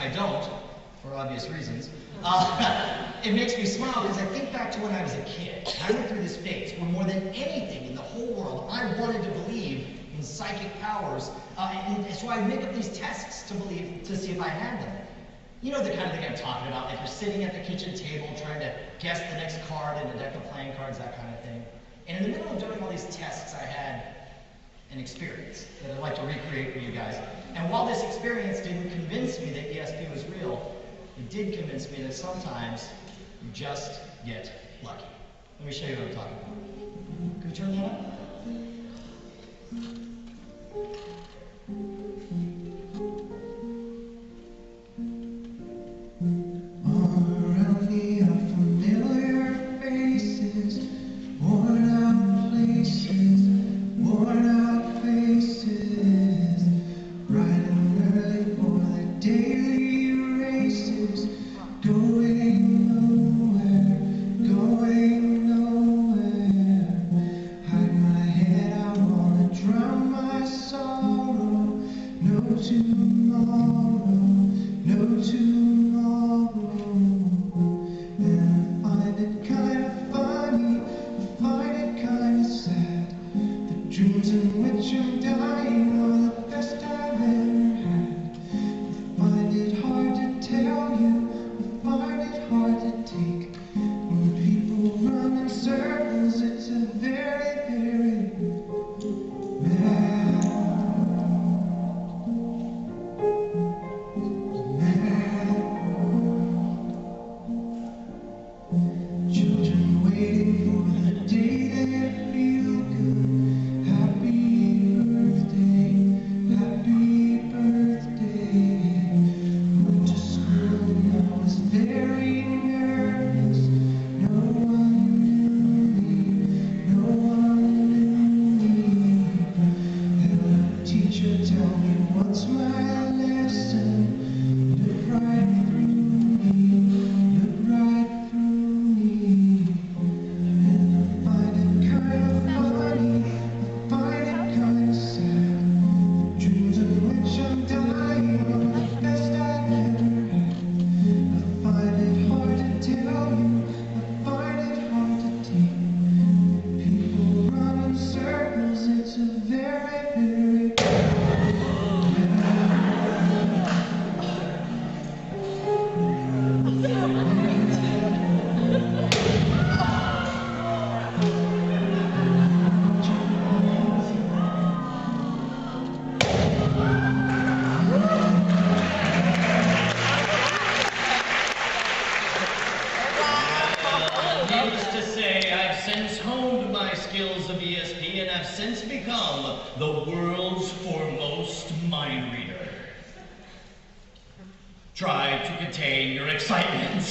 I don't, for obvious reasons. It makes me smile because I think back to when I was a kid. I went through this phase where more than anything in the whole world, I wanted to believe in psychic powers, and so I'd make up these tests to see if I had them. You know the kind of thing I'm talking about, like you're sitting at the kitchen table trying to guess the next card in a deck of playing cards, that kind of thing. And in the middle of doing all these tests, I had an experience that I'd like to recreate for you guys. And while this experience didn't convince me that ESP was real, it did convince me that sometimes you just get lucky. Let me show you what I'm talking about. Can we turn that up? The world's foremost mind reader. Try to contain your excitement.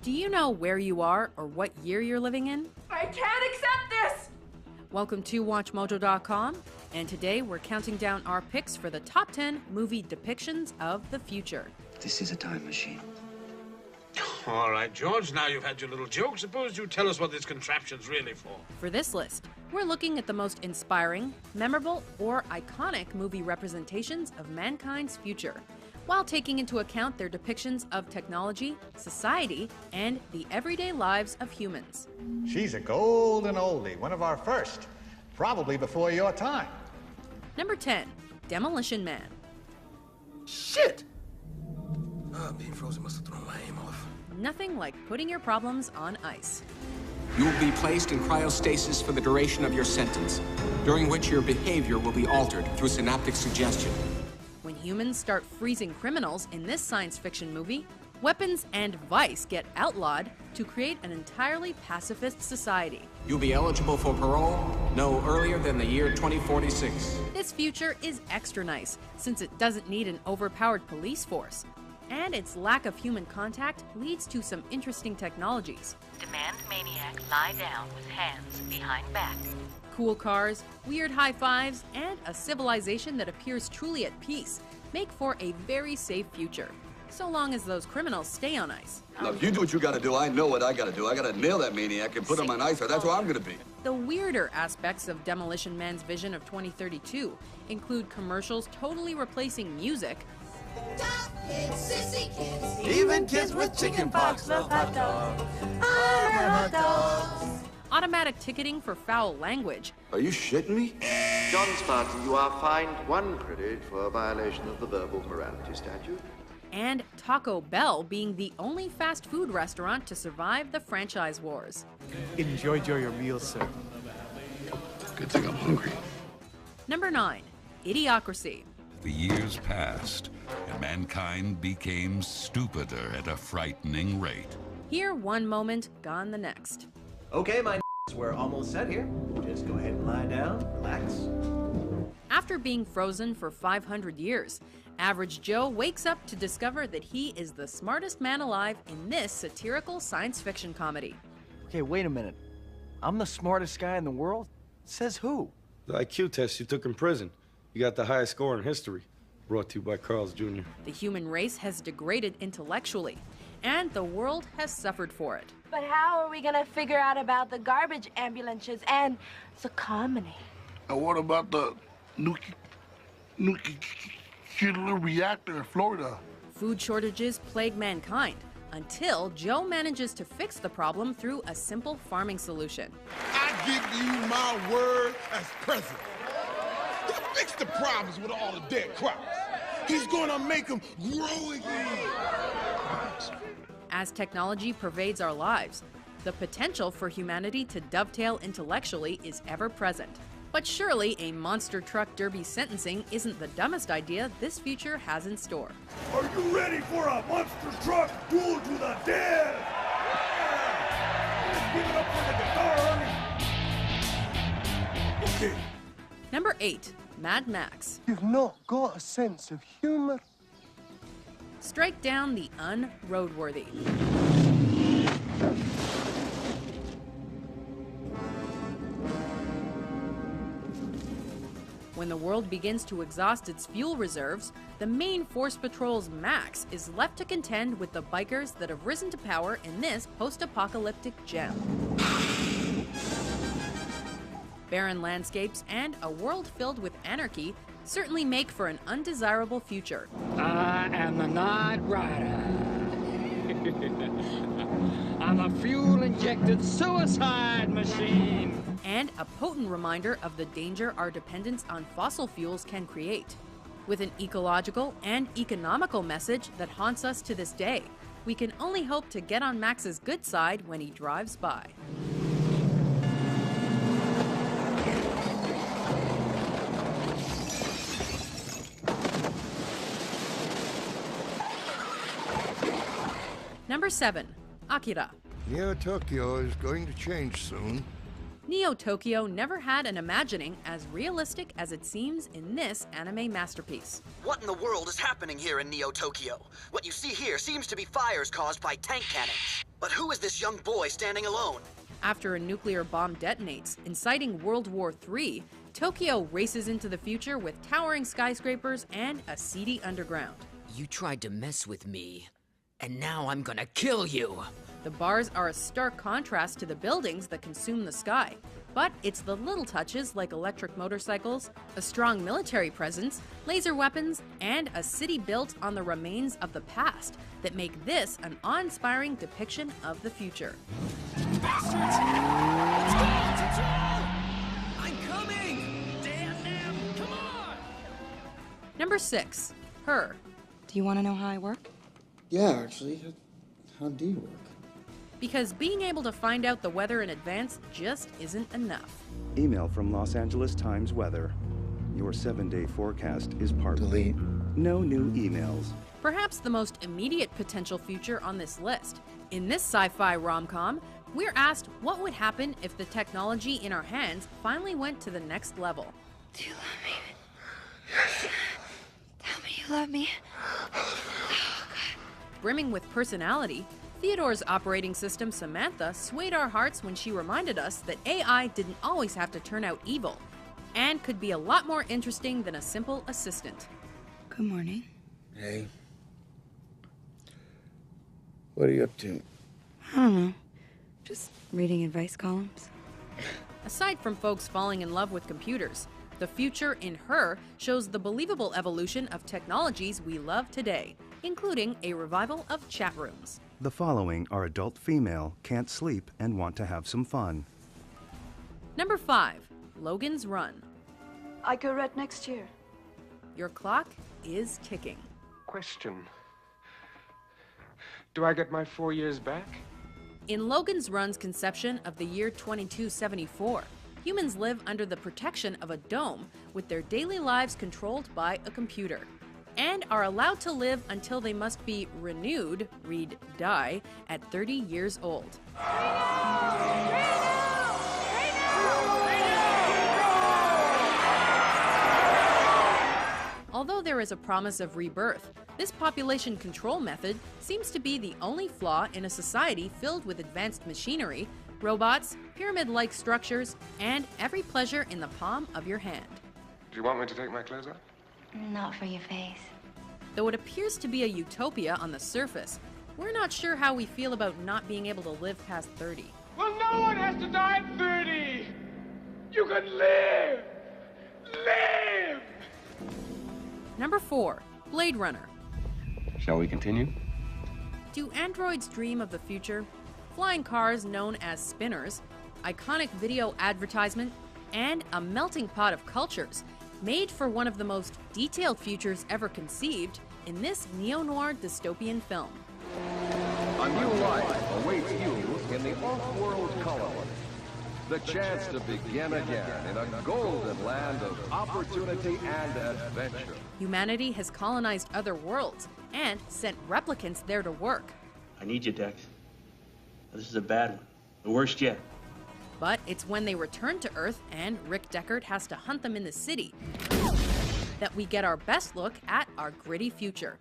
Do you know where you are or what year you're living in? I can't accept this! Welcome to WatchMojo.com, and today we're counting down our picks for the top 10 movie depictions of the future. This is a time machine. All right, George, now you've had your little joke. Suppose you tell us what this contraption's really for. For this list, we're looking at the most inspiring, memorable, or iconic movie representations of mankind's future, while taking into account their depictions of technology, society, and the everyday lives of humans. She's a golden oldie, one of our first, probably before your time. Number 10, Demolition Man. Shit! Being frozen must have thrown my aim off. Nothing like putting your problems on ice. You will be placed in cryostasis for the duration of your sentence, during which your behavior will be altered through synaptic suggestion. When humans start freezing criminals in this science fiction movie, weapons and vice get outlawed to create an entirely pacifist society. You'll be eligible for parole no earlier than the year 2046. This future is extra nice, since it doesn't need an overpowered police force. And its lack of human contact leads to some interesting technologies. Demand maniac lie down with hands behind back. Cool cars, weird high fives, and a civilization that appears truly at peace make for a very safe future, so long as those criminals stay on ice. Now, if you do what you gotta do, I know what I gotta do. I gotta nail that maniac and put him on ice, or that's where I'm gonna be. The weirder aspects of Demolition Man's vision of 2032 include commercials totally replacing music, Even kids with chicken pox love hot dogs. I love hot dogs. automatic ticketing for foul language, Are you shitting me? John Spartan, you are fined 1 credit for a violation of the verbal morality statute. and Taco Bell being the only fast food restaurant to survive the franchise wars. Enjoy your meal, sir. Good thing I'm hungry. Number 9, Idiocracy. The years passed, and mankind became stupider at a frightening rate. Here one moment, gone the next. Okay, my we're almost set here. Just go ahead and lie down, relax. After being frozen for 500 years, Average Joe wakes up to discover that he is the smartest man alive in this satirical science fiction comedy. Okay, wait a minute. I'm the smartest guy in the world? Says who? The IQ test you took in prison. You got the highest score in history. Brought to you by Carl's Jr. The human race has degraded intellectually, and the world has suffered for it. But how are we gonna figure out about the garbage ambulances and Zuccotti? And what about the nuclear reactor in Florida? Food shortages plague mankind until Joe manages to fix the problem through a simple farming solution. I give you my word as president. He'll fix the problems with all the dead crops. He's gonna make them grow again. As technology pervades our lives, the potential for humanity to dovetail intellectually is ever present. But surely a monster truck derby sentencing isn't the dumbest idea this future has in store. Are you ready for a monster truck duel to the death? Let's give it up for the guitar. Okay. Number 8, Mad Max. You've not got a sense of humor. Strike down the unroadworthy. When the world begins to exhaust its fuel reserves, the main Force Patrol's Max is left to contend with the bikers that have risen to power in this post-apocalyptic gem. Barren landscapes and a world filled with anarchy certainly make for an undesirable future. I am the Night Rider. I'm a fuel-injected suicide machine. And a potent reminder of the danger our dependence on fossil fuels can create. With an ecological and economical message that haunts us to this day, we can only hope to get on Max's good side when he drives by. Number 7, Akira. Neo Tokyo is going to change soon. Neo Tokyo never had an imagining as realistic as it seems in this anime masterpiece. What in the world is happening here in Neo Tokyo? What you see here seems to be fires caused by tank cannons. But who is this young boy standing alone? After a nuclear bomb detonates, inciting World War III, Tokyo races into the future with towering skyscrapers and a seedy underground. You tried to mess with me, and now I'm gonna kill you. The bars are a stark contrast to the buildings that consume the sky. But it's the little touches like electric motorcycles, a strong military presence, laser weapons, and a city built on the remains of the past that make this an awe-inspiring depiction of the future. Bastards! Let's go! I'm coming! Damn them! Come on! Number 6. Her. Do you want to know how I work? Yeah, actually. How do you work? Because being able to find out the weather in advance just isn't enough. Email from Los Angeles Times Weather. Your 7-day forecast is partly. Delete. No new emails. Perhaps the most immediate potential future on this list. In this sci-fi rom-com, we're asked what would happen if the technology in our hands finally went to the next level. Do you love me? Yes. Tell me you love me. Brimming with personality, Theodore's operating system, Samantha, swayed our hearts when she reminded us that AI didn't always have to turn out evil, and could be a lot more interesting than a simple assistant. Good morning. Hey. What are you up to? I don't know. Just reading advice columns. Aside from folks falling in love with computers, the future in Her shows the believable evolution of technologies we love today, including a revival of chat rooms. The following are adult female, can't sleep, and want to have some fun. Number 5. Logan's Run. I go red next year. Your clock is ticking. Question. Do I get my 4 years back? In Logan's Run's conception of the year 2274, humans live under the protection of a dome with their daily lives controlled by a computer, and are allowed to live until they must be renewed, read die, at 30 years old. Although there is a promise of rebirth, this population control method seems to be the only flaw in a society filled with advanced machinery, robots, pyramid-like structures, and every pleasure in the palm of your hand. Do you want me to take my clothes off? Not for your face. Though it appears to be a utopia on the surface, we're not sure how we feel about not being able to live past 30. Well, no one has to die at 30! You can live! Live! Number 4. Blade Runner. Shall we continue? Do androids dream of the future? Flying cars known as spinners, iconic video advertisement, and a melting pot of cultures made for one of the most detailed futures ever conceived in this neo-noir dystopian film. A new life awaits you in the off-world colony. The chance to begin again in a golden land of opportunity and adventure. Humanity has colonized other worlds and sent replicants there to work. I need you, Dex. This is a bad one. The worst yet. But it's when they return to Earth and Rick Deckard has to hunt them in the city that we get our best look at our gritty future.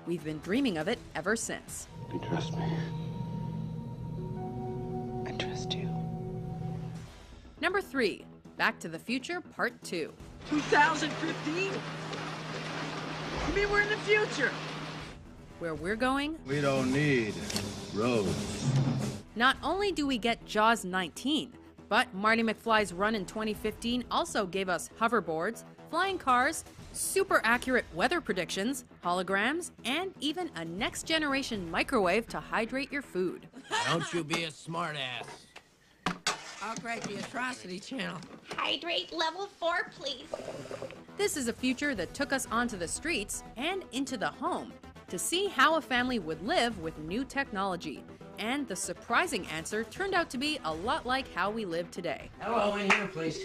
We've been dreaming of it ever since. You trust me? I trust you. Number 3. Back to the Future Part 2. 2015? You mean we're in the future? Where we're going, we don't need roads. Not only do we get Jaws 19, but Marty McFly's run in 2015 also gave us hoverboards, flying cars, super accurate weather predictions, holograms, and even a next-generation microwave to hydrate your food. Don't you be a smartass. I'll crack the atrocity channel. Hydrate level 4, please. This is a future that took us onto the streets and into the home to see how a family would live with new technology. And the surprising answer turned out to be a lot like how we live today. Hello, in here, please.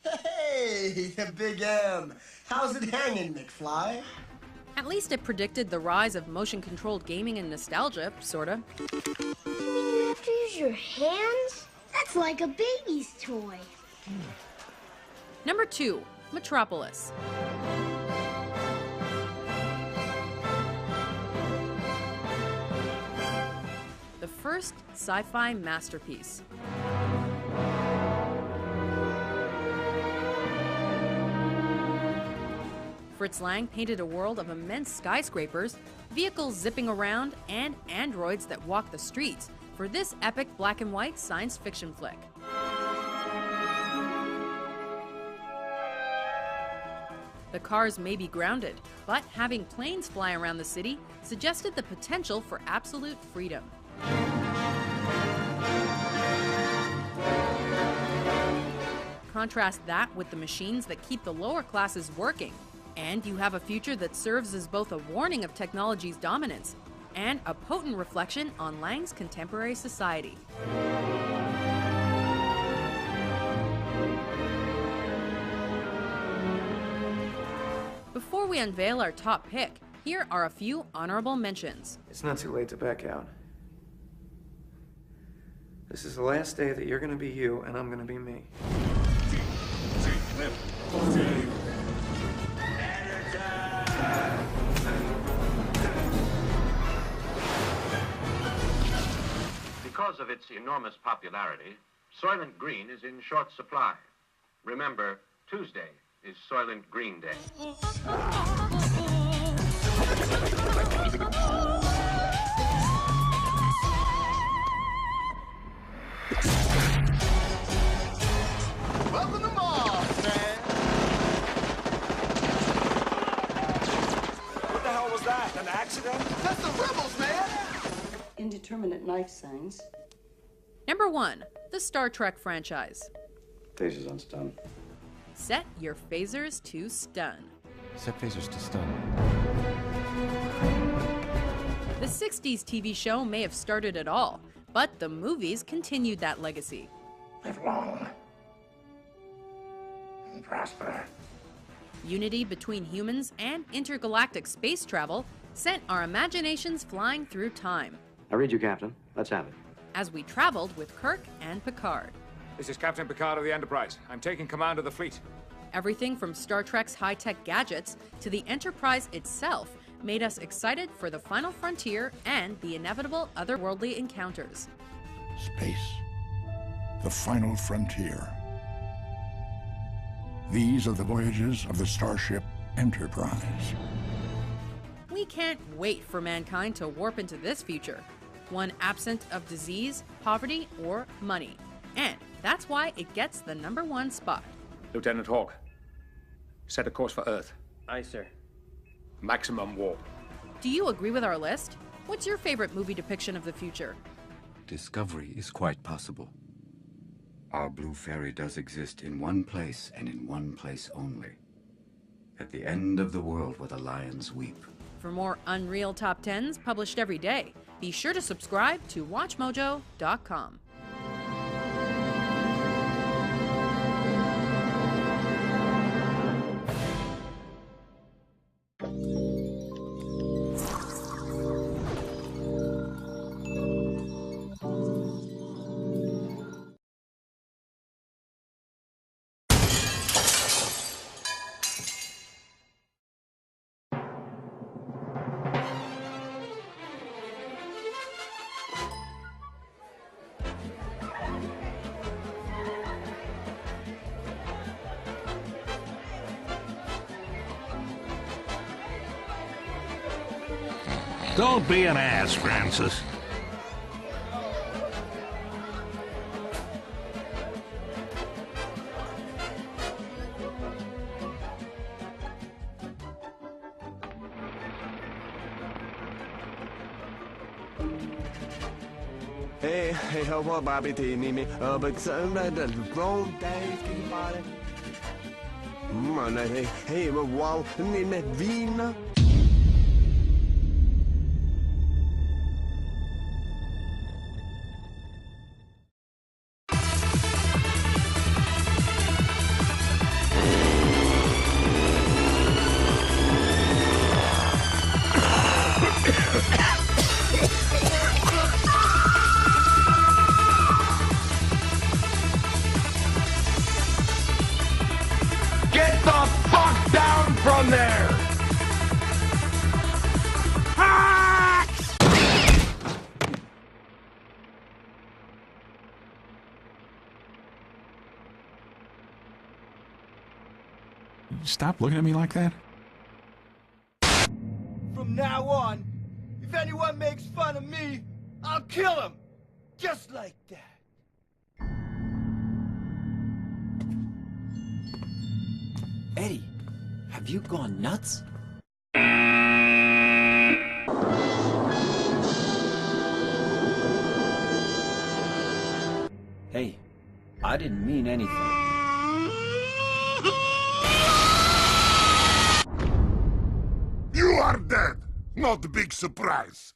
Hey, Big M. How's it hanging, McFly? At least it predicted the rise of motion-controlled gaming and nostalgia, sorta. You have to use your hands? That's like a baby's toy. Number 2. Metropolis. first sci-fi masterpiece. Fritz Lang painted a world of immense skyscrapers, vehicles zipping around, and androids that walk the streets for this epic black and white science fiction flick. The cars may be grounded, but having planes fly around the city suggested the potential for absolute freedom. Contrast that with the machines that keep the lower classes working, and you have a future that serves as both a warning of technology's dominance and a potent reflection on Lang's contemporary society. Before we unveil our top pick, here are a few honorable mentions. It's not too late to back out. This is the last day that you're gonna be you and I'm gonna be me. Because of its enormous popularity, Soylent Green is in short supply. Remember, Tuesday is Soylent Green Day. Welcome to Mars, man. What the hell was that? An accident? That's the rebels, man. Indeterminate knife signs. Number 1, the Star Trek franchise. Tasers on stun. Set your phasers to stun. Set phasers to stun. The 60s TV show may have started it all, but the movies continued that legacy. Live long and prosper. Unity between humans and intergalactic space travel sent our imaginations flying through time. I read you, Captain. Let's have it. As we traveled with Kirk and Picard. This is Captain Picard of the Enterprise. I'm taking command of the fleet. Everything from Star Trek's high-tech gadgets to the Enterprise itself made us excited for the final frontier and the inevitable otherworldly encounters. Space. The final frontier. These are the voyages of the starship Enterprise. We can't wait for mankind to warp into this future, one absent of disease, poverty, or money. And that's why it gets the #1 spot. Lieutenant Hawk, set a course for Earth. Aye, sir. Maximum warp. Do you agree with our list? What's your favorite movie depiction of the future? Discovery is quite possible. Our blue fairy does exist in one place and in one place only. At the end of the world where the lions weep. For more unreal top 10s published every day, be sure to subscribe to WatchMojo.com. Don't be an ass, Francis. Hey, how about Bobby T, me, but the wrong days, can you buy it? Hey, wow, med vin. Get the fuck down from there! stop looking at me like that? From now on, if anyone makes fun of me, I'll kill him. Just like that. Eddie, have you gone nuts? Hey, I didn't mean anything. You are dead! Not a big surprise.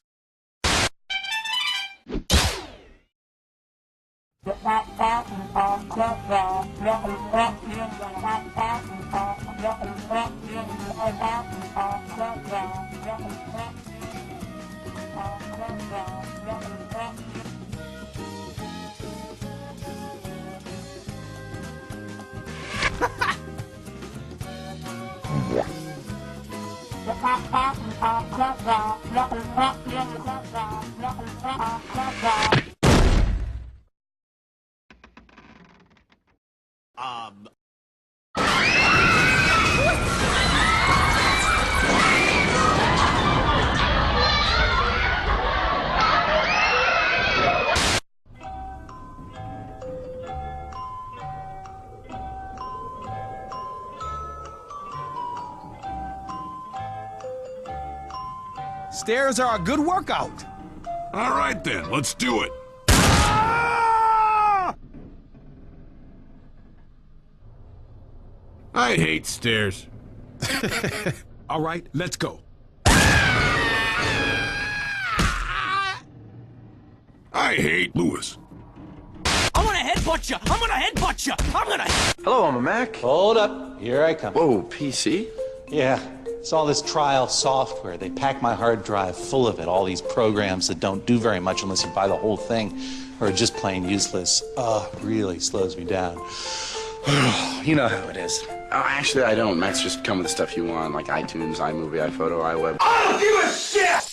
Stairs are a good workout. All right then, let's do it. I hate stairs. All right, let's go. I hate Lewis. I'm gonna headbutt you. I'm gonna headbutt you. I'm gonna. Hello, I'm a Mac. Hold up. Here I come. Whoa, PC? Yeah. It's all this trial software. They pack my hard drive full of it. All these programs that don't do very much unless you buy the whole thing or are just plain useless. Really slows me down. You know how it is. Oh, actually, I don't. Macs just come with the stuff you want, like iTunes, iMovie, iPhoto, iWeb. I don't give a shit!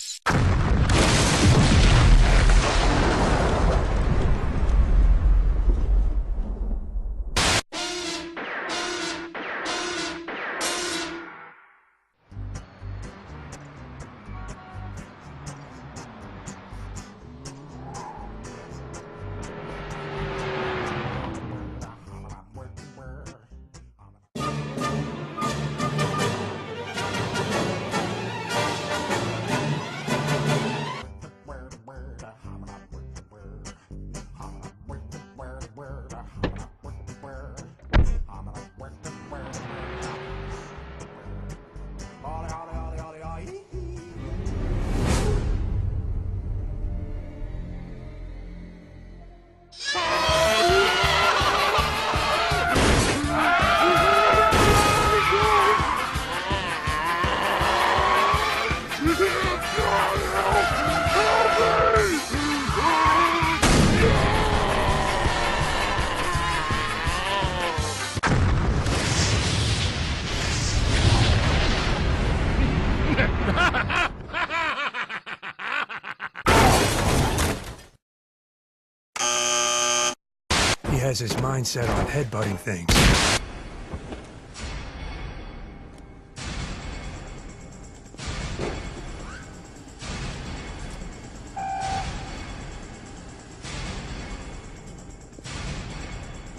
He has his mind set on headbutting things.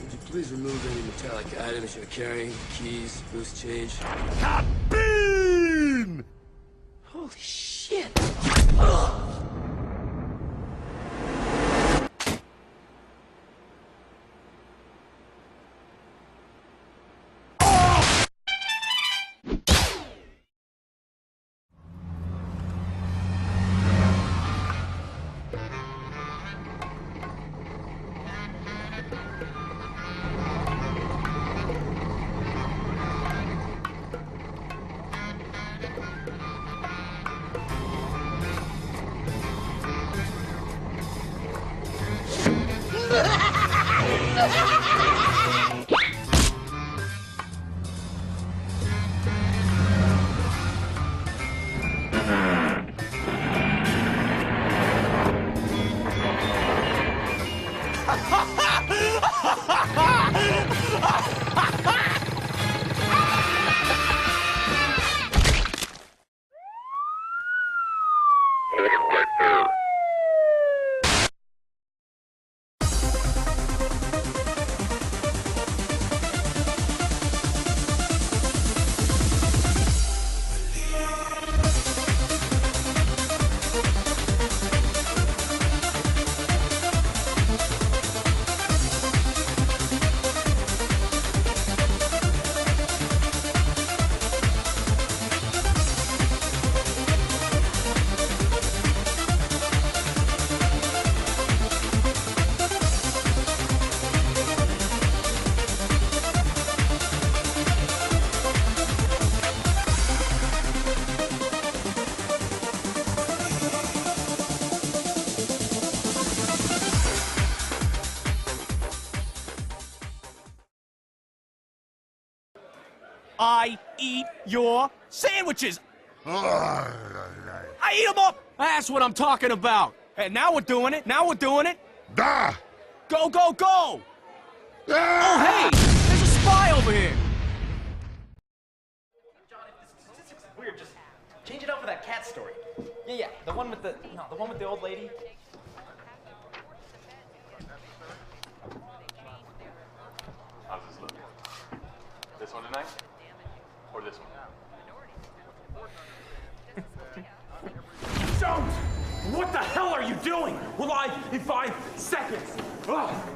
Would you please remove any metallic items you're carrying? Keys, loose change? Bean! Holy shit! I eat your sandwiches. I eat them up. That's what I'm talking about. Hey, now we're doing it. Now we're doing it. Da! Go, go, go! Oh, hey! There's a spy over here. This is weird. Just change it out for that cat story. Yeah, the one with the old lady. How's this look? This one tonight? Or this one? Jones! What the hell are you doing? We're live in 5 seconds. Ugh.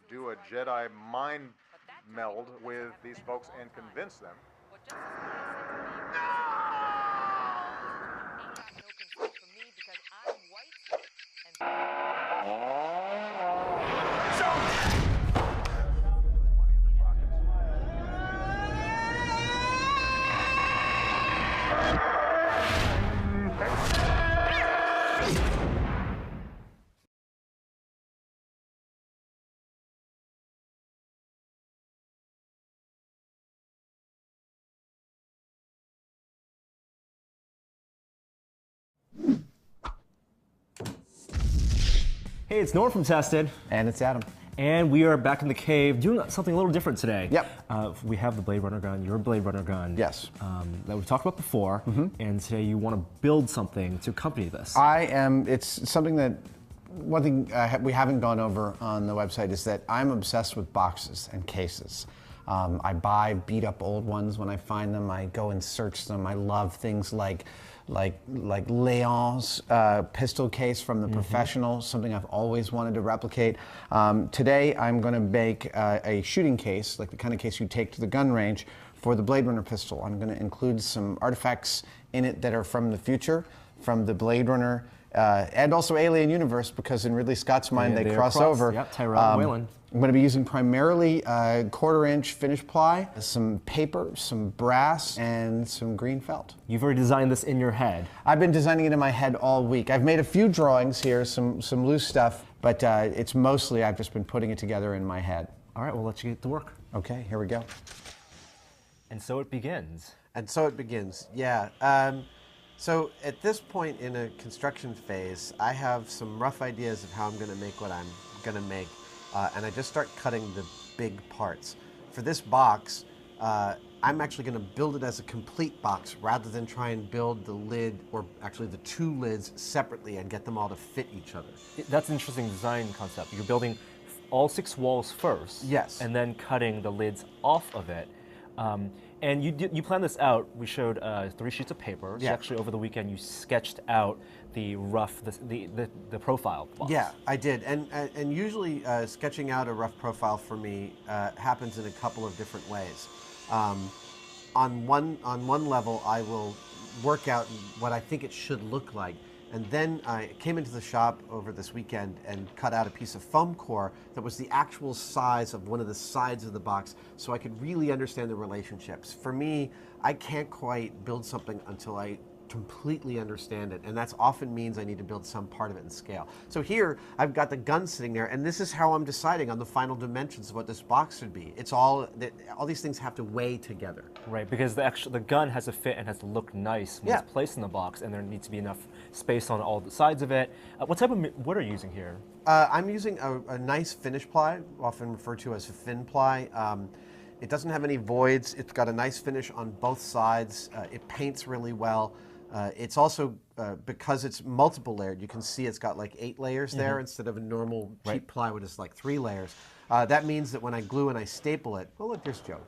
Do a Jedi mind meld with these folks and convince them. Hey, it's Norm from Tested. And it's Adam. And we are back in the cave doing something a little different today. Yep. We have the Blade Runner gun, your Blade Runner gun. Yes. That we've talked about before. And today you want to build something to accompany this. It's something that, one thing we haven't gone over on the website is that I'm obsessed with boxes and cases. I buy beat up old ones when I find them. I go and search them. I love things like Leon's pistol case from The Professional, something I've always wanted to replicate. Today I'm going to make a shooting case, like the kind of case you take to the gun range, for the Blade Runner pistol. I'm going to include some artifacts in it that are from the future, from the Blade Runner and also Alien Universe, because in Ridley Scott's mind they cross over. Yep, Tyrell Whalen. I'm going to be using primarily 1/4-inch finished ply, some paper, some brass, and some green felt. You've already designed this in your head. I've been designing it in my head all week. I've made a few drawings here, some loose stuff, but it's mostly I've just been putting it together in my head. All right, we'll let you get to work. Okay, here we go. And so it begins. And so it begins, yeah. So at this point in a construction phase, I have some rough ideas of how I'm going to make what I'm going to make. And I just start cutting the big parts. For this box, I'm actually going to build it as a complete box rather than try and build the lid, or actually the 2 lids, separately and get them all to fit each other. That's an interesting design concept. You're building all 6 walls first. Yes. And then cutting the lids off of it. And you planned this out. We showed 3 sheets of paper. Yeah. So actually, over the weekend, you sketched out the rough, the profile box. Yeah, I did. And usually sketching out a rough profile for me happens in a couple of different ways. On one level, I will work out what I think it should look like. And then I came into the shop over this weekend and cut out a piece of foam core that was the actual size of one of the sides of the box, so I could really understand the relationships. For me, I can't quite build something until I completely understand it, and that often means I need to build some part of it in scale. So here, I've got the gun sitting there, and this is how I'm deciding on the final dimensions of what this box should be. It's all these things have to weigh together. Right, because the gun has to fit and has to look nice when it's placed in the box, and there needs to be enough space on all the sides of it. What type of wood are you using here? I'm using a nice finish ply, often referred to as a fin ply. It doesn't have any voids. It's got a nice finish on both sides. It paints really well. It's also, because it's multiple layered, you can see it's got like 8 layers there instead of a normal cheap plywood is like 3 layers. That means that when I glue and I staple it, oh look, there's Joe.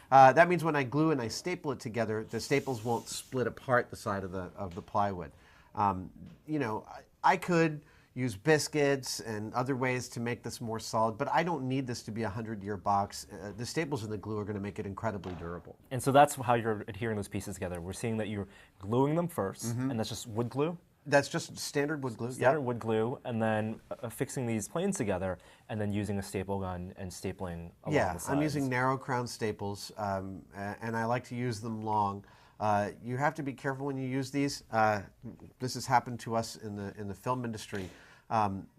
That means when I glue and I staple it together, the staples won't split apart the side of the plywood. You know, I could use biscuits and other ways to make this more solid, but I don't need this to be a 100-year box. The staples and the glue are going to make it incredibly durable. And so that's how you're adhering those pieces together. We're seeing that you're gluing them first, and that's just wood glue? That's just standard wood glue. Standard wood glue, and then affixing these planes together, and then using a staple gun and stapling along the sides. I'm using narrow crown staples, and I like to use them long. You have to be careful when you use these. This has happened to us in the film industry.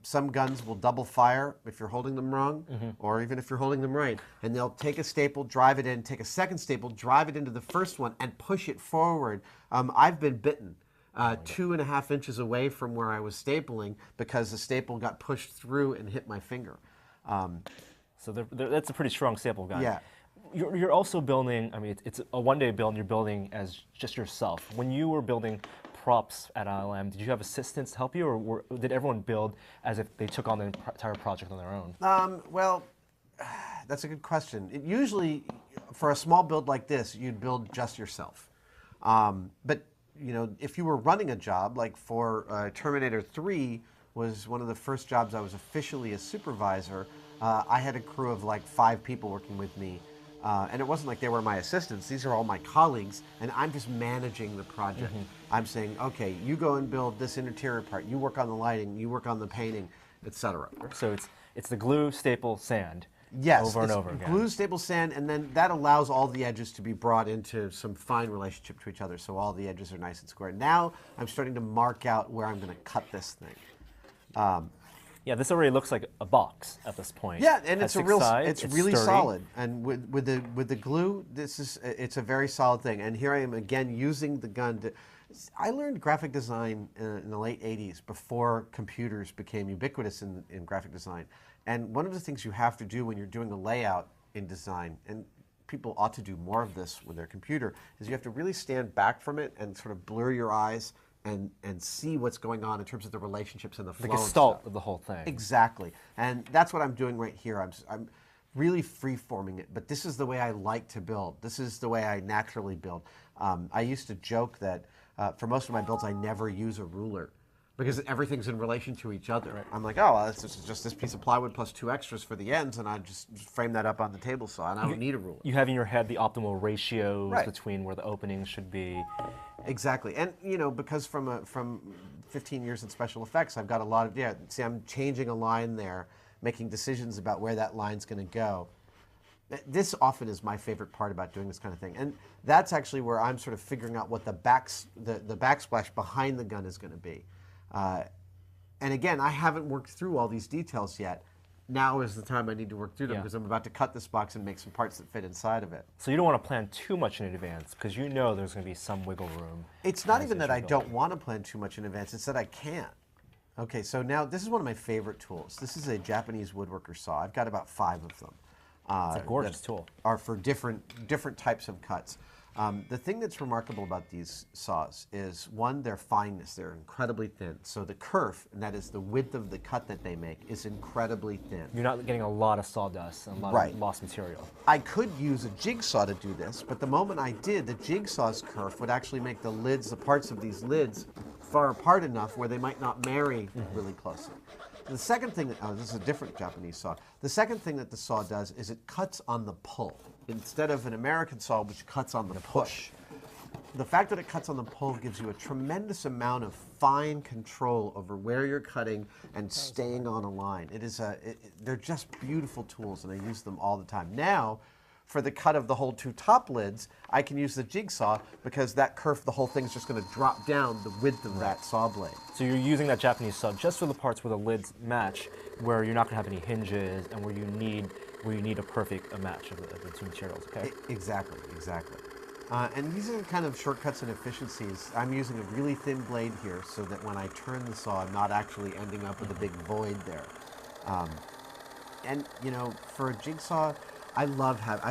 Some guns will double fire if you're holding them wrong, or even if you're holding them right. And they'll take a staple, drive it in, take a second staple, drive it into the first one, and push it forward. I've been bitten 2.5 inches away from where I was stapling because the staple got pushed through and hit my finger. So that's a pretty strong staple gun. Yeah. You're also building, I mean, it's a one-day build, and you're building as just yourself. When you were building props at ILM, did you have assistants to help you, or did everyone build as if they took on the entire project on their own? Well, that's a good question. Usually, for a small build like this, you'd build just yourself. But you know, if you were running a job, like for Terminator 3 was one of the first jobs I was officially a supervisor, I had a crew of like 5 people working with me. And it wasn't like they were my assistants. These are all my colleagues, and I'm just managing the project. I'm saying, okay, you go and build this interior part. You work on the lighting. You work on the painting, etc. So it's the glue, staple, sand. Yes, over and over again. Glue, staple, sand, and then that allows all the edges to be brought into some fine relationship to each other, so all the edges are nice and square. Now I'm starting to mark out where I'm going to cut this thing. Yeah, this already looks like a box at this point. Yeah, and it's sides, it's really sturdy. solid. And with the glue, it's a very solid thing. And here I am again using the gun to. I learned graphic design in the late '80s before computers became ubiquitous in graphic design. And one of the things you have to do when you're doing a layout in design, and people ought to do more of this with their computer, is you have to really stand back from it and sort of blur your eyes and see what's going on in terms of the relationships and the flow. The gestalt of the whole thing. Exactly. And that's what I'm doing right here. I'm really free-forming it, but this is the way I like to build. This is the way I naturally build. I used to joke that for most of my builds, I never use a ruler because everything's in relation to each other. Right. I'm like, oh, well, this is just this piece of plywood plus 2 extras for the ends, and I just frame that up on the table saw, and I don't need a ruler. You have in your head the optimal ratios between where the openings should be. Exactly, and you know, because from 15 years in special effects, I've got a lot of, see, I'm changing a line there, making decisions about where that line's going to go. This often is my favorite part about doing this kind of thing, and that's actually where I'm sort of figuring out what the backsplash behind the gun is going to be. And again, I haven't worked through all these details yet. Now is the time I need to work through them because I'm about to cut this box and make some parts that fit inside of it. So you don't want to plan too much in advance because you know there's going to be some wiggle room. It's not even that I don't want to plan too much in advance, it's that I can't. Okay, so now this is one of my favorite tools. This is a Japanese woodworker saw. I've got about 5 of them. It's a gorgeous tool. Are for different types of cuts. The thing that's remarkable about these saws is, one, their fineness. They're incredibly thin. So the kerf, and that is the width of the cut that they make, is incredibly thin. You're not getting a lot of sawdust and a lot of lost material. I could use a jigsaw to do this, but the moment I did, the jigsaw's kerf would actually make the lids, the parts of these lids, far apart enough where they might not marry really closely. The second thing that, this is a different Japanese saw. The second thing that the saw does is it cuts on the pull instead of an American saw which cuts on the push. The fact that it cuts on the pull gives you a tremendous amount of fine control over where you're cutting and staying on a line. It is they're just beautiful tools, and I use them all the time. Now, for the cut of the whole 2 top lids, I can use the jigsaw because that kerf, the whole thing's just going to drop down the width of that saw blade. So you're using that Japanese saw just for the parts where the lids match, where you're not going to have any hinges, and where you need a perfect match of the 2 materials. Okay. Exactly. And these are the kind of shortcuts and efficiencies. I'm using a really thin blade here so that when I turn the saw, I'm not actually ending up with a big void there. And you know, for a jigsaw, I've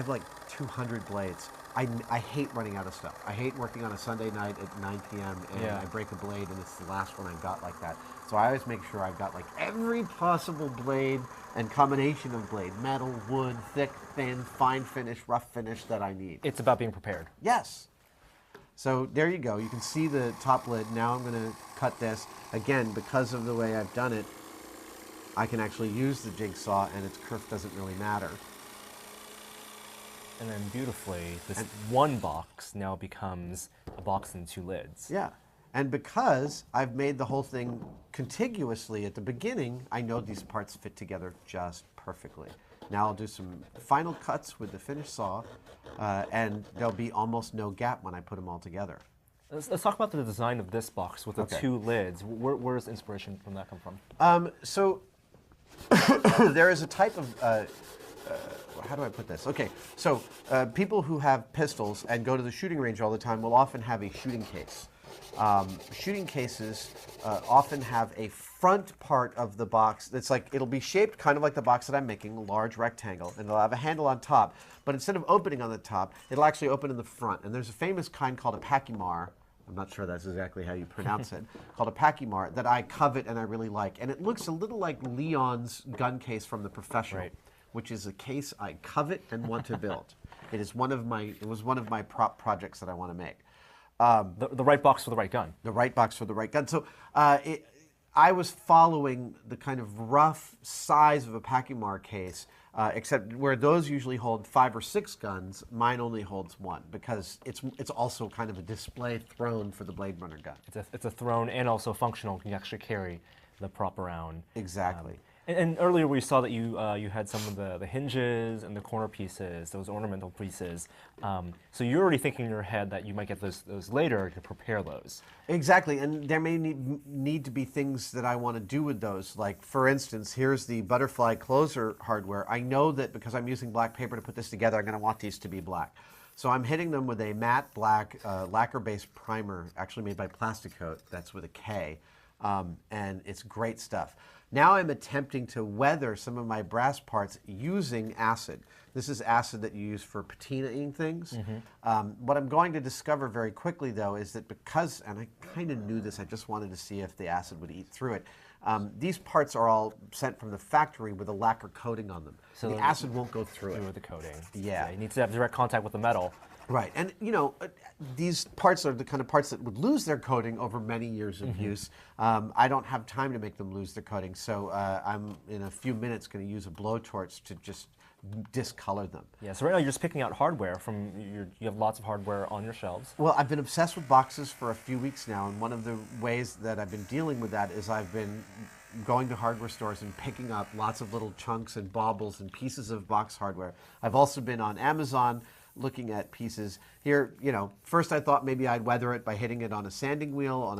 like 200 blades. I hate running out of stuff. I hate working on a Sunday night at 9 p.m. and I break a blade and it's the last one I've got like that. So I always make sure I've got like every possible blade and combination of blade, metal, wood, thick, thin, fine finish, rough finish that I need. It's about being prepared. Yes. So there you go. You can see the top lid. Now I'm going to cut this. Again, because of the way I've done it, I can actually use the jigsaw and its kerf doesn't really matter. And then beautifully, this one box now becomes a box and 2 lids. Yeah. And because I've made the whole thing contiguously at the beginning, I know these parts fit together just perfectly. Now I'll do some final cuts with the finished saw, and there'll be almost no gap when I put them all together. Let's talk about the design of this box with the 2 lids. Where does inspiration from that come from? So there is a type of how do I put this? Okay, so people who have pistols and go to the shooting range all the time will often have a shooting case. Shooting cases often have a front part of the box that's like, it'll be shaped kind of like the box that I'm making, a large rectangle, and it'll have a handle on top. But instead of opening on the top, it'll actually open in the front. And there's a famous kind called a Pachymar, I'm not sure that's exactly how you pronounce it, called a Pachymar that I covet and I really like. And it looks a little like Leon's gun case from The Professional, which is a case I covet and want to build. It was one of my prop projects that I want to make. The right box for the right gun. The right box for the right gun. So I was following the kind of rough size of a Pachymar case, except where those usually hold 5 or 6 guns, mine only holds 1 because it's also kind of a display throne for the Blade Runner gun. It's a throne and also functional. You can actually carry the prop around. Exactly. And earlier we saw that you had some of the hinges and the corner pieces, those ornamental pieces. So you're already thinking in your head that you might get those later to prepare those. Exactly, and there may need to be things that I want to do with those. Like, for instance, here's the butterfly closer hardware. I know that because I'm using black paper to put this together, I'm going to want these to be black. So I'm hitting them with a matte black lacquer-based primer, actually made by Plastic Coat. That's with a K, and it's great stuff. Now I'm attempting to weather some of my brass parts using acid. This is acid that you use for patinaing things. What I'm going to discover very quickly, though, is that because, and I kind of knew this, I just wanted to see if the acid would eat through it, these parts are all sent from the factory with a lacquer coating on them. So the acid won't go through it. The coating. Yeah. It needs to have direct contact with the metal. Right, and you know, these parts are the kind of parts that would lose their coating over many years of use. I don't have time to make them lose their coating, so I'm in a few minutes going to use a blowtorch to just discolor them. Yeah, so right now you're just picking out hardware from, you have lots of hardware on your shelves. Well, I've been obsessed with boxes for a few weeks now, and one of the ways that I've been dealing with that is I've been going to hardware stores and picking up lots of little chunks and baubles and pieces of box hardware. I've also been on Amazon looking at pieces. Here, you know, first I thought maybe I'd weather it by hitting it on a sanding wheel, on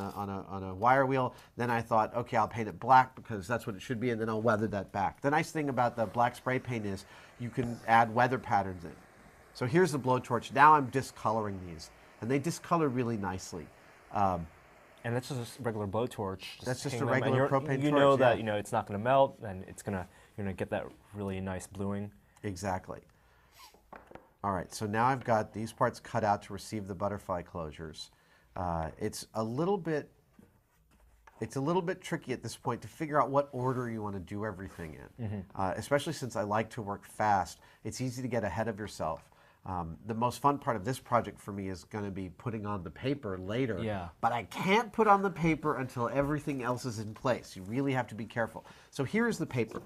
a wire wheel. Then I thought, okay, I'll paint it black because that's what it should be, and then I'll weather that back. The nice thing about the black spray paint is you can add weather patterns in. So here's the blowtorch. Now I'm discoloring these, and they discolor really nicely. And that's just a regular blowtorch. That's just a regular propane torch. You know that it's not going to melt, and you're going to get that really nice bluing. Exactly. All right, so now I've got these parts cut out to receive the butterfly closures. It's a little bit tricky at this point to figure out what order you want to do everything in, especially since I like to work fast. It's easy to get ahead of yourself. The most fun part of this project for me is going to be putting on the paper later, but I can't put on the paper until everything else is in place. You really have to be careful. So here's the paper.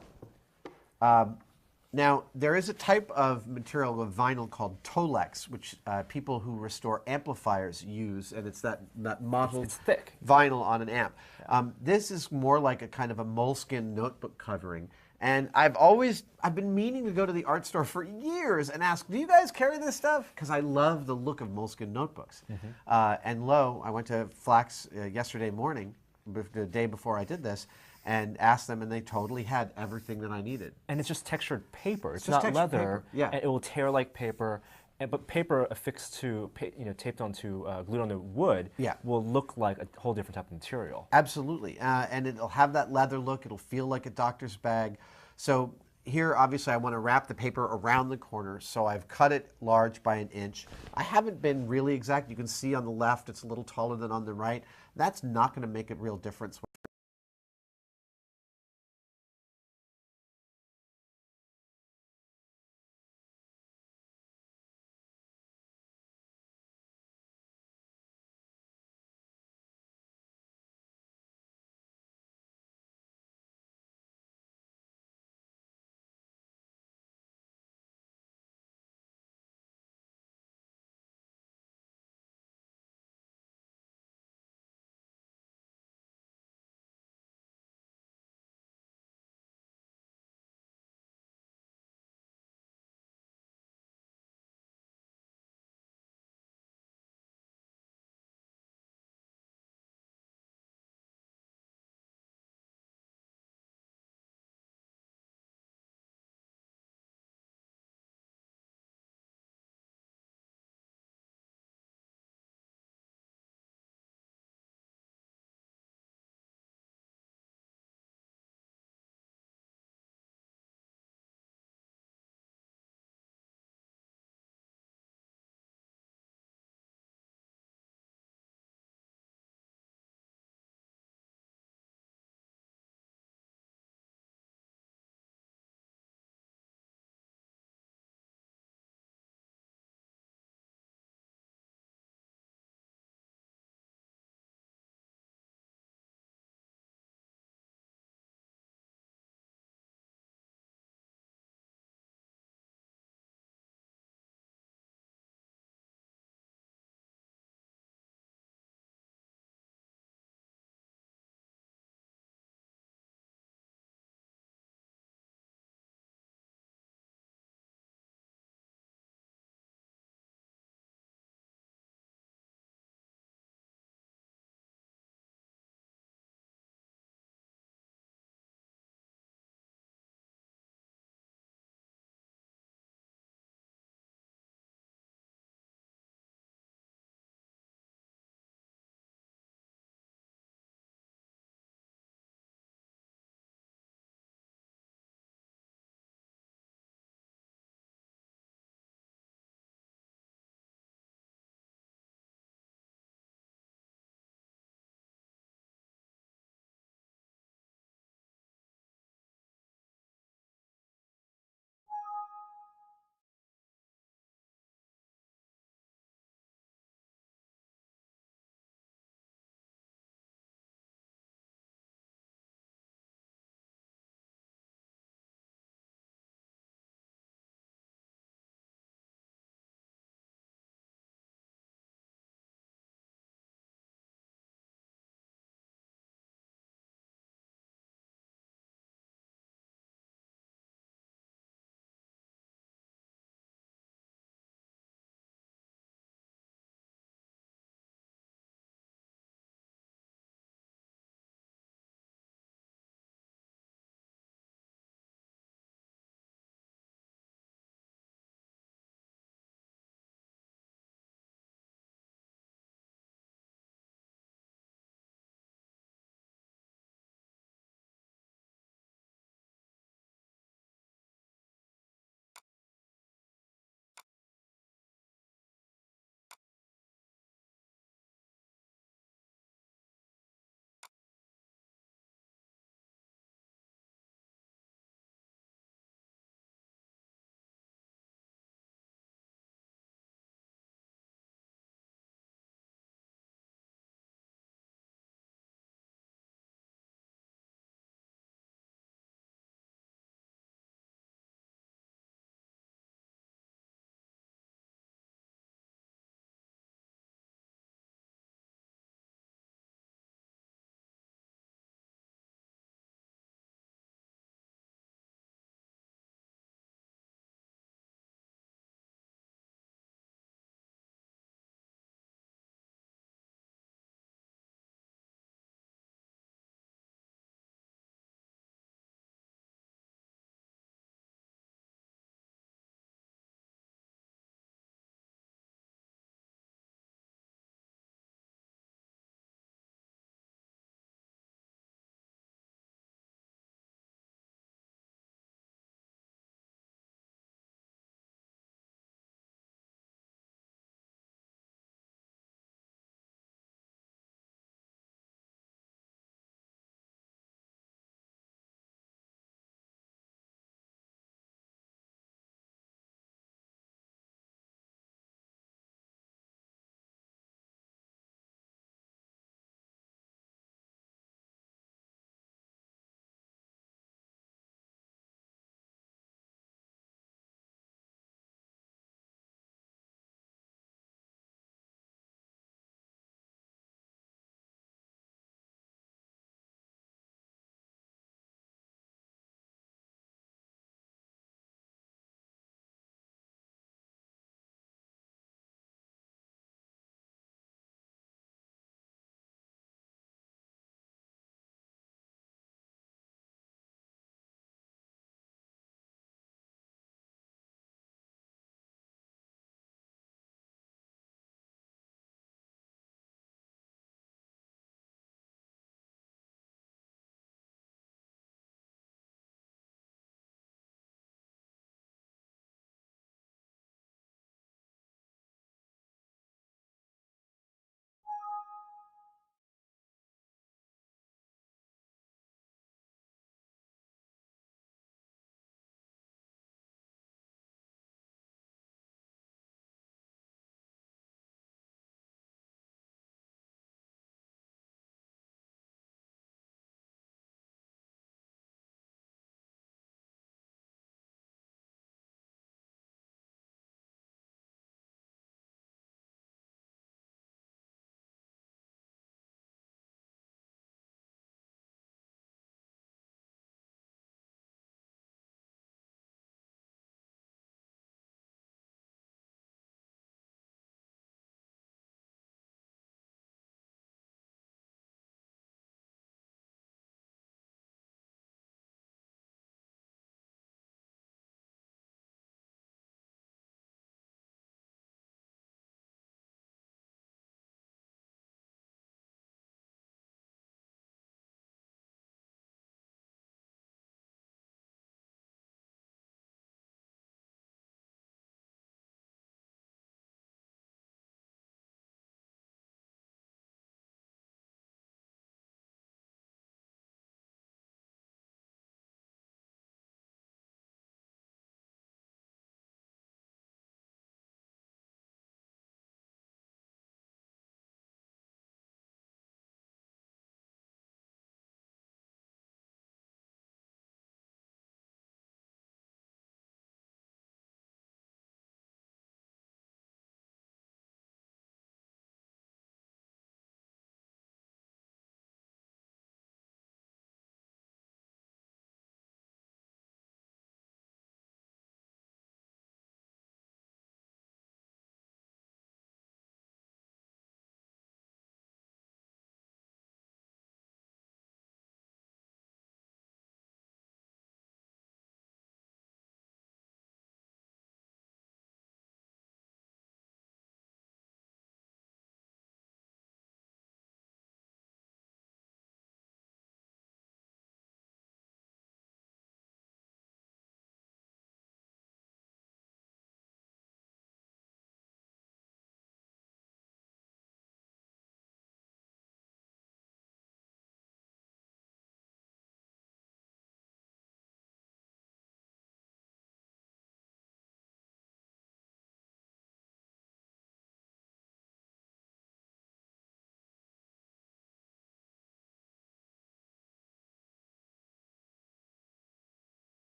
Now, there is a type of material of vinyl called Tolex, which people who restore amplifiers use, and it's that mottled it's thick vinyl on an amp. This is more like a kind of a moleskin notebook covering, And I've been meaning to go to the art store for years and ask, do you guys carry this stuff? Because I love the look of Moleskine notebooks. And lo, I went to Flax yesterday morning, the day before I did this, and asked them, and they totally had everything that I needed. And it's just textured paper. It's just not textured leather. paper, yeah. And it will tear like paper. But paper affixed to, taped onto, glued onto wood, will look like a whole different type of material. Absolutely, and it'll have that leather look. It'll feel like a doctor's bag. So here, obviously, I want to wrap the paper around the corner, so I've cut it large by 1 inch. I haven't been really exact. You can see on the left, it's a little taller than on the right. That's not going to make a real difference.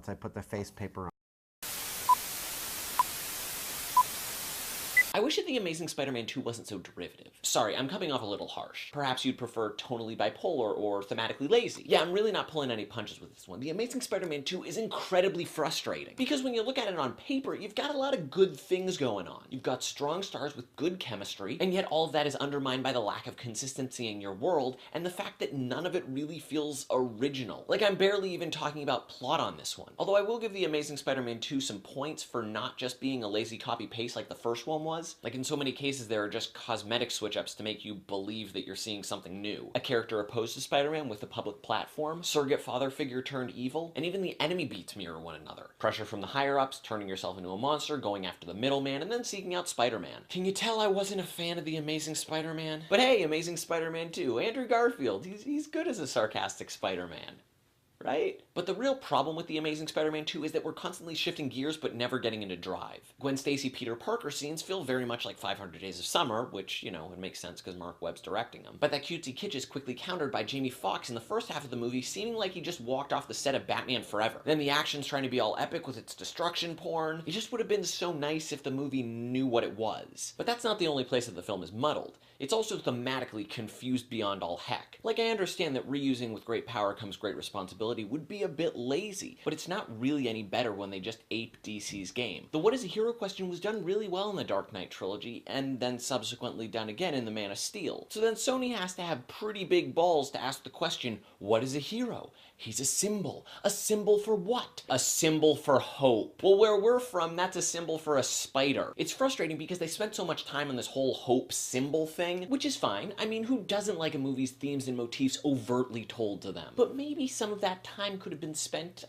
once I put the face paper on. I wish that The Amazing Spider-Man 2 wasn't so derivative. Sorry, I'm coming off a little harsh. Perhaps you'd prefer tonally bipolar or thematically lazy. Yeah, I'm really not pulling any punches with this one. The Amazing Spider-Man 2 is incredibly frustrating. Because when you look at it on paper, you've got a lot of good things going on. You've got strong stars with good chemistry, and yet all of that is undermined by the lack of consistency in your world, and the fact that none of it really feels original. Like, I'm barely even talking about plot on this one. Although I will give The Amazing Spider-Man 2 some points for not just being a lazy copy-paste like the first one was. Like, in so many cases, there are just cosmetic switch-ups to make you believe that you're seeing something new. A character opposed to Spider-Man with a public platform, surrogate father figure turned evil, and even the enemy beats mirror one another. Pressure from the higher-ups, turning yourself into a monster, going after the middleman, and then seeking out Spider-Man. Can you tell I wasn't a fan of The Amazing Spider-Man? But hey, Amazing Spider-Man 2, Andrew Garfield, he's good as a sarcastic Spider-Man. Right? But the real problem with The Amazing Spider-Man 2 is that we're constantly shifting gears but never getting into drive. Gwen Stacy, Peter Parker scenes feel very much like 500 Days of Summer, which, you know, it makes sense because Mark Webb's directing them. But that cutesy kitsch is quickly countered by Jamie Foxx in the first half of the movie seeming like he just walked off the set of Batman Forever. Then the action's trying to be all epic with its destruction porn. It just would have been so nice if the movie knew what it was. But that's not the only place that the film is muddled. It's also thematically confused beyond all heck. Like, I understand that reusing with great power comes great responsibility would be a bit lazy, but it's not really any better when they just ape DC's game. The what is a hero question was done really well in the Dark Knight trilogy, and then subsequently done again in the Man of Steel. So then Sony has to have pretty big balls to ask the question, what is a hero? He's a symbol. A symbol for what? A symbol for hope. Well, where we're from, that's a symbol for a spider. It's frustrating because they spent so much time on this whole hope symbol thing, which is fine. I mean, who doesn't like a movie's themes and motifs overtly told to them? But maybe some of that time could have been spent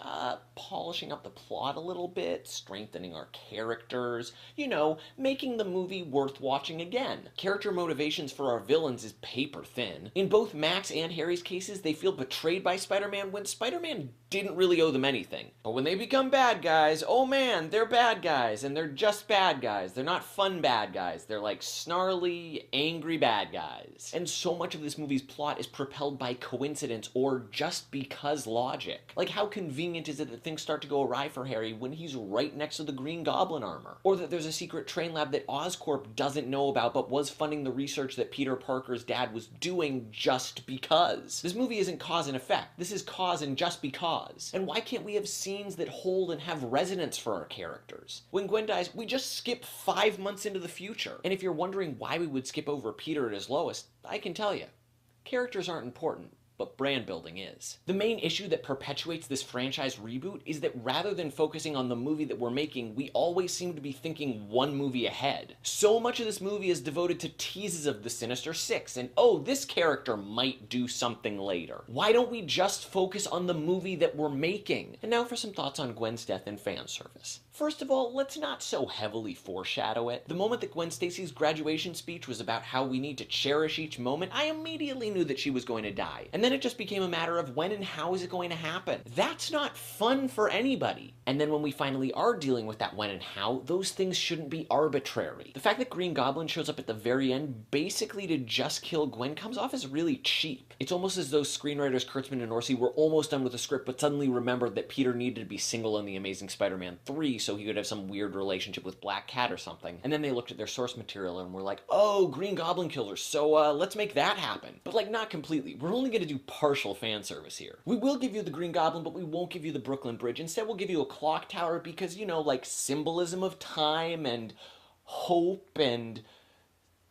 polishing up the plot a little bit, strengthening our characters, you know, making the movie worth watching again. Character motivations for our villains is paper thin. In both Max and Harry's cases, they feel betrayed by Spider-Man when Spider-Man didn't really owe them anything. But when they become bad guys, oh man, they're bad guys, and they're just bad guys. They're not fun bad guys. They're like snarly, angry bad guys. And so much of this movie's plot is propelled by coincidence or just because logic. Like, how convenient is it that things start to go awry for Harry when he's right next to the Green Goblin armor? Or that there's a secret train lab that Oscorp doesn't know about but was funding the research that Peter Parker's dad was doing just because. This movie isn't cause and effect. This is cause and just because. And why can't we have scenes that hold and have resonance for our characters? When Gwen dies, we just skip 5 months into the future. And if you're wondering why we would skip over Peter at his lowest, I can tell you. Characters aren't important, but brand building is. The main issue that perpetuates this franchise reboot is that rather than focusing on the movie that we're making, we always seem to be thinking one movie ahead. So much of this movie is devoted to teases of the Sinister Six, and oh, this character might do something later. Why don't we just focus on the movie that we're making? And now for some thoughts on Gwen's death and fan service. First of all, let's not so heavily foreshadow it. The moment that Gwen Stacy's graduation speech was about how we need to cherish each moment, I immediately knew that she was going to die. And then it just became a matter of when and how is it going to happen. That's not fun for anybody. And then when we finally are dealing with that when and how, those things shouldn't be arbitrary. The fact that Green Goblin shows up at the very end basically to just kill Gwen comes off as really cheap. It's almost as though screenwriters Kurtzman and Orsi were almost done with the script but suddenly remembered that Peter needed to be single in The Amazing Spider-Man 3 so he could have some weird relationship with Black Cat or something. And then they looked at their source material and were like, oh, Green Goblin killer, so let's make that happen. But like, not completely. We're only gonna do partial fan service here. We will give you the Green Goblin, but we won't give you the Brooklyn Bridge. Instead, we'll give you a clock tower because, you know, like symbolism of time and hope and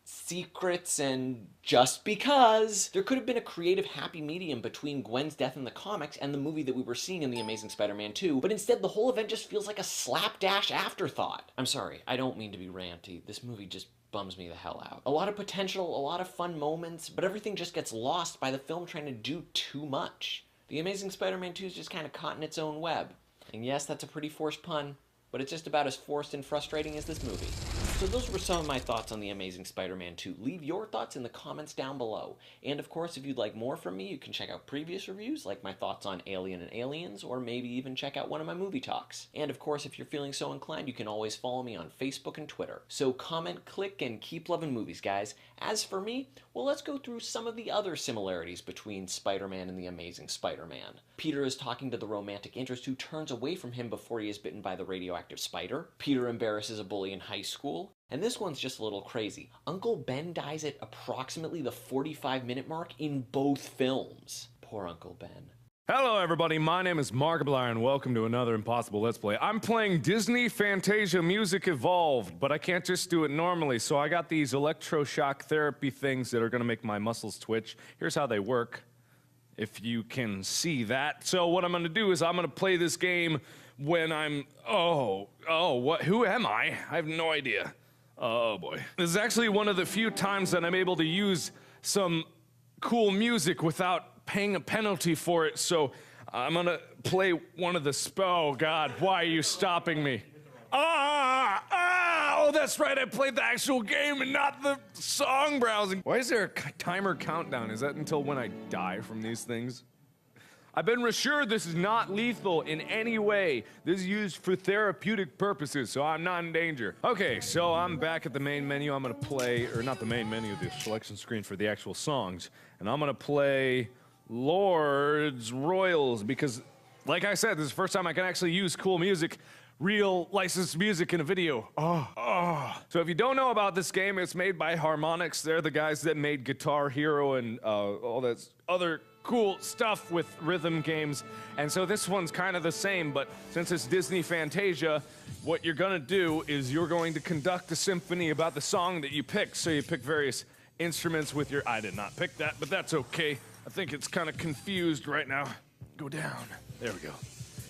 secrets and just because. There could have been a creative happy medium between Gwen's death in the comics and the movie that we were seeing in The Amazing Spider-Man 2, but instead the whole event just feels like a slapdash afterthought. I'm sorry, I don't mean to be ranty. This movie just bums me the hell out. A lot of potential, a lot of fun moments, but everything just gets lost by the film trying to do too much. The Amazing Spider-Man 2 is just kind of caught in its own web. And yes, that's a pretty forced pun, but it's just about as forced and frustrating as this movie. So those were some of my thoughts on The Amazing Spider-Man 2. Leave your thoughts in the comments down below. And of course, if you'd like more from me, you can check out previous reviews, like my thoughts on Alien and Aliens, or maybe even check out one of my movie talks. And of course, if you're feeling so inclined, you can always follow me on Facebook and Twitter. So comment, click, and keep loving movies, guys. As for me, well, let's go through some of the other similarities between Spider-Man and The Amazing Spider-Man. Peter is talking to the romantic interest who turns away from him before he is bitten by the radioactive spider. Peter embarrasses a bully in high school. And this one's just a little crazy. Uncle Ben dies at approximately the 45-minute mark in both films. Poor Uncle Ben. Hello everybody, my name is Markiplier and welcome to another Impossible Let's Play. I'm playing Disney Fantasia Music Evolved, but I can't just do it normally, so I got these electroshock therapy things that are gonna make my muscles twitch. Here's how they work, if you can see that. So what I'm gonna do is I'm gonna play this game when I'm... what? Who am I? I have no idea. Oh boy. This is actually one of the few times that I'm able to use some cool music without paying a penalty for it, so I'm gonna play one of the oh god, why are you stopping me? Oh, that's right, I played the actual game and not the song browsing. Why is there a timer countdown? Is that until when I die from these things? I've been reassured this is not lethal in any way. This is used for therapeutic purposes, so I'm not in danger. Okay, so I'm back at the main menu. I'm gonna play, or not the main menu, the selection screen for the actual songs. And I'm gonna play Lord's Royals, because, like I said, this is the first time I can actually use cool music, real licensed music in a video. So if you don't know about this game, it's made by Harmonix. They're the guys that made Guitar Hero and all that other cool stuff with rhythm games. And so this one's kind of the same, but since it's Disney Fantasia, what you're gonna do is you're going to conduct a symphony about the song that you pick. So you pick various instruments with your... I did not pick that, but that's okay. I think it's kind of confused right now. Go down. There we go.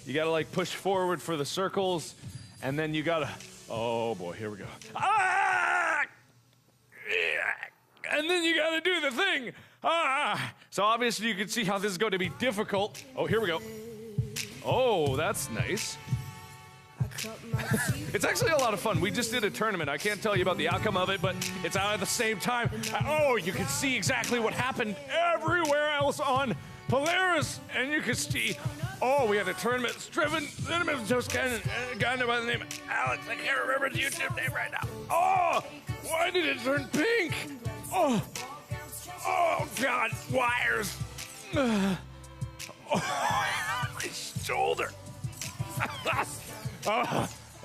You gotta like push forward for the circles, and then you gotta... Oh boy, here we go. And then you gotta do the thing. So obviously you can see how this is going to be difficult. Oh, here we go. Oh, that's nice. It's actually a lot of fun. We just did a tournament. I can't tell you about the outcome of it, but it's out at the same time. Oh, you can see exactly what happened everywhere else on Polaris, and you can see. Oh, we had a tournament. Striven, just a guy by the name of Alex. I can't remember his YouTube name right now. Oh, why did it turn pink? Oh God, wires. Oh, my shoulder.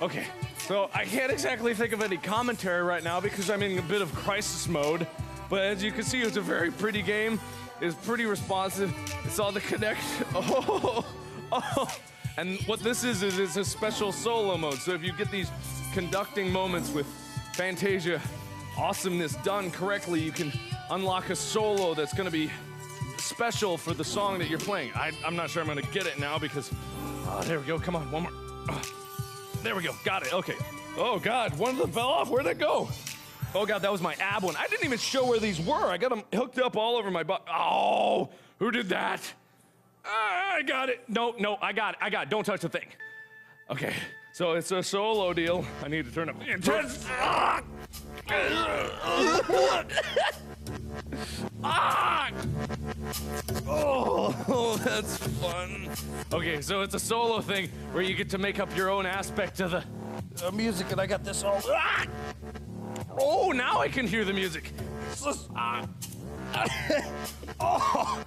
Okay, so I can't exactly think of any commentary right now because I'm in a bit of crisis mode, but as you can see, it's a very pretty game. It's pretty responsive. It's all the connection. And what this is it's a special solo mode. So if you get these conducting moments with Fantasia awesomeness done correctly, you can unlock a solo that's gonna be special for the song that you're playing. I'm not sure I'm gonna get it now because, there we go, come on, one more. There we go, got it, okay. Oh God, one of them fell off, where'd it go? Oh God, that was my ab one. I didn't even show where these were. I got them hooked up all over my butt. Oh, who did that? I got it. No, I got it. Don't touch the thing. Okay, so it's a solo deal. I need to turn up the intense. Oh, that's fun. Okay, so it's a solo thing where you get to make up your own aspect of the music, and I got this all. Oh, now I can hear the music. Oh,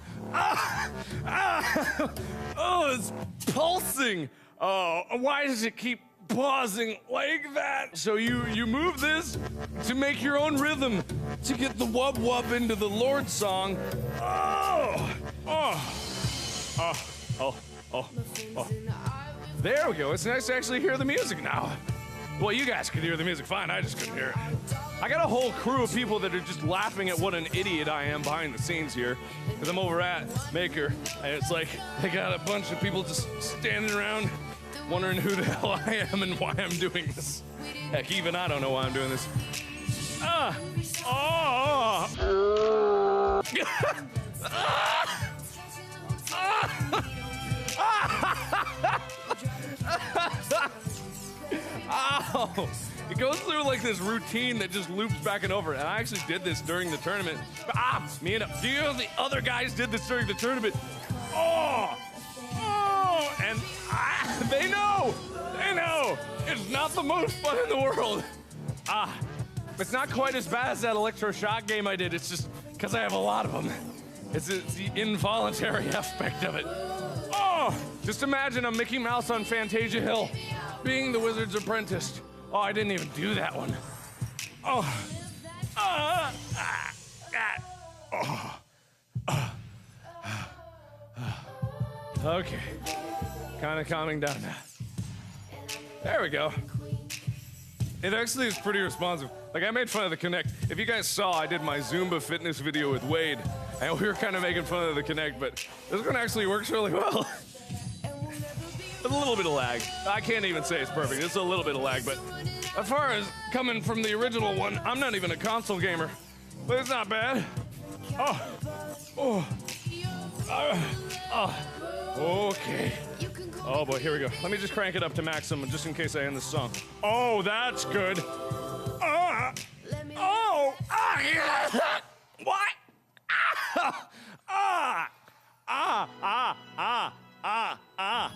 it's pulsing. Oh, why does it keep pausing like that? So you move this to make your own rhythm to get the wub wub into the Lord song. There we go. It's nice to actually hear the music now. Well, you guys could hear the music fine. I just couldn't hear it. I got a whole crew of people that are just laughing at what an idiot I am behind the scenes here. Because I'm over at Maker, and it's like they got a bunch of people just standing around wondering who the hell I am and why I'm doing this. Heck, even I don't know why I'm doing this. Ow! it goes through like this routine that just loops back and over. And I actually did this during the tournament. Me and a few of the other guys did this during the tournament. And they know, it's not the most fun in the world. It's not quite as bad as that electroshock game I did. It's just because I have a lot of them. It's the involuntary aspect of it. Just imagine a Mickey Mouse on Fantasia Hill being the Wizard's apprentice. I didn't even do that one. Okay, kind of calming down now. There we go. It actually is pretty responsive. Like, I made fun of the Kinect. If you guys saw, I did my Zumba fitness video with Wade, and we were kind of making fun of the Kinect, but this one actually works really well. A little bit of lag. I can't even say it's perfect. It's a little bit of lag, but as far as coming from the original one, I'm not even a console gamer, but it's not bad. Okay. Oh boy, here we go. Let me just crank it up to maximum just in case I end the song. Oh, that's good. What?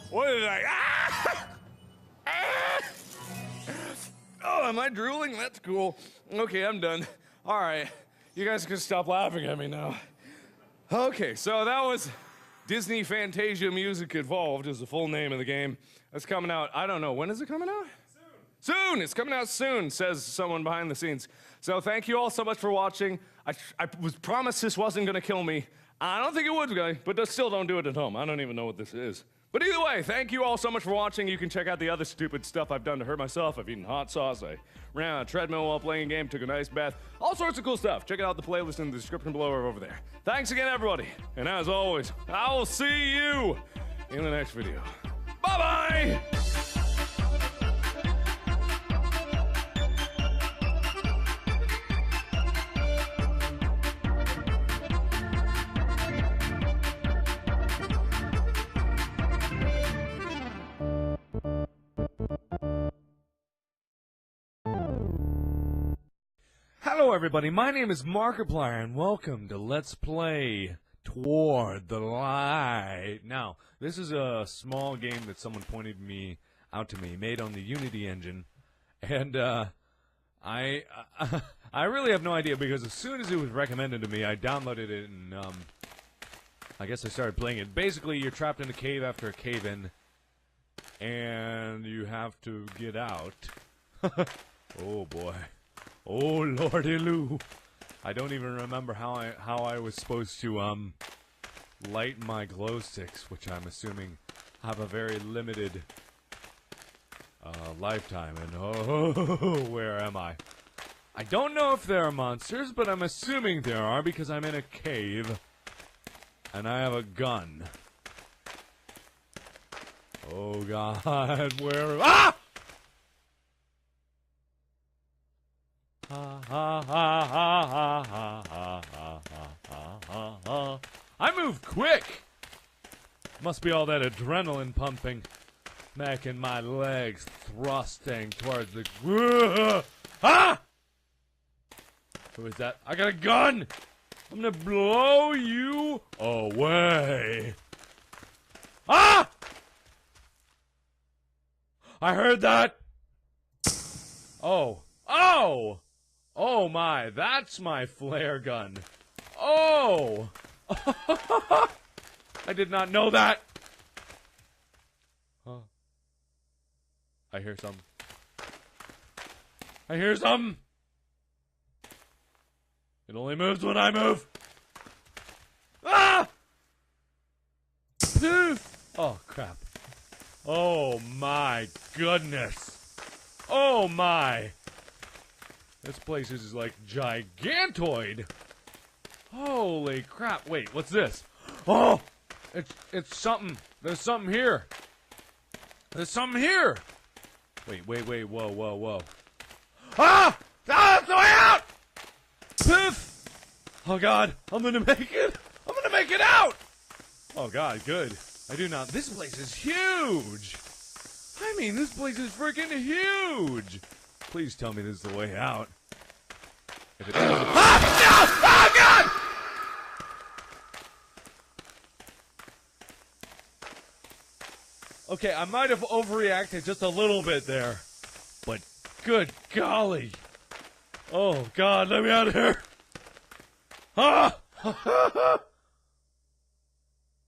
What did I? Oh, am I drooling? That's cool. Okay, I'm done. All right, you guys can stop laughing at me now. Okay, so that was Disney Fantasia Music Evolved is the full name of the game. That's coming out, I don't know, when is it coming out? Soon! It's coming out soon, says someone behind the scenes. So thank you all so much for watching. I was promised this wasn't gonna kill me. I don't think it would, guys, but still don't do it at home. I don't even know what this is. But either way, thank you all so much for watching. You can check out the other stupid stuff I've done to hurt myself. I've eaten hot sauce. I ran on a treadmill while playing a game, took a nice bath. All sorts of cool stuff. Check out the playlist in the description below or over there. Thanks again, everybody. And as always, I will see you in the next video. Bye-bye! Hello everybody, my name is Markiplier and welcome to Let's Play Toward the Light. Now, this is a small game that someone pointed out to me, made on the Unity engine, and I really have no idea because as soon as it was recommended to me, I downloaded it and I guess I started playing it. Basically, you're trapped in a cave after a cave-in, and you have to get out. Oh boy. Oh lordy Lou. I don't even remember how I was supposed to light my glow sticks, which I'm assuming have a very limited lifetime. And oh, where am I? I don't know if there are monsters, but I'm assuming there are because I'm in a cave and I have a gun. Oh God, where? Ah! I move quick! Must be all that adrenaline pumping, making my legs thrusting towards the... Ah! Who is that? I got a gun! I'm gonna blow you away! Ah! I heard that! Oh. Oh! Oh my, that's my flare gun. Oh! I did not know that! Huh. I hear some. I hear some! It only moves when I move! Ah! Oh, crap. Oh my goodness. Oh my. This place is like gigantoid. Holy crap. Wait, what's this? Oh! It's something. There's something here. There's something here. Wait. Whoa. Ah! That's the way out! Poof! Oh God, I'm gonna make it. I'm gonna make it out! Oh God, good. I do not. This place is huge. I mean, this place is freaking huge. Please tell me this is the way out. If it doesn't... Ah! No! Oh, God! Okay, I might have overreacted just a little bit there. But good golly. Oh, God, let me out of here. Ah!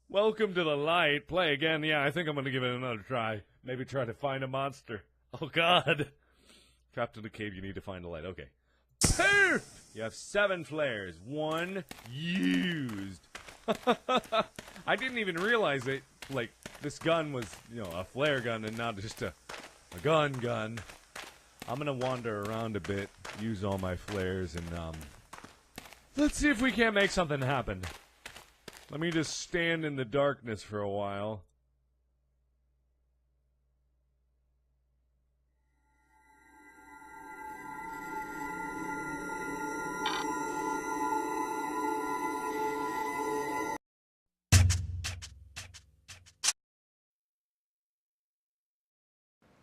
Welcome to the light. Play again. Yeah, I think I'm going to give it another try. Maybe try to find a monster. Oh, God. Trapped in a cave, you need to find a light. Okay. You have 7 flares. 1 used. I didn't even realize it. Like, this gun was, a flare gun and not just a gun. I'm going to wander around a bit, use all my flares, and, let's see if we can't make something happen. Let me just stand in the darkness for a while.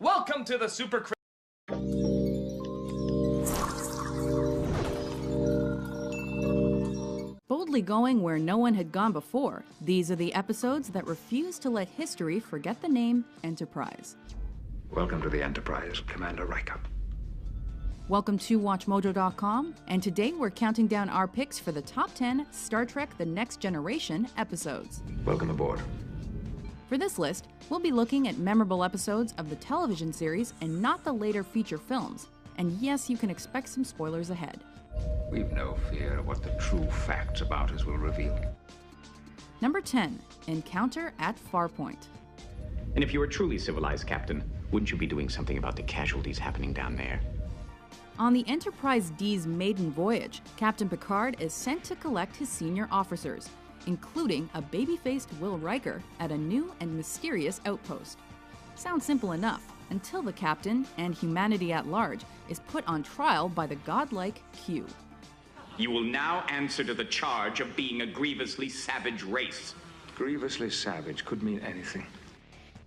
Welcome to the Super Boldly going where no one had gone before, these are the episodes that refuse to let history forget the name Enterprise. Welcome to the Enterprise, Commander Riker. Welcome to WatchMojo.com, and today we're counting down our picks for the top 10 Star Trek The Next Generation episodes. Welcome aboard. For this list, we'll be looking at memorable episodes of the television series and not the later feature films. And yes, you can expect some spoilers ahead. We've no fear of what the true facts about us will reveal. Number 10, Encounter at Farpoint. And if you were truly civilized, Captain, wouldn't you be doing something about the casualties happening down there? On the Enterprise D's maiden voyage, Captain Picard is sent to collect his senior officers, including a baby-faced Will Riker at a new and mysterious outpost. Sounds simple enough, until the captain, and humanity at large, is put on trial by the godlike Q. You will now answer to the charge of being a grievously savage race. Grievously savage could mean anything.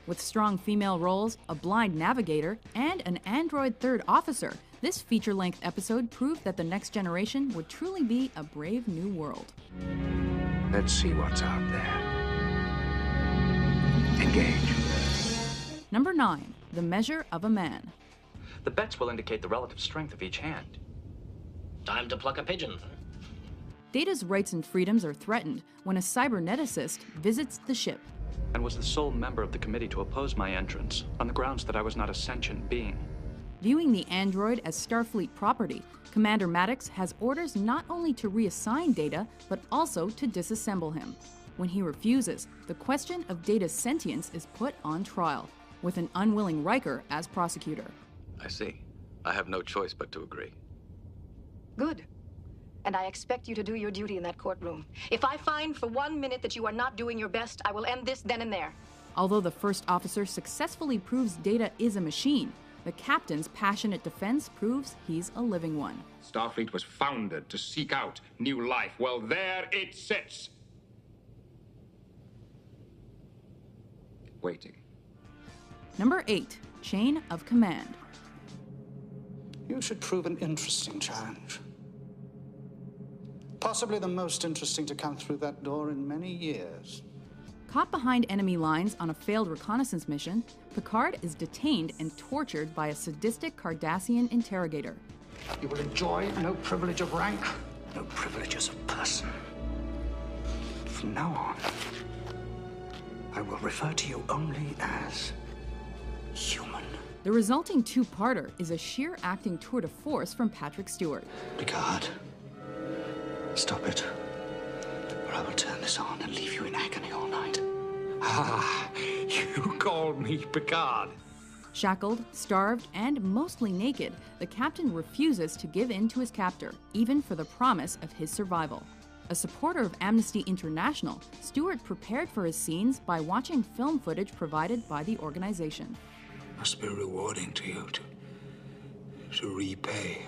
With strong female roles, a blind navigator, and an android third officer, this feature-length episode proved that the Next Generation would truly be a brave new world. Let's see what's out there. Engage. Number 9, The Measure of a Man. The bets will indicate the relative strength of each hand. Time to pluck a pigeon. Data's rights and freedoms are threatened when a cyberneticist visits the ship. And was the sole member of the committee to oppose my entrance, on the grounds that I was not a sentient being. Viewing the android as Starfleet property, Commander Maddox has orders not only to reassign Data, but also to disassemble him. When he refuses, the question of Data's sentience is put on trial, with an unwilling Riker as prosecutor. I see. I have no choice but to agree. Good. And I expect you to do your duty in that courtroom. If I find for 1 minute that you are not doing your best, I will end this then and there. Although the first officer successfully proves Data is a machine, the captain's passionate defense proves he's a living one. Starfleet was founded to seek out new life. Well, there it sits. Waiting. Number 8, Chain of Command. You should prove an interesting challenge. Possibly the most interesting to come through that door in many years. Caught behind enemy lines on a failed reconnaissance mission, Picard is detained and tortured by a sadistic Cardassian interrogator. You will enjoy no privilege of rank, no privilege as a person. From now on, I will refer to you only as human. The resulting two-parter is a sheer acting tour de force from Patrick Stewart. Picard, stop it, or I will turn this on and leave you in agony all night. Ah, you called me Picard. Shackled, starved, and mostly naked, the captain refuses to give in to his captor, even for the promise of his survival. A supporter of Amnesty International, Stewart prepared for his scenes by watching film footage provided by the organization. Must be rewarding to you to repay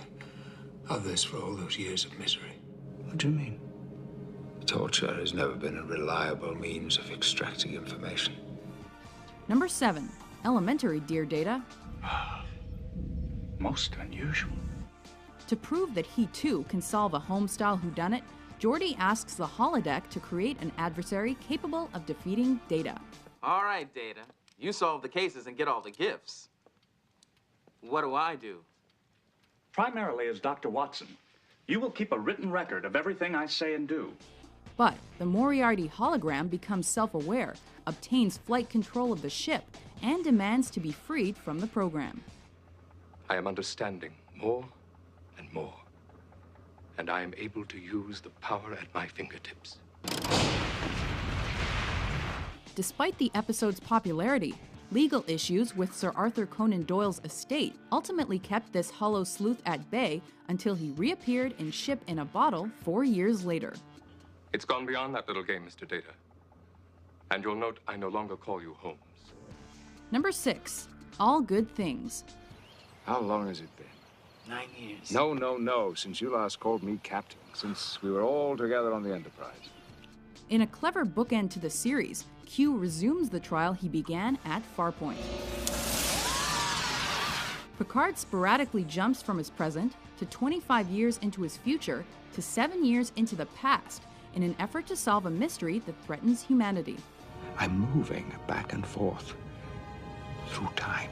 others for all those years of misery. What do you mean? Torture has never been a reliable means of extracting information. Number 7, Elementary, Dear Data. most unusual. To prove that he too can solve a home-style whodunit, Geordi asks the holodeck to create an adversary capable of defeating Data. All right, Data. You solve the cases and get all the gifts. What do I do? Primarily as Dr. Watson, you will keep a written record of everything I say and do. But the Moriarty hologram becomes self-aware, obtains flight control of the ship, and demands to be freed from the program. I am understanding more and more, and I am able to use the power at my fingertips. Despite the episode's popularity, legal issues with Sir Arthur Conan Doyle's estate ultimately kept this hollow sleuth at bay until he reappeared in Ship in a Bottle 4 years later. It's gone beyond that little game, Mr. Data. And you'll note I no longer call you Holmes. Number 6. All Good Things. How long has it been? 9 years. No. Since you last called me captain. Since we were all together on the Enterprise. In a clever bookend to the series, Q resumes the trial he began at Farpoint. Picard sporadically jumps from his present to 25 years into his future to 7 years into the past in an effort to solve a mystery that threatens humanity. I'm moving back and forth through time.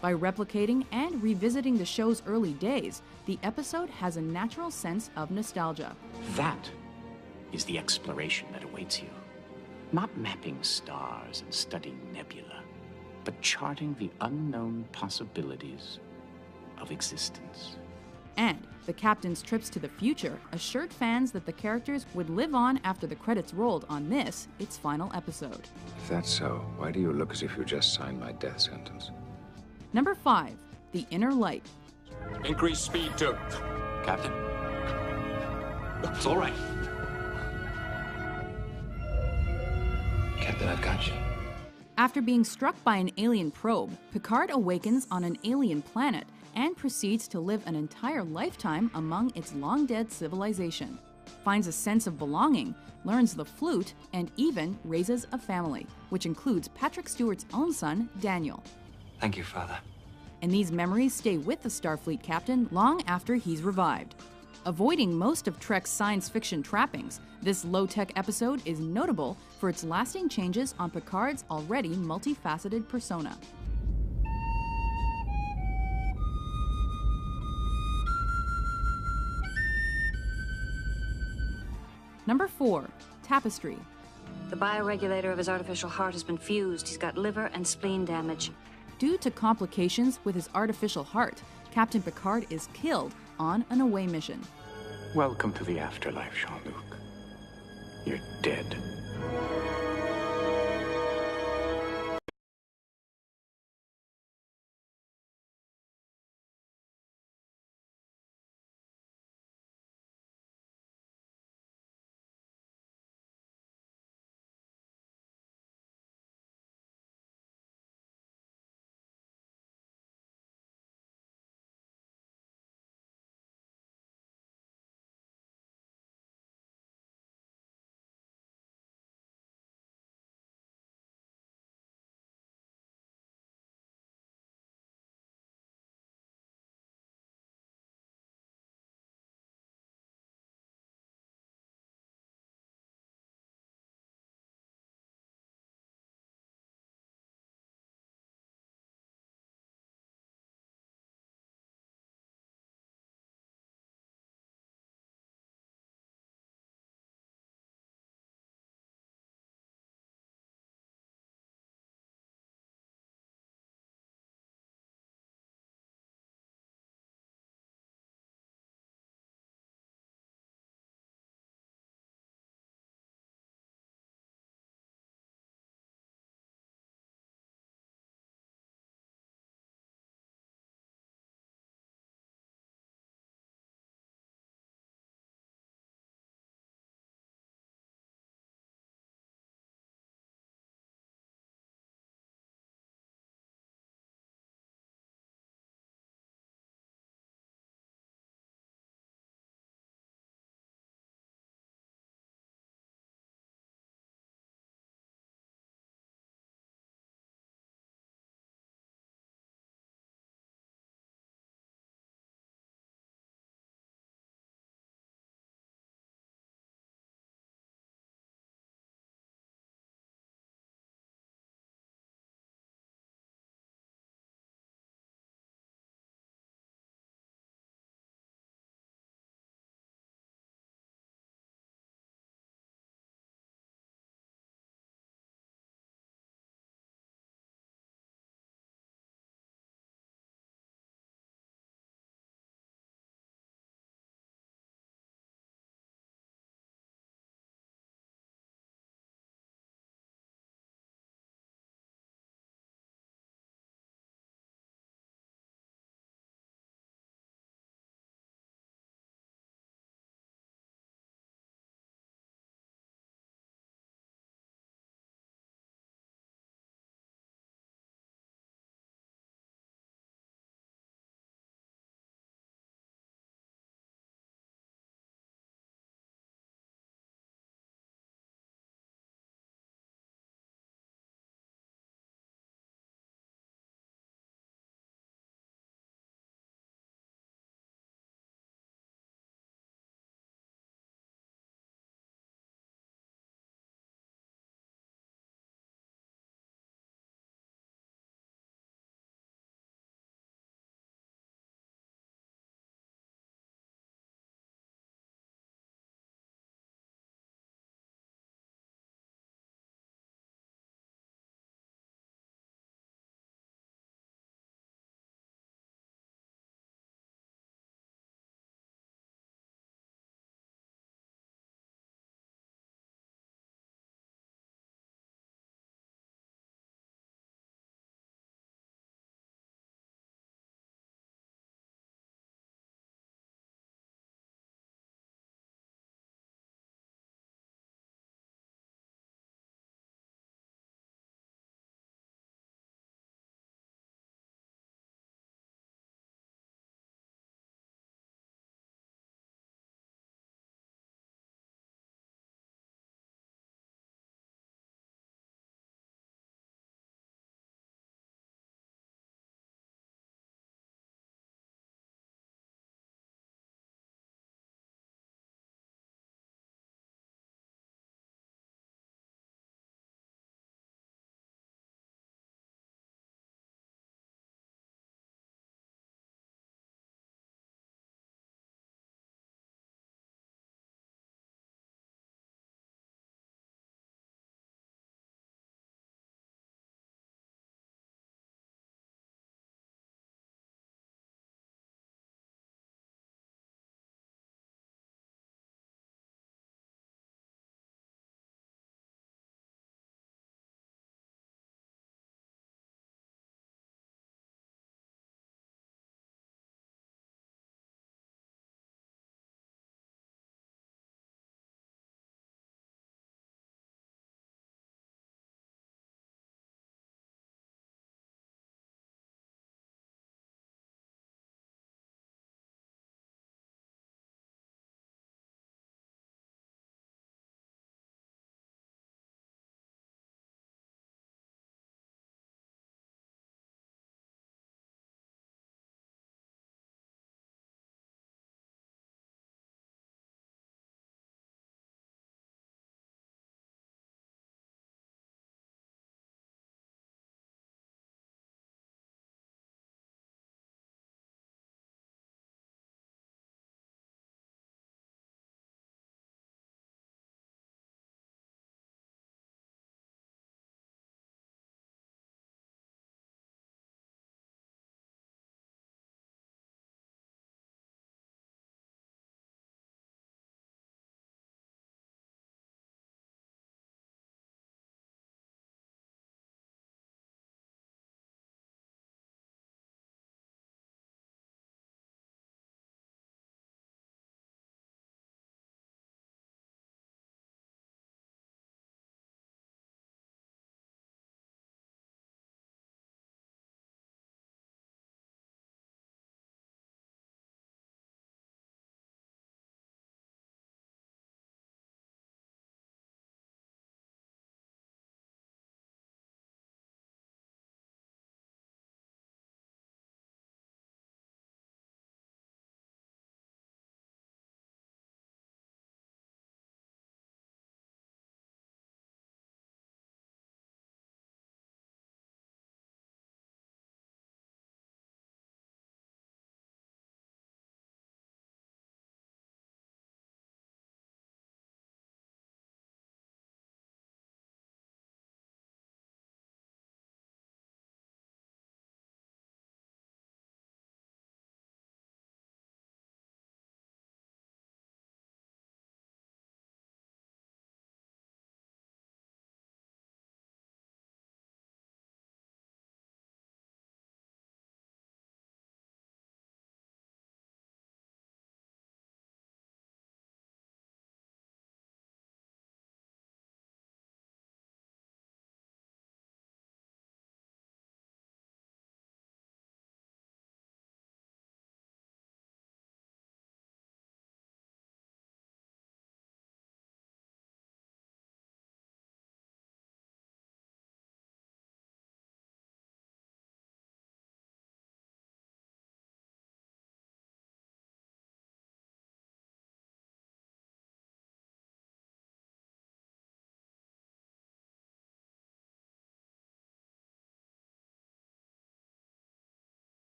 By replicating and revisiting the show's early days, the episode has a natural sense of nostalgia. That is the exploration that awaits you. Not mapping stars and studying nebula, but charting the unknown possibilities of existence. And the captain's trips to the future assured fans that the characters would live on after the credits rolled on this, its final episode. If that's so, why do you look as if you just signed my death sentence? Number 5. The Inner Light. Increase speed to... Captain? It's all right. Captain, I've got you. After being struck by an alien probe, Picard awakens on an alien planet and proceeds to live an entire lifetime among its long-dead civilization. Finds a sense of belonging, learns the flute, and even raises a family, which includes Patrick Stewart's own son, Daniel. Thank you, Father. And these memories stay with the Starfleet captain long after he's revived. Avoiding most of Trek's science fiction trappings, this low-tech episode is notable for its lasting changes on Picard's already multifaceted persona. Number 4. Tapestry. The bioregulator of his artificial heart has been fused. He's got liver and spleen damage. Due to complications with his artificial heart, Captain Picard is killed on an away mission. Welcome to the afterlife, Jean-Luc. You're dead.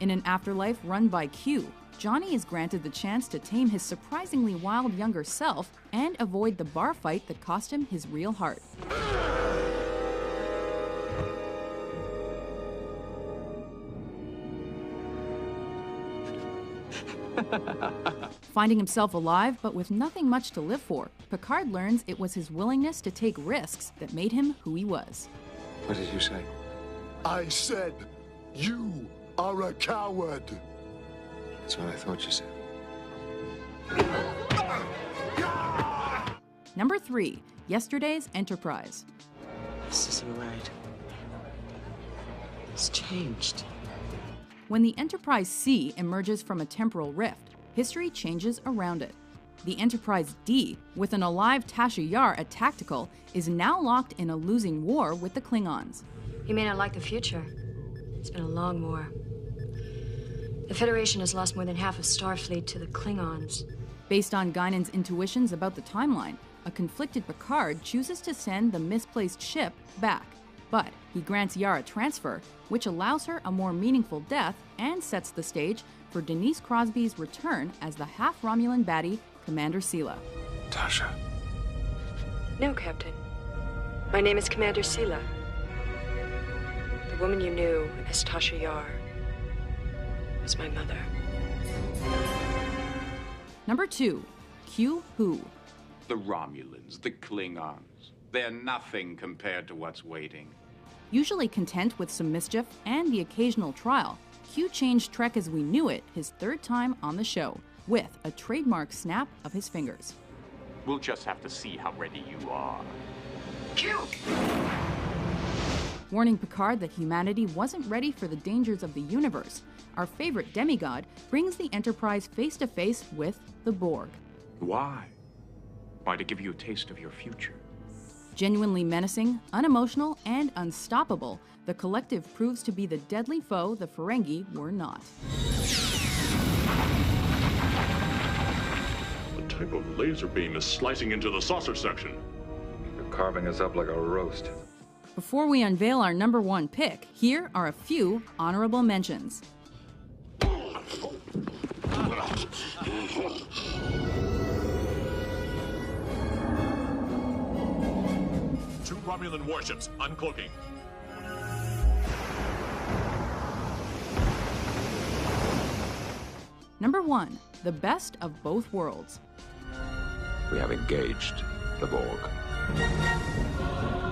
In an afterlife run by Q, Johnny is granted the chance to tame his surprisingly wild younger self and avoid the bar fight that cost him his real heart. Finding himself alive but with nothing much to live for, Picard learns it was his willingness to take risks that made him who he was. What did you say? I said, you are a coward. That's what I thought you said. Number 3. Yesterday's Enterprise. This isn't right. It's changed. When the Enterprise C emerges from a temporal rift, history changes around it. The Enterprise D, with an alive Tasha Yar at tactical, is now locked in a losing war with the Klingons. You may not like the future. It's been a long war. The Federation has lost more than half of Starfleet to the Klingons. Based on Guinan's intuitions about the timeline, a conflicted Picard chooses to send the misplaced ship back. But he grants Yar a transfer, which allows her a more meaningful death and sets the stage for Denise Crosby's return as the half-Romulan baddie, Commander Sela. Tasha. No, Captain. My name is Commander Sela. The woman you knew as Tasha Yar was my mother. Number 2. Q-Who. The Romulans, the Klingons. They're nothing compared to what's waiting. Usually content with some mischief and the occasional trial, Q changed Trek as we knew it his third time on the show, with a trademark snap of his fingers. We'll just have to see how ready you are. Q! Warning Picard that humanity wasn't ready for the dangers of the universe, our favorite demigod brings the Enterprise face to face with the Borg. Why? Why, to give you a taste of your future. Genuinely menacing, unemotional, and unstoppable, the collective proves to be the deadly foe the Ferengi were not. What type of laser beam is slicing into the saucer section? You're carving us up like a roast. Before we unveil our number 1 pick, here are a few honorable mentions. Two Romulan warships uncloaking. Number 1. The best of both worlds. We have engaged the Borg.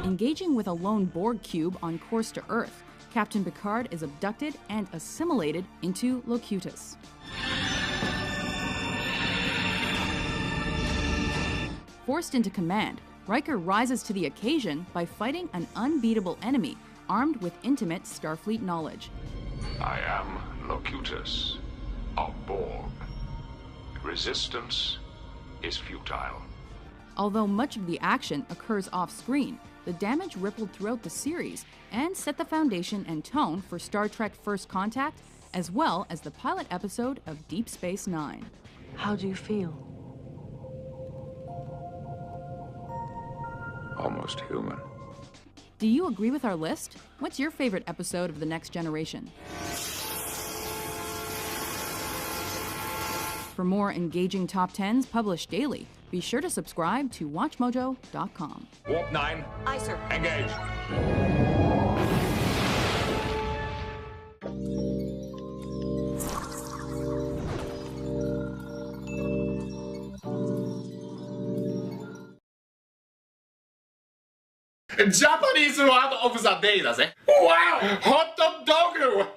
Engaging with a lone Borg cube on course to Earth, Captain Picard is abducted and assimilated into Locutus. Forced into command, Riker rises to the occasion by fighting an unbeatable enemy armed with intimate Starfleet knowledge. I am Locutus, a Borg. Resistance is futile. Although much of the action occurs off-screen, the damage rippled throughout the series and set the foundation and tone for Star Trek First Contact, as well as the pilot episode of Deep Space Nine. How do you feel? Almost human. Do you agree with our list? What's your favorite episode of The Next Generation? For more engaging top 10s published daily, be sure to subscribe to WatchMojo.com. Warp 9. Aye, sir. Engage. Japanese word of the day だぜ。Wow! Hot dog! Hot dog!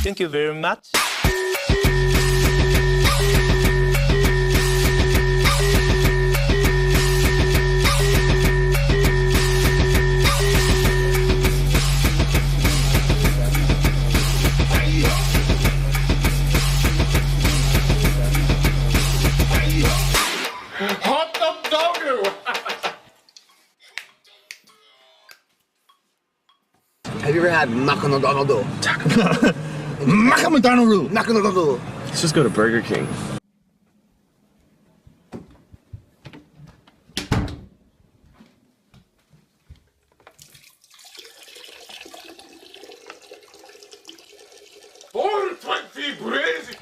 Thank you very much. Hot dog doggo! Have you ever had Macanudono? Macanudono! Macanudono! Let's just go to Burger King. All 20 brazy!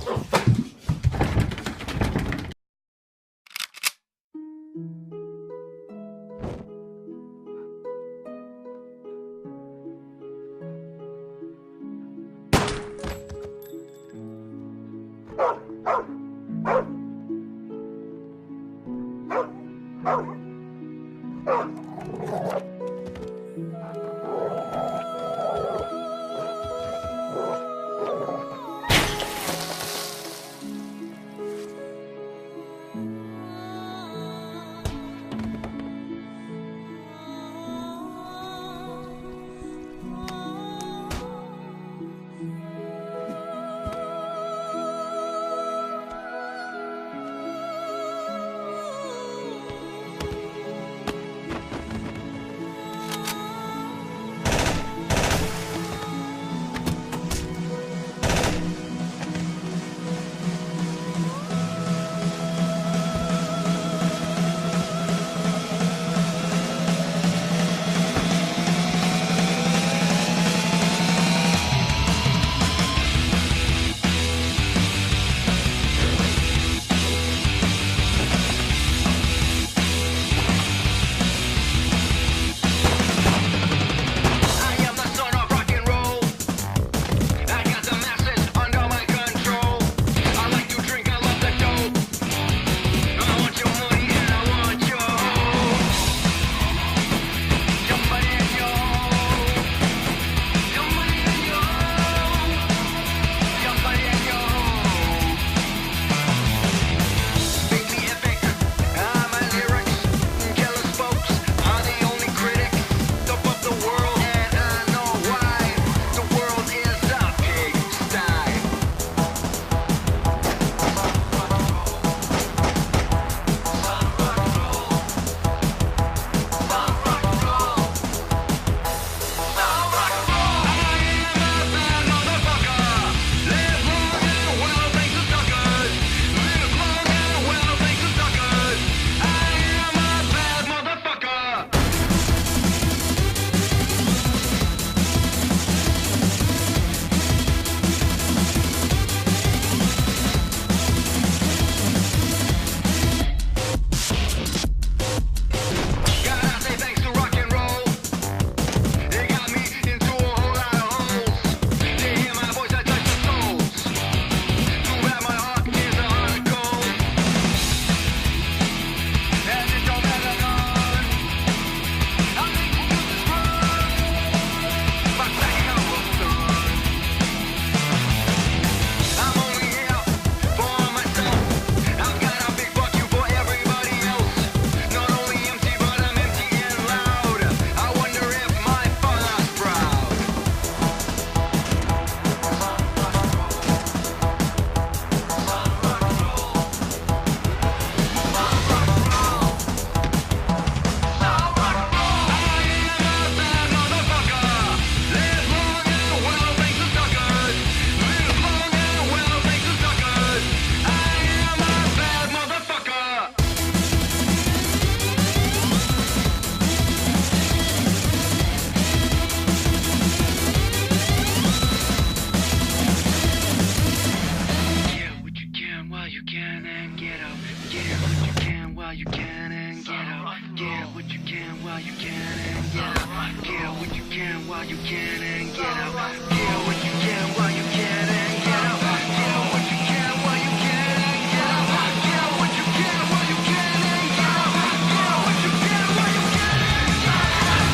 what you can while you can and get out. Get what you can while you can and get out. Get what you can while you can and get out. Get what you can while you can and get out. Get what you can while you can and get out.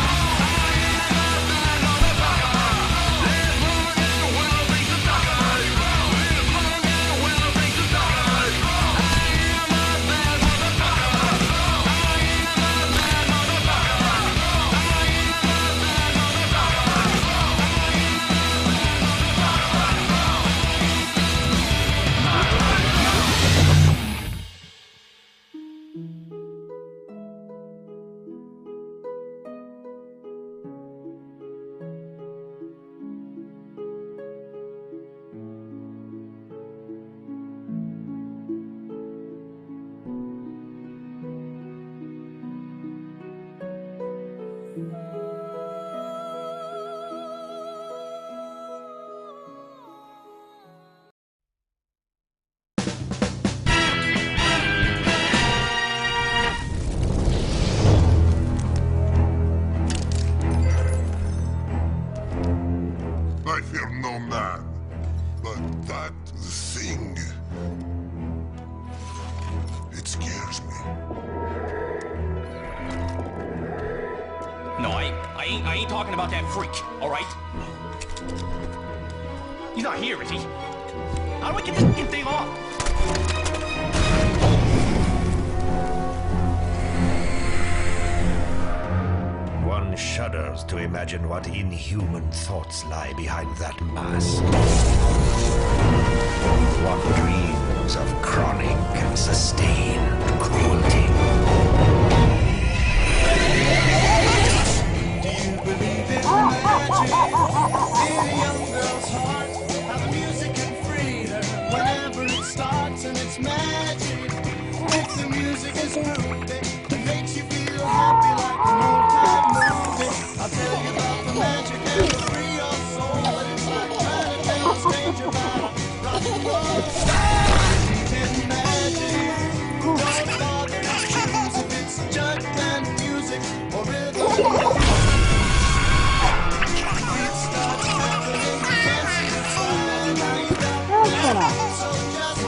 I fear no man, but that thing, it scares me. No, I ain't talking about that freak, all right? He's not here, is he? How do I get this fucking thing off? One shudders to imagine what inhuman thoughts lie behind that mask. One dreams of chronic and sustained cruelty. Do you believe in magic? In a young girl's heart, how the music can free her whenever it starts, and it's magic. If the music is groovy, it makes you feel happy like an old-time movie. I'll tell you about the magic and will free your soul, but it's like trying to tell a stranger about a rock and roll star. Believe in magic. Don't bother to choose if it's just kind of music or rhythm. It starts happening, can't see the sign. Now you got it, so just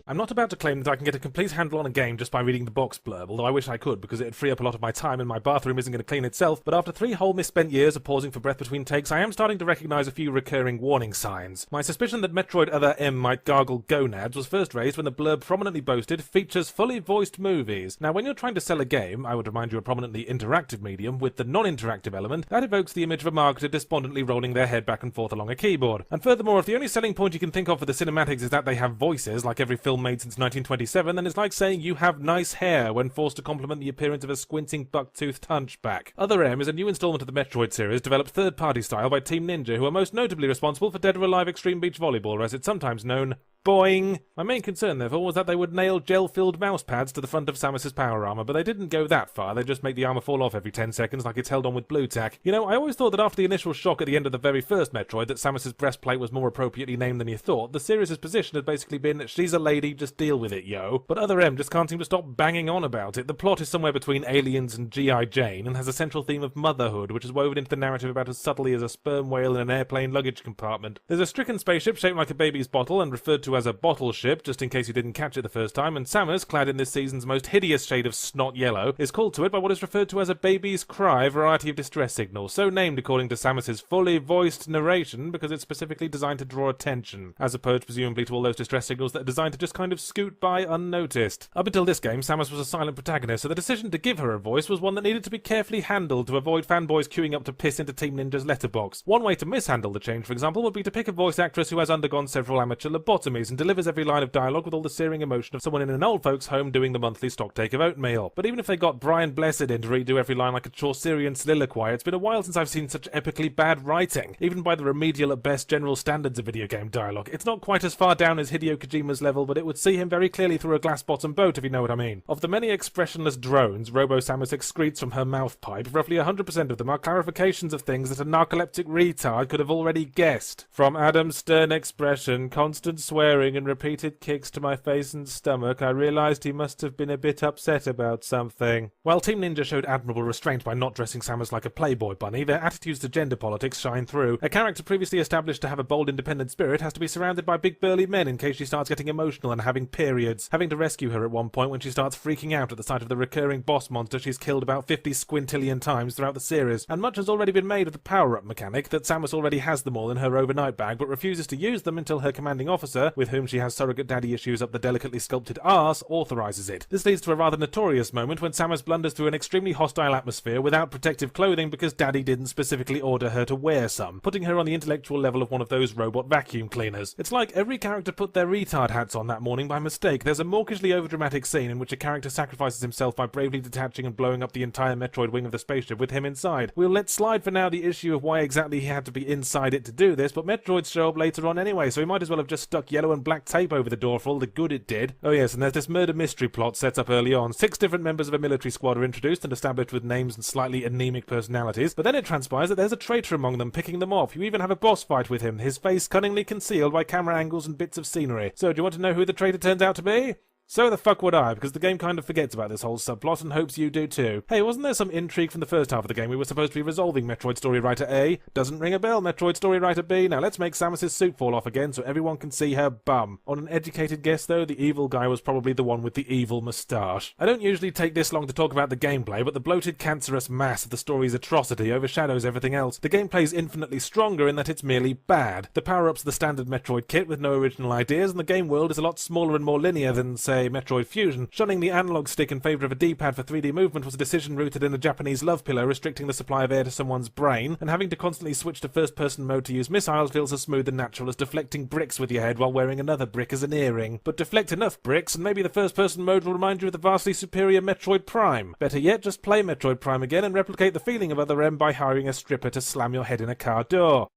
I'm not about to claim that I can get a complete handle on a game just by reading the box blurb, although I wish I could, because it'd free up a lot of my time and my bathroom isn't going to clean itself, but after 3 whole misspent years of pausing for breath between takes, I am starting to recognise a few recurring warning signs. My suspicion that Metroid Other M might gargle gonads was first raised when the blurb prominently boasted features fully voiced movies. Now, when you're trying to sell a game, I would remind you a prominently interactive medium, with the non-interactive element, that evokes the image of a marketer despondently rolling their head back and forth along a keyboard. And furthermore, if the only selling point you can think of for the cinematics is that they have voices, like every film made since 1927, then it's like saying you have nice hair when forced to compliment the appearance of a squinting buck-toothed hunchback. Other M is a new installment of the Metroid series developed third-party style by Team Ninja, who are most notably responsible for Dead or Alive Extreme Beach Volleyball, or as it's sometimes known, Boing! My main concern, therefore, was that they would nail gel-filled mouse pads to the front of Samus's power armor, but they didn't go that far. They just make the armor fall off every 10 seconds like it's held on with blue tack. You know, I always thought that after the initial shock at the end of the very first Metroid that Samus's breastplate was more appropriately named than you thought. The series' position has basically been, she's a lady, just deal with it, yo. But Other M just can't seem to stop banging on about it. The plot is somewhere between Aliens and G.I. Jane, and has a central theme of motherhood, which is woven into the narrative about as subtly as a sperm whale in an airplane luggage compartment. There's a stricken spaceship shaped like a baby's bottle and referred to as a bottle ship, just in case you didn't catch it the first time, and Samus, clad in this season's most hideous shade of snot yellow, is called to it by what is referred to as a baby's cry variety of distress signal, so named according to Samus's fully voiced narration because it's specifically designed to draw attention, as opposed presumably to all those distress signals that are designed to just kind of scoot by unnoticed. Up until this game, Samus was a silent protagonist, so the decision to give her a voice was one that needed to be carefully handled to avoid fanboys queuing up to piss into Team Ninja's letterbox. One way to mishandle the change, for example, would be to pick a voice actress who has undergone several amateur lobotomies and delivers every line of dialogue with all the searing emotion of someone in an old folks' home doing the monthly stocktake of oatmeal. But even if they got Brian Blessed in to redo every line like a Chaucerian soliloquy, it's been a while since I've seen such epically bad writing, even by the remedial at best general standards of video game dialogue. It's not quite as far down as Hideo Kojima's level, but it would see him very clearly through a glass-bottom boat, if you know what I mean. Of the many expressionless drones Robo-Samus excretes from her mouth pipe, roughly 100% of them are clarifications of things that a narcoleptic retard could have already guessed. From Adam's stern expression, constant swearing and repeated kicks to my face and stomach, I realised he must have been a bit upset about something. While Team Ninja showed admirable restraint by not dressing Samus like a Playboy bunny, their attitudes to gender politics shine through. A character previously established to have a bold, independent spirit has to be surrounded by big burly men in case she starts getting emotional and having periods, having to rescue her at one point when she starts freaking out at the sight of the recurring boss monster she's killed about 50 squintillion times throughout the series. And much has already been made of the power-up mechanic, that Samus already has them all in her overnight bag, but refuses to use them until her commanding officer, with whom she has surrogate daddy issues up the delicately sculpted arse, authorises it. This leads to a rather notorious moment when Samus blunders through an extremely hostile atmosphere without protective clothing because daddy didn't specifically order her to wear some, putting her on the intellectual level of one of those robot vacuum cleaners. It's like every character put their retard hats on that morning by mistake. There's a mawkishly overdramatic scene in which a character sacrifices himself by bravely detaching and blowing up the entire Metroid wing of the spaceship with him inside. We'll let slide for now the issue of why exactly he had to be inside it to do this, but Metroids show up later on anyway, so he might as well have just stuck yellow and black tape over the door for all the good it did. Oh yes, and there's this murder mystery plot set up early on. 6 different members of a military squad are introduced and established with names and slightly anemic personalities, but then it transpires that there's a traitor among them picking them off. You even have a boss fight with him, his face cunningly concealed by camera angles and bits of scenery. So do you want to know who the traitor turns out to be? So the fuck would I, because the game kind of forgets about this whole subplot and hopes you do too. Hey, wasn't there some intrigue from the first half of the game we were supposed to be resolving Metroid Story Writer A? Doesn't ring a bell, Metroid Story Writer B. Now let's make Samus's suit fall off again so everyone can see her bum. On an educated guess though, the evil guy was probably the one with the evil moustache. I don't usually take this long to talk about the gameplay, but the bloated cancerous mass of the story's atrocity overshadows everything else. The gameplay's infinitely stronger in that it's merely bad. The power-ups are the standard Metroid kit with no original ideas, and the game world is a lot smaller and more linear than, say, Metroid Fusion. Shunning the analog stick in favour of a D-pad for 3D movement was a decision rooted in a Japanese love pillow restricting the supply of air to someone's brain, and having to constantly switch to first-person mode to use missiles feels as smooth and natural as deflecting bricks with your head while wearing another brick as an earring. But deflect enough bricks and maybe the first-person mode will remind you of the vastly superior Metroid Prime. Better yet, just play Metroid Prime again and replicate the feeling of Other M by hiring a stripper to slam your head in a car door.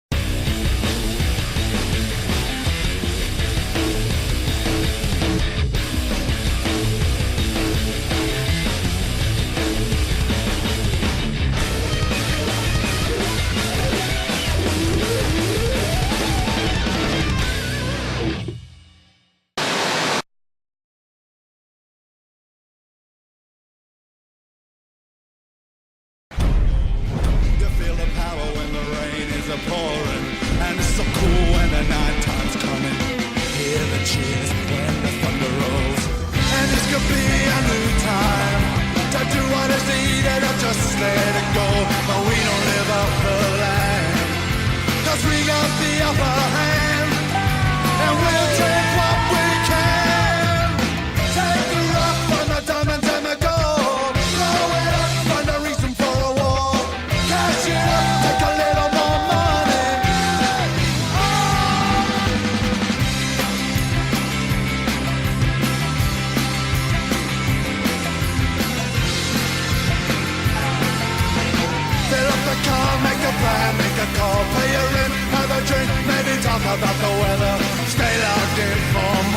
About the weather, stay locked in for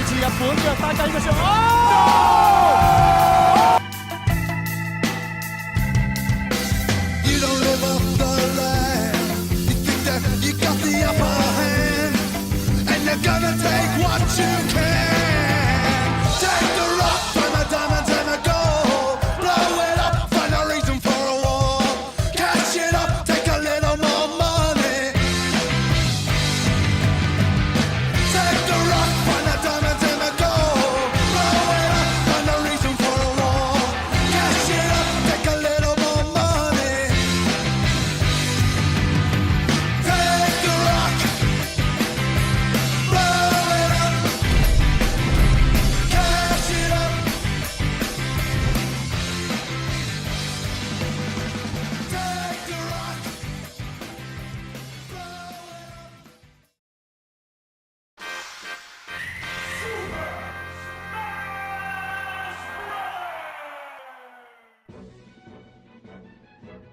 次日本嘅，大家應該想哦。You don't live off the land. You think that you got the upper hand, and you're gonna take what you can. Take the rock, find my diamonds and my gold. Blow it up, find a reason for a war. Cash it up, take a little more money. Take the rock, find the diamonds and my gold. Blow it up, find a reason for a war. Cash it up, take a little more money. Take the rock, blow it up, cash it up. Take the rock, blow it up.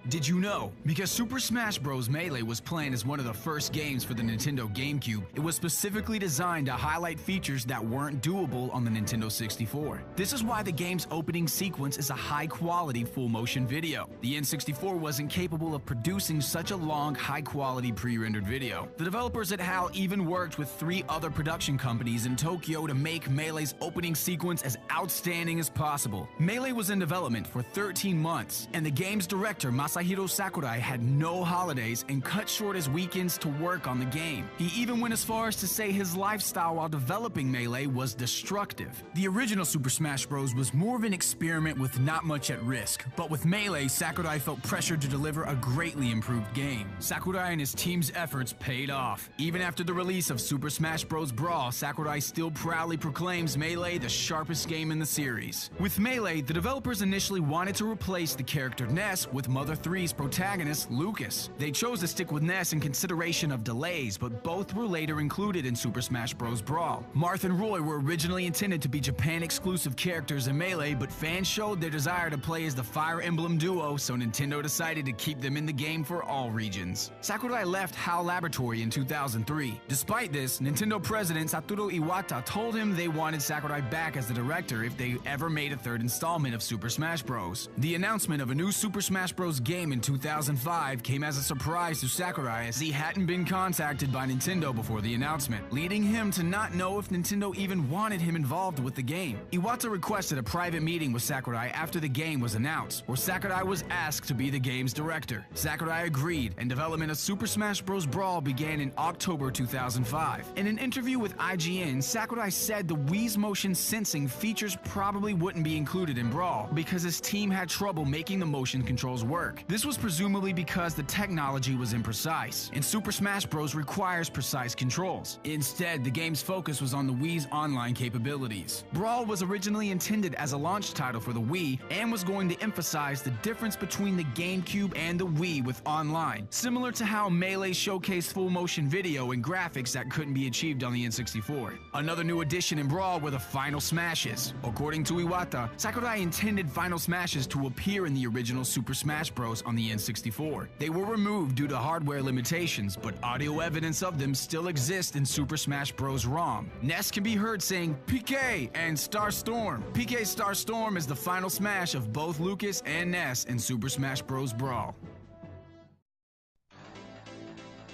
Did you know? Because Super Smash Bros. Melee was planned as one of the first games for the Nintendo GameCube, it was specifically designed to highlight features that weren't doable on the Nintendo 64. This is why the game's opening sequence is a high-quality full-motion video. The N64 wasn't capable of producing such a long, high-quality pre-rendered video. The developers at HAL even worked with 3 other production companies in Tokyo to make Melee's opening sequence as outstanding as possible. Melee was in development for 13 months, and the game's director, Masahiro Sakurai, had no holidays and cut short his weekends to work on the game. He even went as far as to say his lifestyle while developing Melee was destructive. The original Super Smash Bros. Was more of an experiment with not much at risk, but with Melee, Sakurai felt pressured to deliver a greatly improved game. Sakurai and his team's efforts paid off. Even after the release of Super Smash Bros. Brawl, Sakurai still proudly proclaims Melee the sharpest game in the series. With Melee, the developers initially wanted to replace the character Ness with Mother 3's protagonist, Lucas. They chose to stick with Ness in consideration of delays, but both were later included in Super Smash Bros. Brawl. Marth and Roy were originally intended to be Japan-exclusive characters in Melee, but fans showed their desire to play as the Fire Emblem duo, so Nintendo decided to keep them in the game for all regions. Sakurai left HAL Laboratory in 2003. Despite this, Nintendo president Satoru Iwata told him they wanted Sakurai back as the director if they ever made a third installment of Super Smash Bros. The announcement of a new Super Smash Bros. Game in 2005 came as a surprise to Sakurai, as he hadn't been contacted by Nintendo before the announcement, leading him to not know if Nintendo even wanted him involved with the game. Iwata requested a private meeting with Sakurai after the game was announced, where Sakurai was asked to be the game's director. Sakurai agreed, and development of Super Smash Bros. Brawl began in October 2005. In an interview with IGN, Sakurai said the Wii's motion sensing features probably wouldn't be included in Brawl because his team had trouble making the motion controls work. This was presumably because the technology was imprecise, and Super Smash Bros. Requires precise controls. Instead, the game's focus was on the Wii's online capabilities. Brawl was originally intended as a launch title for the Wii, and was going to emphasize the difference between the GameCube and the Wii with online, similar to how Melee showcased full-motion video and graphics that couldn't be achieved on the N64. Another new addition in Brawl were the Final Smashes. According to Iwata, Sakurai intended Final Smashes to appear in the original Super Smash Bros. On the N64. They were removed due to hardware limitations, but audio evidence of them still exists in Super Smash Bros. ROM. Ness can be heard saying PK and Star Storm. PK Star Storm is the final smash of both Lucas and Ness in Super Smash Bros. Brawl.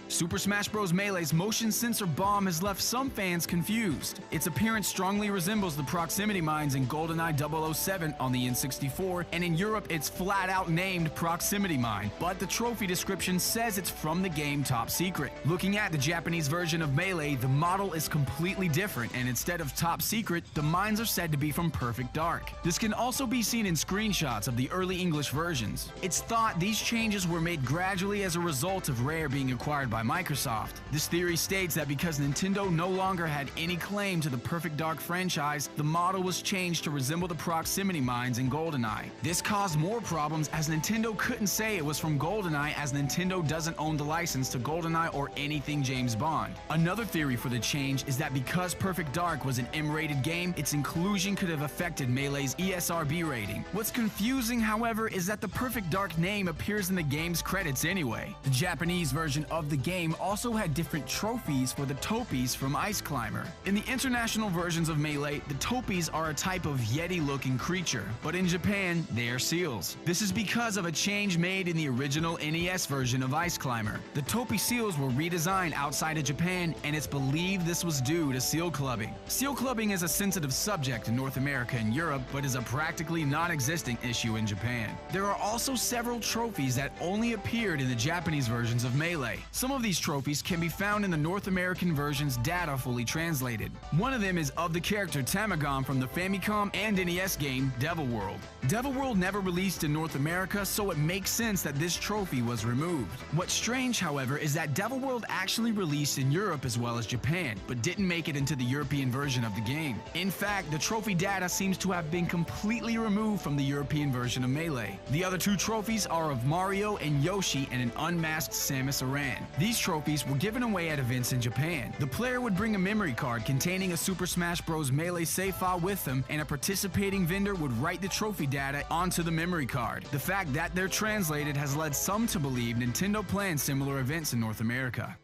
Super Smash Bros. Melee's motion sensor bomb has left some fans confused. Its appearance strongly resembles the proximity mines in GoldenEye 007 on the N64, and in Europe it's flat out named Proximity Mine, but the trophy description says it's from the game Top Secret. Looking at the Japanese version of Melee, the model is completely different, and instead of Top Secret, the mines are said to be from Perfect Dark. This can also be seen in screenshots of the early English versions. It's thought these changes were made gradually as a result of Rare being acquired by Microsoft. This theory states that because Nintendo no longer had any claim to the Perfect Dark franchise, the model was changed to resemble the proximity mines in GoldenEye. This caused more problems as Nintendo couldn't say it was from GoldenEye, as Nintendo doesn't own the license to GoldenEye or anything James Bond. Another theory for the change is that because Perfect Dark was an M-rated game, its inclusion could have affected Melee's ESRB rating. What's confusing, however, is that the Perfect Dark name appears in the game's credits anyway. The Japanese version of the game game also had different trophies for the topies from Ice Climber. In the international versions of Melee, the topies are a type of Yeti-looking creature, but in Japan, they are seals. This is because of a change made in the original NES version of Ice Climber. The topi seals were redesigned outside of Japan, and it's believed this was due to seal clubbing. Seal clubbing is a sensitive subject in North America and Europe, but is a practically non-existent issue in Japan. There are also several trophies that only appeared in the Japanese versions of Melee. Some of these trophies can be found in the North American version's data fully translated. One of them is of the character Tamagon from the Famicom and NES game Devil World. Devil World never released in North America, so it makes sense that this trophy was removed. What's strange, however, is that Devil World actually released in Europe as well as Japan, but didn't make it into the European version of the game. In fact, the trophy data seems to have been completely removed from the European version of Melee. The other two trophies are of Mario and Yoshi and an unmasked Samus Aran. These trophies were given away at events in Japan. The player would bring a memory card containing a Super Smash Bros. Melee save file with them, and a participating vendor would write the trophy data onto the memory card. The fact that they're translated has led some to believe Nintendo planned similar events in North America.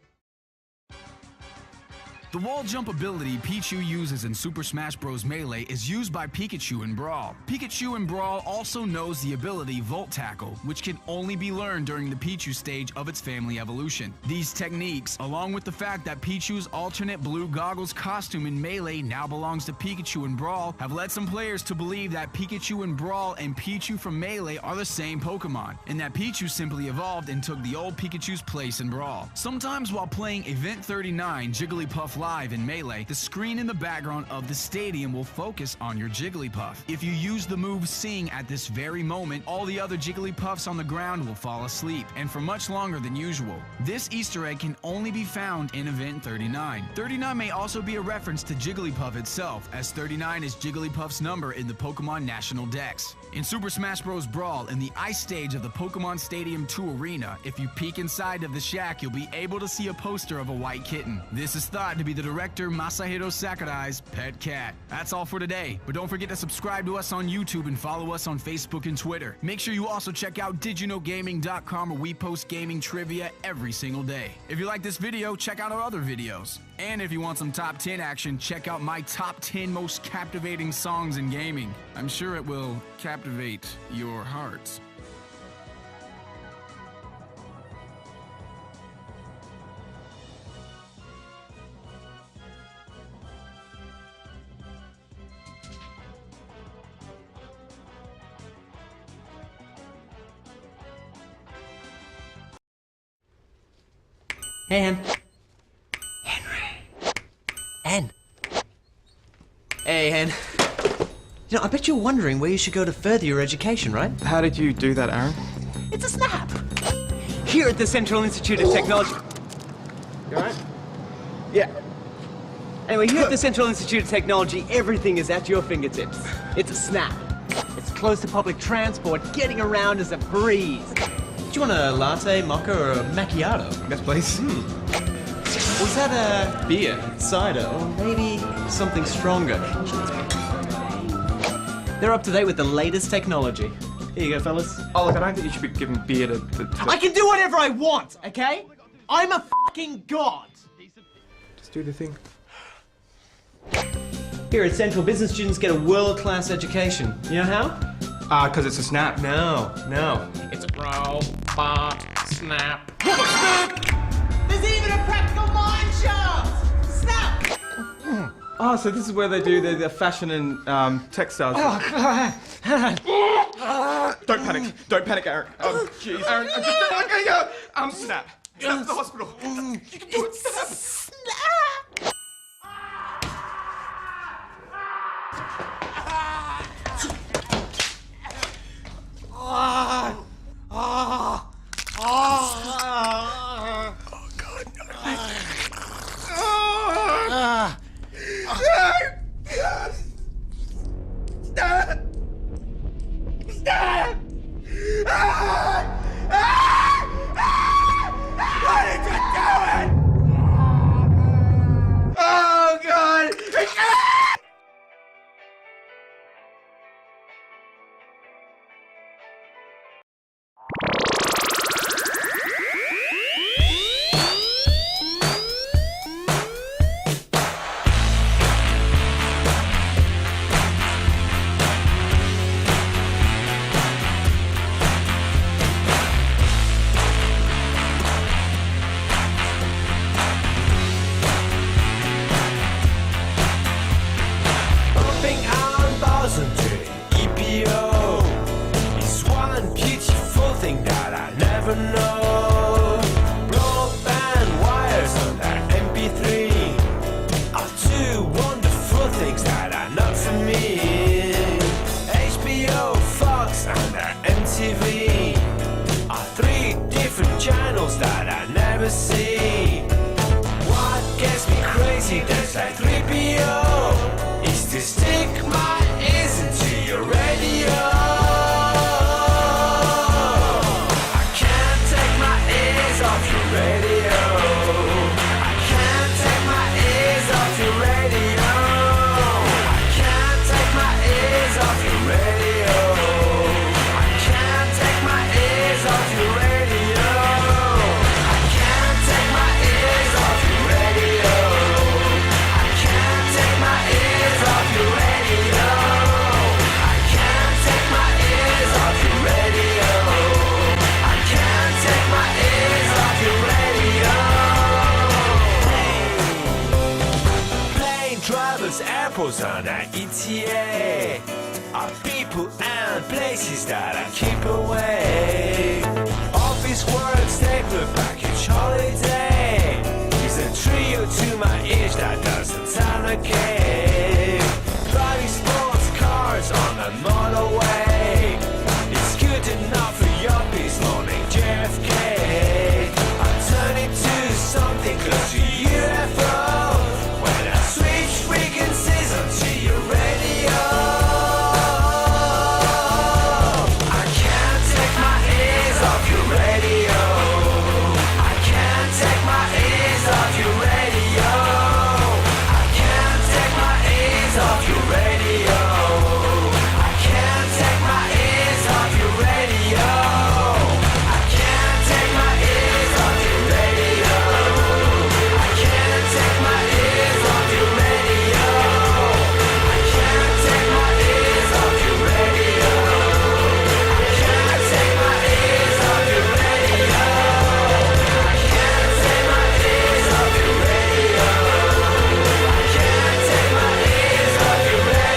The wall jump ability Pichu uses in Super Smash Bros. Melee is used by Pikachu in Brawl. Pikachu in Brawl also knows the ability Volt Tackle, which can only be learned during the Pichu stage of its family evolution. These techniques, along with the fact that Pichu's alternate blue goggles costume in Melee now belongs to Pikachu in Brawl, have led some players to believe that Pikachu in Brawl and Pichu from Melee are the same Pokemon, and that Pichu simply evolved and took the old Pikachu's place in Brawl. Sometimes while playing Event 39 Jigglypuff Live in Melee, the screen in the background of the stadium will focus on your Jigglypuff. If you use the move Sing at this very moment, all the other Jigglypuffs on the ground will fall asleep, and for much longer than usual. This Easter egg can only be found in Event 39. 39 may also be a reference to Jigglypuff itself, as 39 is Jigglypuff's number in the Pokemon National Dex. In Super Smash Bros. Brawl, in the ice stage of the Pokemon Stadium 2 arena, if you peek inside of the shack, you'll be able to see a poster of a white kitten. This is thought to be the director Masahiro Sakurai's pet cat. That's all for today, but don't forget to subscribe to us on YouTube and follow us on Facebook and Twitter. Make sure you also check out DidYouKnowGaming.com, where we post gaming trivia every single day. If you like this video, check out our other videos. And if you want some top 10 action, check out my top 10 most captivating songs in gaming. I'm sure it will captivate your hearts. Hey, Hen. Hey, Hen. You know, I bet you're wondering where you should go to further your education, right? How did you do that, Aaron? It's a snap! Here at the Central Institute of Technology... You alright? Yeah. Anyway, here at the Central Institute of Technology, everything is at your fingertips. It's a snap. It's close to public transport. Getting around is a breeze. Do you want a latte, mocha, or a macchiato? Yes, please. Was that a beer, cider, or maybe something stronger? They're up to date with the latest technology. Here you go, fellas. Oh, look, I don't think you should be giving beer to I can do whatever I want, okay? I'm a fucking god! Just do the thing. Here at Central, business students get a world-class education. You know how? Because it's a snap. No. It's a robot snap. There's even a practical mine shaft! Snap! Oh, so this is where they do the fashion and textiles. Oh, Don't panic, Aaron. Oh, jeez. Aaron, snap. Snap to the hospital. You can do it. Snap. to stick my ears into your radio. I can't take my ears off your radio. I can't take my ears off your radio. I can't take my ears off your radio. I can't take my ears off your radio. I can't take my ears off your radio. I can't take my ears off your radio. I can't take my ears off your radio. I can't take my ears off your radio. Plane drivers, airports on our ETA are people and places that I keep away. Office work, stapler package, holiday is a trio to my ears that doesn't sound okay. Driving sports cars on a motorway, it's good enough for your peace morning JFK. I'm turning to something close to UFO when I switch frequencies onto your radio. I can't take my ears off your radio. I can't take my ears off your radio. I can't take my ears off your radio. I can't take my ears off your radio. I can't take my ears off your radio. I can't take my ears off your radio. I can't take my ears off your radio. I can't take my ears off your radio. I can't take my ears off your radio. I can't take my ears off your radio.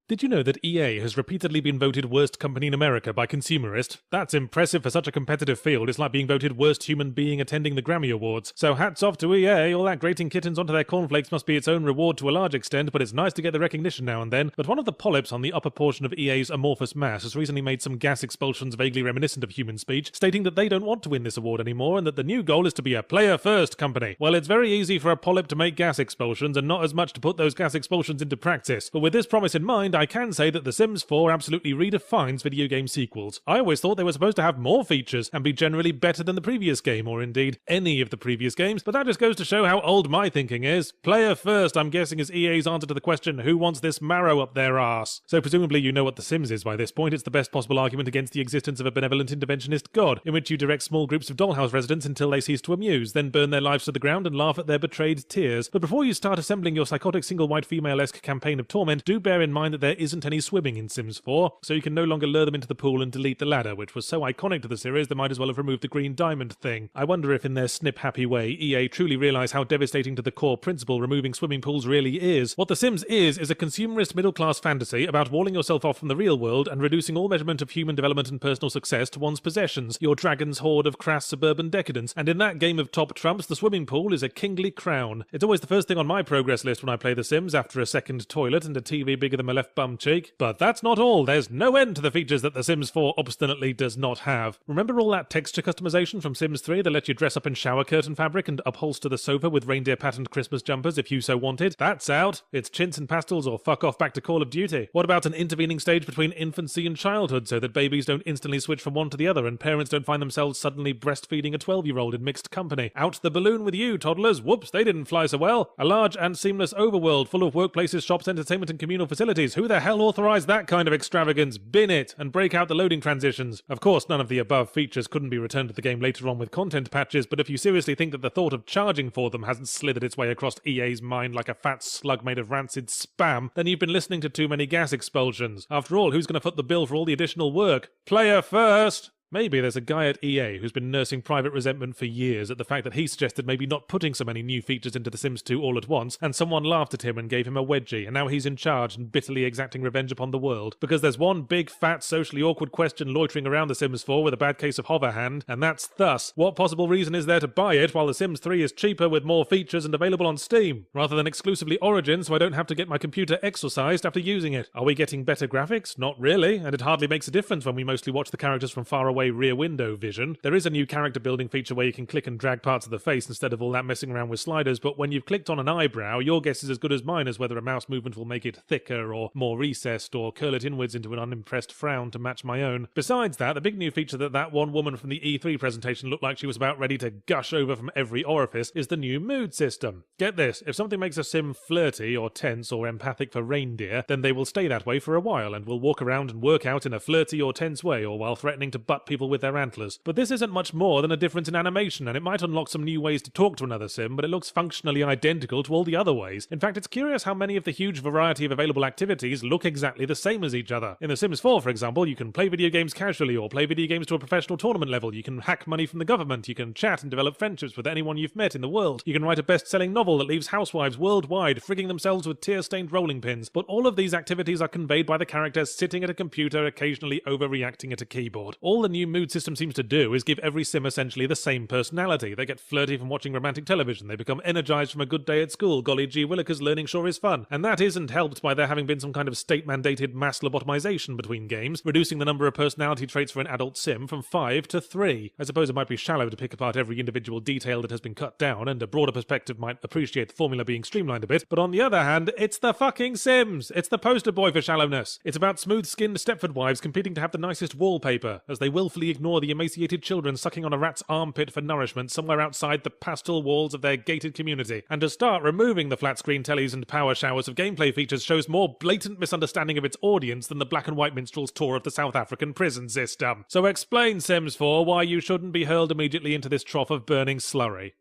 Did you know that EA has repeatedly been voted worst company in America by Consumerist? That's impressive for such a competitive field. It's like being voted worst human being attending the Grammy Awards. So hats off to EA. All that grating kittens onto their cornflakes must be its own reward to a large extent, but it's nice to get the recognition now and then. But one of the polyps on the upper portion of EA's amorphous mass has recently made some gas expulsions vaguely reminiscent of human speech, stating that they don't want to win this award anymore and that the new goal is to be a player-first company. Well, it's very easy for a polyp to make gas expulsions and not as much to put those gas expulsions into practice. But with this promise in mind, I can say that The Sims 4 absolutely redefines video game sequels. I always thought they were supposed to have more features and be generally better than the previous game, or indeed any of the previous games, but that just goes to show how old my thinking is. Player first, I'm guessing, is EA's answer to the question, who wants this marrow up their arse? So presumably you know what The Sims is by this point. It's the best possible argument against the existence of a benevolent interventionist god, in which you direct small groups of dollhouse residents until they cease to amuse, then burn their lives to the ground and laugh at their betrayed tears. But before you start assembling your psychotic single white female-esque campaign of torment, do bear in mind that there isn't any swimming in Sims 4, so you can no longer lure them into the pool and delete the ladder, which was so iconic to the series they might as well have removed the green diamond thing. I wonder if in their snip-happy way, EA truly realise how devastating to the core principle removing swimming pools really is. What The Sims is a consumerist middle-class fantasy about walling yourself off from the real world and reducing all measurement of human development and personal success to one's possessions, your dragon's hoard of crass suburban decadence, and in that game of top trumps, the swimming pool is a kingly crown. It's always the first thing on my progress list when I play The Sims, after a second toilet and a TV bigger than my left bum cheek. But that's not all. There's no end to the features that The Sims 4 obstinately does not have. Remember all that texture customization from Sims 3 that let you dress up in shower curtain fabric and upholster the sofa with reindeer patterned Christmas jumpers if you so wanted? That's out. It's chintz and pastels or fuck off back to Call of Duty. What about an intervening stage between infancy and childhood so that babies don't instantly switch from one to the other and parents don't find themselves suddenly breastfeeding a 12-year-old in mixed company? Out the balloon with you, toddlers. Whoops, they didn't fly so well. A large and seamless overworld full of workplaces, shops, entertainment and communal facilities. Who the the hell authorized that kind of extravagance? Bin it, and break out the loading transitions. Of course, none of the above features couldn't be returned to the game later on with content patches, but if you seriously think that the thought of charging for them hasn't slithered its way across EA's mind like a fat slug made of rancid spam, then you've been listening to too many gas expulsions. After all, who's going to foot the bill for all the additional work? Player first! Maybe there's a guy at EA who's been nursing private resentment for years at the fact that he suggested maybe not putting so many new features into The Sims 2 all at once, and someone laughed at him and gave him a wedgie, and now he's in charge and bitterly exacting revenge upon the world. Because there's one big, fat, socially awkward question loitering around The Sims 4 with a bad case of hoverhand, and that's thus: what possible reason is there to buy it while The Sims 3 is cheaper with more features and available on Steam, rather than exclusively Origin so I don't have to get my computer exorcised after using it? Are we getting better graphics? Not really, and it hardly makes a difference when we mostly watch the characters from far away rear window vision. There is a new character building feature where you can click and drag parts of the face instead of all that messing around with sliders, but when you've clicked on an eyebrow, your guess is as good as mine as whether a mouse movement will make it thicker or more recessed or curl it inwards into an unimpressed frown to match my own. Besides that, the big new feature that one woman from the E3 presentation looked like she was about ready to gush over from every orifice is the new mood system. Get this, if something makes a sim flirty or tense or empathic for reindeer, then they will stay that way for a while and will walk around and work out in a flirty or tense way, or while threatening to butt people with their antlers. But this isn't much more than a difference in animation, and it might unlock some new ways to talk to another sim, but it looks functionally identical to all the other ways. In fact, it's curious how many of the huge variety of available activities look exactly the same as each other. In The Sims 4, for example, you can play video games casually or play video games to a professional tournament level, you can hack money from the government, you can chat and develop friendships with anyone you've met in the world, you can write a best-selling novel that leaves housewives worldwide frigging themselves with tear-stained rolling pins, but all of these activities are conveyed by the character sitting at a computer, occasionally overreacting at a keyboard. All the new mood system seems to do is give every sim essentially the same personality. They get flirty from watching romantic television, they become energized from a good day at school, golly gee willikers, learning sure is fun. And that isn't helped by there having been some kind of state-mandated mass lobotomization between games, reducing the number of personality traits for an adult sim from 5 to 3. I suppose it might be shallow to pick apart every individual detail that has been cut down, and a broader perspective might appreciate the formula being streamlined a bit, but on the other hand, it's the fucking Sims! It's the poster boy for shallowness. It's about smooth-skinned Stepford wives competing to have the nicest wallpaper, as they willfully ignore the emaciated children sucking on a rat's armpit for nourishment somewhere outside the pastel walls of their gated community. And to start, removing the flat-screen tellies and power showers of gameplay features shows more blatant misunderstanding of its audience than the black and white minstrel's tour of the South African prison system. So explain, Sims 4, why you shouldn't be hurled immediately into this trough of burning slurry.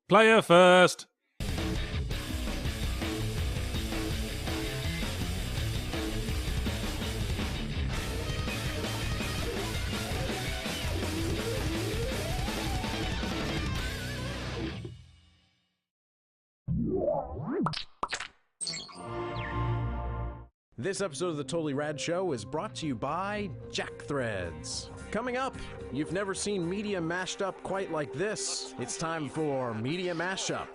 Player first! This episode of The Totally Rad Show is brought to you by Jackthreads. Coming up, you've never seen media mashed up quite like this. It's time for Media Mashup.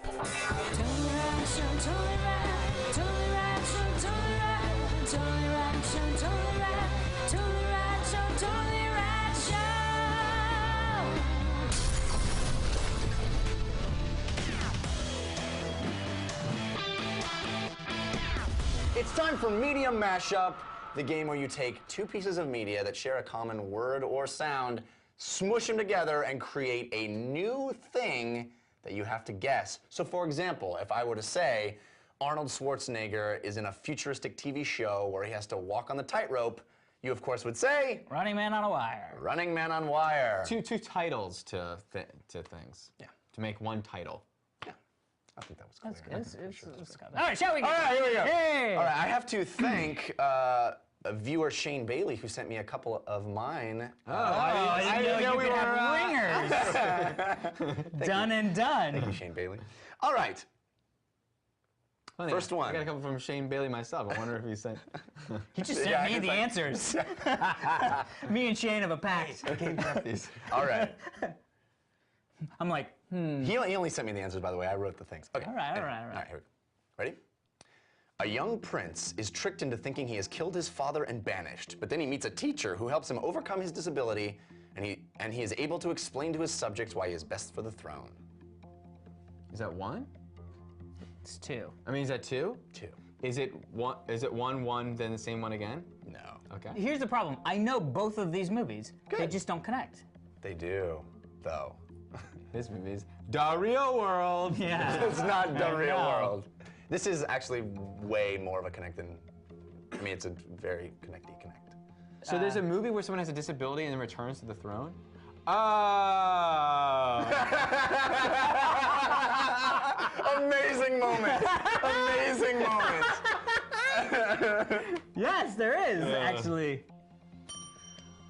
It's time for Media Mashup, the game where you take two pieces of media that share a common word or sound, smush them together, and create a new thing that you have to guess. So for example, if I were to say, Arnold Schwarzenegger is in a futuristic TV show where he has to walk on the tightrope, you of course would say... Running Man on a Wire. Running Man on Wire. Two titles to things. Yeah. To make one title. I think that was clear. That's good. All right, shall we go? All right, here we go. Hey. All right, I have to thank viewer Shane Bailey, who sent me a couple of mine. I didn't know we were ringers. Done and done. Thank you, Shane Bailey. All right. First one. I got a couple from Shane Bailey myself. I wonder if he sent... He just sent me the answers. Me and Shane have a pact. Okay, got these. All right. I'm like, He only sent me the answers, by the way. I wrote the things. Okay. All right. All right, here we go. Ready? A young prince is tricked into thinking he has killed his father and banished, but then he meets a teacher who helps him overcome his disability, and he is able to explain to his subjects why he is best for the throne. Is that one? It's two. I mean, is that two? Two. Is it one, then the same one again? No. Okay. Here's the problem. I know both of these movies. Good. They just don't connect. They do, though. This movie is The Real World. Yeah. It's not The Real World. This is actually way more of a connect than I mean, it's a very connecty connect. So there's a movie where someone has a disability and then returns to the throne? Oh! Amazing moment! Amazing moment! Yes, there is, actually.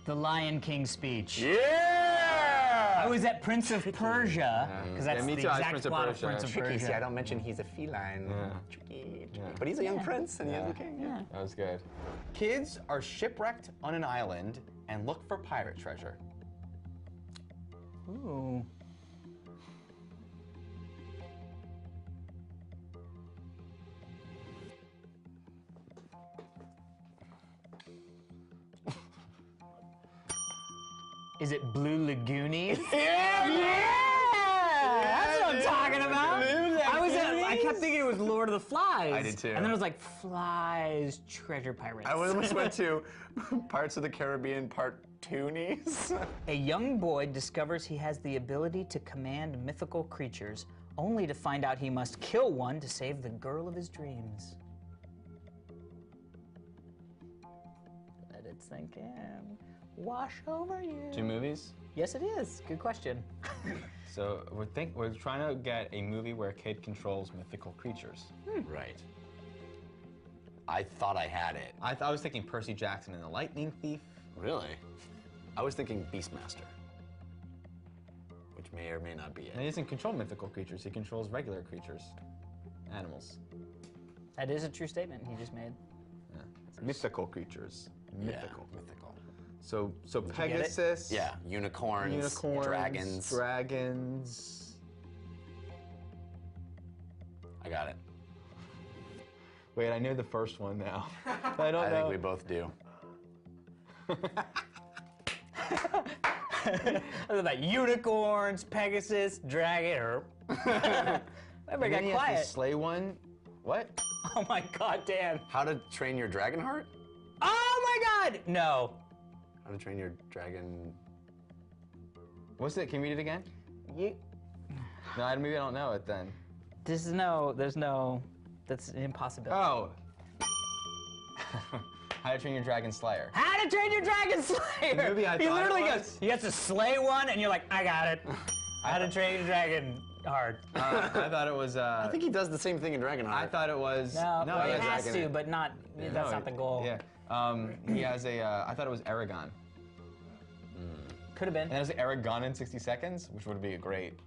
The Lion King speech. Yeah! I was at Prince of Persia, because that's the exact plot of Prince of Tricky. Persia. See, I don't mention he's a feline. Tricky. But he's a young prince and he is a king. Yeah. That was good. Kids are shipwrecked on an island and look for pirate treasure. Ooh. Is it Blue Lagoonies? That's what I'm talking about. I kept thinking it was Lord of the Flies. I did too. And then I was like, Flies, Treasure Pirates. I almost went to Pirates of the Caribbean Part 2-nies. A young boy discovers he has the ability to command mythical creatures, only to find out he must kill one to save the girl of his dreams. Let it sink in. Wash over you. 2 movies? Yes, it is. Good question. So we're trying to get a movie where a kid controls mythical creatures. Right. I thought I had it. I was thinking Percy Jackson and the Lightning Thief. Really? I was thinking Beastmaster, which may or may not be it. And he doesn't control mythical creatures, he controls regular creatures. Animals. That is a true statement he just made. Yeah. Mythical creatures. Mythical. Yeah, mythical. So Pegasus. Yeah, unicorns, dragons. Dragons. I got it. Wait, I know the first one now. I don't know. I think we both do. I love that. Unicorns, Pegasus, dragon. Everybody got quiet. To slay one. What? Oh my god, Dan. How to Train Your Dragon Heart? Oh my god! No. How to Train Your Dragon... What's it? Can you read it again? You... No, maybe I don't know it then. There's no, that's an impossibility. Oh. How to Train Your Dragon Slayer. How to Train Your Dragon Slayer! The movie I he thought literally it was. goes, you have to slay one, and you're like, I got it. How to Train Your Dragon Heart. I thought it was, I think he does the same thing in Dragonheart. I thought it was... No, No, well, he it has has dragon to, in it. but not, that's not the goal. Yeah. He has a, I thought it was Aragon. Could have been. And there's Aragon in 60 seconds, which would be great.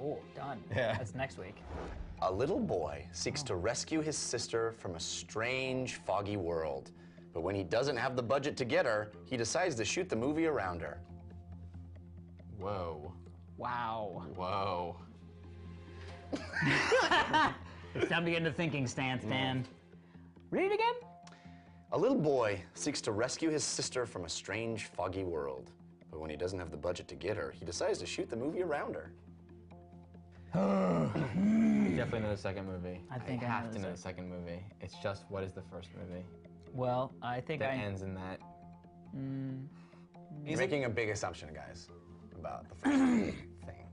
Oh, done. Yeah. That's next week. A little boy seeks to rescue his sister from a strange, foggy world. But when he doesn't have the budget to get her, he decides to shoot the movie around her. Whoa. Wow. Whoa. It's time to get into thinking stance, Dan. Read it again. A little boy seeks to rescue his sister from a strange, foggy world. But when he doesn't have the budget to get her, he decides to shoot the movie around her. Definitely know the second movie. I think I have know to the know the second movie. It's just, what is the first movie? Well, I think that ends in that. You're making a big assumption, guys, about the first thing.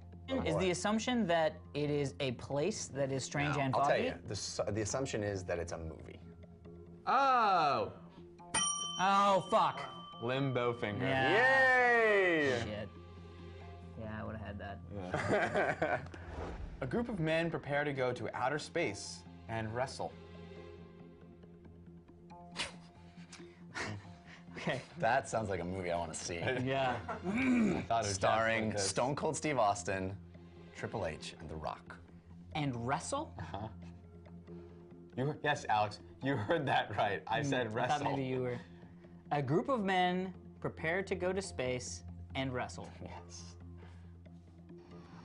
Is the assumption that it is a place that is strange and foggy? I'll tell you, the assumption is that it's a movie. Oh! Oh, fuck. Limbo Finger. Yeah. Yay! Shit. Yeah, I would have had that. Yeah. A group of men prepare to go to outer space and wrestle. Okay. That sounds like a movie I want to see. Yeah. I thought it was Starring definitely Stone Cold Steve Austin, Triple H, and The Rock. And wrestle? Uh-huh. Yes, Alex, you heard that right. I said wrestle. I thought maybe you were. A group of men prepare to go to space and wrestle. Yes.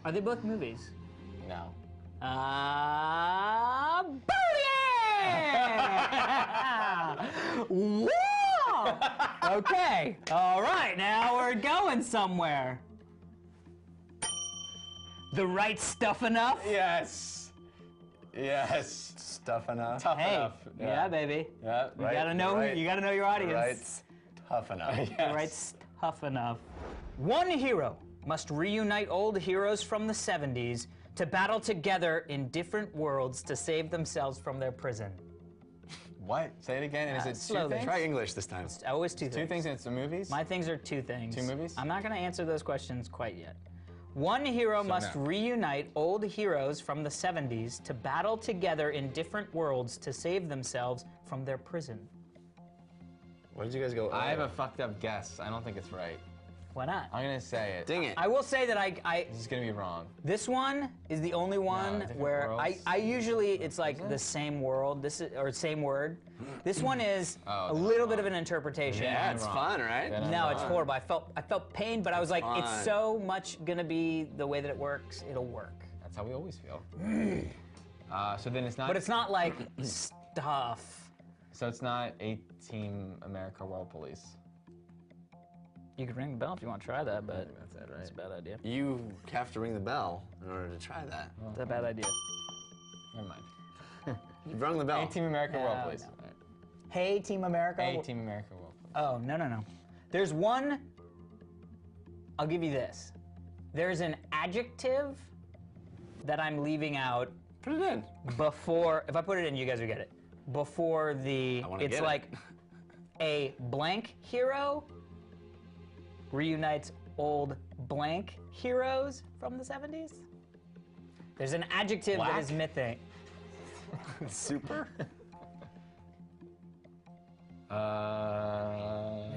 Are they both movies? No. Booyah! Woo! Okay. All right, now we're going somewhere. The right stuff enough? Yes. Yes. Stuff enough. Tough Hey, enough. yeah, baby. Yeah. You gotta know. You gotta know your audience. Right. Tough enough. The right tough enough. One hero must reunite old heroes from the 70s to battle together in different worlds to save themselves from their prison. What? Say it again. And is it two slowly. things? Try English this time. It's always two things. Two things and it's the movies? My things are two things. Two movies? I'm not going to answer those questions quite yet. One hero must reunite old heroes from the 70s to battle together in different worlds to save themselves from their prison. Where did you guys go? I have a fucked up guess. I don't think it's right. Why not? I'm gonna say it. Dang it. I will say that This is gonna be wrong. This one is the only one where worlds? I usually, it's like the same world, or same word. This one is a little bit of an interpretation. Yeah, it's fun, right? No, it's horrible. I felt pain, but I was like, it's so much gonna be the way that it works, it'll work. That's how we always feel. So then it's not. But it's not like stuff. So it's not A-Team America World Police. You could ring the bell if you want to try that, but that's it, right? It's a bad idea. You have to ring the bell in order to try that. It's a bad idea. Never mind. You've rung the bell. A-Team America World Police. No. Right. Hey, Team America. A-Team America World Police. Oh, no. There's one, I'll give you this. There's an adjective that I'm leaving out. Put it in. Before, if I put it in, you guys will get it. Before the, it's like a blank hero reunites old blank heroes from the 70s. There's an adjective that is missing. Super? Wow,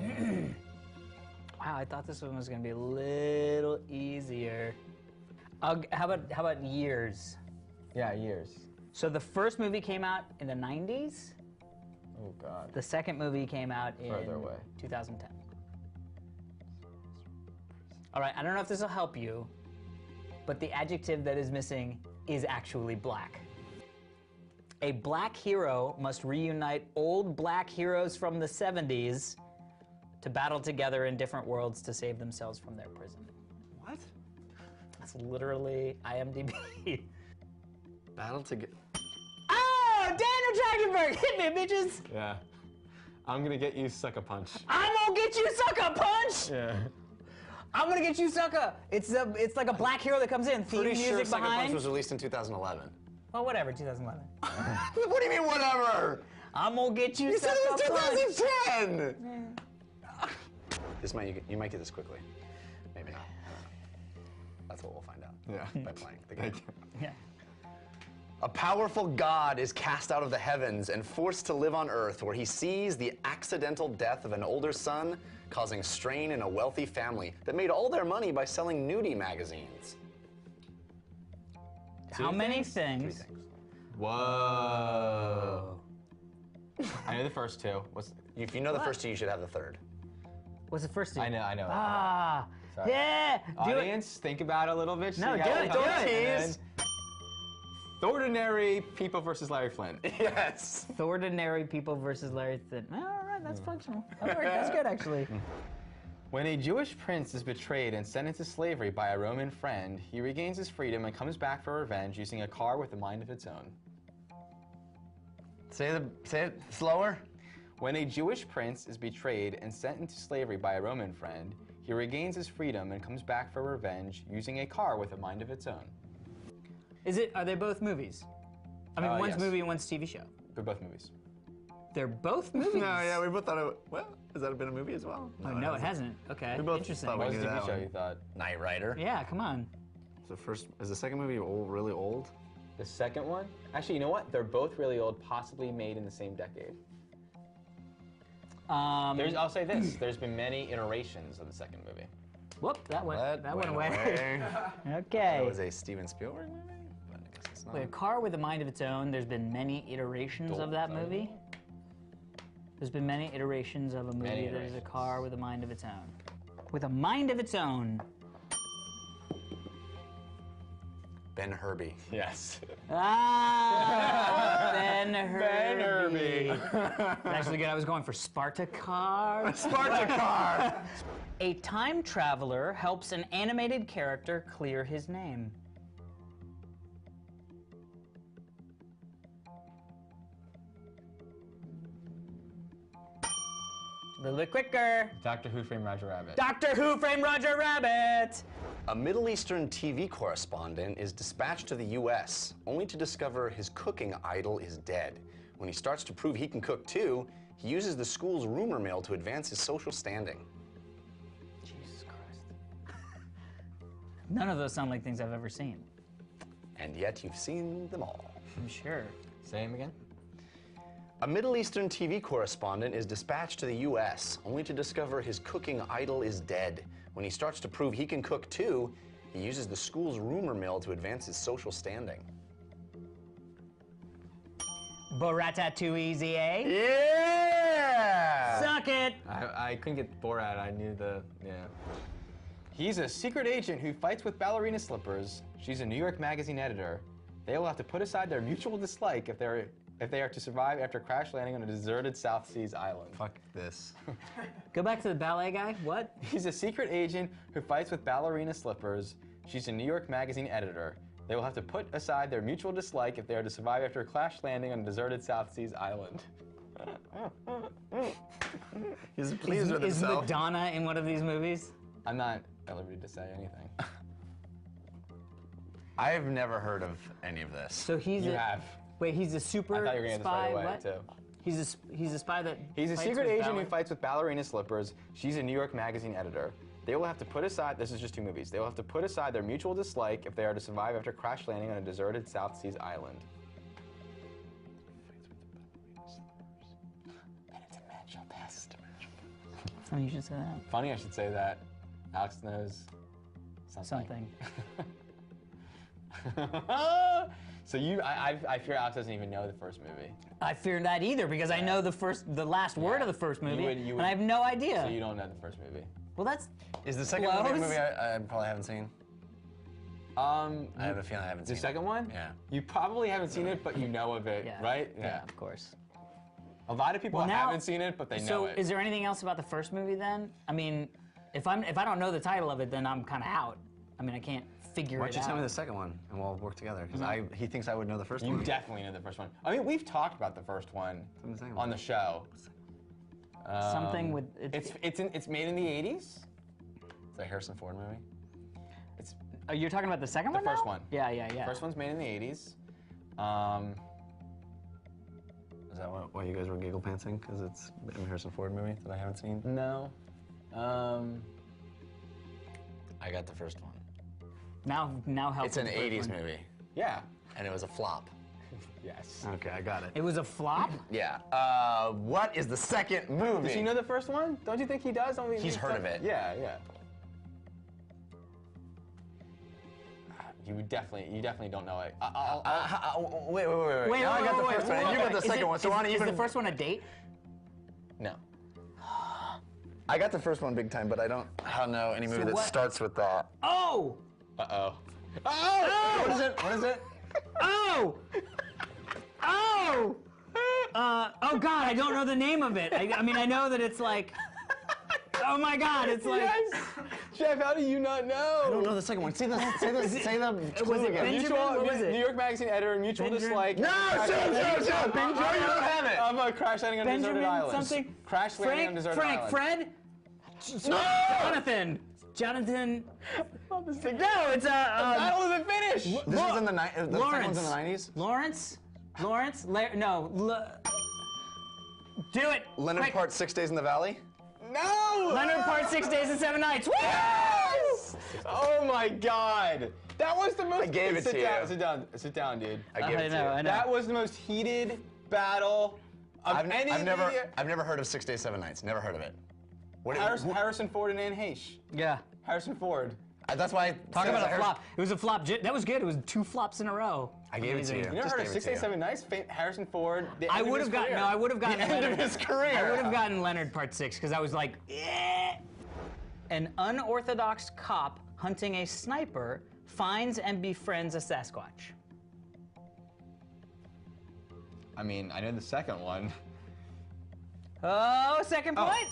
I thought this one was gonna be a little easier. How about years? Yeah, years. So the first movie came out in the 90s. Oh God. The second movie came out in Further away. 2010. All right, I don't know if this will help you, but the adjective that is missing is actually black. A black hero must reunite old black heroes from the 70s to battle together in different worlds to save themselves from their prison. What? That's literally IMDb. Battle together. Oh, Daniel Trachtenberg! Hit me, bitches! Yeah. I'm gonna get you sucker punch. I'm gonna get you sucker punch! Yeah. I'm gonna get you sucker! It's like a black hero that comes in, theme Pretty music sure Sucker behind. Punch was released in 2011. Well, whatever, 2011. What do you mean, whatever? I'm gonna get you sucker said it punch! was 2010! This you might get this quickly. Maybe not. That's what we'll find out. Yeah. By playing the game. Yeah. A powerful god is cast out of the heavens and forced to live on Earth, where he sees the accidental death of an older son, causing strain in a wealthy family that made all their money by selling nudie magazines. How many things? 3 things. Whoa. I know the first two. If you know the first two, you should have the third. What's the first two? I know. Ah, Sorry. yeah. Do Audience, think about it a little bit. No, You do gotta it, think do about it. and then Ordinary People versus Larry Flint. Yes. Ordinary People versus Larry Flint. All right, that's functional. That worked. That's good, actually. When a Jewish prince is betrayed and sent into slavery by a Roman friend, he regains his freedom and comes back for revenge using a car with a mind of its own. Say it slower. When a Jewish prince is betrayed and sent into slavery by a Roman friend, he regains his freedom and comes back for revenge using a car with a mind of its own. Are they both movies? I mean, one's yes. movie and one's TV show. They're both movies. They're both movies? No, yeah, we both thought it. Well, has that been a movie as well? Oh, no, it hasn't. Okay, We both interesting. thought we What was knew the that TV show one. you thought? Knight Rider. Yeah, come on. Is the second movie really old? The second one? Actually, you know what? They're both really old, possibly made in the same decade. I'll say this. There's been many iterations of the second movie. Whoop, that went away. Okay. That was a Steven Spielberg movie? But I guess it's not. Wait, A Car with a Mind of Its Own, there's been many iterations of that movie? There's been many iterations of a movie that is a car with a mind of its own. With a mind of its own. Ben Herbie. Yes. Ah, Ben Herbie. Ben Herbie. That's actually good. I was going for Spartacar. Spartacar! A time traveler helps an animated character clear his name. A little bit quicker. Doctor Who Framed Roger Rabbit. Doctor Who Framed Roger Rabbit. A Middle Eastern TV correspondent is dispatched to the U.S. only to discover his cooking idol is dead. When he starts to prove he can cook too, he uses the school's rumor mill to advance his social standing. Jesus Christ. None of those sound like things I've ever seen. And yet you've seen them all. I'm sure. Say him again. A Middle Eastern TV correspondent is dispatched to the US, only to discover his cooking idol is dead. When he starts to prove he can cook too, he uses the school's rumor mill to advance his social standing. Borata too easy, eh? Yeah! Suck it! I couldn't get Borat. I knew the, yeah. He's a secret agent who fights with ballerina slippers. She's a New York Magazine editor. They will have to put aside their mutual dislike if they are to survive after crash landing on a deserted South Seas island. Fuck this. Go back to the ballet guy. What? He's a secret agent who fights with ballerina slippers. She's a New York Magazine editor. They will have to put aside their mutual dislike if they are to survive after a crash landing on a deserted South Seas island. He's pleased with himself. Is Madonna in one of these movies? I'm not at liberty to say anything. I've never heard of any of this. So he's You have. Wait, he's a super I thought you were gonna spy. get this right away, What? too. He's a spy that. He's a fights secret with agent who fights with ballerina slippers. She's a New York Magazine editor. They will have to put aside, this is just 2 movies, they will have to put aside their mutual dislike if they are to survive after crash landing on a deserted South Seas island. Funny you should say that. Funny I should say that. Alex knows something. So I fear Alex doesn't even know the first movie. I fear that either because I know the last word of the first movie, You would, and I have no idea. So you don't know the first movie. Well, that's. Is the second movie a movie I probably haven't seen? I have a feeling I haven't seen it. The second one? Yeah. You probably haven't seen it, but you know of it, right? Yeah, of course. A lot of people haven't seen it, but they know it. So, is there anything else about the first movie then? I mean, if I don't know the title of it, then I'm kind of out. I mean, I can't figure it out. Why don't you tell me the second one, and we'll work together? Because he thinks I would know the first one. You definitely know the first one. I mean, we've talked about the first one on the show. Something with it's made in the 80s. Is that a Harrison Ford movie? Oh, you're talking about the second one? The first now? one. Yeah. First one's made in the 80s. Is that why you guys were giggle pantsing? Because it's a Harrison Ford movie that I haven't seen? No. I got the first one. Now help. It's an 80s movie. Yeah. And it was a flop. Yes. Okay, I got it. It was a flop? Yeah. What is the second movie? Does he know the first one? Don't you think he does? He's heard of it. Yeah. You definitely don't know it. Wait. Now I got the first one, and you got the second one. So is the first one a date? No. I got the first one big time, but I don't know any movie that starts with that. Oh! Uh-oh. Oh! What is it? Oh! Oh! Oh God, I don't know the name of it. I mean, I know that it's like. Oh my God, it's like. Yes. Jeff, how do you not know? I don't know the second one. Say the Was it Benjamin? What was it? New York Magazine editor, mutual dislike. No, Benjamin, you don't have it. I'm a crash landing on a deserted island. Something. Crash landing on a deserted island. Fred? Jonathan. No, it's the battle isn't finished. This was in the second one's in the 90s? Lawrence? Do it. Leonard Quick. Part 6 Days in the Valley? No! Leonard Part 6 Days and 7 Nights. Woo! Yes! Oh my God. That was the most. I gave it to you. Sit down, dude. I gave it to you. I know. That was the most heated battle of I've any never heard of 6 Days, 7 Nights. Never heard of it. Harrison Ford and Anne Heche. Yeah. Harrison Ford. That's why I Talk about a flop. It was a flop. That was good. It was 2 flops in a row. I gave it to you. You never heard of 6 Days, 7 Nights? Harrison Ford. I would have gotten. No, I would have gotten. The end of his career. I would have gotten Leonard Part 6 because I was like, An unorthodox cop hunting a sniper finds and befriends a Sasquatch. I mean, I know the second one. Oh, second point.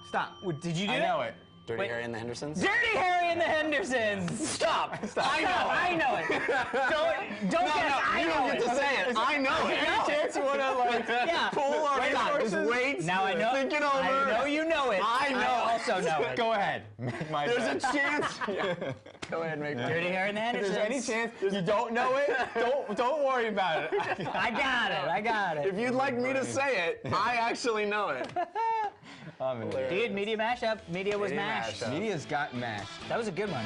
Stop. Did you do it? I know it. Dirty Harry and the Hendersons? Dirty Harry and the Hendersons! Stop! I know it! Don't guess, I know it! You don't get to say it. I know it. Any chance you want to, Yeah. pull our resources? Just wait. Now I know. Think it over. I know you know it. I know I it. also know it. Go ahead. Make my There's bet. a chance. Yeah. Go ahead and make Dirty Harry and the If Hendersons. there's any chance you don't know it, don't worry about it. I got it. If you'd like me to say it, I actually know it. Dude, media mashup. Media was mashed. Media's got mashed. That was a good one.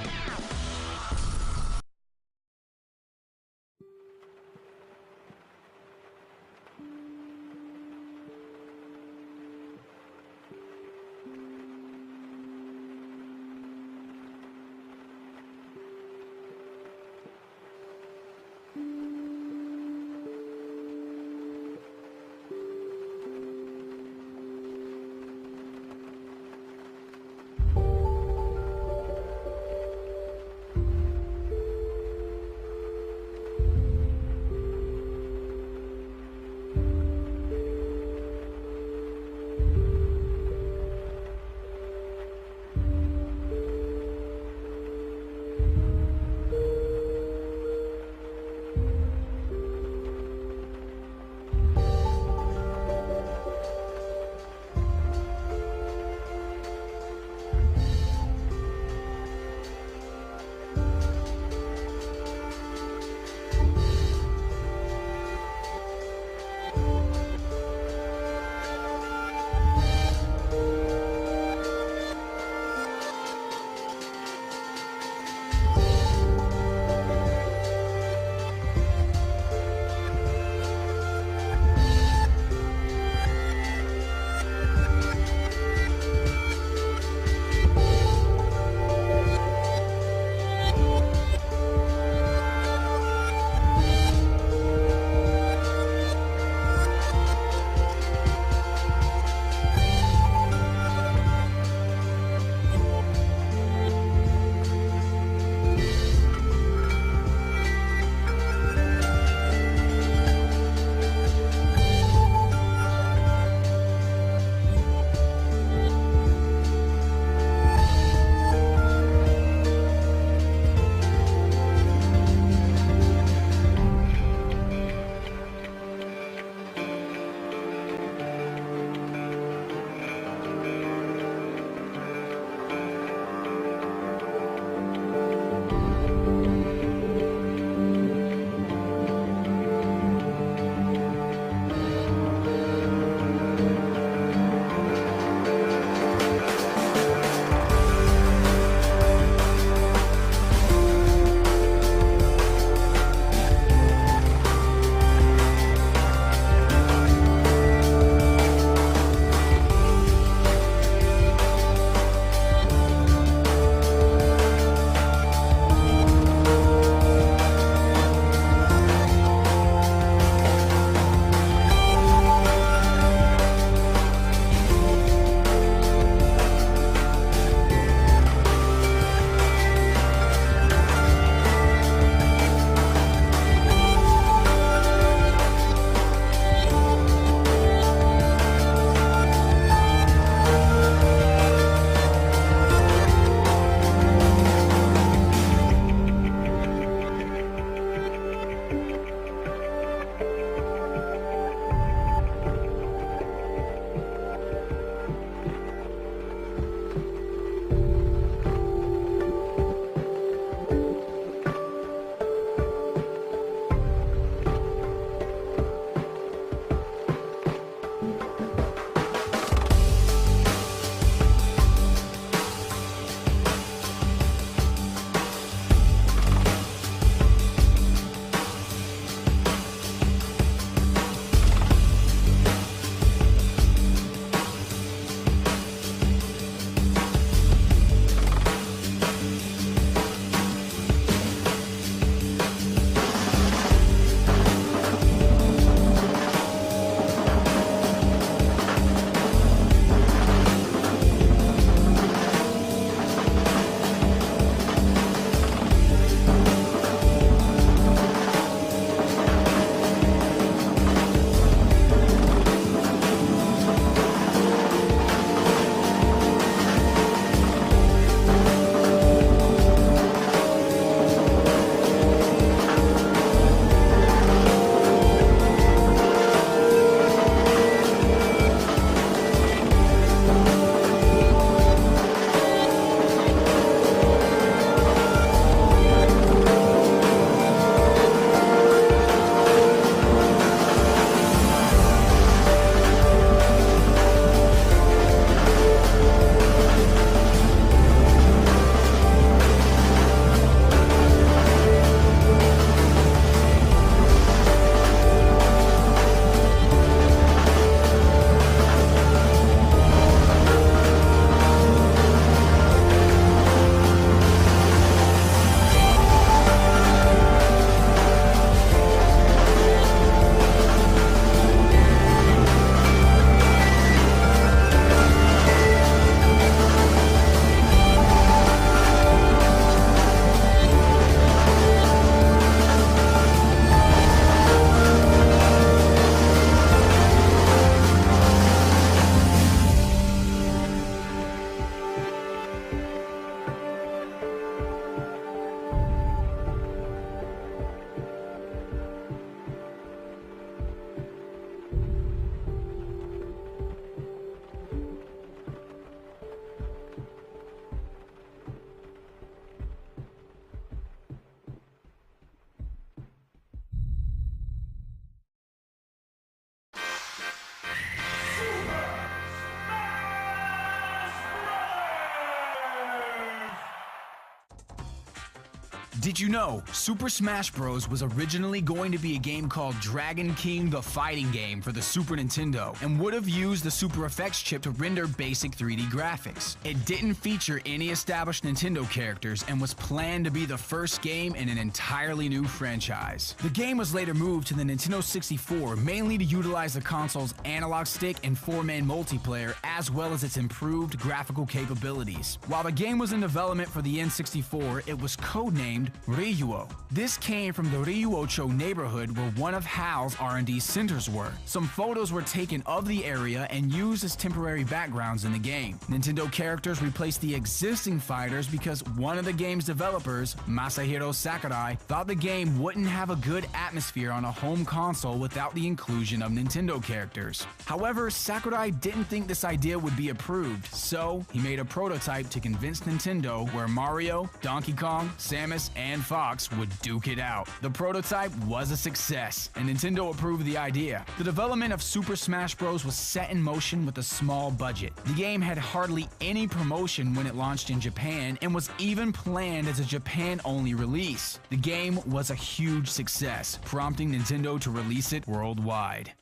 Did you know Super Smash Bros. Was originally going to be a game called Dragon King the Fighting Game for the Super Nintendo and would have used the Super Effects chip to render basic 3D graphics. It didn't feature any established Nintendo characters and was planned to be the first game in an entirely new franchise. The game was later moved to the Nintendo 64 mainly to utilize the console's analog stick and 4-man multiplayer as well as its improved graphical capabilities. While the game was in development for the N64, it was codenamed Ryuo. This came from the Ryuocho neighborhood where one of HAL's R&D centers were. Some photos were taken of the area and used as temporary backgrounds in the game. Nintendo characters replaced the existing fighters because one of the game's developers, Masahiro Sakurai, thought the game wouldn't have a good atmosphere on a home console without the inclusion of Nintendo characters. However, Sakurai didn't think this idea would be approved, so he made a prototype to convince Nintendo where Mario, Donkey Kong, Samus, and Fox would duke it out. The prototype was a success, and Nintendo approved the idea. The development of Super Smash Bros. Was set in motion with a small budget. The game had hardly any promotion when it launched in Japan and was even planned as a Japan-only release. The game was a huge success, prompting Nintendo to release it worldwide.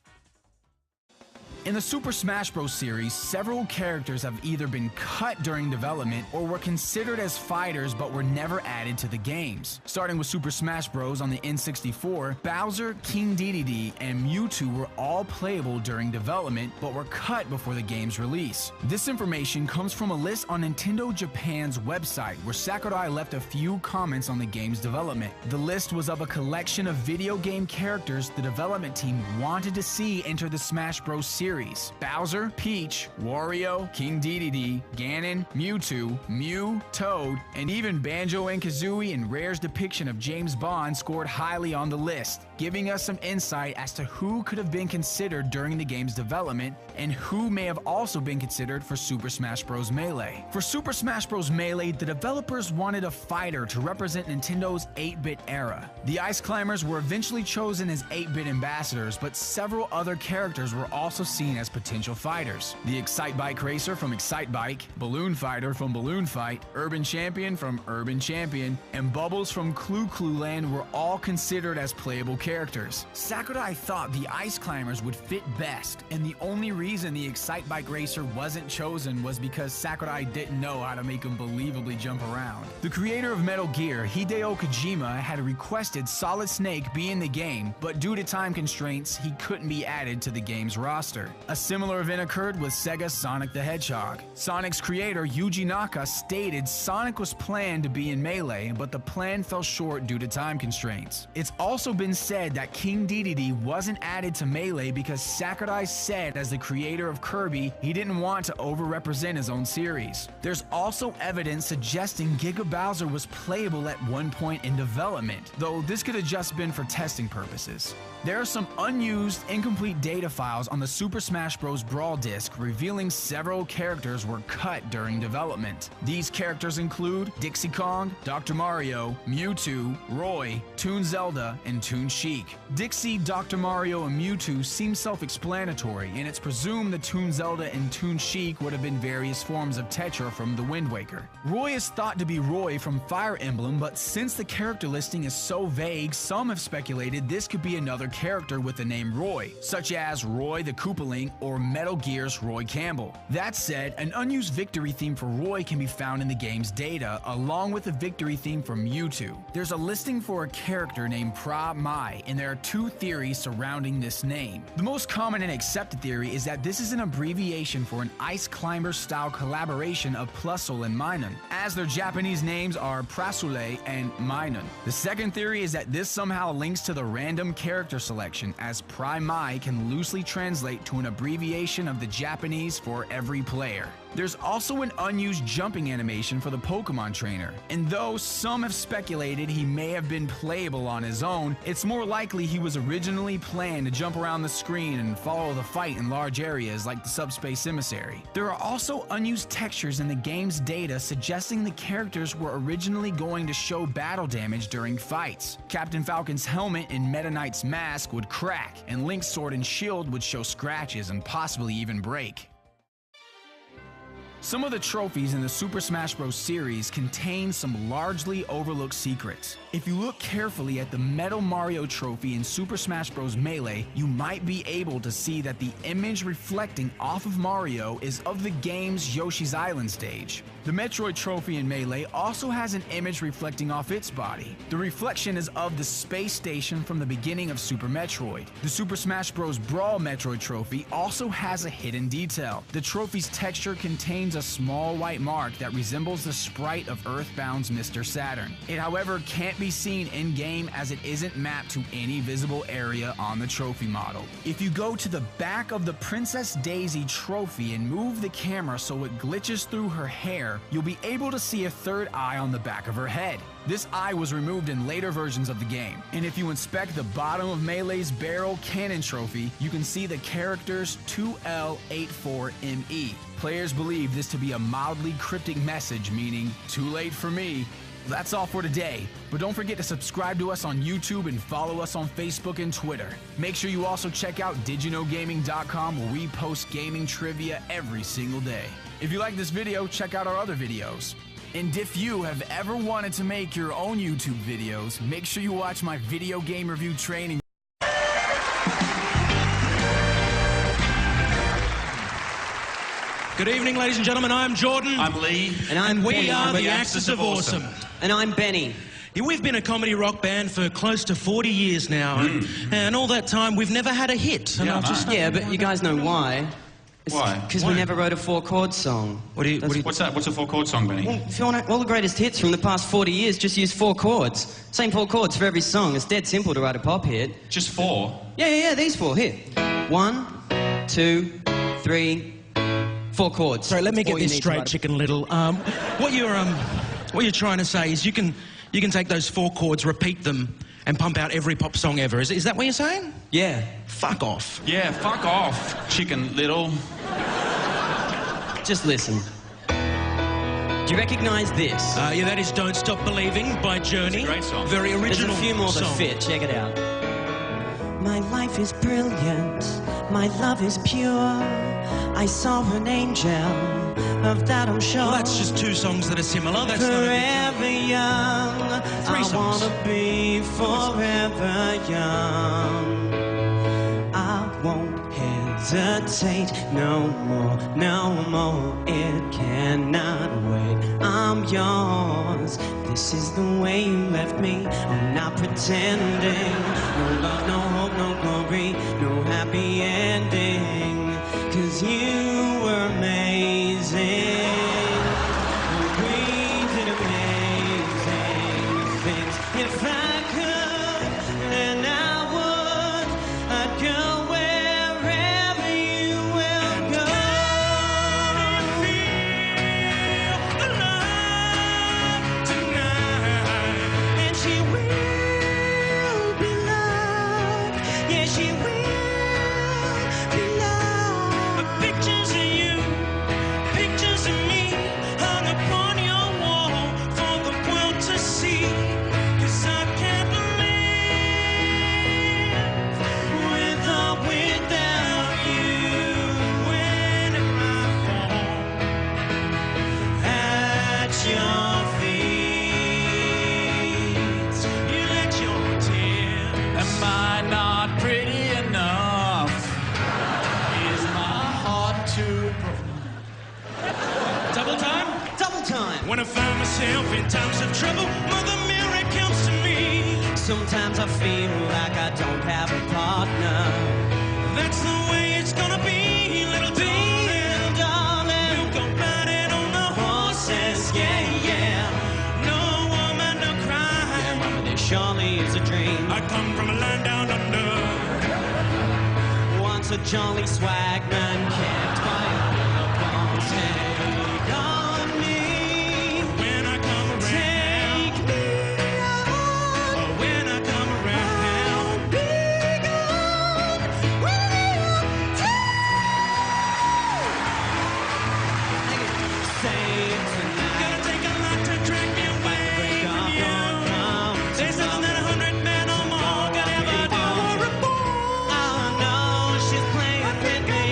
In the Super Smash Bros. Series, several characters have either been cut during development or were considered as fighters but were never added to the games. Starting with Super Smash Bros. On the N64, Bowser, King Dedede, and Mewtwo were all playable during development but were cut before the game's release. This information comes from a list on Nintendo Japan's website where Sakurai left a few comments on the game's development. The list was of a collection of video game characters the development team wanted to see enter the Smash Bros. Series. Bowser, Peach, Wario, King Dedede, Ganon, Mewtwo, Mew, Toad, and even Banjo and Kazooie and Rare's depiction of James Bond scored highly on the list, giving us some insight as to who could have been considered during the game's development and who may have also been considered for Super Smash Bros. Melee. For Super Smash Bros. Melee, the developers wanted a fighter to represent Nintendo's 8-bit era. The Ice Climbers were eventually chosen as 8-bit ambassadors, but several other characters were also seen as potential fighters. The Excitebike Racer from Excitebike, Balloon Fighter from Balloon Fight, Urban Champion from Urban Champion, and Bubbles from Clu Clu Land were all considered as playable characters. Sakurai thought the Ice Climbers would fit best, and the only reason the Excitebike Racer wasn't chosen was because Sakurai didn't know how to make him believably jump around. The creator of Metal Gear, Hideo Kojima, had requested Solid Snake be in the game, but due to time constraints, he couldn't be added to the game's roster. A similar event occurred with Sega's Sonic the Hedgehog. Sonic's creator, Yuji Naka, stated Sonic was planned to be in Melee, but the plan fell short due to time constraints. It's also been said that King Dedede wasn't added to Melee because Sakurai said as the creator of Kirby, he didn't want to overrepresent his own series. There's also evidence suggesting Giga Bowser was playable at one point in development, though this could have just been for testing purposes. There are some unused, incomplete data files on the Super Smash Bros. Brawl disc revealing several characters were cut during development. These characters include Dixie Kong, Dr. Mario, Mewtwo, Roy, Toon Zelda, and Toon Sheik. Dixie, Dr. Mario, and Mewtwo seem self-explanatory, and it's presumed that Toon Zelda and Toon Sheik would have been various forms of Tetra from The Wind Waker. Roy is thought to be Roy from Fire Emblem, but since the character listing is so vague, some have speculated this could be another character with the name Roy, such as Roy the Koopaling or Metal Gear's Roy Campbell. That said, an unused victory theme for Roy can be found in the game's data, along with a victory theme for Mewtwo. There's a listing for a character named Pra Mai, and there are two theories surrounding this name. The most common and accepted theory is that this is an abbreviation for an Ice Climber-style collaboration of Plusle and Minun, as their Japanese names are Prasule and Minun. The second theory is that this somehow links to the random character selection, as Mai can loosely translate to an abbreviation of the Japanese for every player. There's also an unused jumping animation for the Pokemon trainer, and though some have speculated he may have been playable on his own, it's more likely he was originally planned to jump around the screen and follow the fight in large areas like the Subspace Emissary. There are also unused textures in the game's data suggesting the characters were originally going to show battle damage during fights. Captain Falcon's helmet and Meta Knight's mask would crack, and Link's sword and shield would show scratches and possibly even break. Some of the trophies in the Super Smash Bros. Series contain some largely overlooked secrets. If you look carefully at the Metal Mario trophy in Super Smash Bros. Melee, you might be able to see that the image reflecting off of Mario is of the game's Yoshi's Island stage. The Metroid trophy in Melee also has an image reflecting off its body. The reflection is of the space station from the beginning of Super Metroid. The Super Smash Bros. Brawl Metroid trophy also has a hidden detail. The trophy's texture contains a small white mark that resembles the sprite of Earthbound's Mr. Saturn. It, however, can't be seen in-game as it isn't mapped to any visible area on the trophy model. If you go to the back of the Princess Daisy trophy and move the camera so it glitches through her hair, you'll be able to see a third eye on the back of her head. This eye was removed in later versions of the game. And if you inspect the bottom of Melee's Barrel Cannon trophy, you can see the characters 2L84ME. Players believe this to be a mildly cryptic message meaning, "Too late for me." That's all for today, but don't forget to subscribe to us on YouTube and follow us on Facebook and Twitter. Make sure you also check out didyouknowgaming.com where we post gaming trivia every single day. If you like this video, check out our other videos. And if you have ever wanted to make your own YouTube videos, make sure you watch my video game review training. Good evening, ladies and gentlemen. I'm Jordan. I'm Lee. And we Benny. are We're the Axis of Awesome. And I'm Benny. Yeah, we've been a comedy rock band for close to 40 years now, and all that time we've never had a hit. And Yeah, but you guys know why. Why? Because we never wrote a four-chord song. What's that? What's a four-chord song, Benny? Well, if you want all the greatest hits from the past 40 years, just use 4 chords. Same 4 chords for every song. It's dead simple to write a pop hit. Just 4? Yeah, these 4. Here. 1, 2, 3, 4 chords. Sorry, let me get All you this need to straight, write a- Chicken Little. What you're trying to say is you can take those 4 chords, repeat them, and pump out every pop song ever. Is that what you're saying? Yeah. Fuck off. Yeah, fuck off, Chicken Little. Just listen. Do you recognise this? Yeah, that is Don't Stop Believing by Journey. It's a great song. Very original There's a few more that song. fit. Check it out. My life is brilliant. My love is pure. I saw an angel. Of that I'm sure. Well, that's just 2 songs that are similar. That's not a big forever young. 3 songs. I wanna be forever young. I won't hesitate no more, no more. It cannot wait. I'm yours. This is the way you left me. I'm not pretending. No love, no hope, no glory, no happy ending. 'Cause you were amazing. We did amazing things. If I could, then I would. I'd go wherever you will go. Feel the love tonight, and she will be loved. Yeah, she will be loved. Pictures of you, pictures of me, hung upon your wall for the world to see. 'Cause I can't live without you. Whenever I fall at your feet, you let your tears. Am I not pretty enough? Is my heart too Double time? Double time. When I find myself in times of trouble, Mother Mary comes to me. Sometimes I feel like I don't have a partner. That's the way it's gonna be, little darling. We'll go riding on the horses, yeah. No woman, no cry. Yeah, Mama, this surely is a dream. I come from a land down under. Once a jolly swagman kept my upon take on me. When I come around, Take me out. when I come around, I'll be gone with you. Say tonight. gonna take a lot to drag me away Break from off you. your crown. There's nothing that 100 men or more could ever do. I know she's playing with me.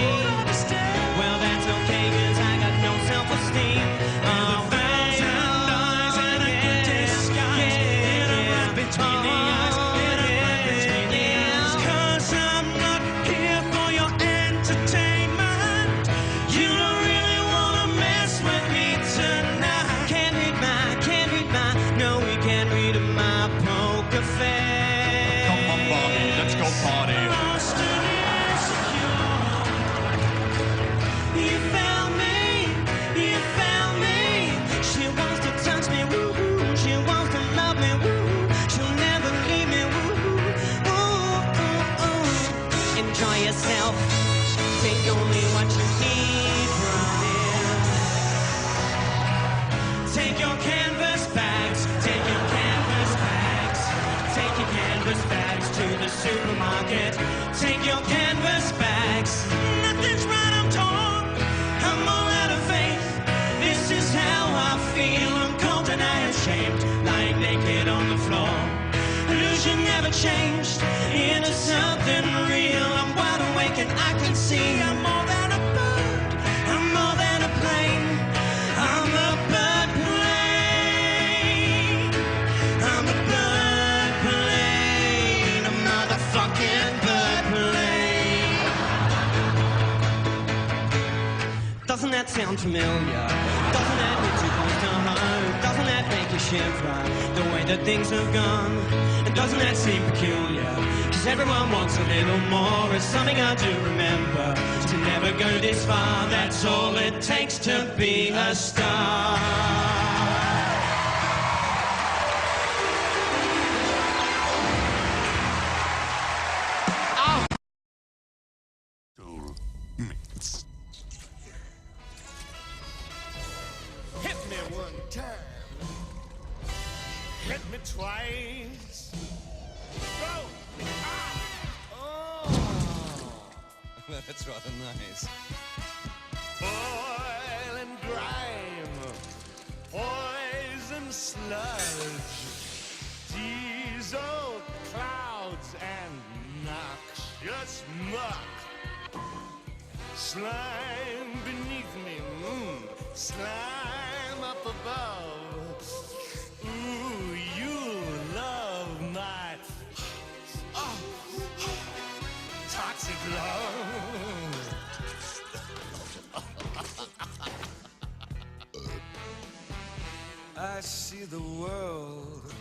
supermarket. Take your canvas bags. Nothing's right, I'm torn. I'm all out of faith. This is how I feel. I'm cold and I am ashamed, lying naked on the floor. Illusion never changed into something real. I'm wide awake and I can see I'm more than a bird. I'm more than a plane. I'm a bird plane. I'm a bird plane. A motherfucking bird plane. Doesn't that sound familiar? Doesn't that hit too close to home? Doesn't that make you shiver? The way that things have gone. And doesn't that seem peculiar? Cause everyone wants a little more. It's something I do remember. To never go this far, that's all it takes to be a star. Hit me one time. Hit me twice. Go! Oh! That's rather nice. Oil and grime. Poison sludge. Diesel clouds and noxious muck. Slime beneath me. Slime up above. Ooh, you love my toxic love. I see the world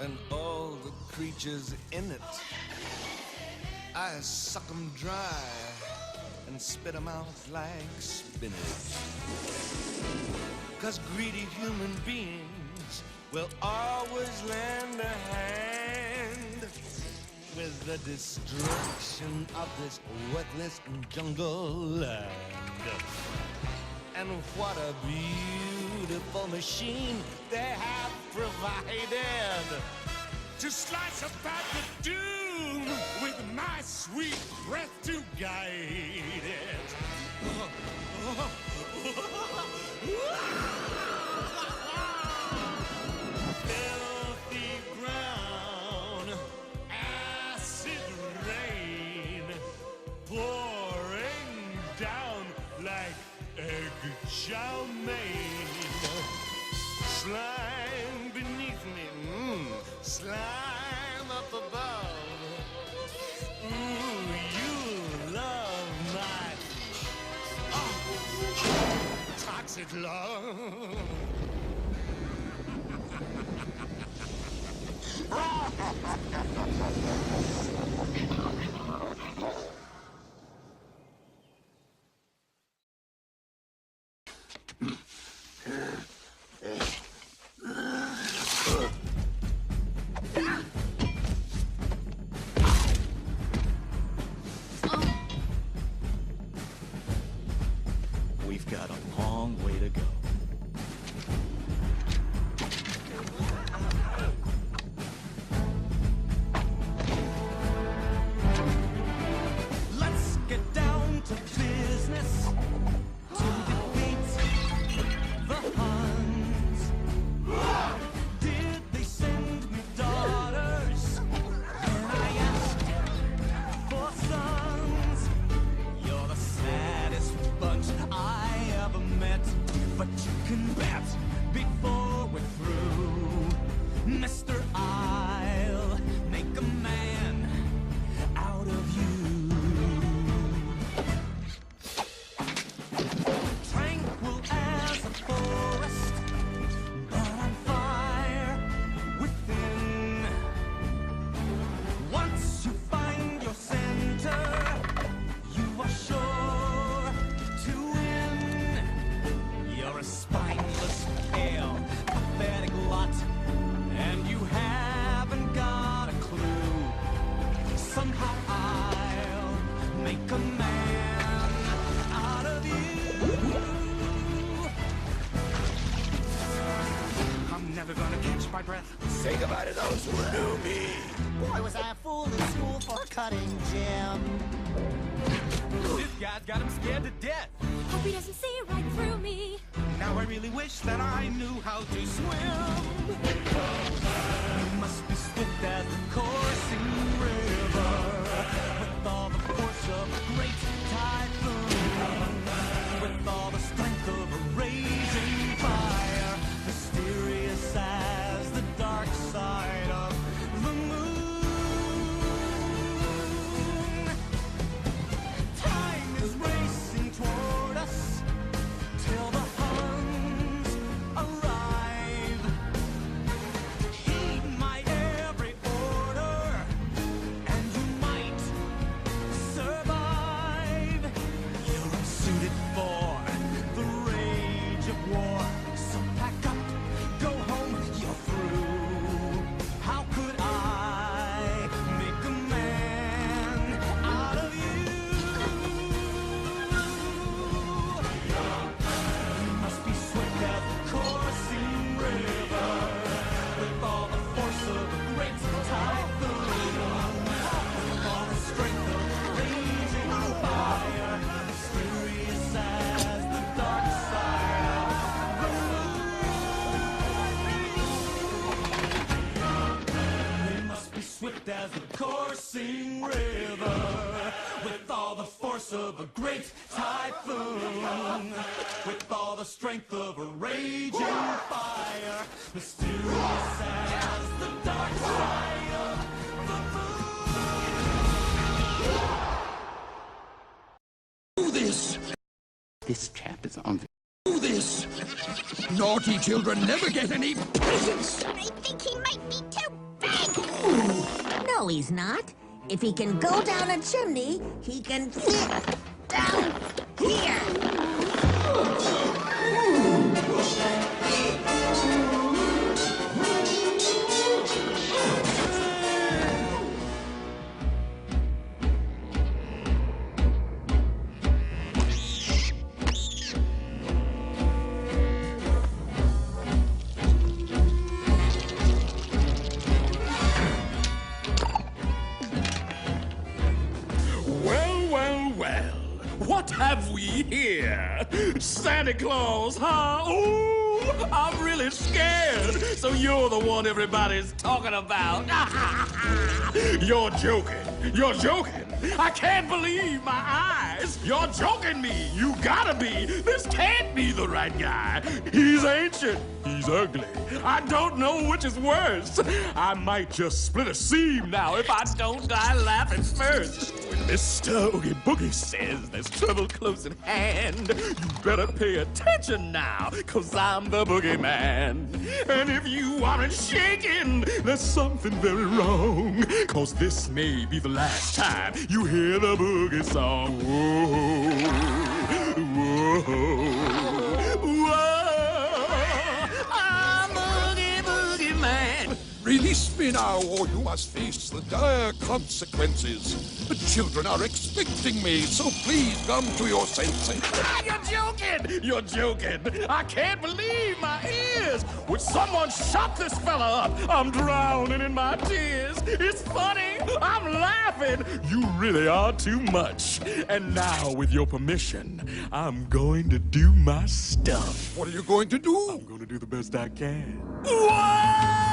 and all the creatures in it. I suck 'em dry and spit 'em out like spinach. 'Cause greedy human beings will always lend a hand with the destruction of this worthless jungle land. And what a beautiful machine they have provided To slice apart the doom with my sweet breath to guide it. Filthy ground, acid rain, pouring down like egg chow mein. Slime beneath me, slime up above. Ooh, you love my toxic love. We've got a long way to go. never gonna catch my breath. Say goodbye to those who knew me. Boy, was I a fool in school for cutting Jim. This guy's got him scared to death. Hope he doesn't see right through me. Now I really wish that I knew how to swim. You must be swift as the coursing river, with all the force of a great typhoon, with all the strength of a raging fire, mysterious as the dark side of the moon. Time is racing toward us till the Huns arrive. Heed my every order, and you might survive. You're unsuited for the rage of war, so pack up, go home, you're through. How could I make a man out of you? You must be swift as the coursing river, with all the force of a great typhoon, with all the strength of raging fire, mysterious as the dark side of the moon. They must be swift as the coursing river, with all the force of a great typhoon, with all the strength of a raging fire, mysterious as the dark side of the moon. Do this! This chap is on the... Do this! Naughty children never get any presents! I think he might be too big! No, he's not. If he can go down a chimney, he can fit down here. Well, what have we here? Santa Claus, huh? Ooh, I'm really scared. So you're the one everybody's talking about. You're joking. You're joking. I can't believe my eyes. You're joking me. You gotta be. This can't be the right guy. He's ancient. He's ugly. I don't know which is worse. I might just split a seam now if I don't die laughing first. When Mr. Oogie Boogie says there's trouble close at hand, you better pay attention now, 'cause I'm the boogeyman. And if you aren't shaking, there's something very wrong, 'cause this may be the last time you hear the boogie song. Whoa, whoa, whoa. I'm Oogie Boogie Man. Release me now, or you must face the dire consequences. The children are expecting me, so please come to your senses. You're joking! You're joking! I can't believe my ears! Would someone shut this fella up? I'm drowning in my tears. It's funny. I'm laughing. You really are too much. And now, with your permission, I'm going to do my stuff. What are you going to do? I'm going to do the best I can. Whoa!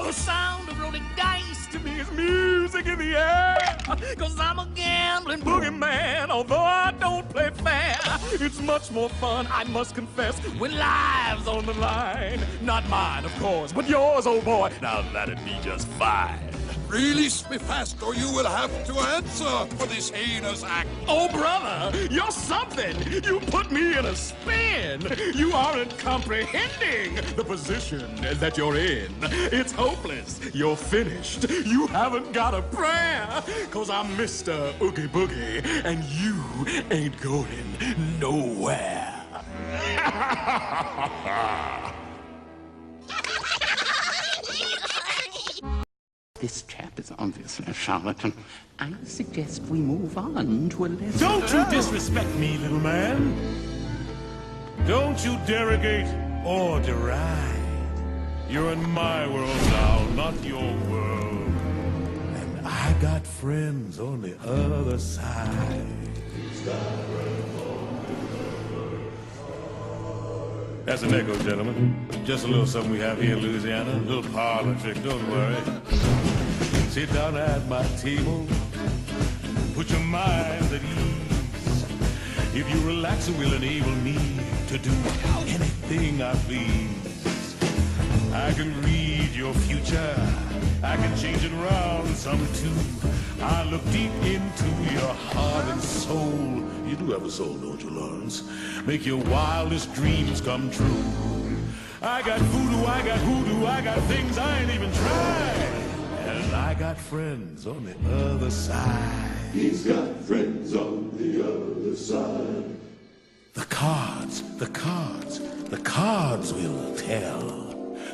The sound of rolling dice to me is music in the air. 'Cause I'm a gambling boogeyman, although I don't play fair. It's much more fun, I must confess, when lives on the line. Not mine, of course, but yours, old boy. Now that'd be just fine. Release me fast, or you will have to answer for this heinous act. Oh, brother, you're something. You put me in a spin. You aren't comprehending the position that you're in. It's hopeless. You're finished. You haven't got a prayer, 'cause I'm Mr. Oogie Boogie, and you ain't going nowhere. This chap is obviously a charlatan. I suggest we move on to a lesson. Don't you disrespect me, little man. Don't you derogate or deride. You're in my world now, not your world. And I got friends on the other side. That's an echo, gentlemen. Just a little something we have here in Louisiana. A little parlor trick, don't worry. Sit down at my table. Put your minds at ease. If you relax, it will enable me to do anything I please. I can read your future. I can change it around some too. I look deep into your heart and soul. You do have a soul, don't you, Lawrence? Make your wildest dreams come true. I got voodoo, I got hoodoo, I got things I ain't even tried. And I got friends on the other side. He's got friends on the other side. The cards, the cards, the cards will tell.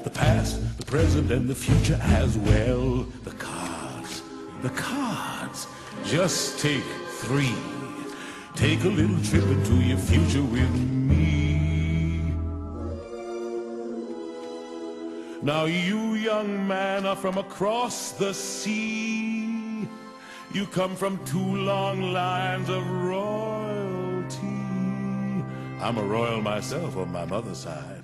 The past, the present, and the future as well. The cards, the cards. Just take 3. Take a little trip into your future with me. Now you, young man, are from across the sea. You come from 2 long lines of royalty. I'm a royal myself on my mother's side.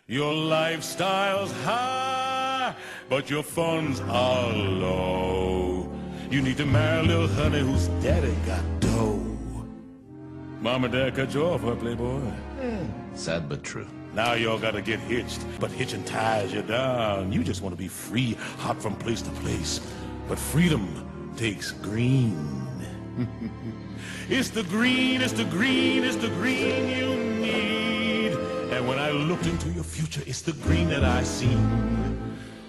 Your lifestyle's high, but your funds are low. You need to marry a little honey whose daddy got dough. Mom and Dad cut you off, huh, Playboy? Sad but true. Now y'all gotta get hitched, but hitching ties you down. You just want to be free, hop from place to place. But freedom takes green. It's the green, it's the green, it's the green you need. And when I looked into your future, it's the green that I seen.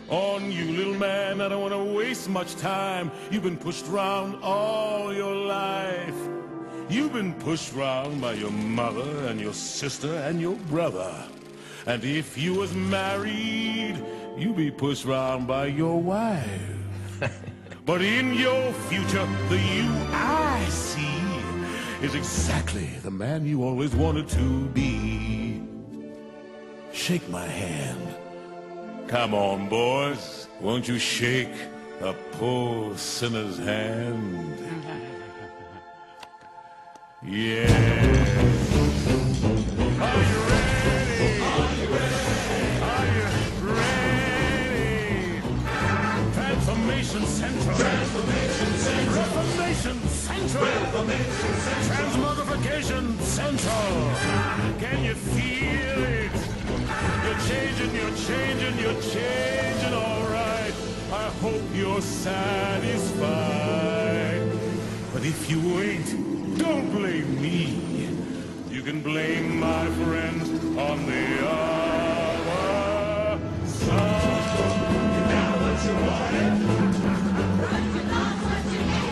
On you, little man, I don't want to waste much time. You've been pushed around all your life. You've been pushed around by your mother and your sister and your brother. And if you was married, you'd be pushed around by your wife. But in your future, the you I see is exactly the man you always wanted to be. Shake my hand. Come on, boys. Won't you shake a poor sinner's hand? Yeah. Are you ready? Are you ready? Are you ready? Transformation Central. Transformation Central. Transformation Central. Transformation Central. Transmogrification Central. Can you feel it? You're changing, you're changing, you're changing, all right. I hope you're satisfied. But if you ain't, don't blame me. You can blame my friends on the other side. You got what you wanted. You got what you need.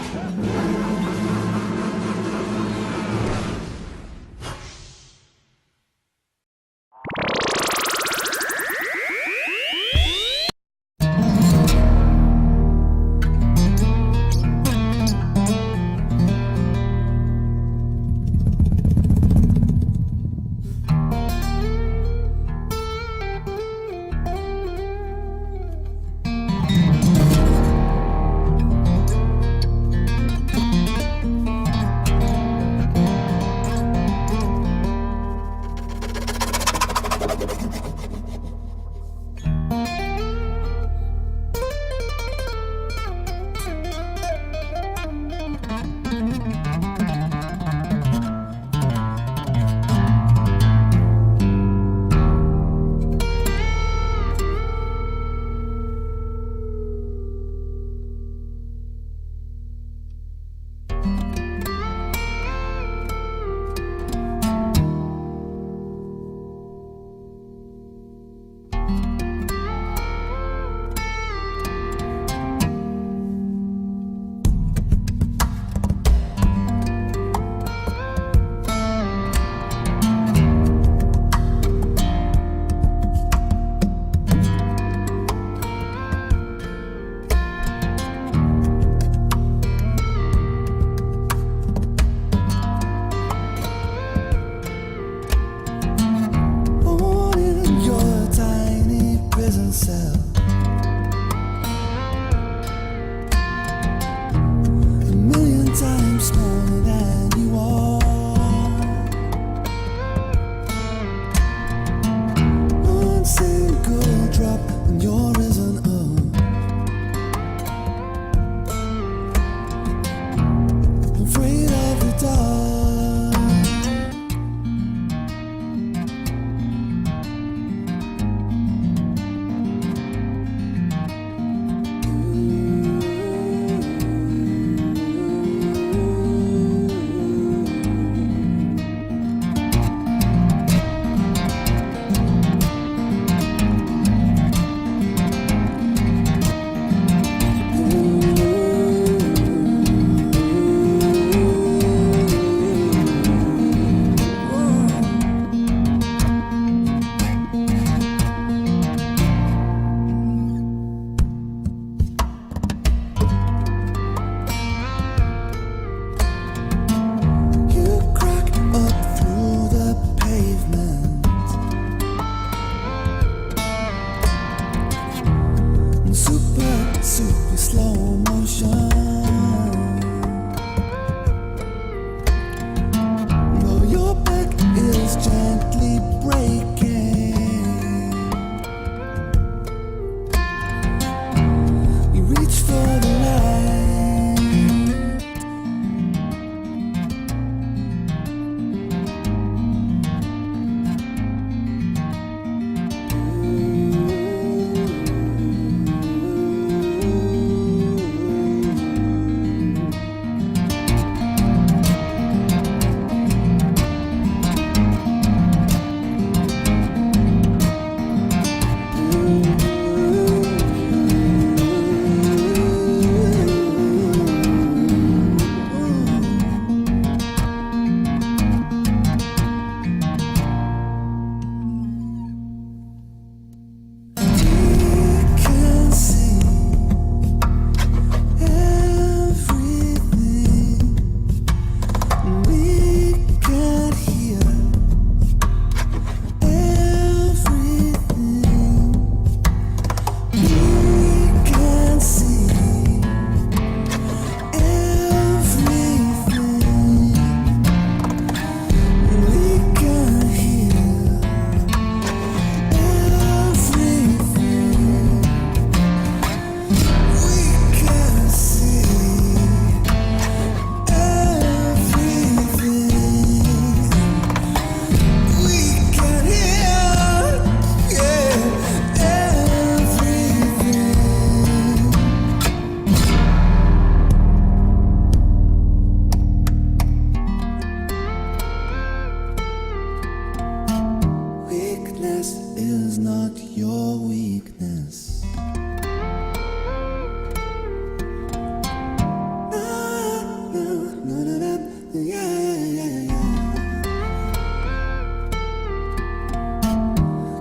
your weakness.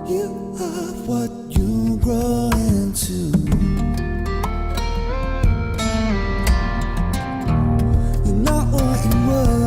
You are what you grow into. You're not what you were.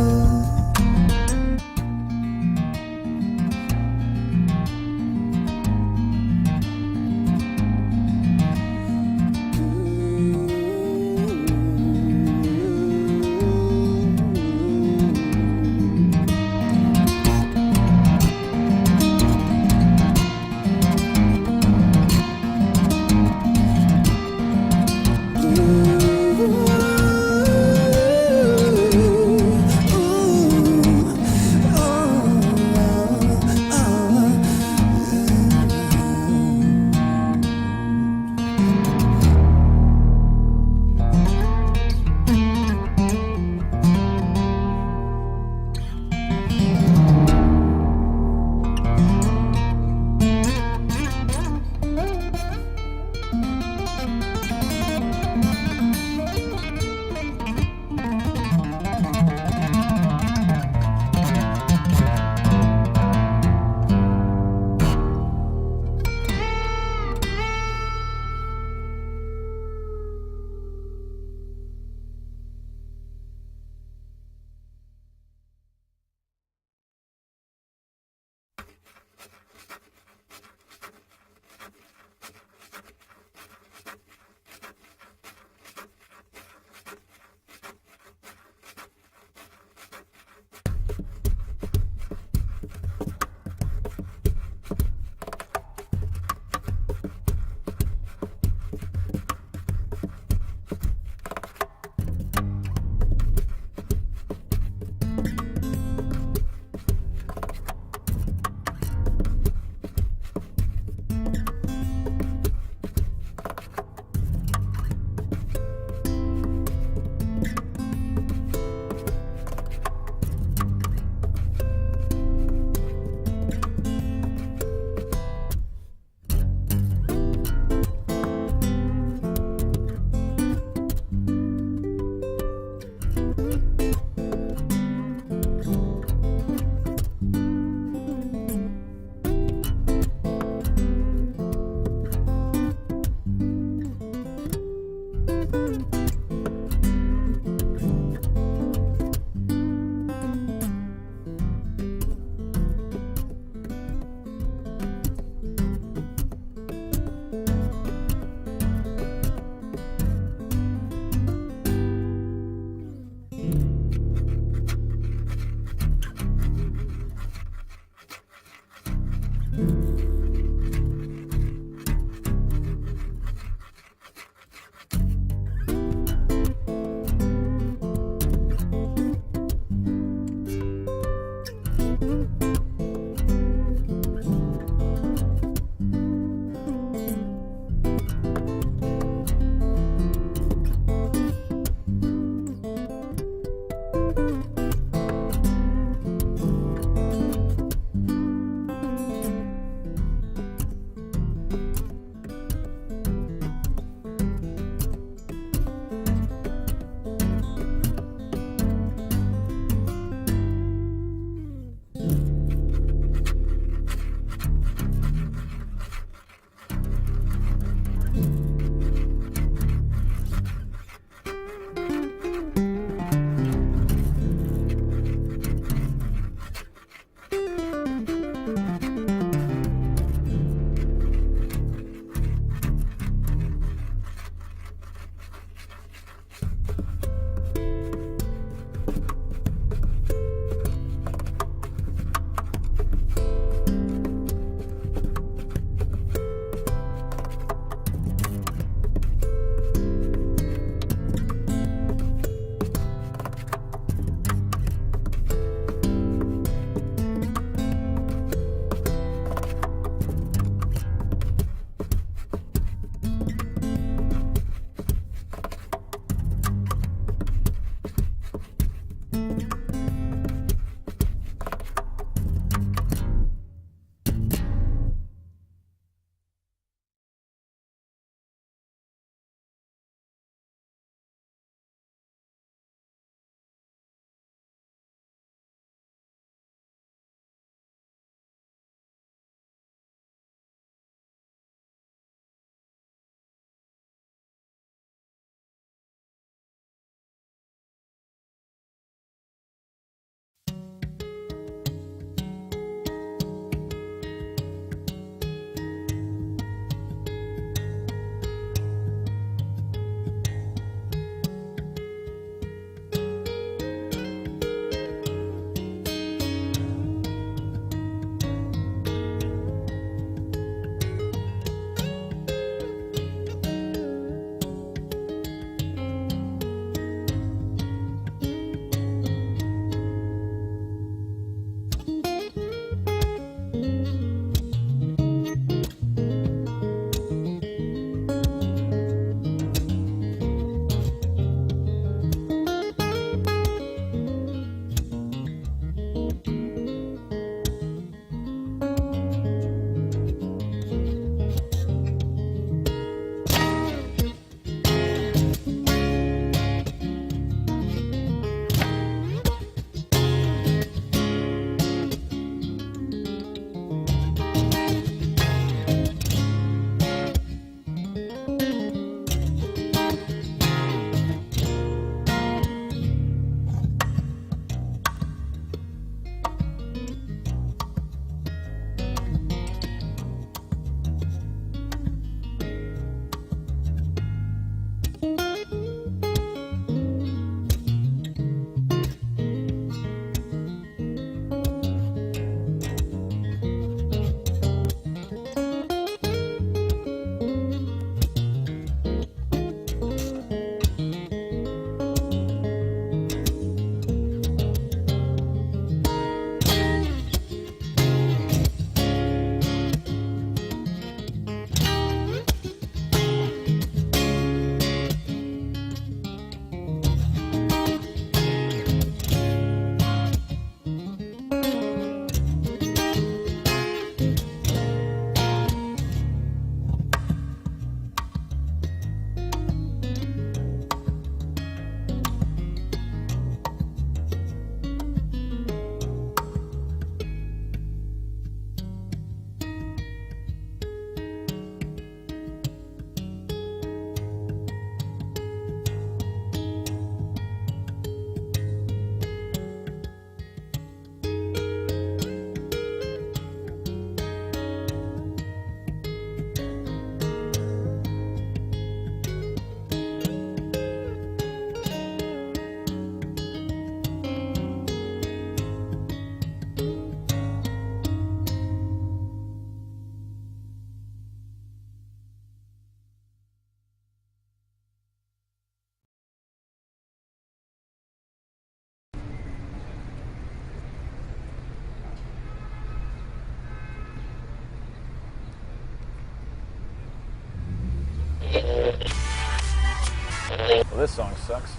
Well, this song sucks.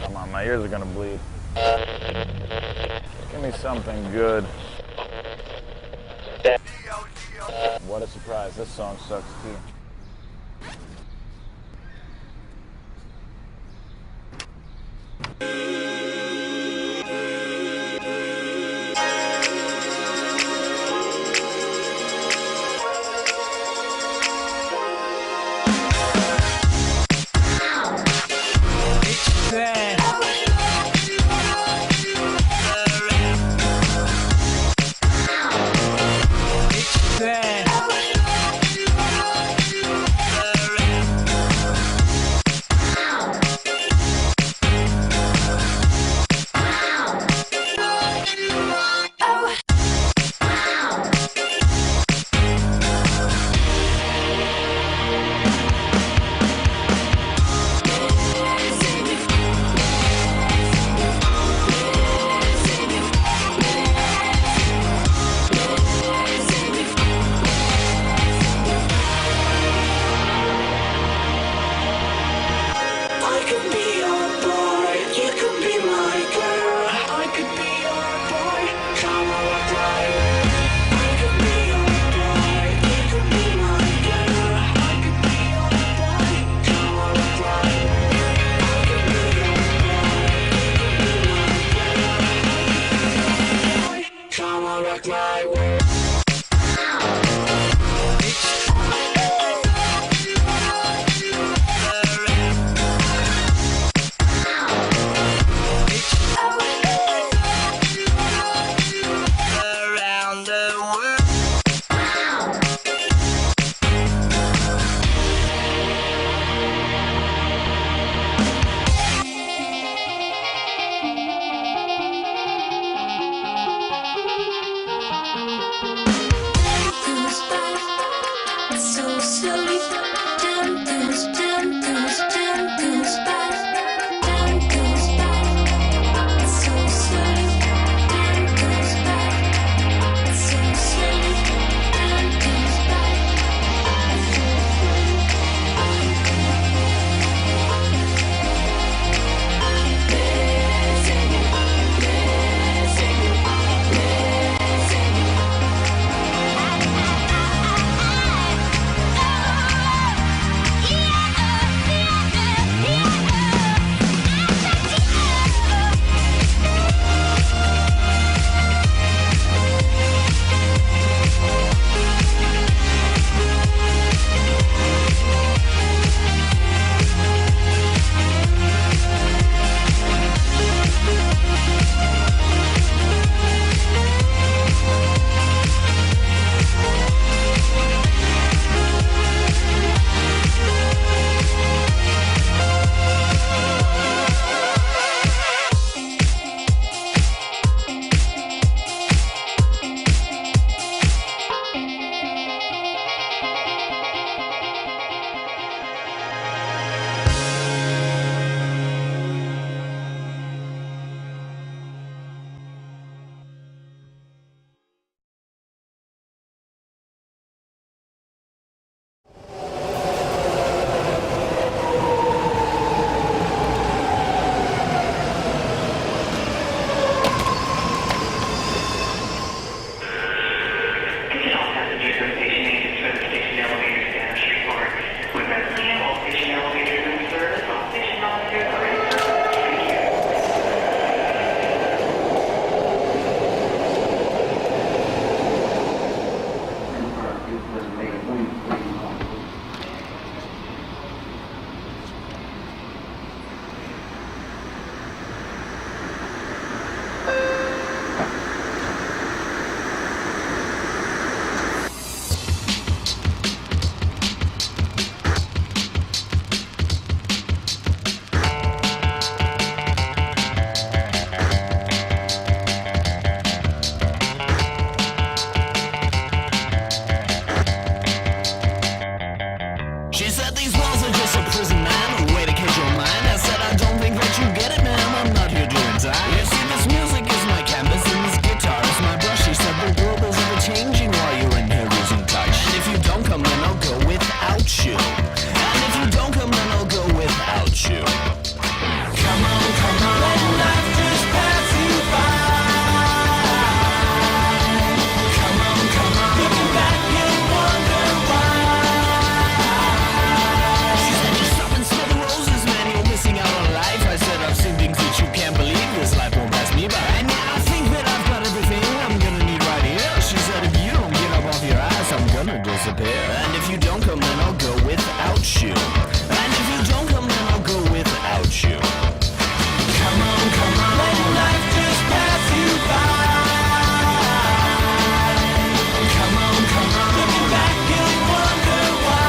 Come on, my ears are gonna bleed. Give me something good. What a surprise, this song sucks too. disappear. And if you don't come, then I'll go without you. And if you don't come, then I'll go without you. Come on, let life just pass you by. Come on, looking back you'll wonder why.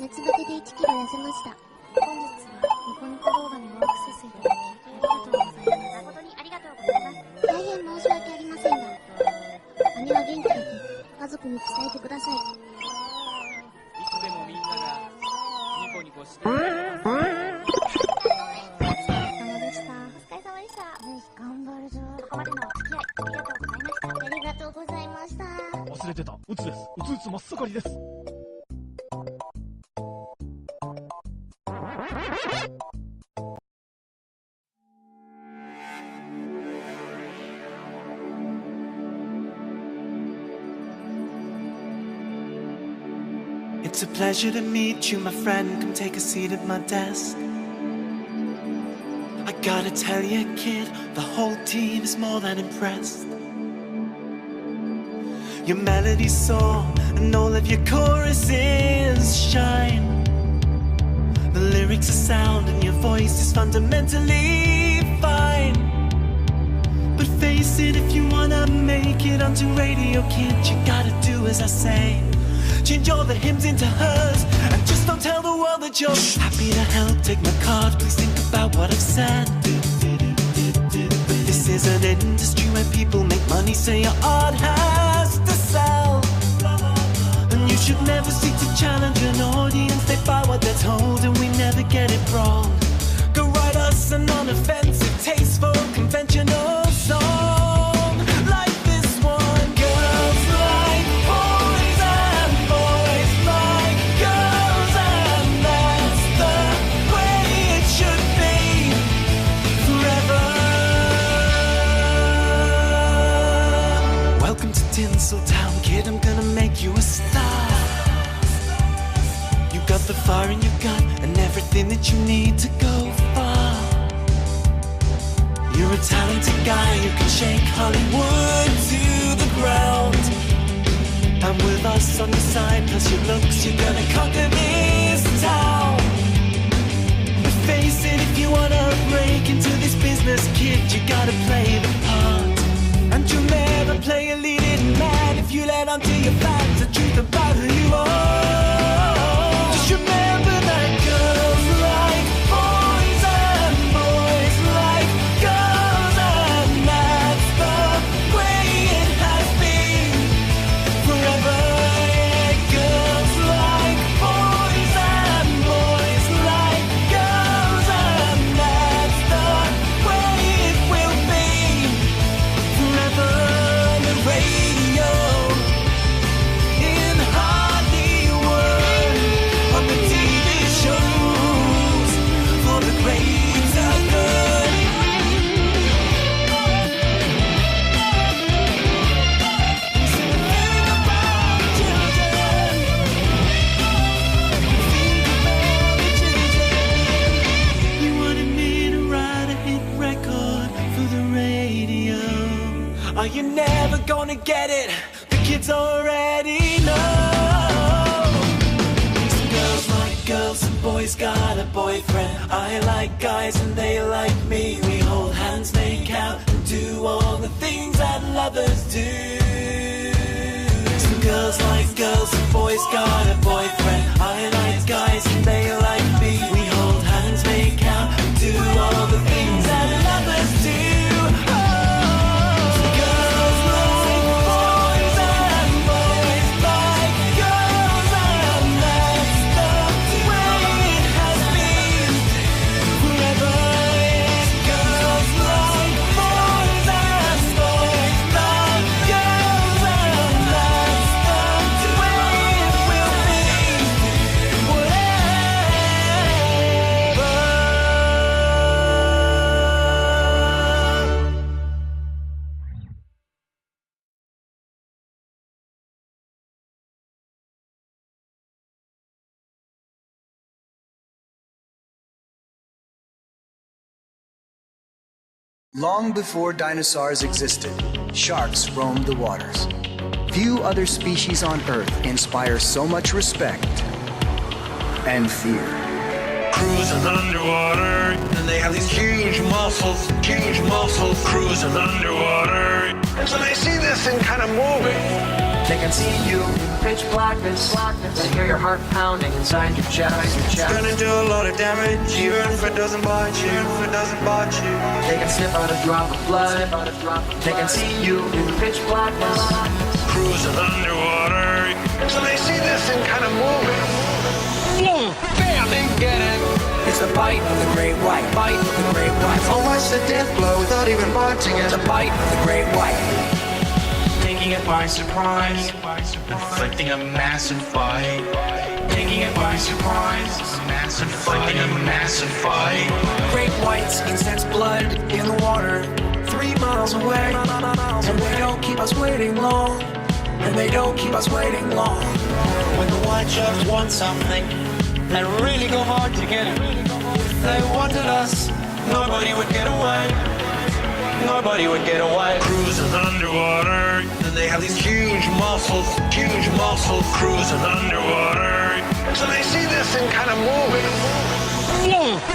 熱バテで1キロ痩せました。本日はニコニコ動画にもアクセスいただき誠にありがとうございます。大変申し訳ありませんが、姉は元気で家族に伝えてください。いつでもみんながニコニコしてお疲れ様でした。お疲れ様でした。頑張るぞ。ここまでのお付き合いありがとうございました。ありがとうございました。忘れてた。うつです。うつうつ真っ盛りです。It's a pleasure to meet you, my friend. Come take a seat at my desk. I gotta tell you, kid, the whole team is more than impressed. Your melody's soar, and all of your choruses shine. The lyrics are sound, and your voice is fundamentally fine. But face it, if you wanna make it onto radio, kid, you gotta do as I say. Change all the hymns into hers, and just don't tell the world that you're happy to help. Take my card, please think about what I've said. But this is an industry where people make money, so your art has to sell. And you should never seek to challenge an audience. They buy what they're told, and we never get it wrong. Go write us an unoffensive, tasteful, conventional song like this one. Girls like boys and boys like girls, and that's the way it should be forever. Welcome to Tinseltown, kid, I'm gonna make you a star. You got the fire in your gut and everything that you need to go far. You're a talented guy who can shake Hollywood to the ground. And with us on your side, plus your looks, you're gonna conquer this town. But face it, if you wanna break into this business, kid, you gotta play the part. And you'll never play a leading man if you let on to your fans the truth about who you are. Just remember that girls like boys and boys like girls, and that's the way it has been forever. Girls like boys and boys like girls, and that's the way it will be forever. On the radio, in Hollywood, on the TV shows, for the greater good. Think about children. Think about the children. You wanted me to write a hit record for the radio. Are you never gonna get it? The kids already know. These girls like girls and boys got a boyfriend. I like guys and they like me. We hold hands, make out, and do all the things that lovers do. Some girls like girls and boys got a boyfriend. I like guys and they like me. We hold hands, make out, and do all the things that lovers do. Long before dinosaurs existed, sharks roamed the waters. Few other species on Earth inspire so much respect and fear. Cruising underwater, and they have these huge muscles, cruising underwater. And so they see this thing kind of moving. They can see you in pitch blackness. They hear your heart pounding inside your chest. It's gonna do a lot of damage, even if it doesn't bite you. They can sniff out a drop of blood. They can see you in pitch blackness. Cruising underwater, and so they see this thing kind of moving. Bam, they get it. It's the bite of the great white. Almost a death blow without even biting it. The bite of the great white. Taking it by surprise, inflicting a massive fight. Taking it by surprise, inflicting a massive fight. Great whites can sense blood in the water 3 miles away. And they don't keep us waiting long. When the white sharks want something, they really go hard to get it. If they wanted us, nobody would get away. Cruising underwater, and they have these huge muscles, cruising underwater. And so they see this thing kind of moving.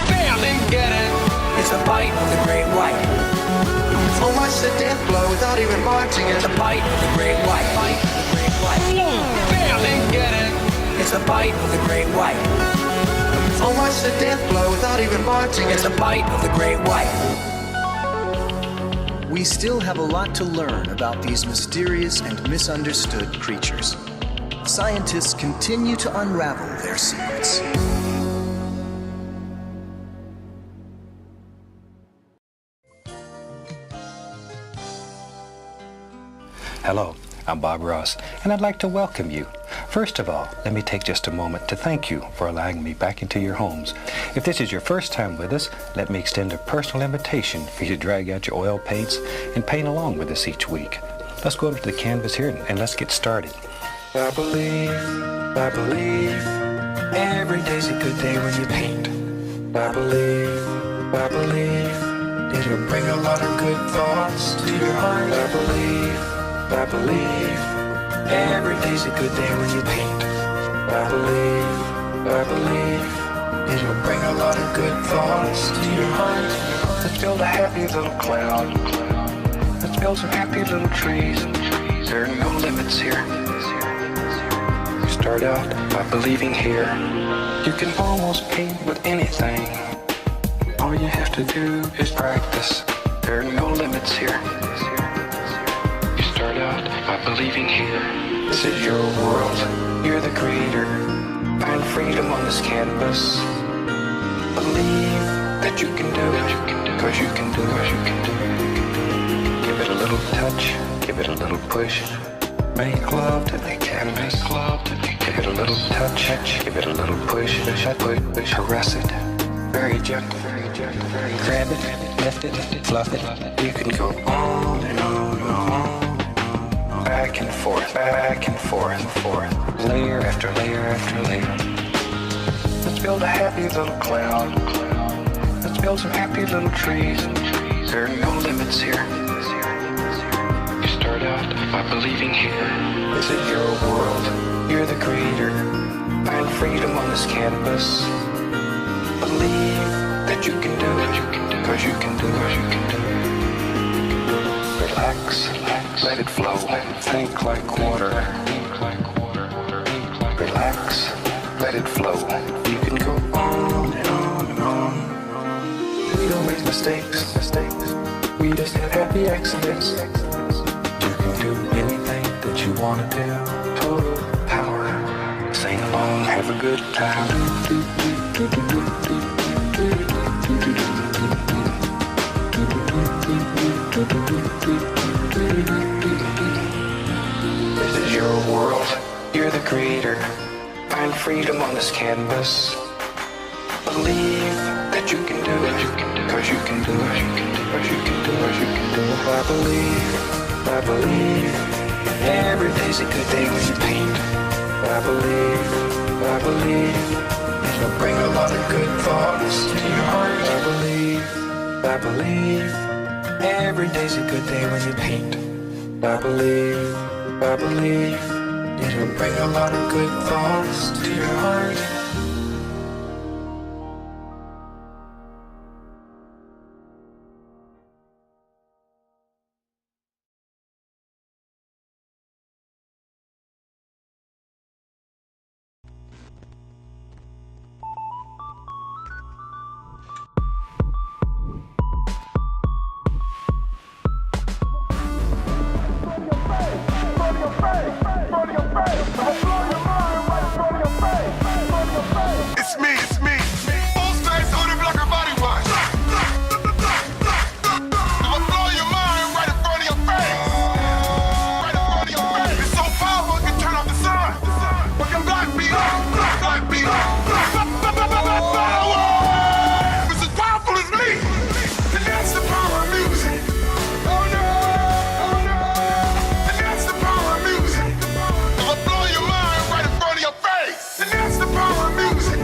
Bam, they get it. It's the bite of the great white. Almost a death blow without even biting it. The bite of the great white. Bam, they get it. It's the bite of the great white. Almost a death blow without even biting it. It's the bite of the great white. We still have a lot to learn about these mysterious and misunderstood creatures. Scientists continue to unravel their secrets. Hello, I'm Bob Ross, and I'd like to welcome you. First of all, let me take just a moment to thank you for allowing me back into your homes. If this is your first time with us, let me extend a personal invitation for you to drag out your oil paints and paint along with us each week. Let's go over to the canvas here and let's get started. I believe, every day's a good day when you paint. I believe, it'll bring a lot of good thoughts to your heart. I believe, every day's a good day when you paint. I believe, it'll bring a lot of good thoughts to your heart. Let's build a happy little cloud. Let's build some happy little trees. There are no limits here. You start out by believing here. You can almost paint with anything. All you have to do is practice. There are no limits here. You start out by believing here. This is your world. You're the creator. Find freedom on this canvas. Believe that you can do it. Cause you can do it. Give it a little touch. Give it a little push. Make love to the canvas. Give it a little touch. Give it a little push. Caress it. Very gentle. Grab it, lift it, fluff it. You can go on and on and on. Back and forth, layer after layer after layer. Let's build a happy little cloud. Let's build some happy little trees. There are no limits here. You start out by believing here. This is your world. You're the creator. Find freedom on this canvas. Believe that you can do it, cause you can do it. Relax, let it flow, think like water. Relax, let it flow. You can go on and on and on. We don't make mistakes. We just have happy accidents. You can do anything that you want to do. Total power. Sing along, have a good time. This is your world. You're the creator. Find freedom on this canvas. Believe that you can do it, cause you can do it, cause you can do it, you can do it. I believe, every day's a good day when you paint. I believe, it'll bring a lot of good thoughts to your heart. I believe, every day's a good day when you paint. I believe, it'll bring a lot of good thoughts to your heart. It's me. Full space, hoodie, block her body wash. I'ma blow your mind right in front of your face. Right in front of your face. It's so powerful, it can turn off the sun. But your block beat up. Power! It's as powerful as me. And that's the power of music. Oh no. And that's the power of music. I'ma blow your mind right in front of your face. And that's the power of music.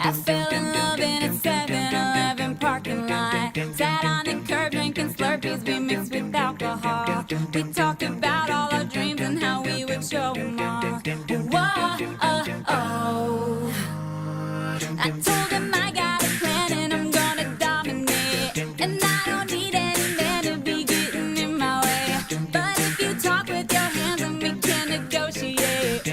I fell in love in a 7-Eleven parking lot. Sat on the curb drinking Slurpees we mixed with alcohol. We talked about all our dreams and how we would show them all. Whoa, I told him I got a plan and I'm gonna dominate. And I don't need any man to be getting in my way. But if you talk with your hands then we can negotiate.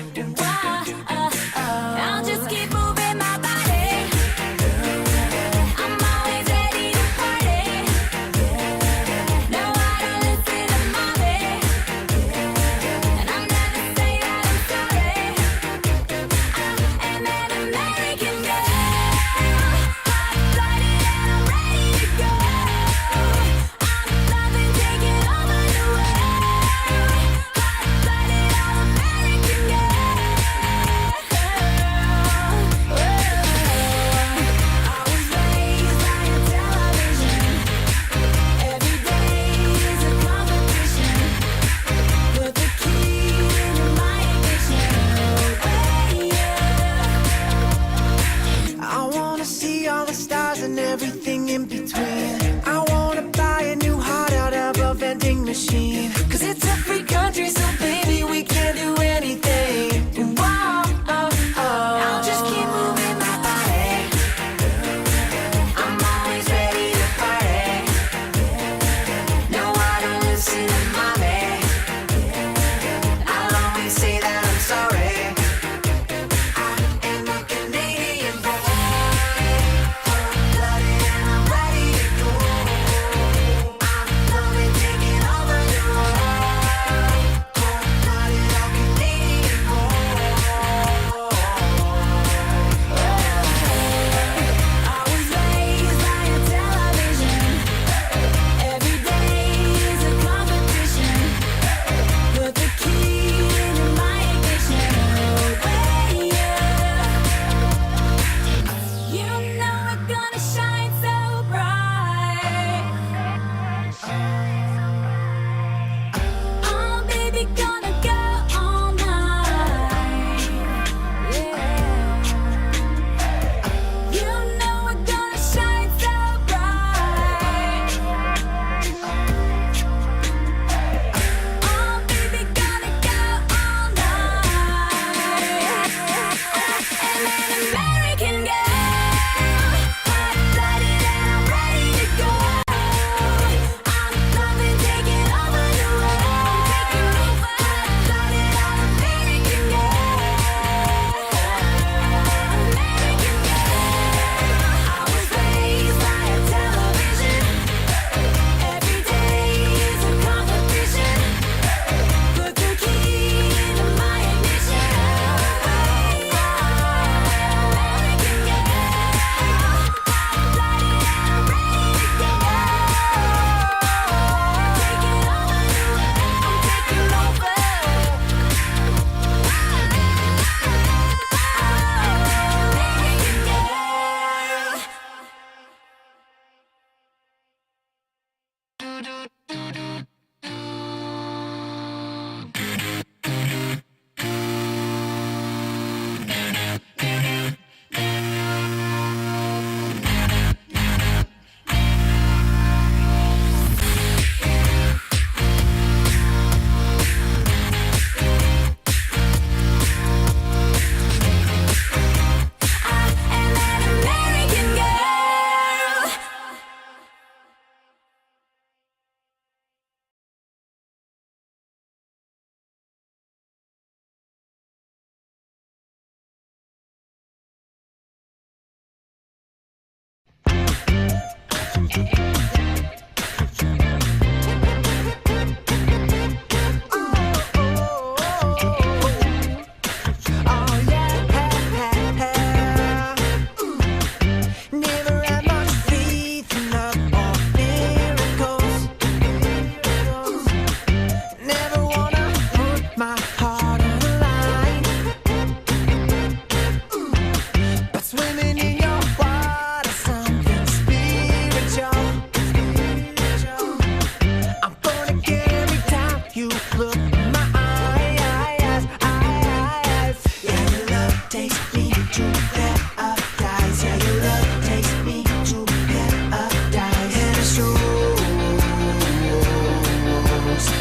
takes me to paradise. Yeah, your love takes me to paradise. And it shows.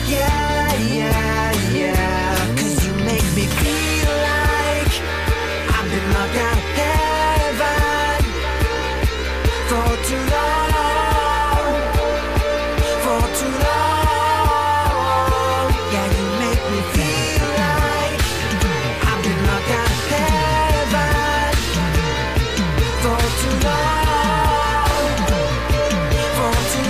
Yeah, yeah, yeah. 'Cause you make me feel like I've been locked out of heaven for too long, for too long. Yeah, you make me feel like I've been locked out of heaven for too long, for too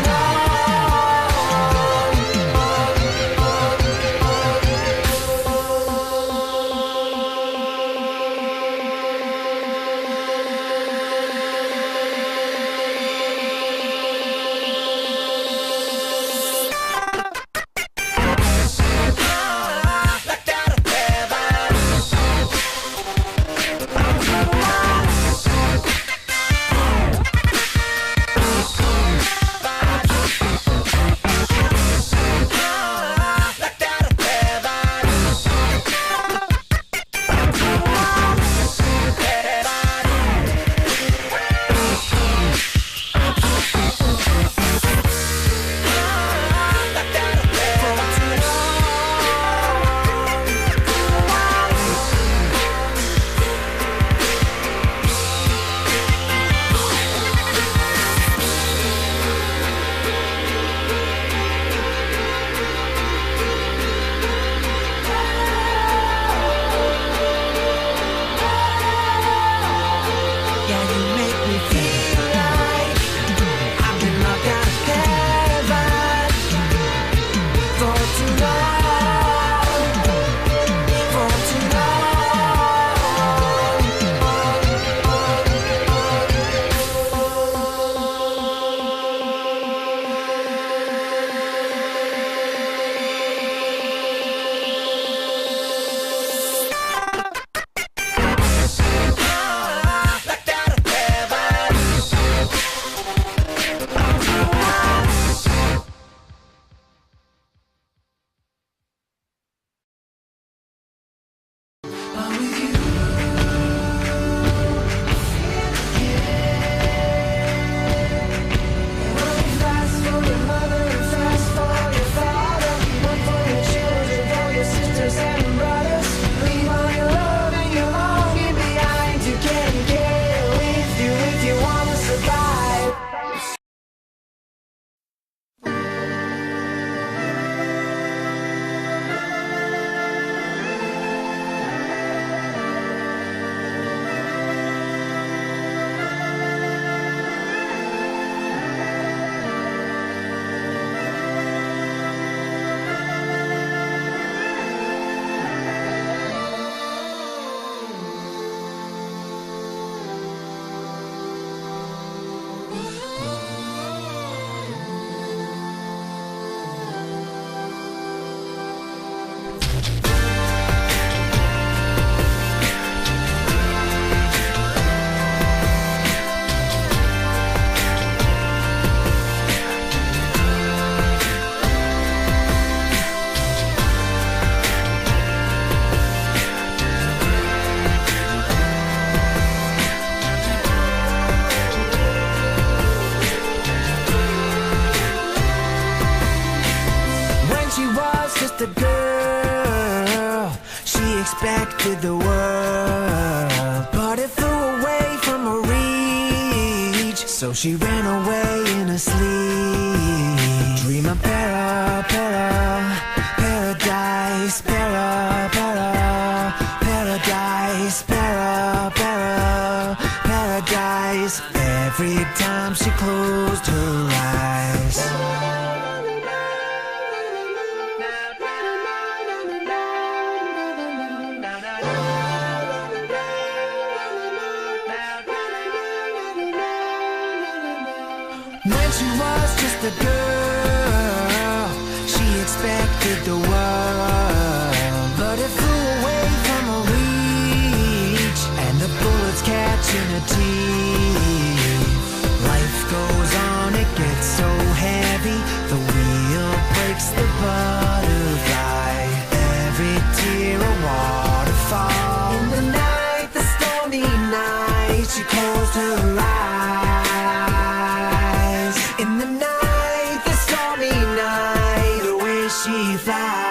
just a girl. She expected the world, but it flew away from her reach. So she ran away in her sleep. Dream of paradise, paradise, paradise. Every time she closed her eyes. When she was just a girl, she expected the world, but it flew away from her reach, and the bullets catching her teeth. Life goes on, it gets so heavy, the wheel breaks the butterfly. Every tear a waterfall. In the night, the she flies.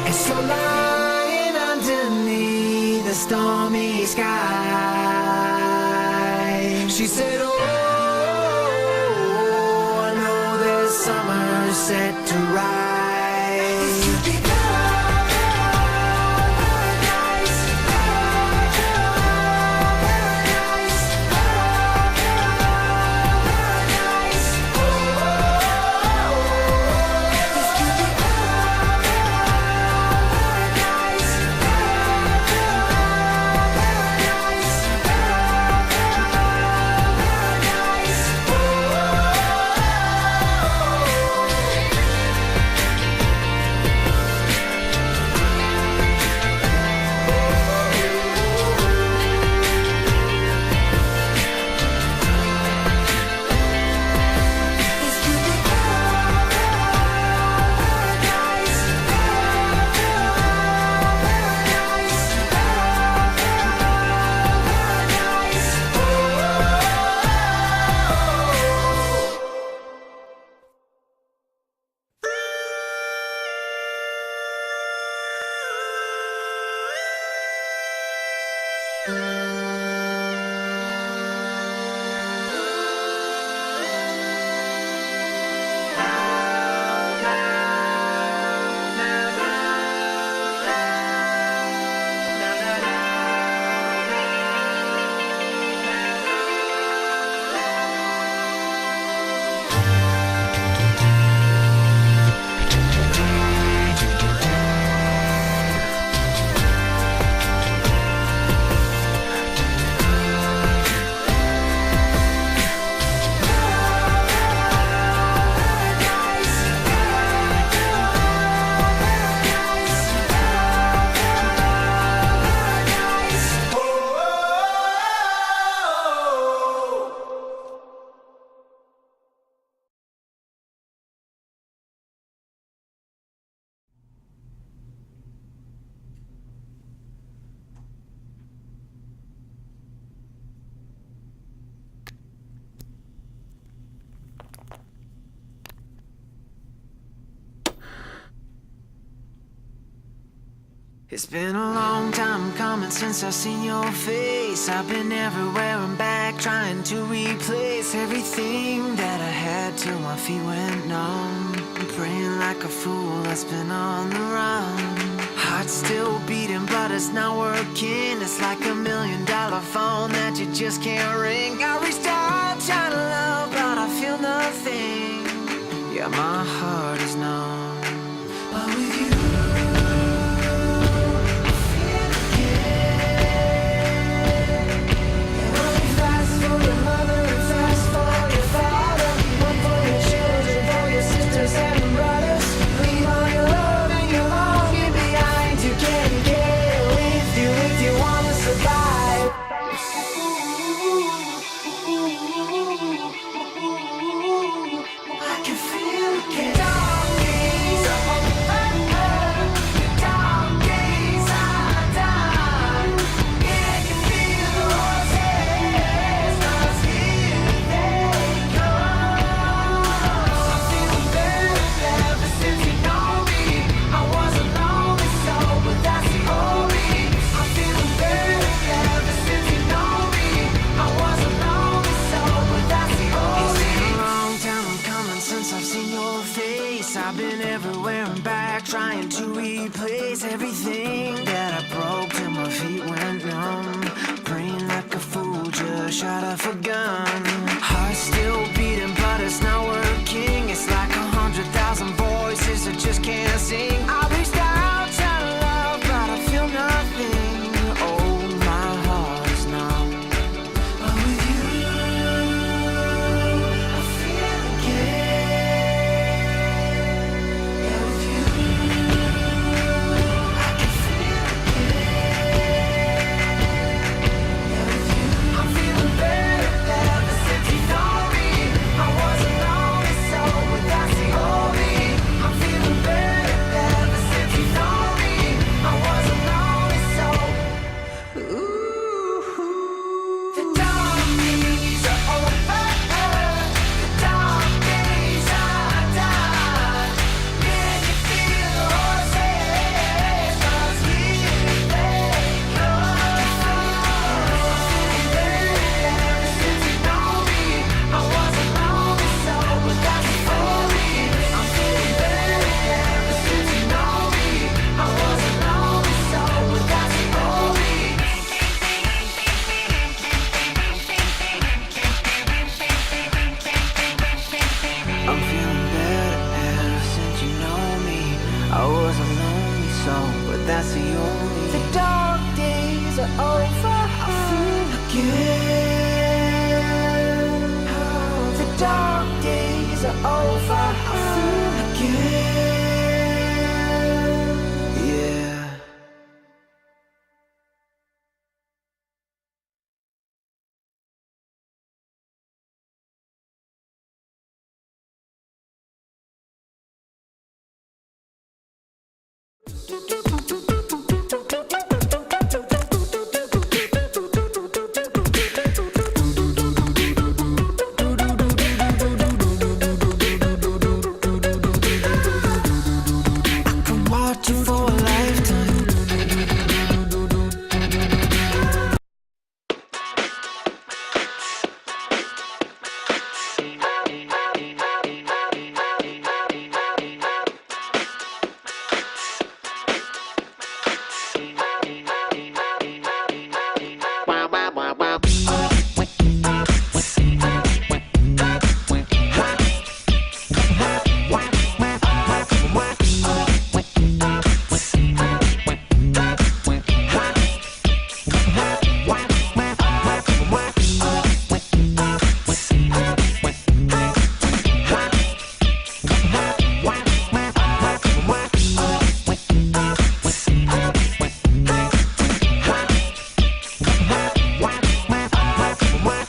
And so lying underneath the stormy sky, she said, oh, I know there's summer set to rise. It's been a long time coming since I've seen your face. I've been everywhere and back trying to replace everything that I had till my feet went numb. I'm praying like a fool that's been on the run. Heart still beating but it's not working. It's like $1 million phone that you just can't ring. I reached out trying to love but I feel nothing. Yeah, my heart is numb. But with you I've been everywhere and back trying to replace everything that I broke till my feet went numb. Praying like a a fool, just shot off a gun. Heart still beating, but it's not working. It's like 100,000 voices that just can't sing. I reached out trying to love, but I feel nothing. Oh, my heart is numb. But with you, I feel again. Yeah, with you, I can feel again. Yeah, with you, I'm feeling better ever since you know me. I was a lonely soul without the only. I'm feeling better ever since you know me. I was a lonely soul. Ooh, the dark days are over. The dark days are done. Can you feel the horses? 'Cause here they come. Feeling better ever since you know me. I was a lonely soul without the only. I'm feeling better ever since you know me. I was a lonely soul without the only. I'm feeling better ever since you know me. I was a lonely soul, but that's the only. The dark days are over. I feel again. The dark days are over. I feel again. Yeah. I could watch you for a lifetime.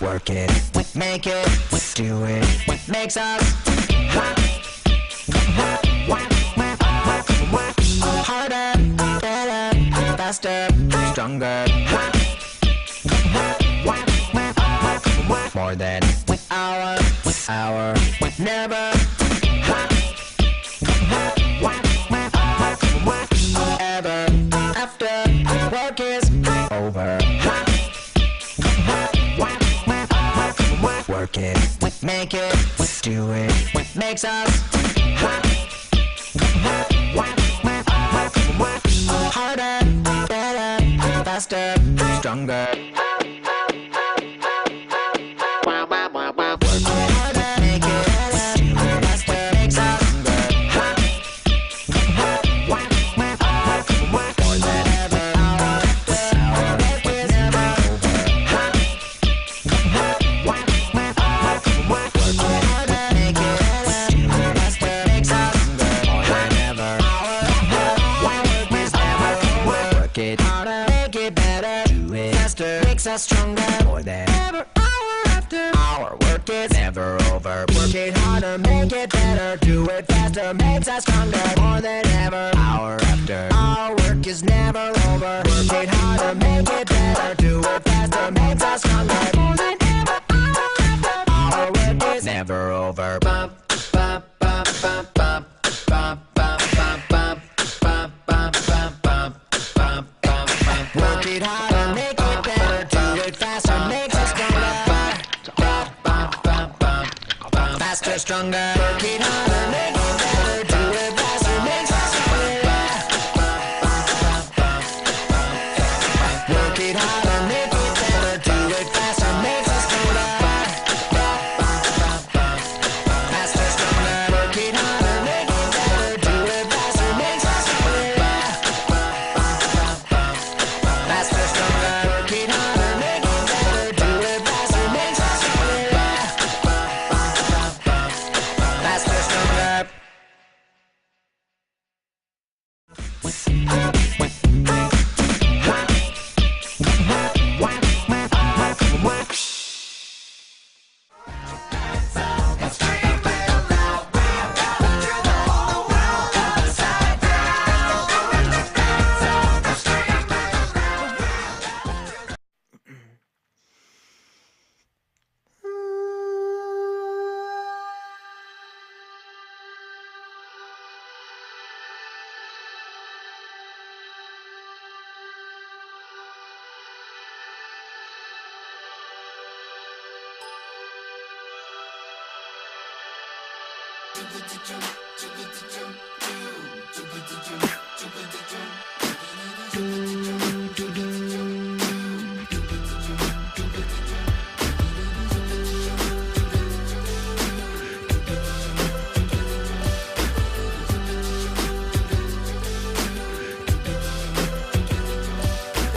Work it, make it, do it, makes us harder, better, faster, stronger, more than hour, never, ever, after work is over. Work it, make it, do it, makes us harder, better, faster, stronger. Work it harder, make it better, do it faster, makes us more than ever, hour after hour, work is never over. Work it harder, make it better, do it faster, makes us more than ever, hour after hour, work is never over. Work it harder, make it better, do it faster, makes us stronger, more than ever, hour after hour, work is never over. Work it harder, make it better, do it faster, makes us stronger, more than ever, hour after hour, work is never over. Work it harder, make it better, do it faster, makes us stronger, more than ever, hour after hour, work is never over. Bump, bump, bump, bump, bump, bump, bump, bump, bump, bump, bump, bump, bump, bump, bump. Work it harder, make it better, do it faster, makes us stronger. Faster, stronger. Work it harder, make it better, do it faster, makes us stronger. Work it harder, make it better, do it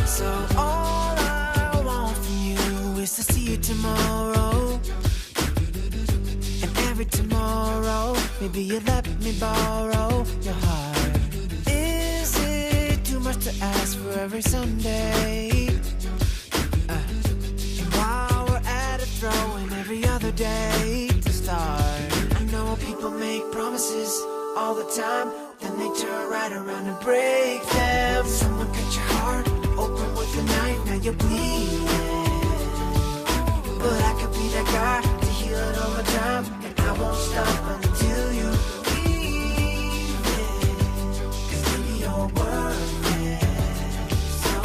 So all I want from you is to see you tomorrow. And every tomorrow, maybe you let me borrow your heart. Is it too much to ask for every Sunday? And while we're at it, throwing every other day to start. I know people make promises all the time, then they turn right around and break them. Someone cut your heart open with a knife, now you're bleeding. But I could be that guy to heal it over time, and I won't stop until you leave it. 'Cause baby, you're worth it. So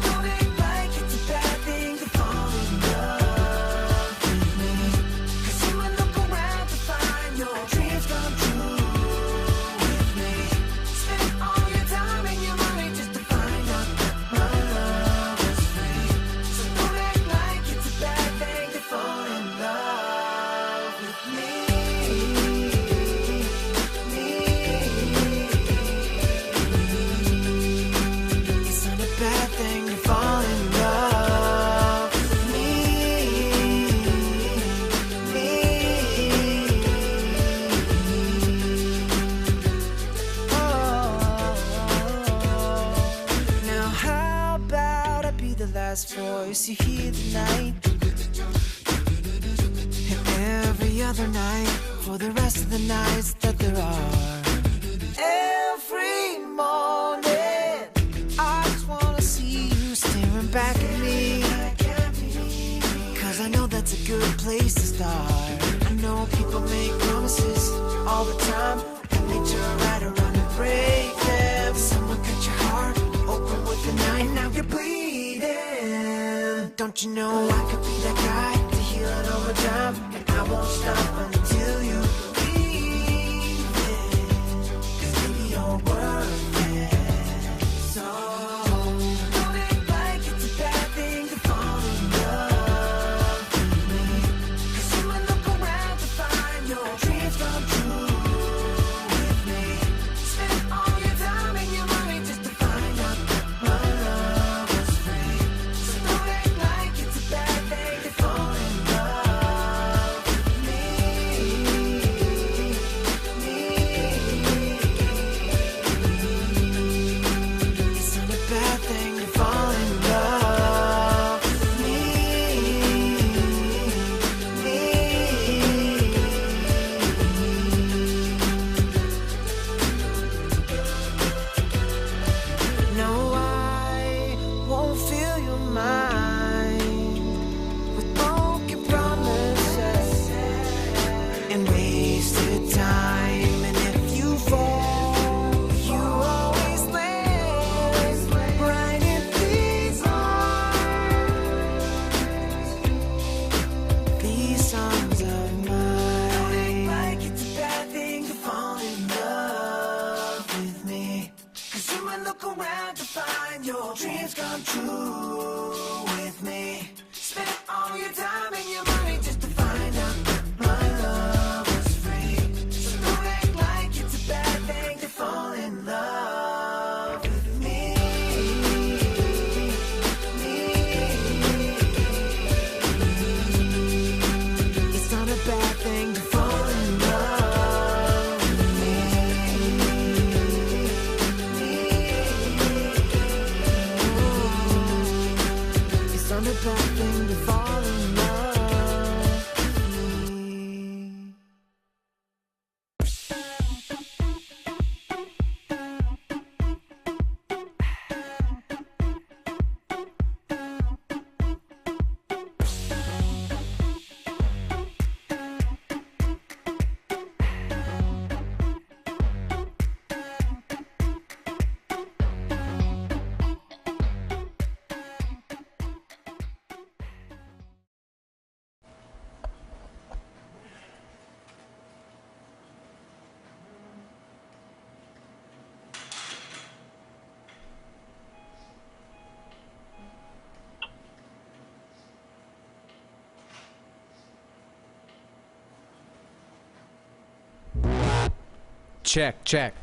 don't act like it's a bad thing to fall in love with me. 'Cause you will look around to find your dreams come true with me. Spend all your time and your money just to find out that my love is free. So don't act like it's a bad thing to fall in love with me. It's not a bad thing to fall in love with Now how about I be the last voice you hear tonight, and every other night for the rest of the nights that there are. Every morning I just wanna see you staring back at me, 'cause I know that's a good place to start. I know people make promises all the time, and they turn right around and break them. Someone cut your heart open with a knife, now you're bleeding. Don't you know I could be that guy to heal it over time, and I won't stop until you leave it. 'Cause baby, you're worth it. So don't act like it's a bad thing to fall in love with me. 'Cause you will look around to find your dreams come true with me. Spend all your time and your money just to find out that my love was free. So don't act like it's a bad thing to fall in love with me. It's not a bad thing to fall in love with me. No, I won't fill your mind with broken promises and wasted time. And if you fall, you always land right in these arms, these arms of mine. Don't act like it's a bad thing to fall in love with me. 'Cause you might look around to find your dreams come true with me. Spend all your time and your money just to find out that my love was free. So don't act like it's a bad thing to fall in love with me. It's not a bad thing to fall in love with me. Check, check.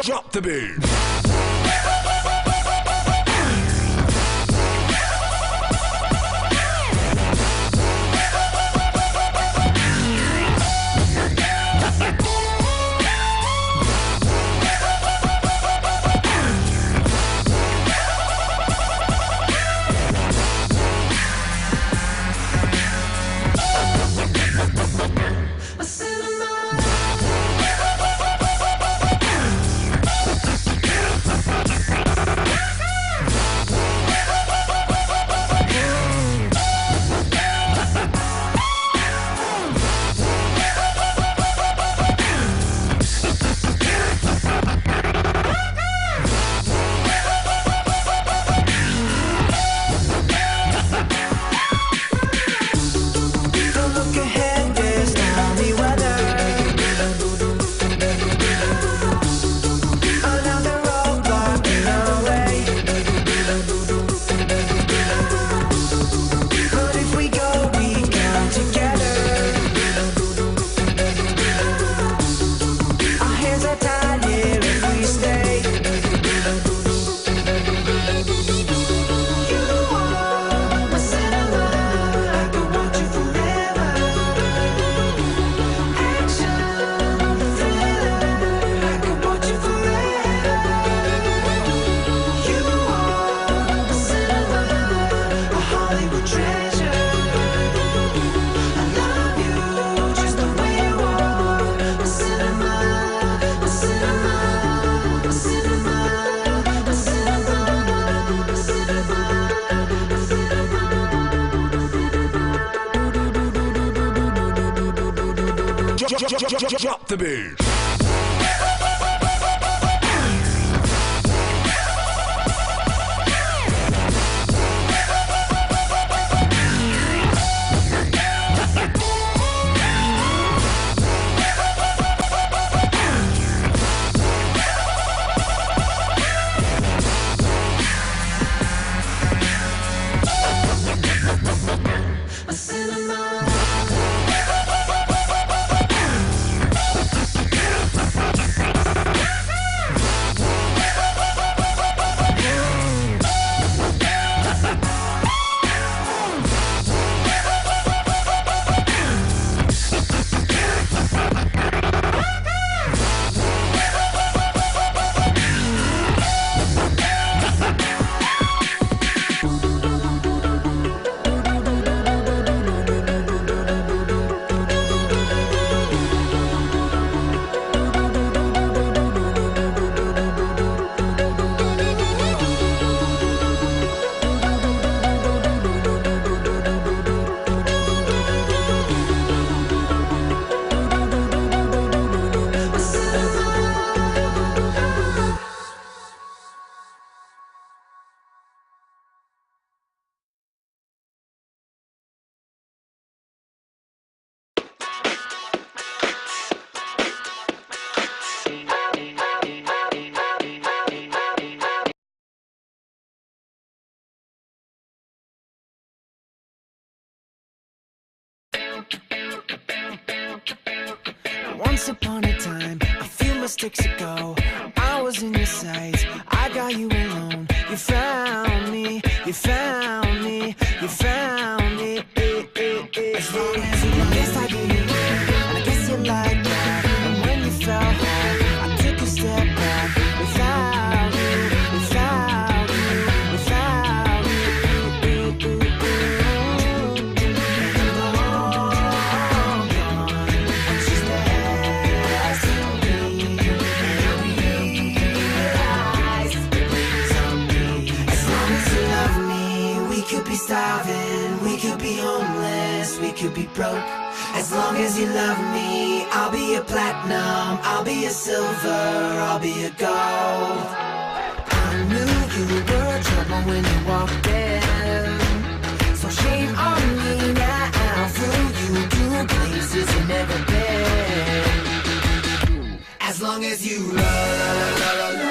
Drop the beat. Drop the beat. sticks ago, I was in your sights. I got you alone. You found me, you found me, you found me. As long as you love, yes I didn't care, and I guess you like that. And when you fell hard, I took a step back. Without you, without you, without you. And all gone, and she's left to me. And I realize it weighs on me. As long as you love me, we could be starving, we could be homeless, we could be broke. As long as you love me, I'll be a platinum, I'll be a silver, I'll be a gold. I knew you were trouble when you walked in, so shame on me now. Flew you to places you've never been. As long as you love me.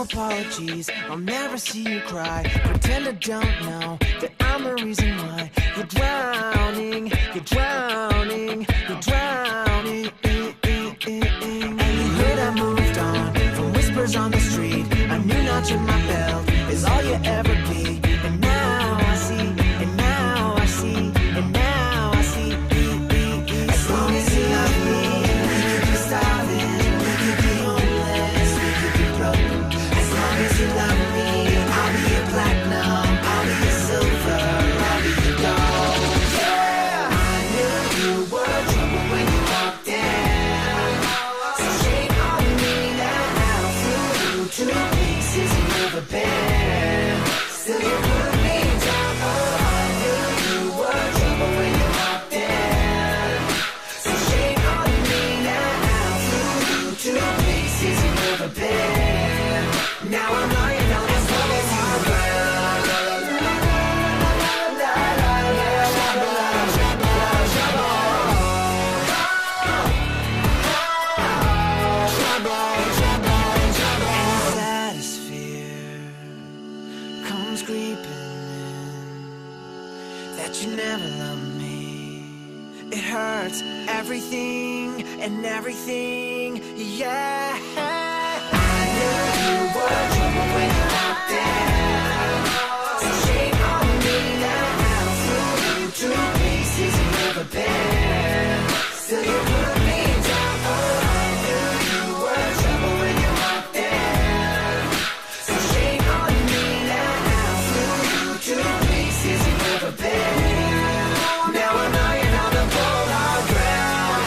Apologies, I'll never see you cry. Pretend I don't know that I'm the reason why you're drowning, you're drowning, you're drowning. And you heard I moved on from whispers on the street. A new notch in my belt is all you ever be. And now I see, and now I see, and now I see. As long as you love me, we could be starving, we could be homeless, we could be broke. As long as you love me, I'll be a platinum, I'll be a silver, I'll be a gold. Yeah, I knew you were trouble when you walked in, so shame on me now. Flew you to places you've never been. Still you put me down. Oh, I knew you were trouble when you walked in, so shame on me now. Flew you to places you've never been. Now I'm lying down as long as you're around. And the saddest fear comes creeping in, that you never loved me. It hurts everything and everything, yeah. I knew you were trouble when you walked in, so shame on me now. Flew you to places you've never been. Still you put me down. Oh, I knew you were trouble when you walked in, so shame on me now. Flew you to places you've never been. Now I'm lying on the cold hard ground.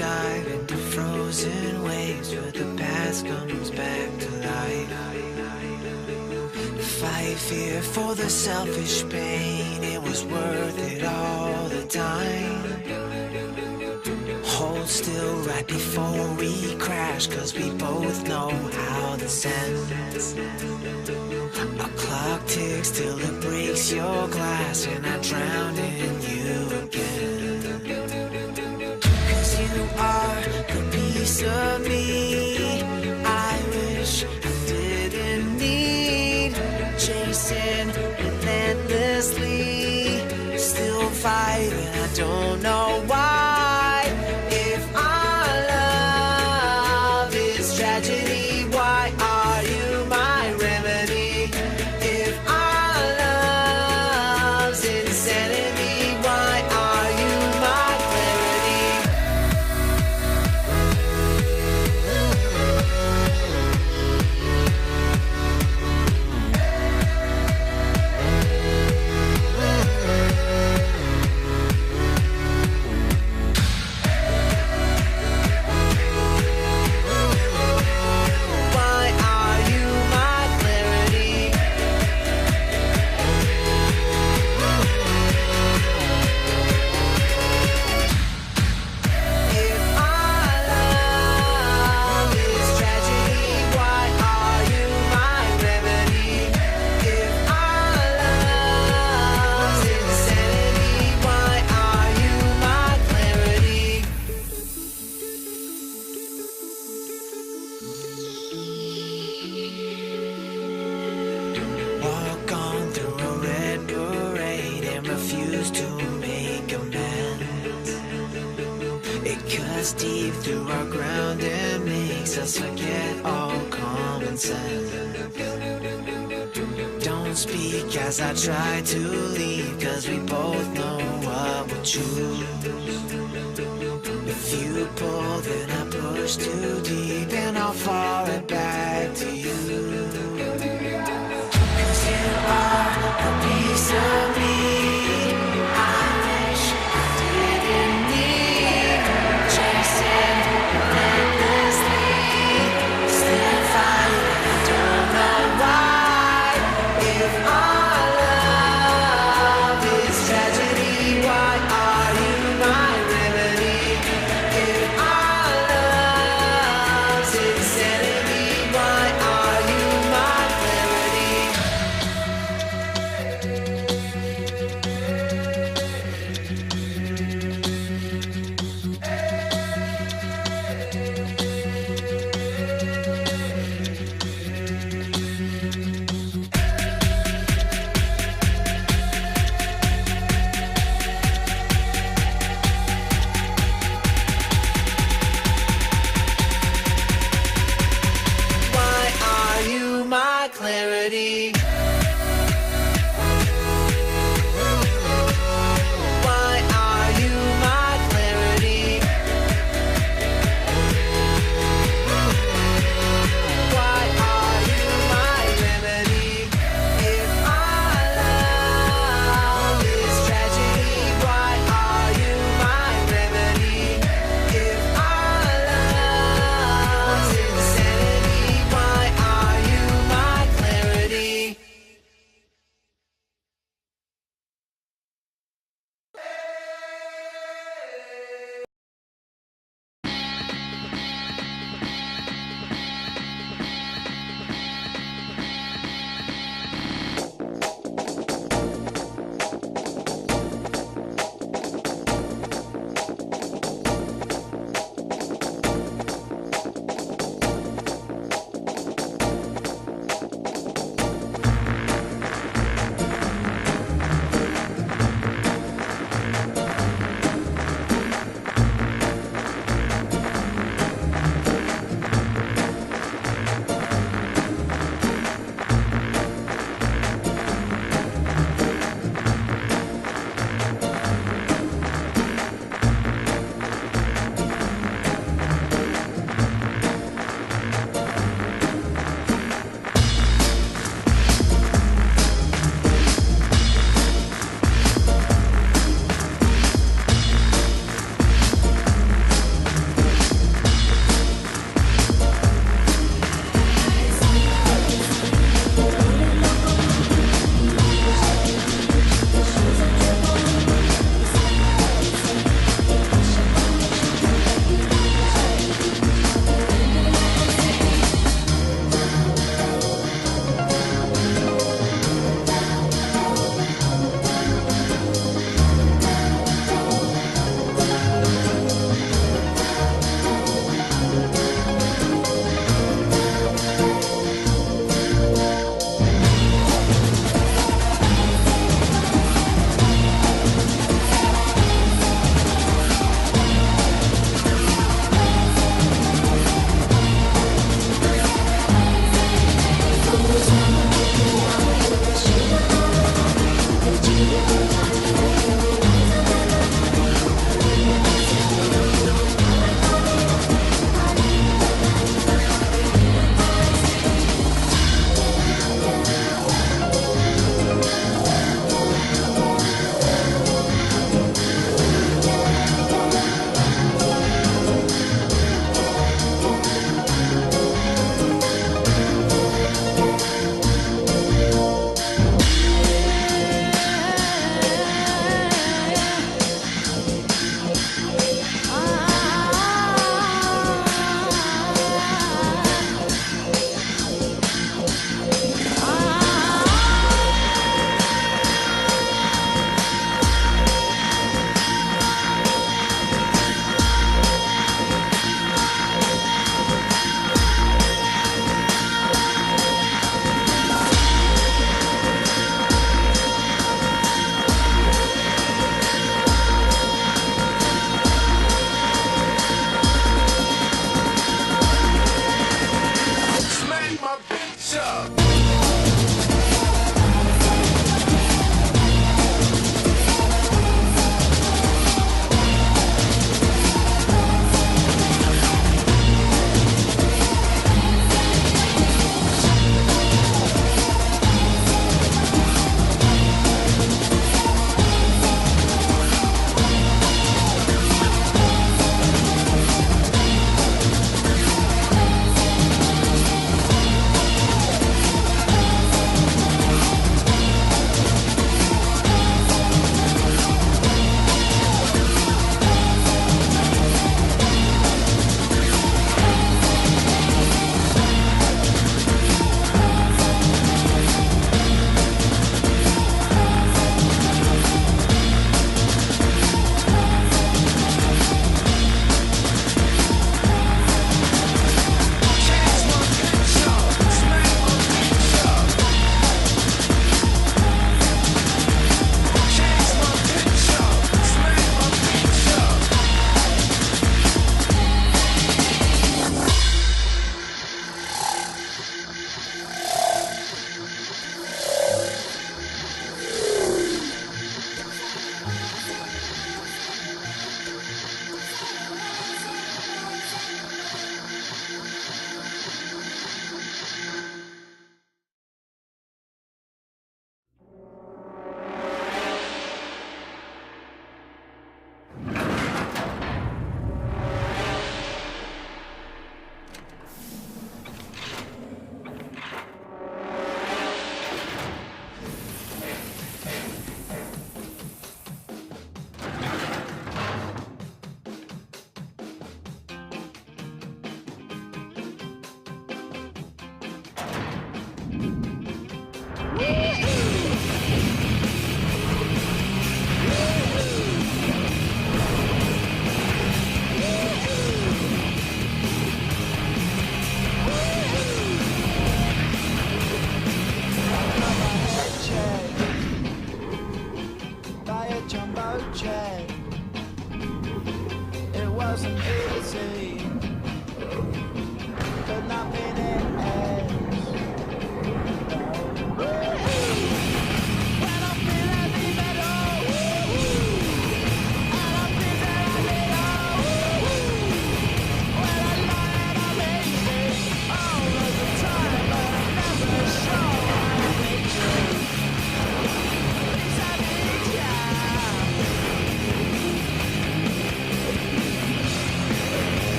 dive into frozen waves where the past comes back to life. Fight fear for the selfish pain, it was worth it all the time. Hold hold still right before we crash, 'cause we both know how this ends. A clock ticks till it breaks your glass, and I drown in you again. 'Cause you are the piece of me I wish I didn't need. Chasing relentlessly, still fighting, I don't know why. If our love is tragedy, why are you my remedy? If our love's insanity, why are you my clarity? Why are you my clarity? If our love is tragedy, why are you my remedy? If our love's insanity, why are you my clarity? Walk on through a red parade and refuse to make amends. It cuts deep through our ground and makes us forget all common sense. Don't speak as I try to leave, 'cause we both know what we'll choose. If you pull, then I push too deep, and I'll fall right back to you. 'Cause you are a piece of me I wish I didn't need. Chasing relentlessly, still fighting, I don't know why. If our love is tragedy, why are you my remedy? If our love's insanity, why are you my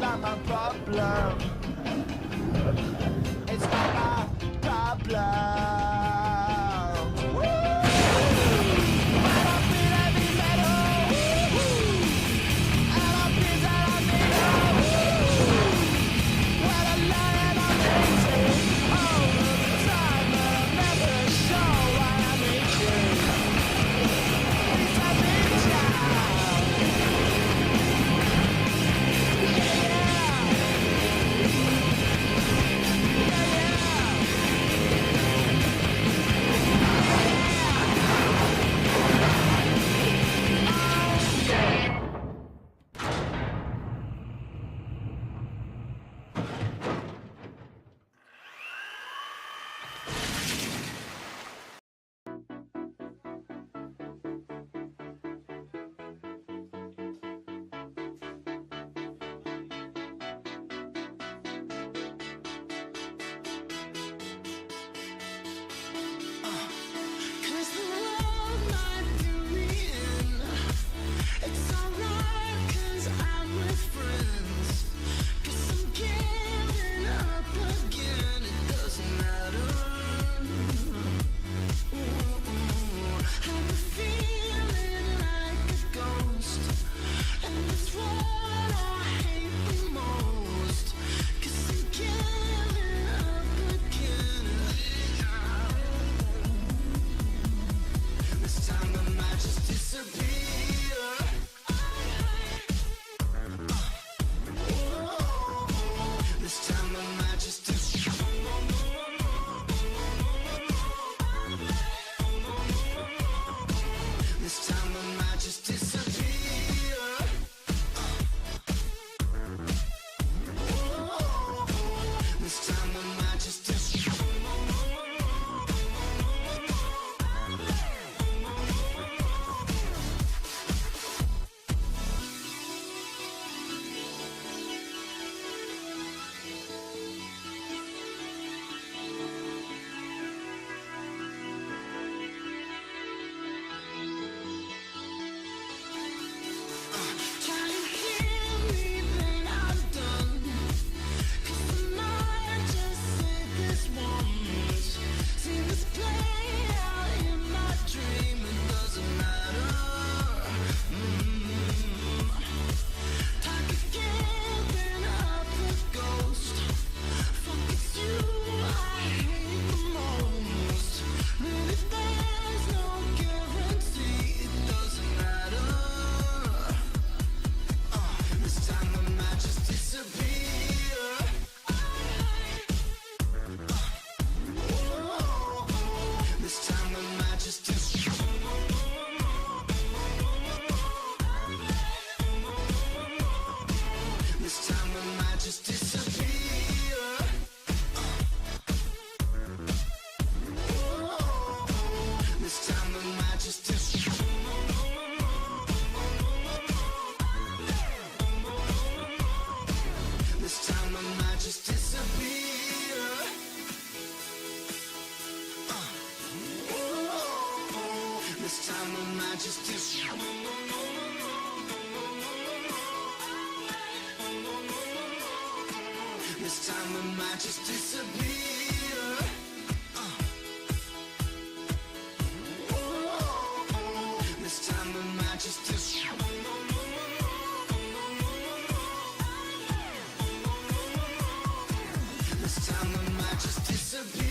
not my problem. It's not my problem. This time I might just disappear. This time I might just disappear. This time I might just disappear. This time I might just disappear.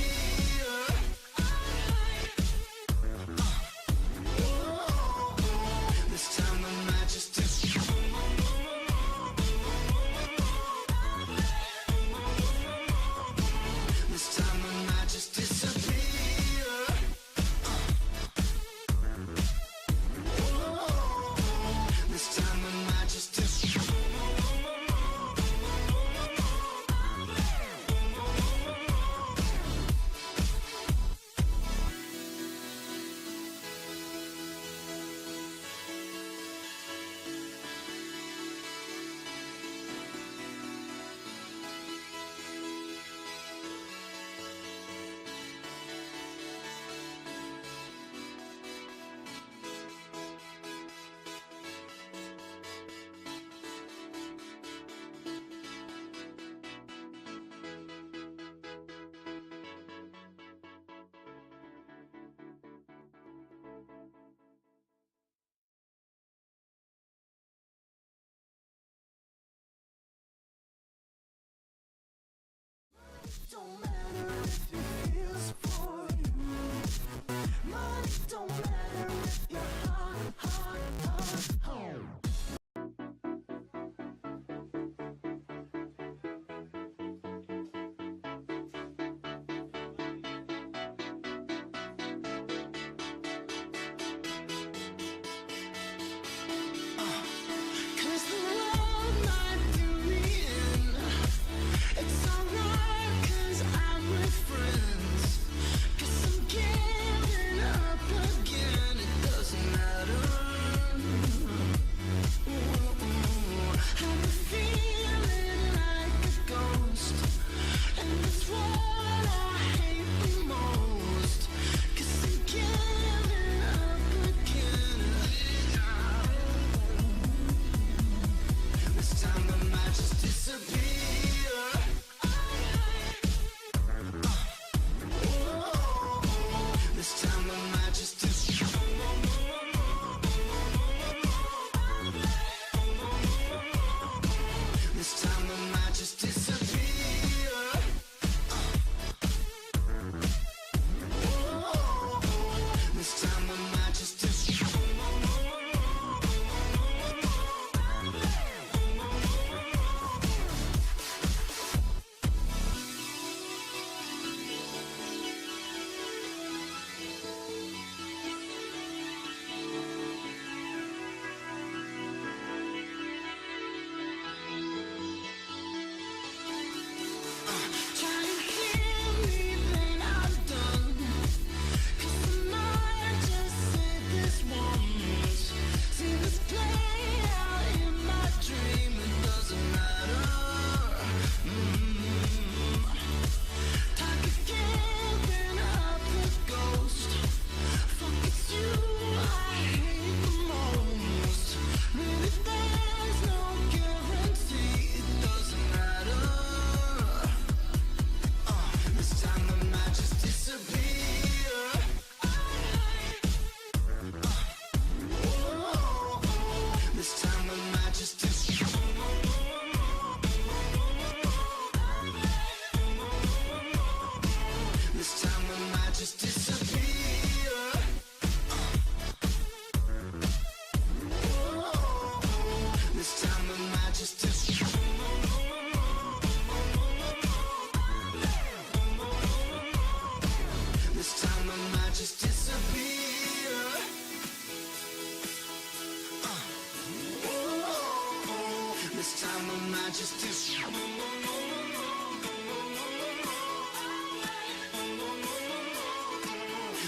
This time I might just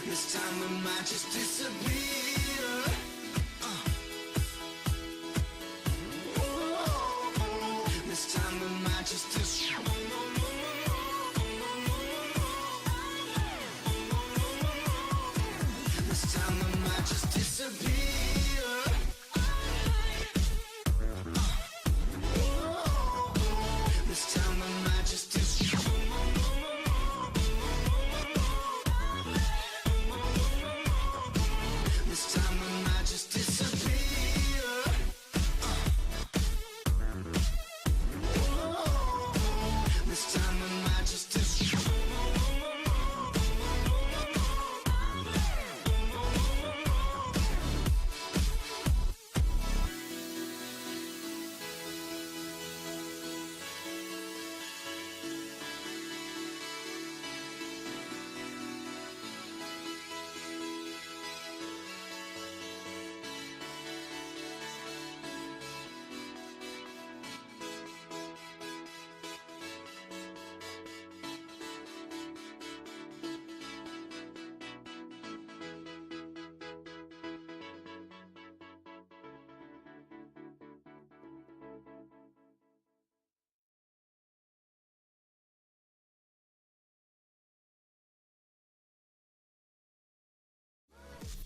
This time I might just disappear. This time I might just This time I might just disappear. This time I might just This time I might just disappear. This time I might just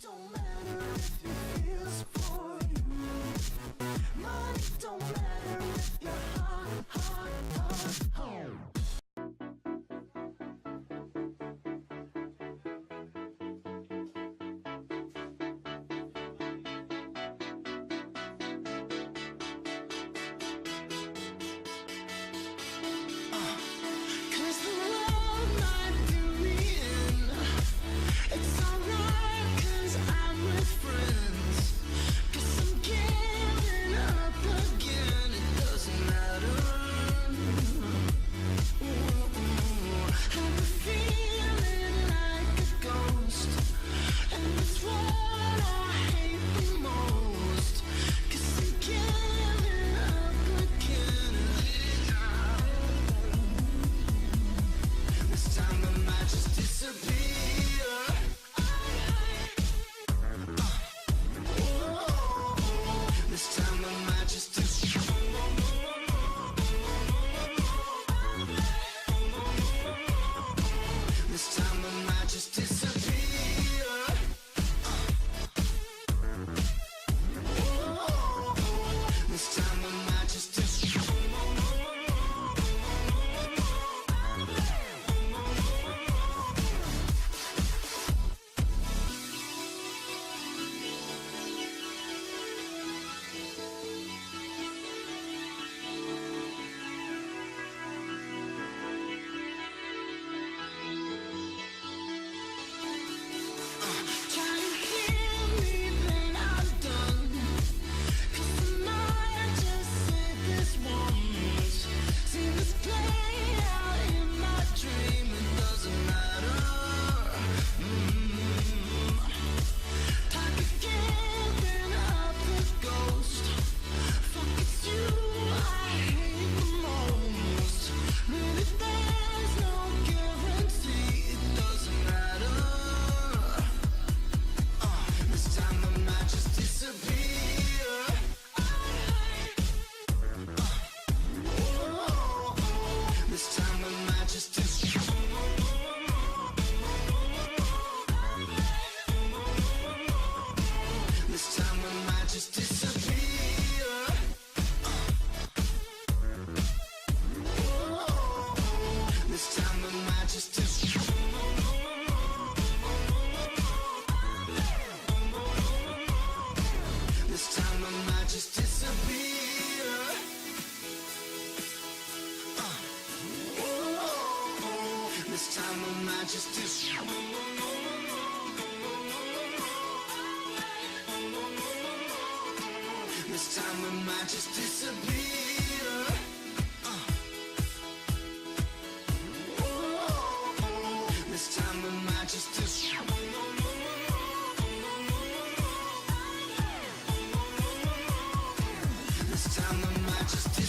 Don't matter if it feels for you. Money don't matter if you're home. Cause the world might do me in. It's alright cause I'm with friends. Cause I'm giving up again. It doesn't matter. I'm feeling like a ghost. And it's what I hate the most. Cause I'm giving up again. This time I might just disappear. This time I might just This time I might just disappear. This time I might just Try to heal me, then I'm done. Cause I might just say this once. See this play out in my dream, it doesn't matter. Time to giving up the ghost. Fuck it's you I hate the most. Really there's no guarantee, it doesn't matter. This time I might just disappear. This time I might just This time I might just disappear. This time I might just This time I might just disappear. This time I might just This time I might just disappear. This time I might just This time I might just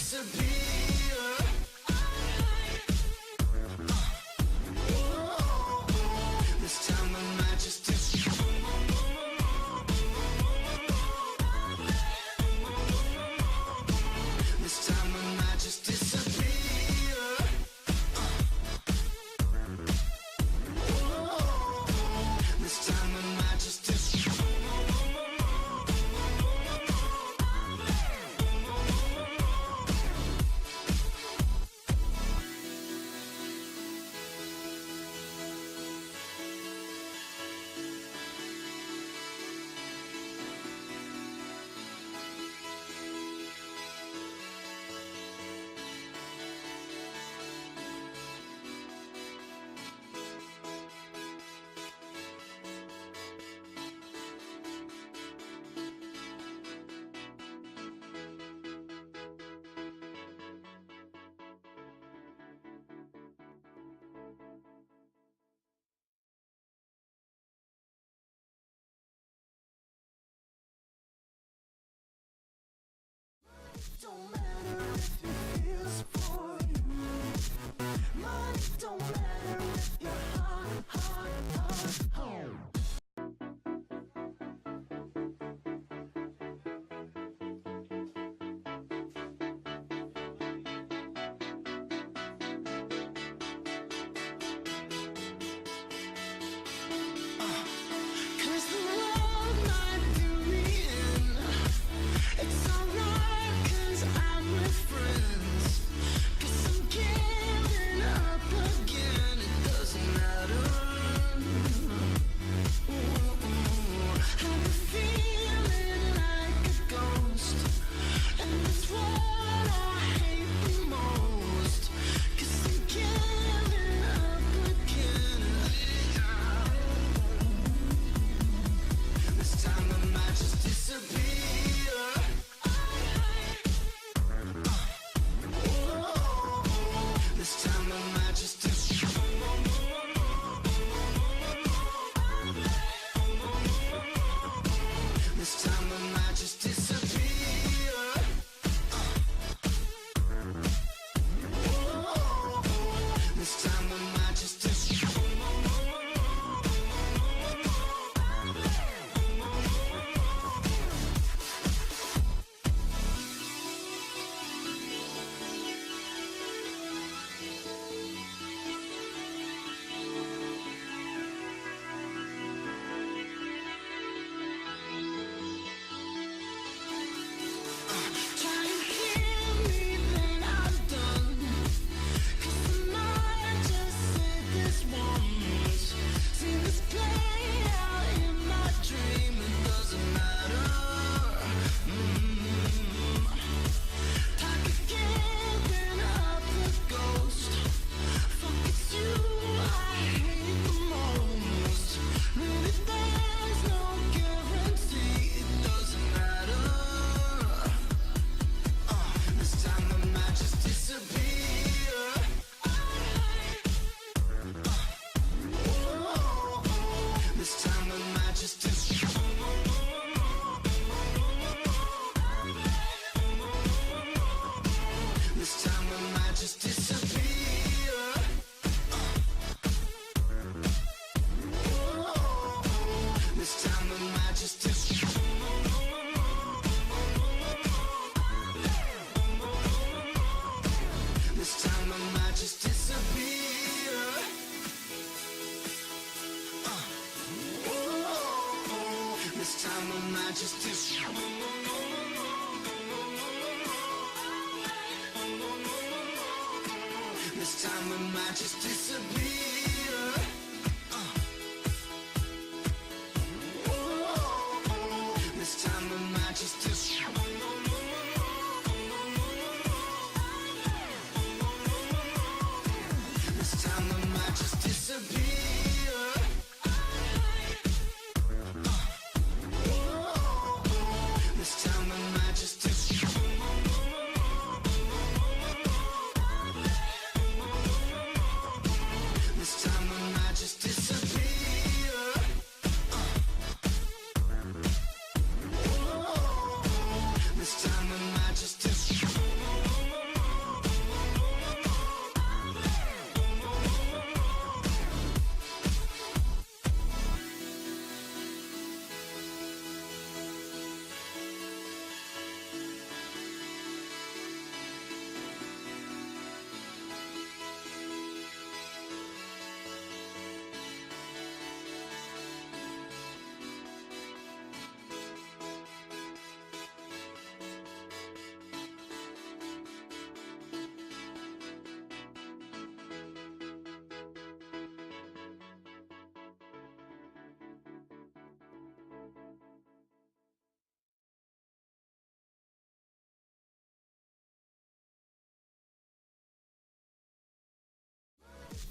time I might just disappear. This time I might just disappear. This time I might just disappear. This time I might just disappear. This time I might just disappear. This time I might just disappear.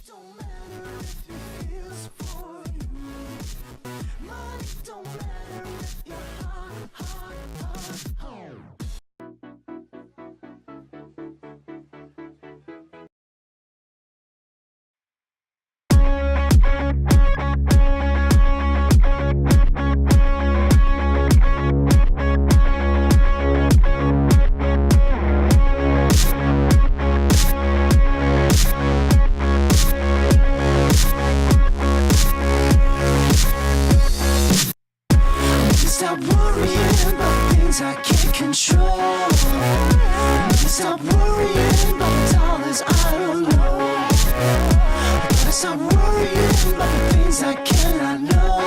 Don't matter if it feels for you. Money don't matter if you're hard. Stop worrying about things I can't control. Stop worrying about dollars I don't know. Gotta stop worrying about the things I cannot know.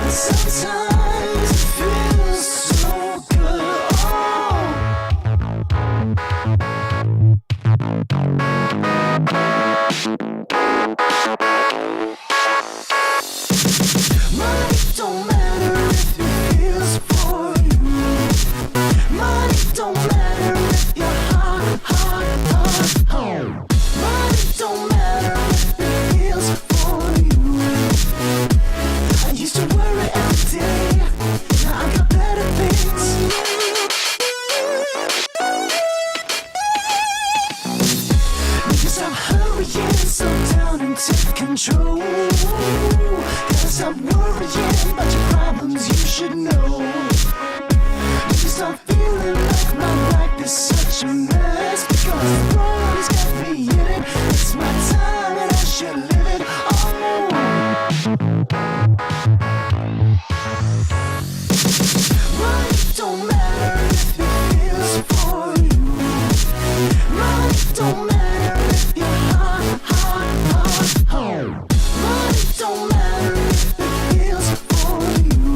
And sometimes it feels so good. Money don't matter if it feels for you. Money don't matter if you're hard. Money don't matter if it feels for you. I used to worry every day. Now I got better things. Niggas stop hurrying, slow down and take control. Gotta stop worrying about your problems, you should know. Niggas stop feeling like my life is such a mess. Because the world's got me in it. It's my time and I should live it. Money don't matter if it feels for you. Money don't matter if you're hard. Money don't matter if it feels for you.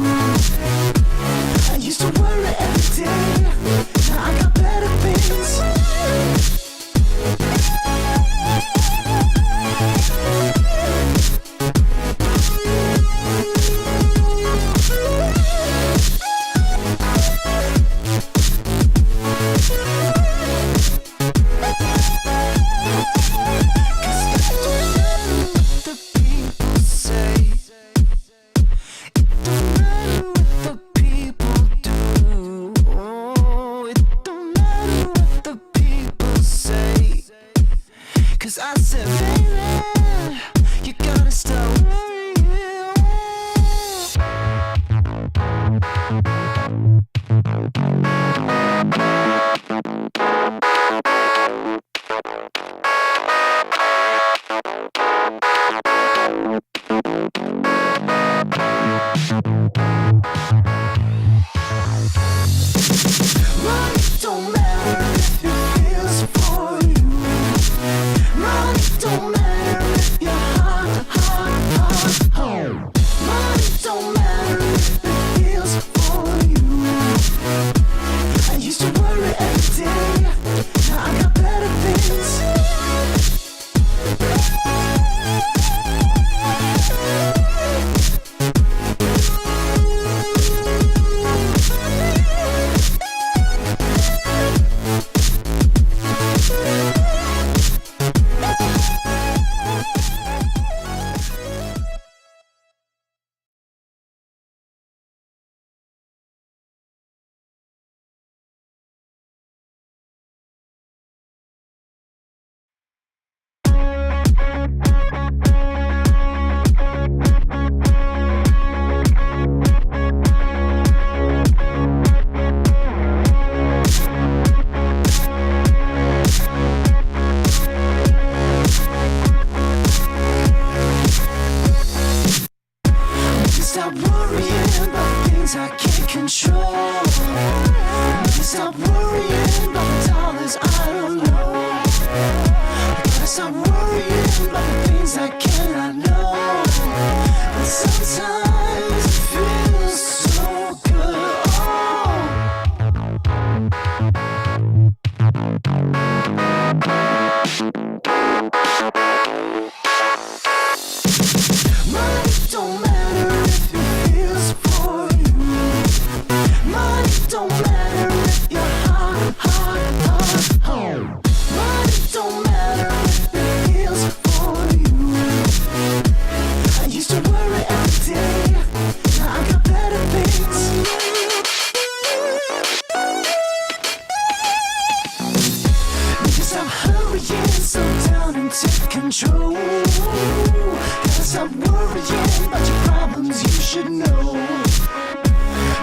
control. Gotta stop worrying about your problems, you should know.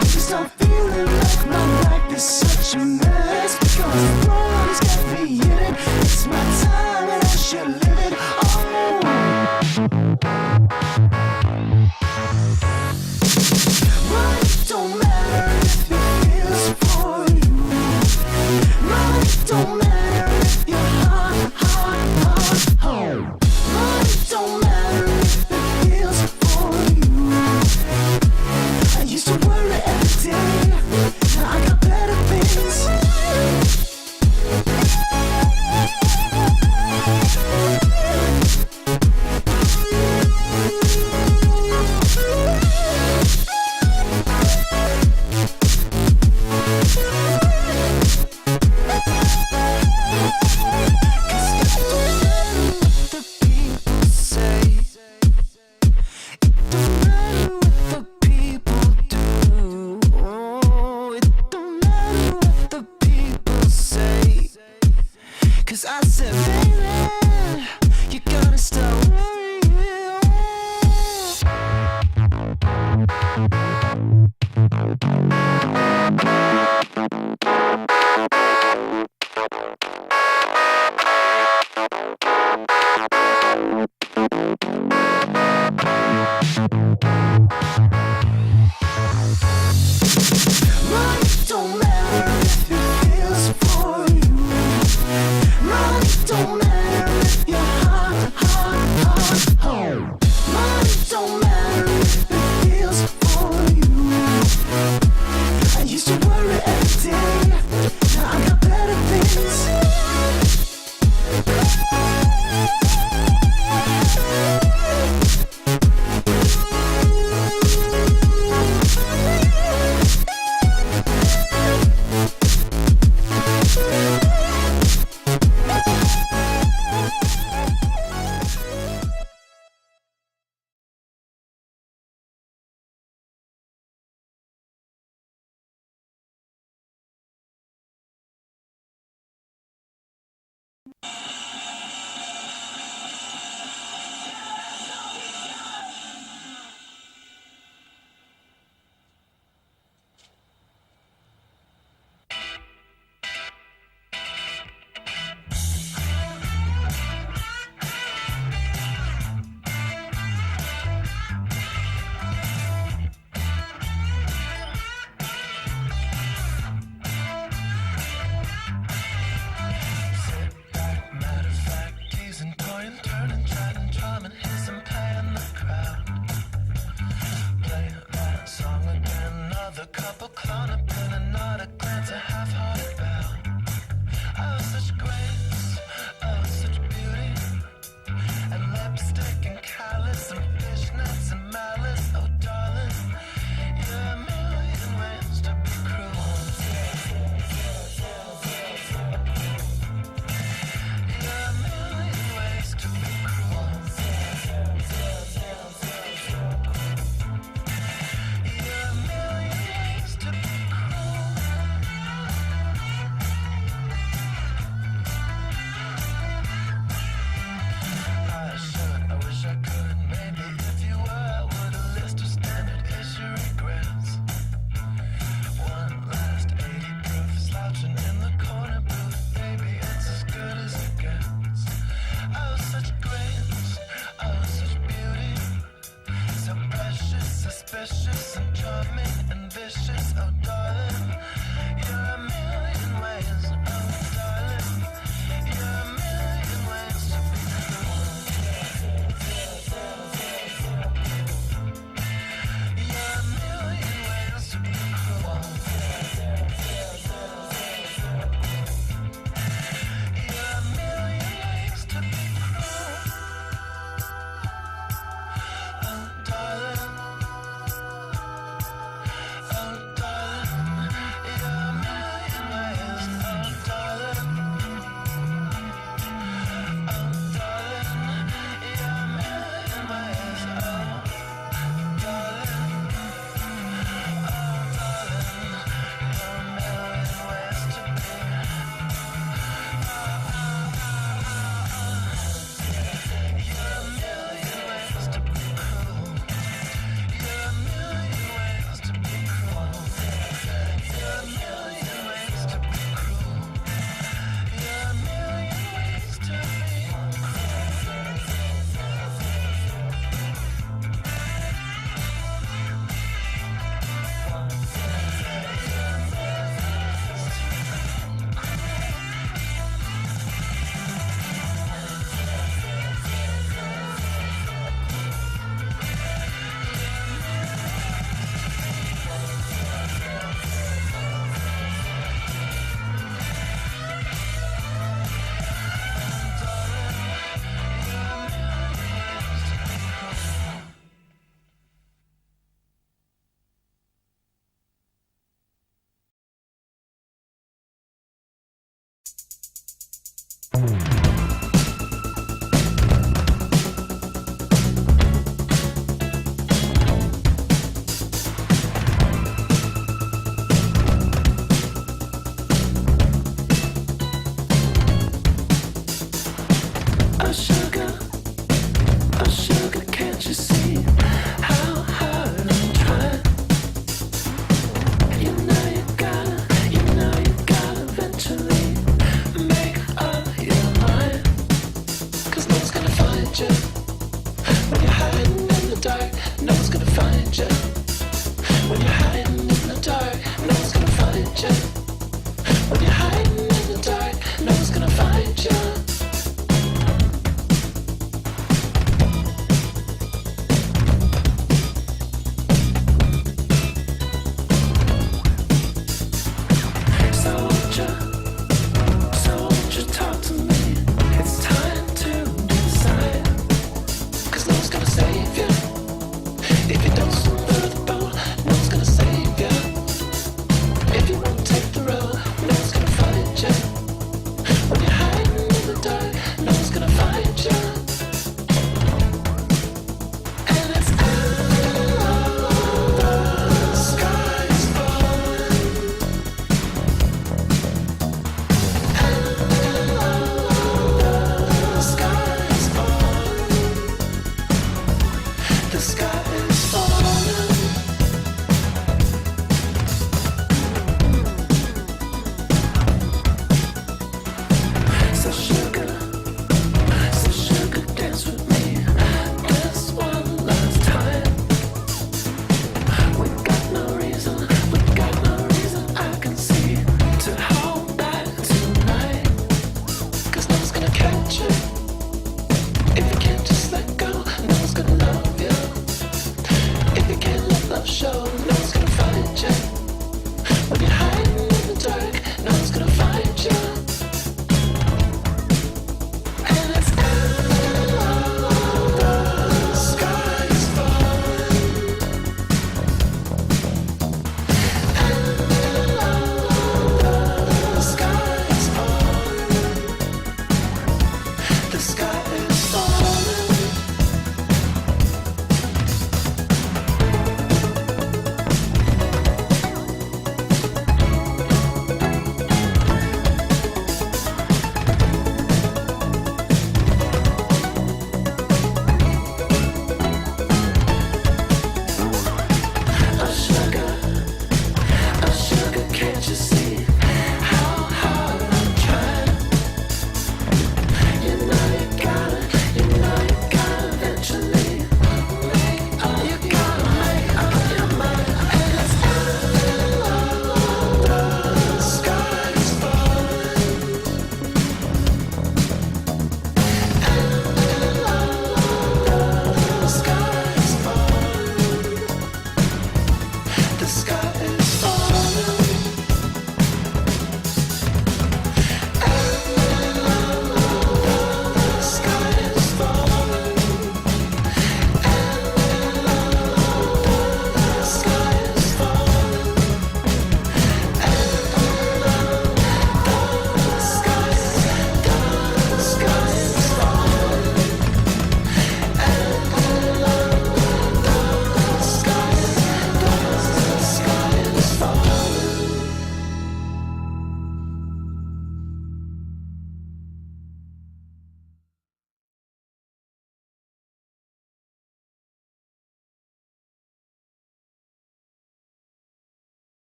Never stop feeling like my life is such a mess, because the world's got me in it. It's my time and I should live it. Oh, money don't matter if it feels for you. Money don't matter if you're hard. Money don't matter if it feels for you. I used to worry every day, now I got better things. Cause I said, baby, you gotta stop money don't matter if it feels for you. Money don't matter if you're hard.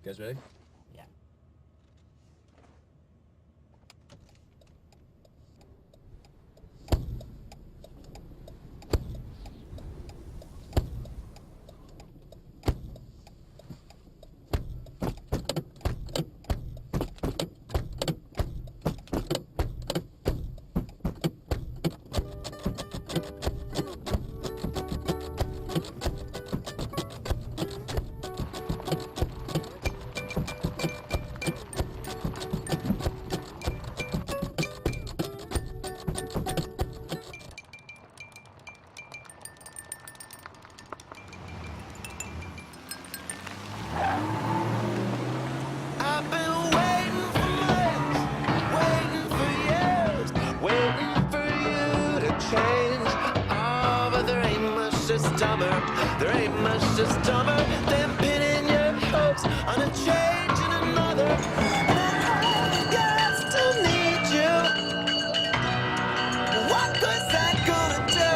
guys ready? Yeah. I've been waiting for months, waiting for years, waiting for you to change. Oh, but there ain't much that's dumber, there ain't much that's dumber than pinning your hopes on a change in another. And I still need you. What good's that gonna do?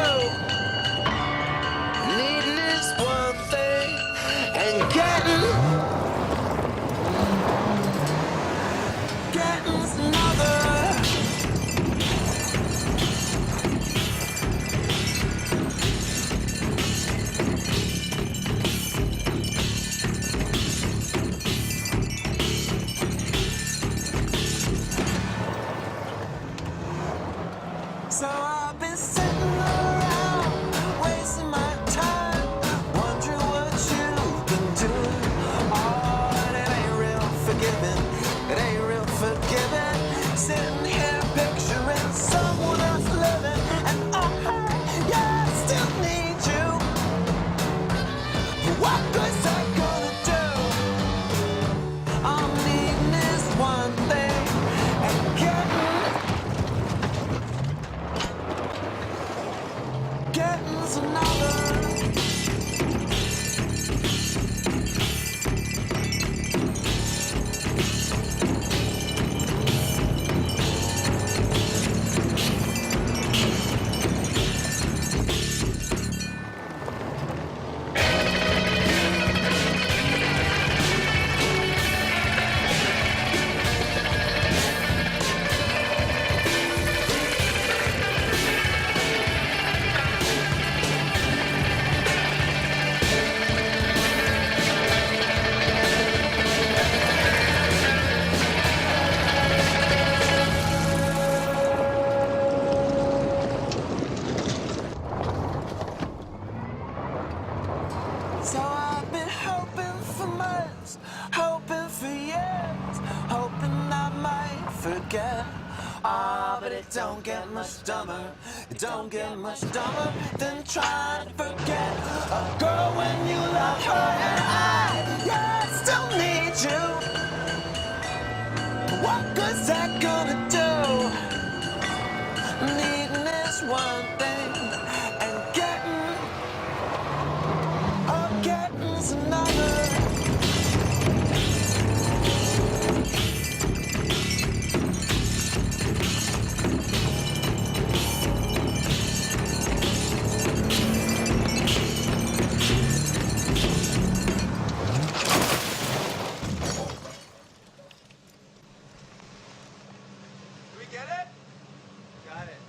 Needing is one thing, and getting's another. So I've been sitting around, wasting my time, wondering what you've been doing. Oh, and it ain't real forgiving, it ain't real forgiving. Sitting here picturing someone else living, and yeah, I still need you. But what good's that gonna do? All I'm needing is one thing, and getting's another. So I've been hoping for months, hoping for years, hoping I might forget. Ah, but it don't get much dumber, it don't get much dumber than trying to forget a girl when you love her. And yeah, I still need you. What good's that gonna do? Needing is one thing, and getting's another. Do we get it? Got it.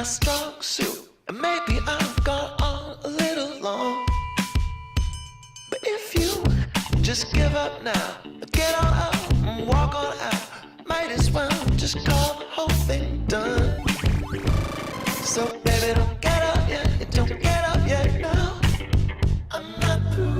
strong suit, and maybe I've gone on a little long. But if you just give up now, get on up and walk on out, might as well just call the whole thing done. So baby, don't get up yet, don't get up yet now. I'm not through.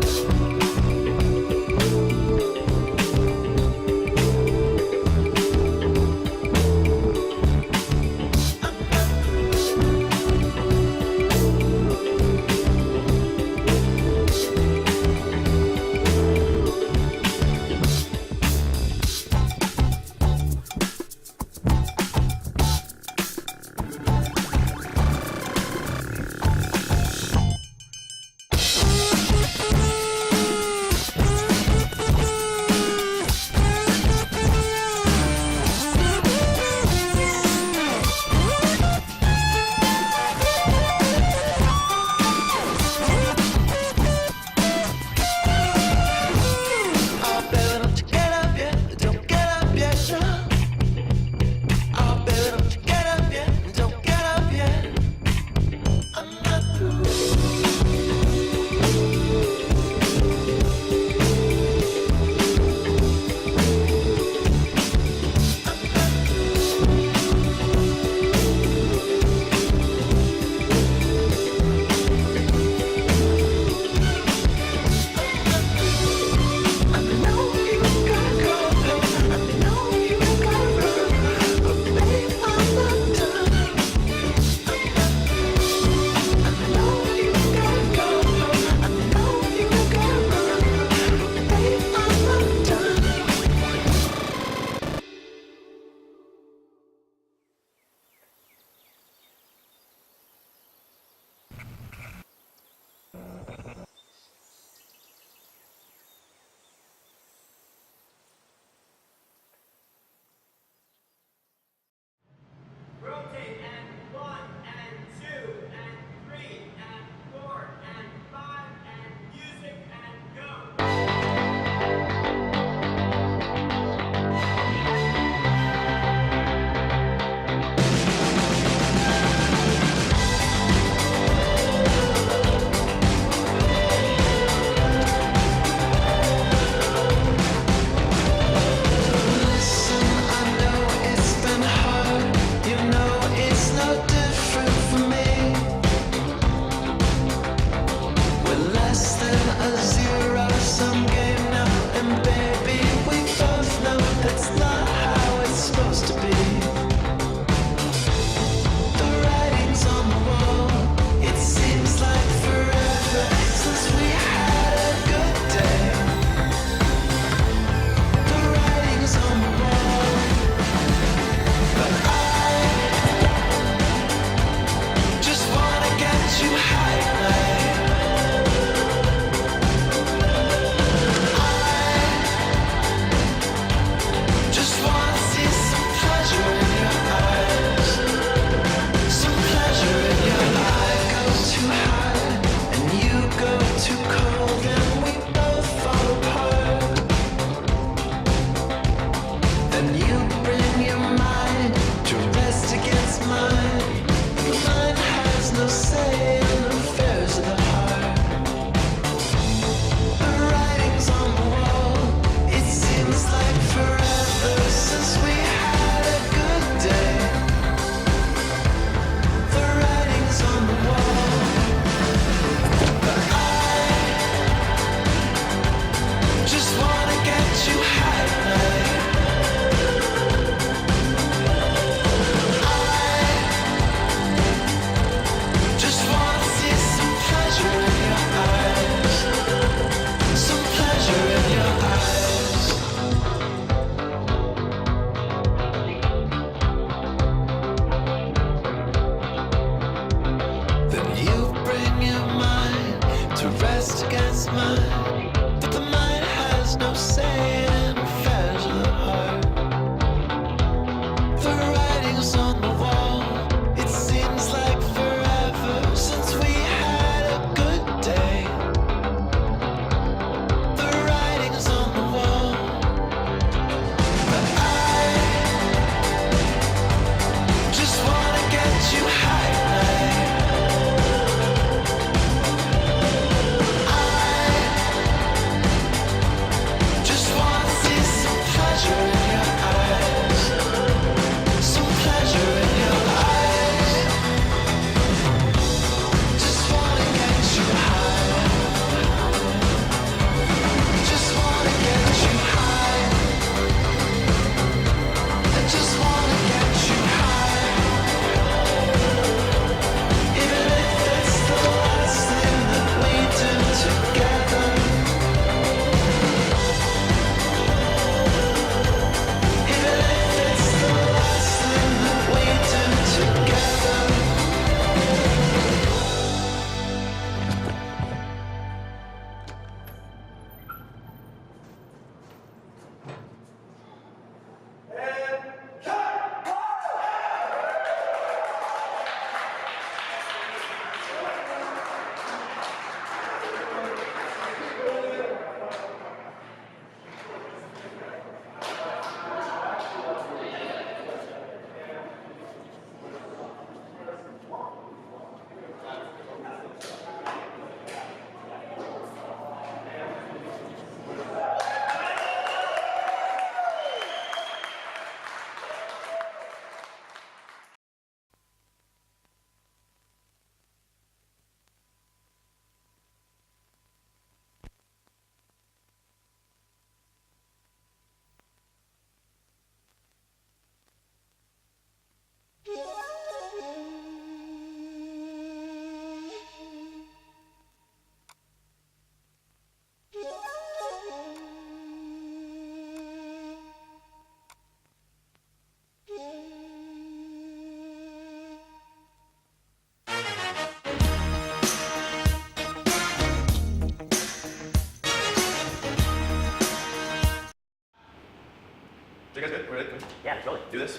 You guys good? We're ready? Yeah, totally. Do this?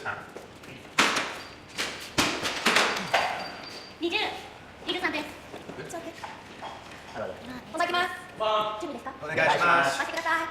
20、23です。おまきます。準備ですか？お願いします。待ってください。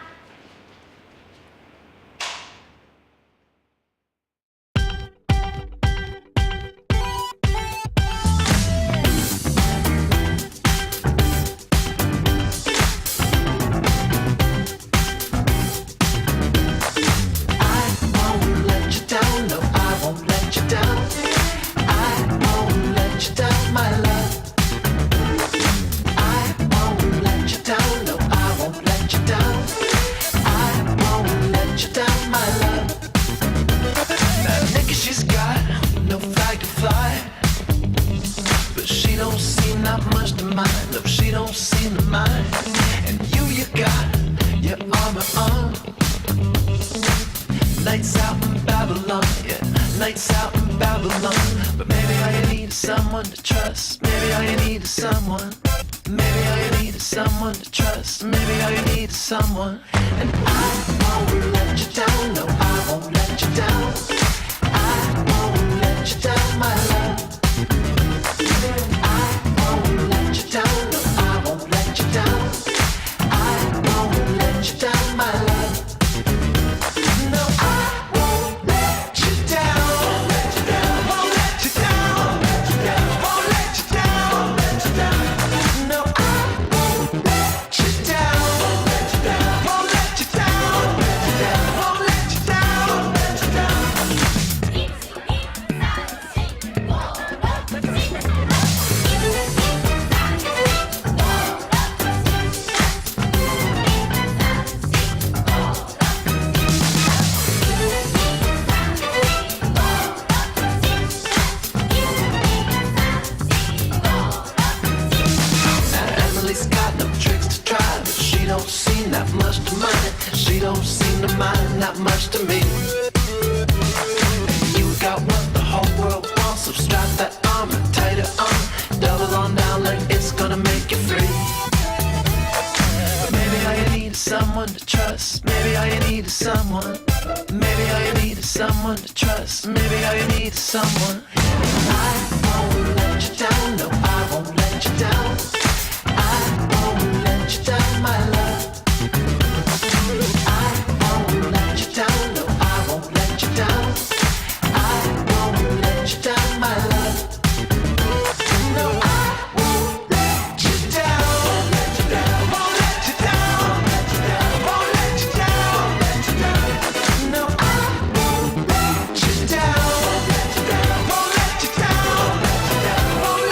Nights out in Babylon, yeah, nights out in Babylon. But maybe all you need is someone to trust. Maybe all you need is someone. Maybe all you need is someone to trust. Maybe all you need is someone. And I won't let you down, no, I won't let you down. I won't let you down, my love. I won't let you down, no, I won't let you down. I won't let you down, my love. She don't seem to mind that much to me. You got what the whole world wants, so strap that armor tighter on. Double on down like it's gonna make you free. But maybe all you need is someone to trust. Maybe all you need is someone. Maybe all you need is someone to trust. Maybe all you need is someone. I won't let you down, no, I won't let you down. I won't let you down, my love. I won't let you down, no, I won't let you down. I won't let you down, my love. No, I won't let you down. Won't let you down. Won't let you down. Won't let you down. No, I won't let you down. Won't let you down. Won't let you down. Won't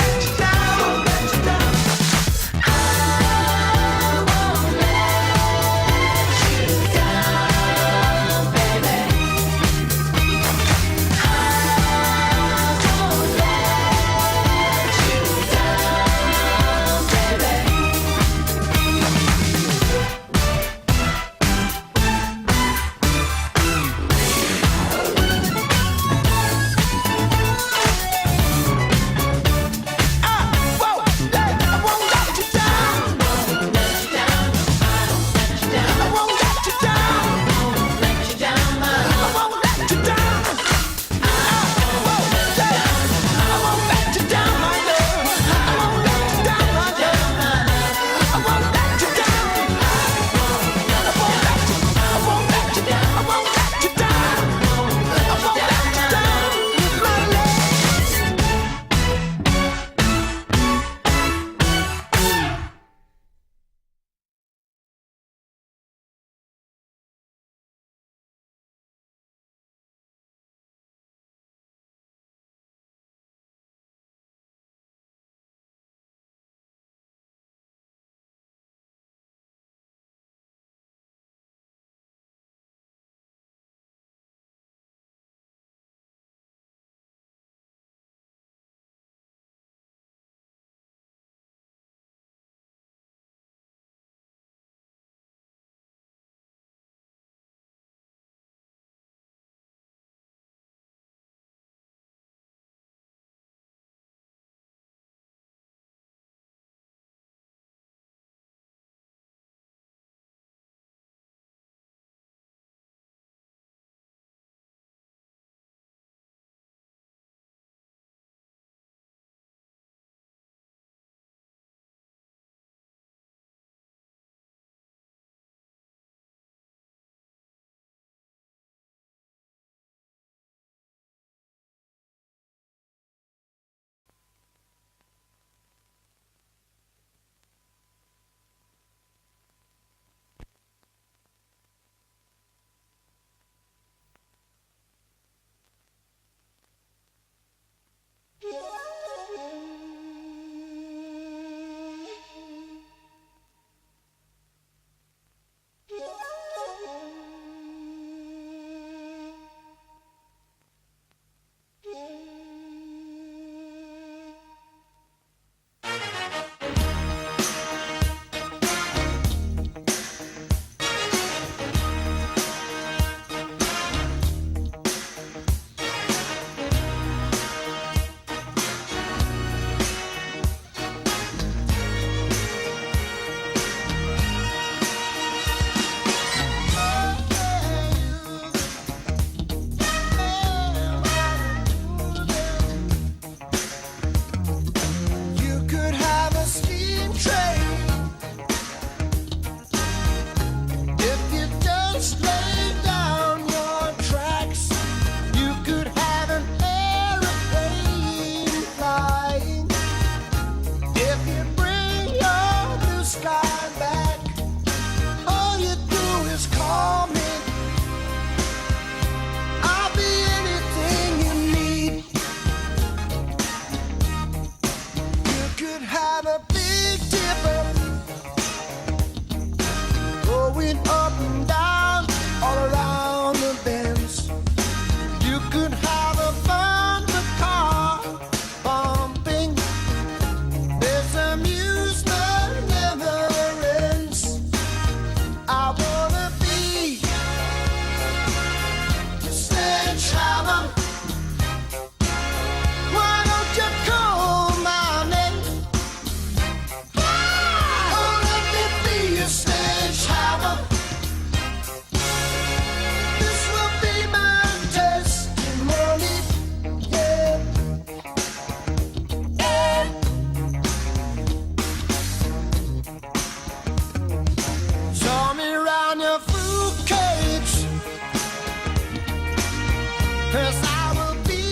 'cause I will be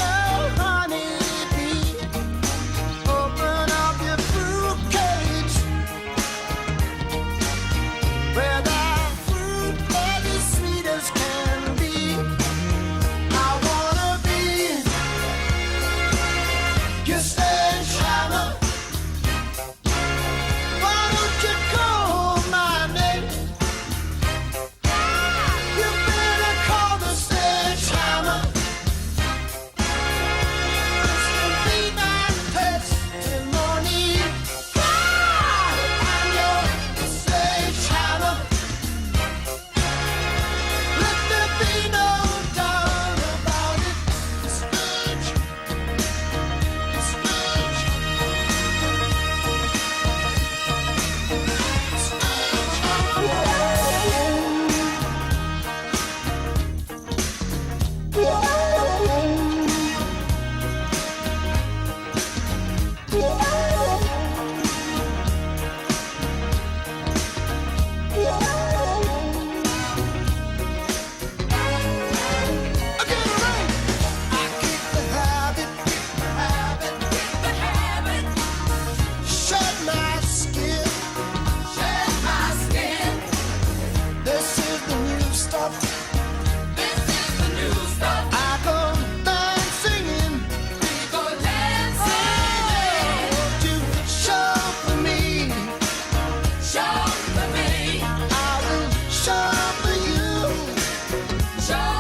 your honeybee. Open up your fruit cage where the fruit is as sweet as can be. I wanna be your sledgehammer. Why don't you call my name? You better call the sledgehammer. This will be my testimony. I'm your sledgehammer. Let there be no doubt about it. Sledge. Shed my skin. This is the new stuff. I go dance singing. To show for me. I will show for you. Show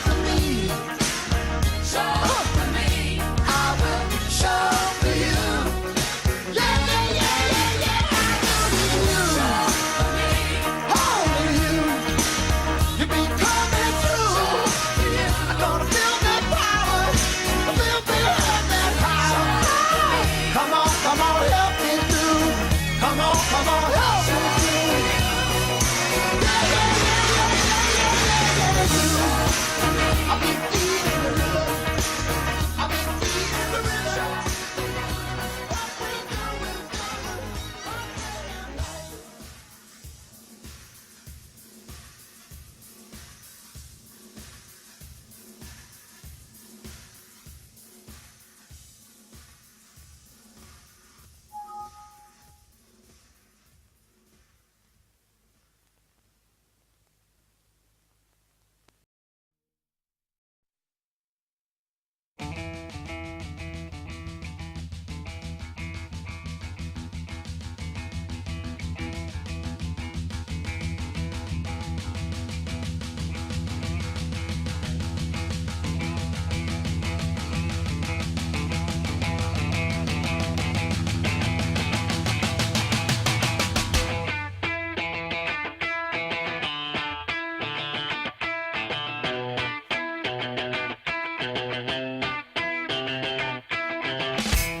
for me. I will show for you. Yeah. You be coming through. I'm gonna feel that power. I feel that power. Come on, help me through. Come on, help me through. I'll be feeding the river. I'll be feeding the river.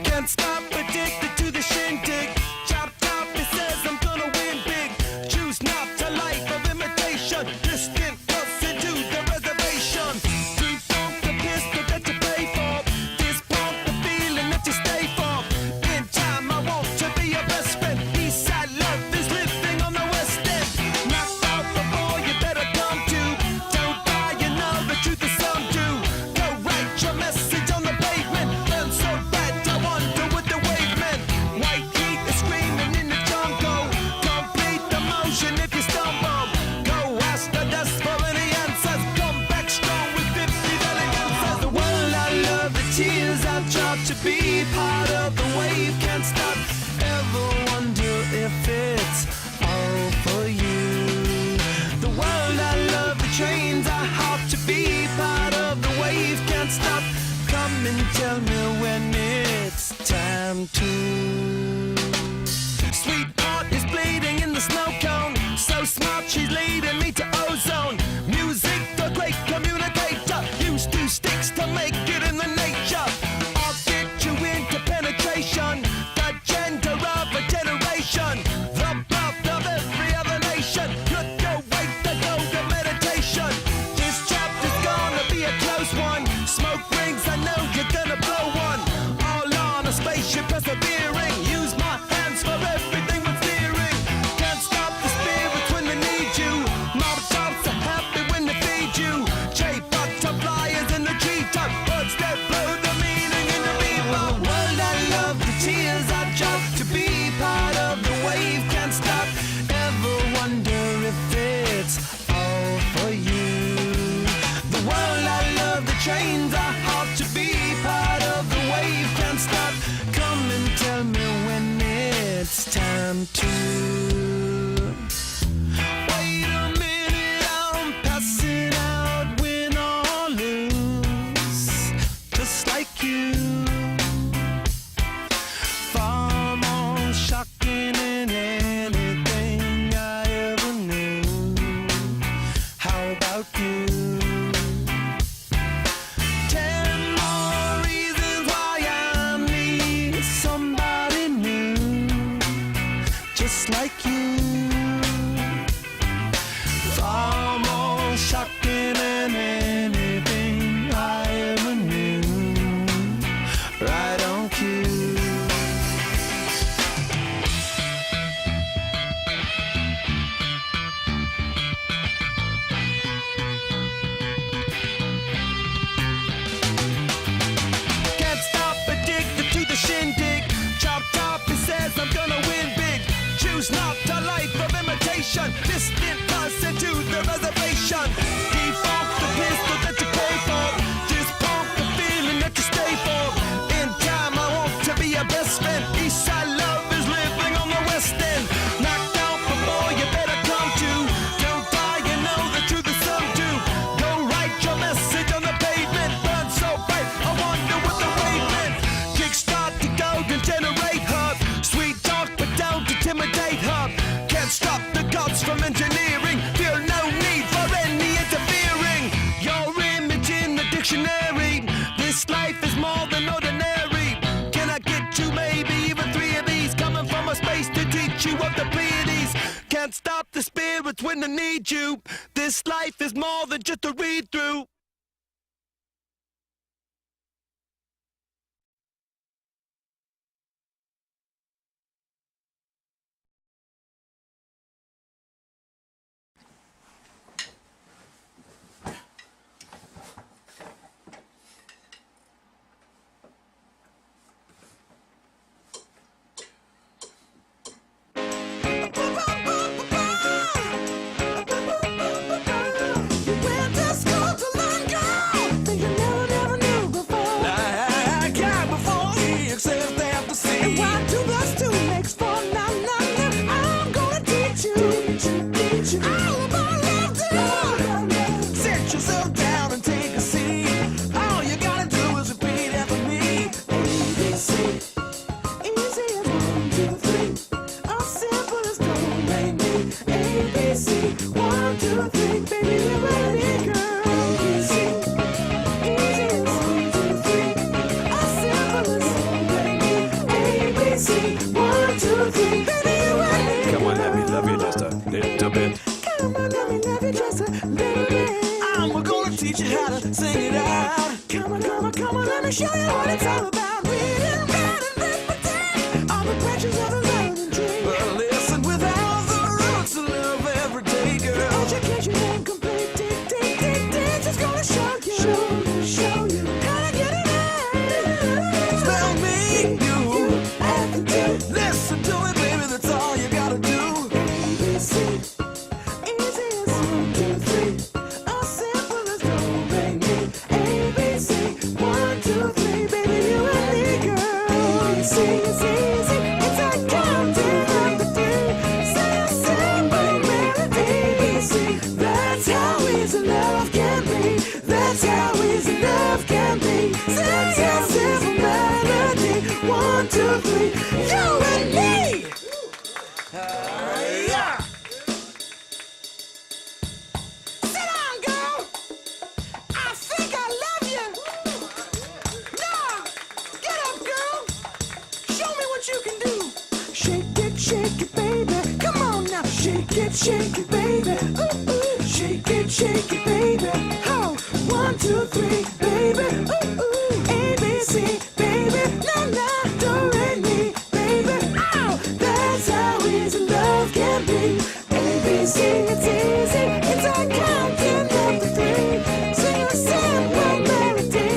Can't stop, addicted to the shindig. Chop, it says I'm gonna win big. Choose not a life of imitation. Distant us into the reservation. Too funk the pistol that you pay for. This punk the feeling that you stay for. In time, I want to be your best friend. Eastside love is living on the west end. Knocked out before you better come to. Don't buy, you know the truth is some do. Go write your message on the pavement. Burn so bad, I wonder what the wave meant. White heat is screaming in the jungle. Complete the motion if you stumble. Go ask the dust for any answers. Come back strong with 50 valid answers. The world I love, the tears I've dropped to be part of the wave. Can't stop, ever wonder if it's all for you. The world I love, the trains I hop to be part of the wave. Can't stop, come and tell me when it's time to. Sweetheart is bleeding in the snow cone. So smart, she's leading me to ozone. Music, the great communicator. Use two sticks to make it in the nature. I'll get you into penetration. The gender of a generation. The birth of every other nation. Look your way to go to meditation. This chapter's gonna be a close one. Smoke rings, I know you're gonna blow one. All on a spaceship persevering. Use my hands for everything but steering. Can't stop the spirits when they need you. My choose not a life of imitation. Distant person to the reservation. Default the pistol that you pay for. Just pump the feeling that you stay for. In time I want to be your best friend. Eastside love is living on the west end. Knocked out before you better come to. Don't die, you know the truth is some do. Go write your message on the pavement. Burn so bright, I wonder what the wave meant. Kickstart the golden generate hub. Sweet talk but don't intimidate hub. Can't stop the gods from engineering. Feel no need for any interfering. Your image in the dictionary. This life is more than ordinary. Can I get you maybe even 3 of these? Coming from a space to teach you of the Pleiades. Can't stop the spirits when they need you. This life is more than just a read through. Come on, let me love you just a little bit. I'm gonna teach you how to sing it out. Come on, come on, come on, let me show you what it's all about. Read and write and arithmetic, all the branches of the golden tree. But listen, without the roots of love every day, girl. Education ain't complete, just gonna show you how to get it right. Spell me, you, and do. Listen to it, baby, that's all you gotta do. ABC. That's how easy love can be. That's how simple melody. 1, 2, 3, you and me. Yeah. Sit down, girl. I think I love you. Now, get up, girl. Show me what you can do. Shake it, baby. Come on now. Shake it, baby. Ooh, ooh. Shake it, baby. Oh, 1, 2, 3, baby. Ooh, ooh. ABC, baby. Na na, do re mi, baby. Oh, that's how easy love can be. ABC, it's easy. It's a counting up to 3. Sing a simple melody.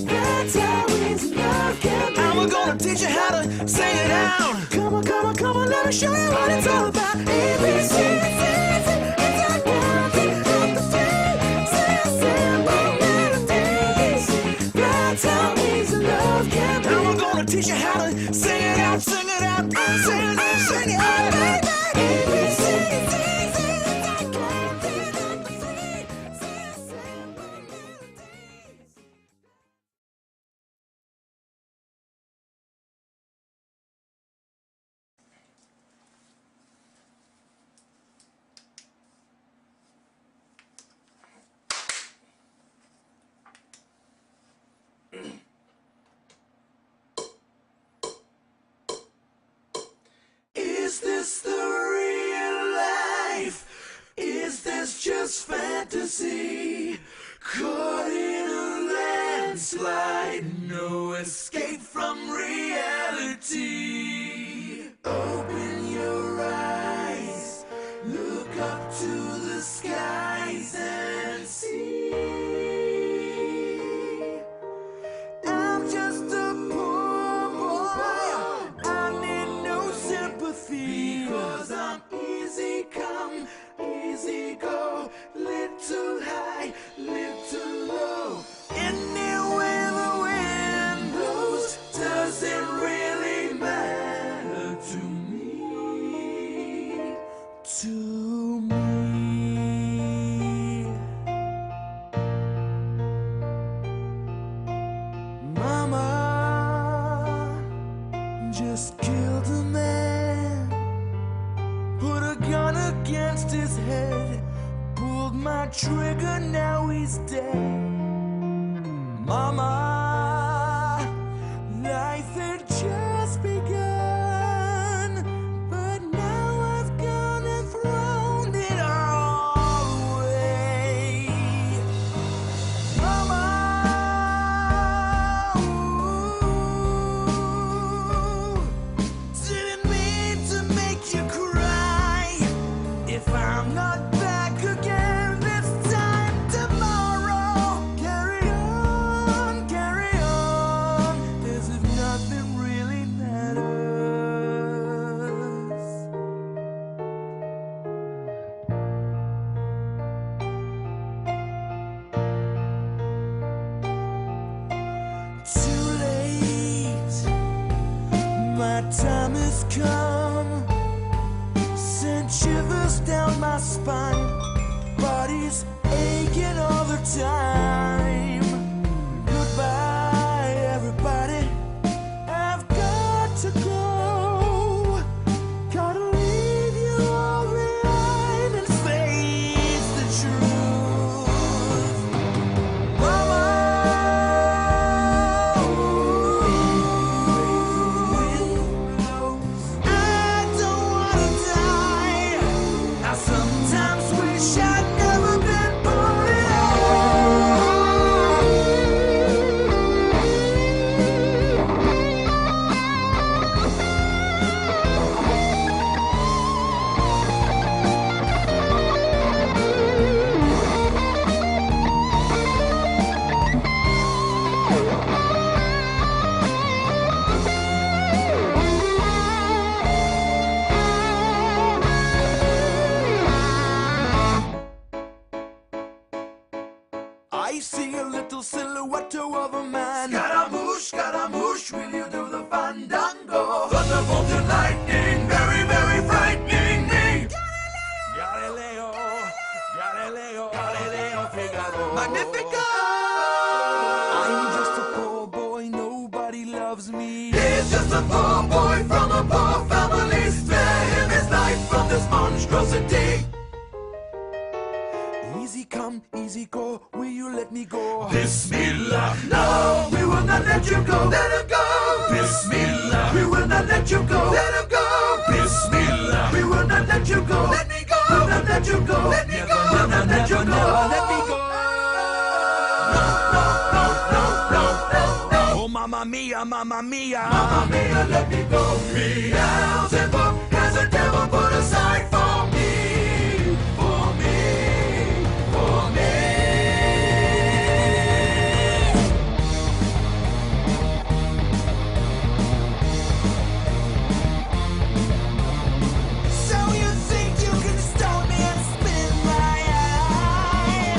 That's how easy love can be. And we're gonna teach you how to sing it out. Come on, come on, come on, let me show you what it's all about. ABC, it's easy. It's a counting up to 3. Sing a simple melody. That's how easy love can be. And we're gonna teach you how to sing it out, sing it out, sing it out, sing it out, baby. ABC, it's easy. It's a counting up to 3. Sing a simple melody. Is this the real life? Is this just fantasy? Caught in a landslide, no escape from reality. Open your eyes, look up to the skies and see. I'm just a poor boy, I need no sympathy. my trigger, now he's dead. Mama, life had just begun, but now I've gone and thrown it all away. Mama, didn't mean to make you cry. If I'm not back again this time tomorrow, carry on, as if nothing really matters. Too late, my time has come. Sent shivers down my spine, body's aching all the time. Goodbye, everybody, I've got to go. Gotta leave you all behind and face the truth. Mama, I don't wanna die. I sometimes wish I'd never been born at I see a little silhouette of a man. Scaramouche, will you do the fandango? Thunderbolt and lightning, very, very frightening me. Galileo, Figaro. Magnifico! I'm just a poor boy, nobody loves me. He's just a poor boy from a poor family. Spare him his life from this monstrosity. Easy come, easy go, will you let me go? Bismillah, no, we will not let you go. Let him go. Bismillah, we will not let you go. Let him go. Bismillah, we will not let you go. Let me go. We'll not let you go. Let me go. We'll not let you go. Let me go. No, no, no, no, no, no, no. Oh, mamma mia, mamma mia. Mamma mia, let me go. Beelzebub has a devil put aside for me. For me. For me. So you think you can stone me and spit in my eye?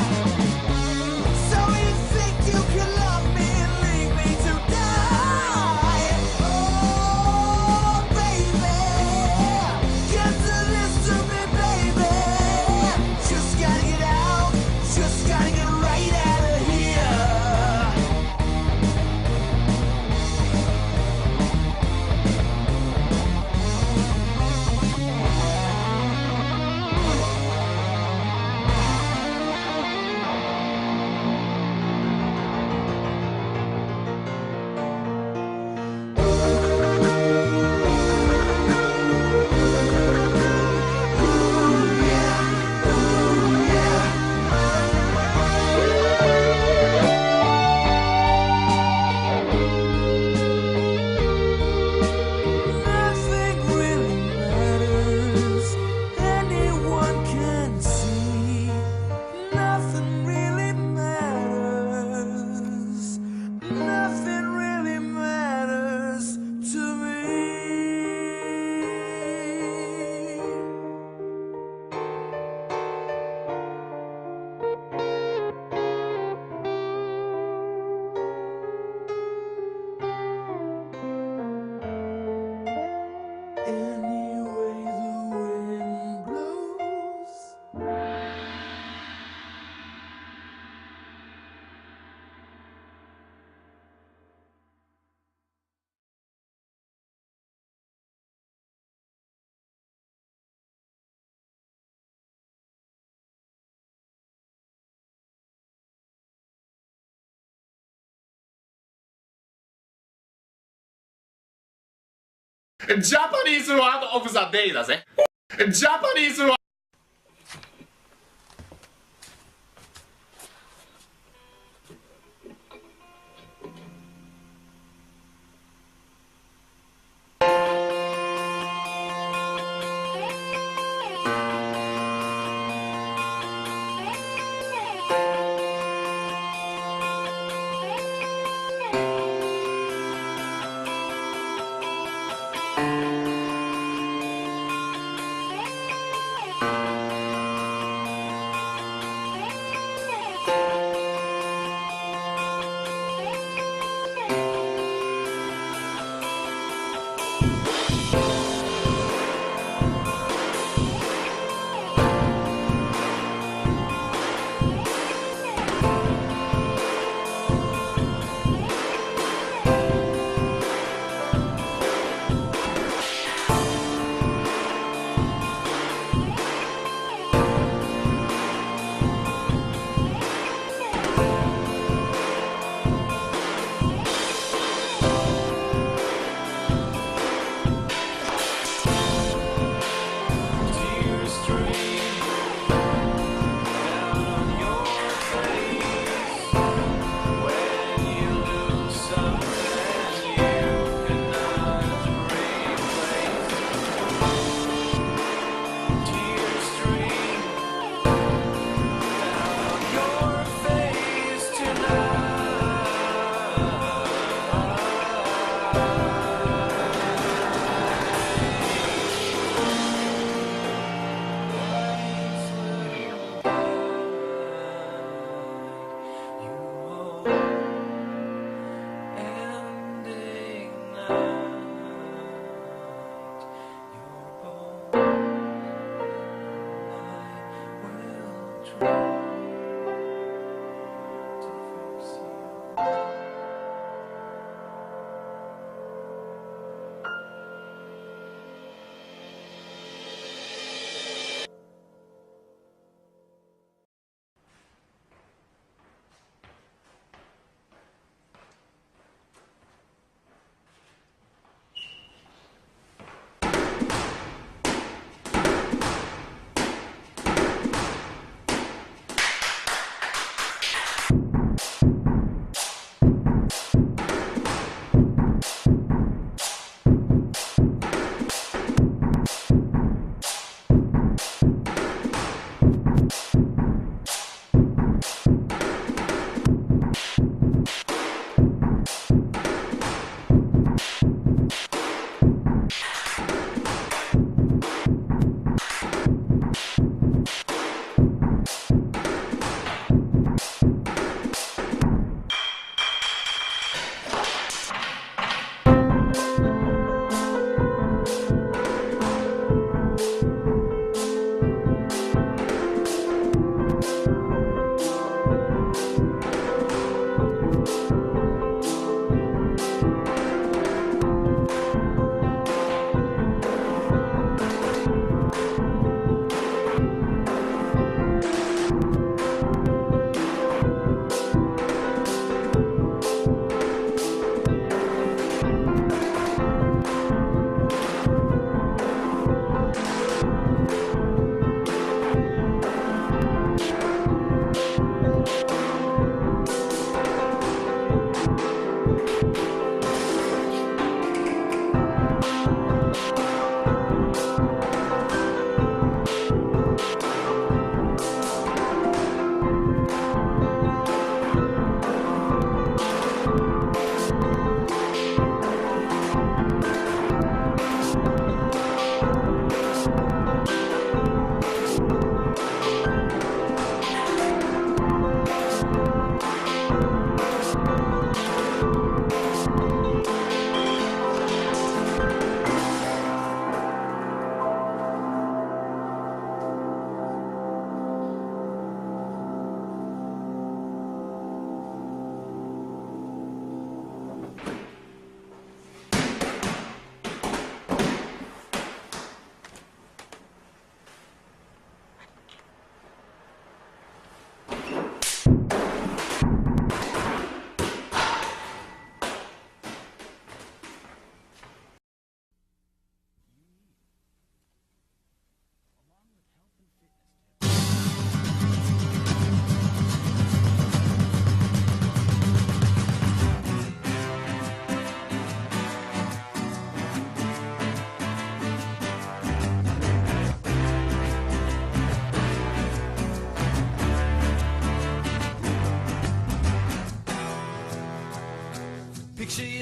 So you think you can love me and leave me to die? Oh, baby, get to listen to me, baby. Just gotta get out, just gotta get right out of here. Nothing really matters. Anyone can see. Nothing really matters. Nothing really matters to me. Any way the wind blows. ジャパニーズワードオブザデイだぜ。ジャパニーズワード。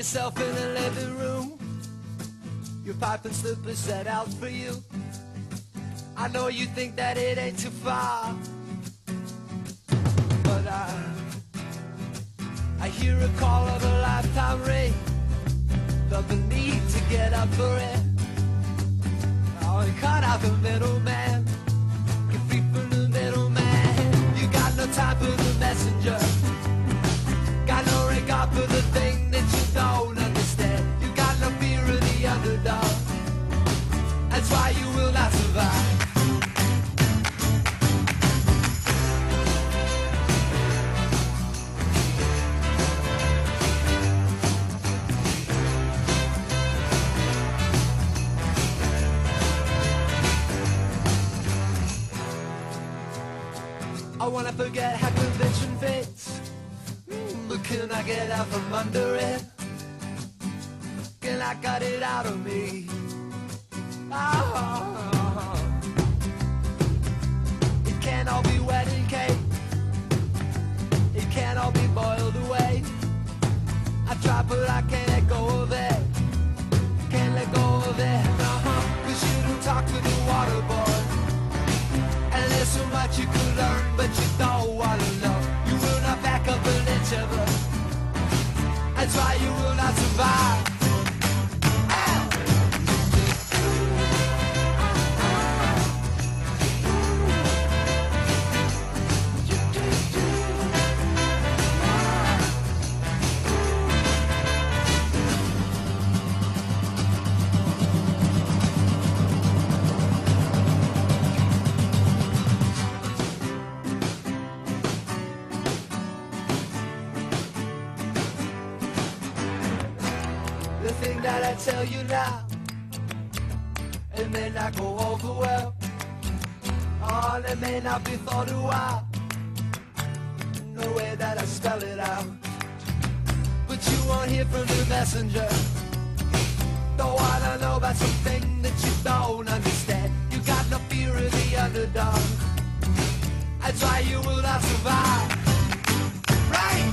yourself in the living room, your pipe and slippers set out for you. I know you think that it ain't too far, but I hear a call of a lifetime ring, felt the need to get up for it. Oh, you cut out the middleman, get free from the middleman. You got no time for the messenger, got no regard for the thing that you don't understand. You got no fear of the underdog, that's why you will not survive. I wanna forget how convention fits, but can I get out from under it? Can I cut it out of me? Oh. It can't all be wedding cake, it can't all be boiled away. I try but I can't let go of it, can't let go of it. Cause you don't talk to the water boy, and there's so much you could learn, but you don't wanna know. You will not back up an inch of it, that's why you will not survive. The thing that I tell you now, it may not go over well. Oh, it may not be thought a while, no way that I spell it out. But you won't hear from the messenger, don't wanna know about something that you don't understand. You got no fear of the underdog, that's why you will not survive. Right?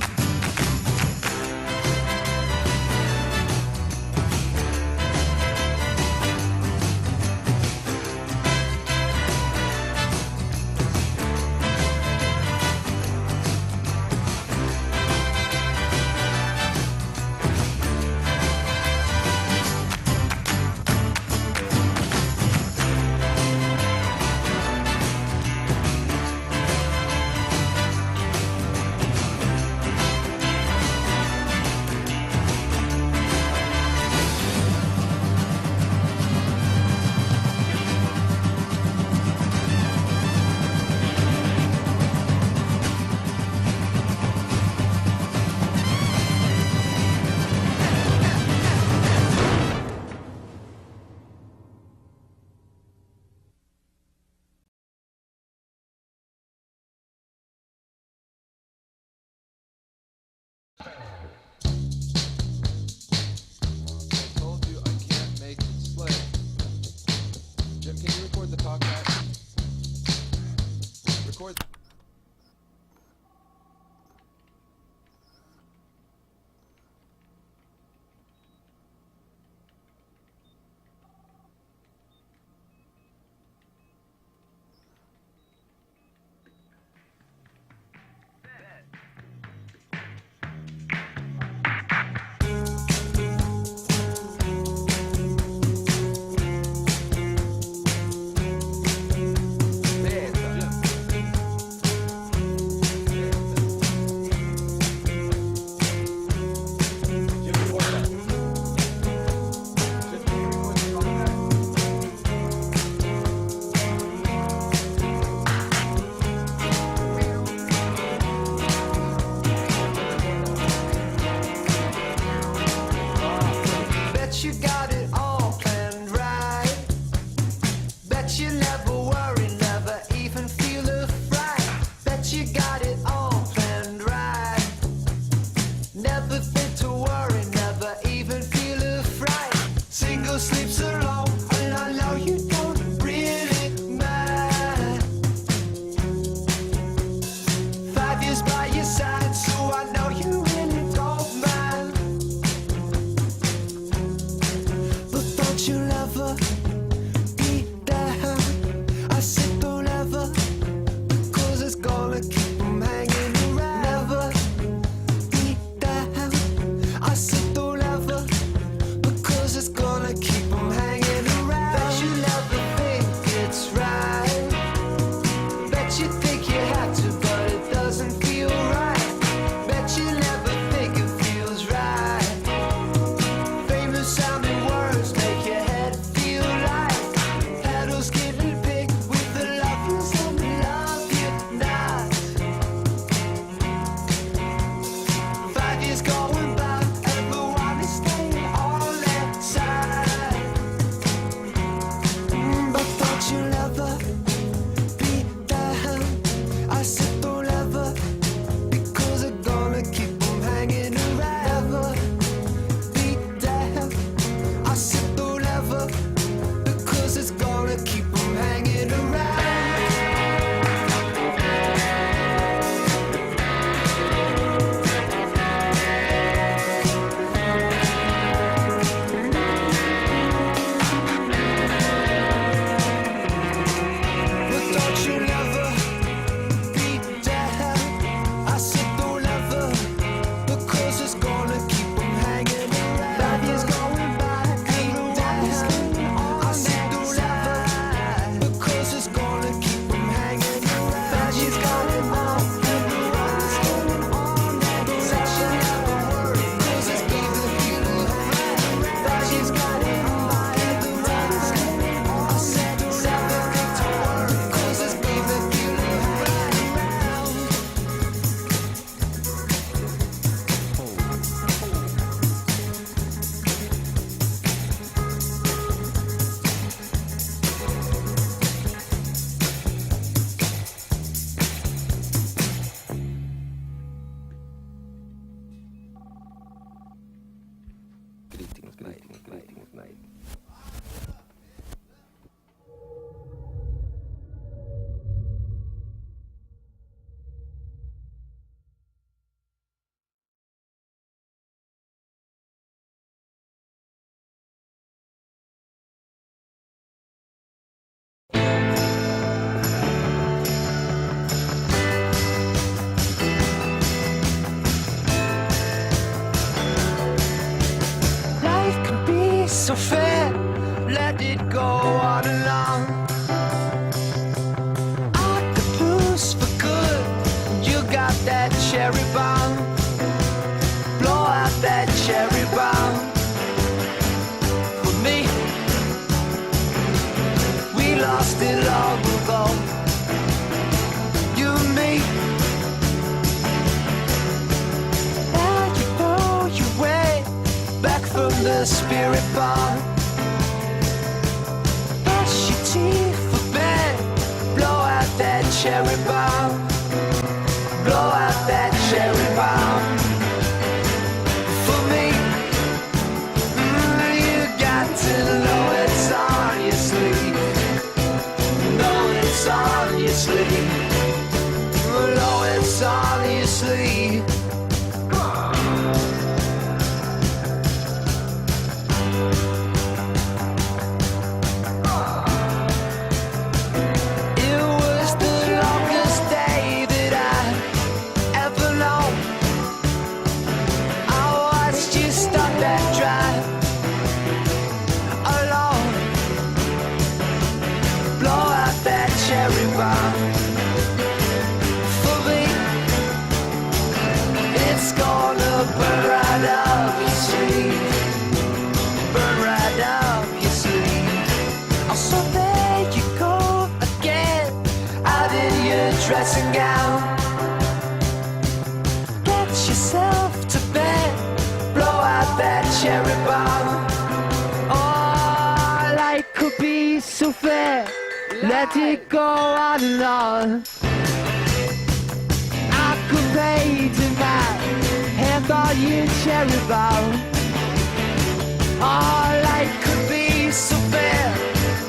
Life can be so fair, let it go on and on. I could lose for good, you got that cherry bomb. Blow out that cherry bomb. For me, we lost it long ago. You and me. Now you know your way back from the spirit bomb. Brush your teeth for bed. Blow out that cherry bomb. Blow out that cherry bomb. For me, you got to know it's on your sleeve. Know it's on your sleeve. Know it's on your sleeve. It was the longest day that I ever known. I watched you stop that drive alone. Blow out that cherry bomb. For me, it's gonna burn right up your sleeve. Burn right up your sleeve. Oh, so there you go again, out in your dressing gown. Get yourself to bed, blow out that cherry bomb. Oh, life could be so fair, let it go on and on. I could pay tonight, hand on your cherry bomb. Oh, life could be so fair,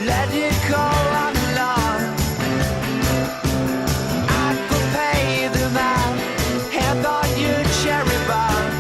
let it go on and on. I could pay them out, hand on your cherry bomb.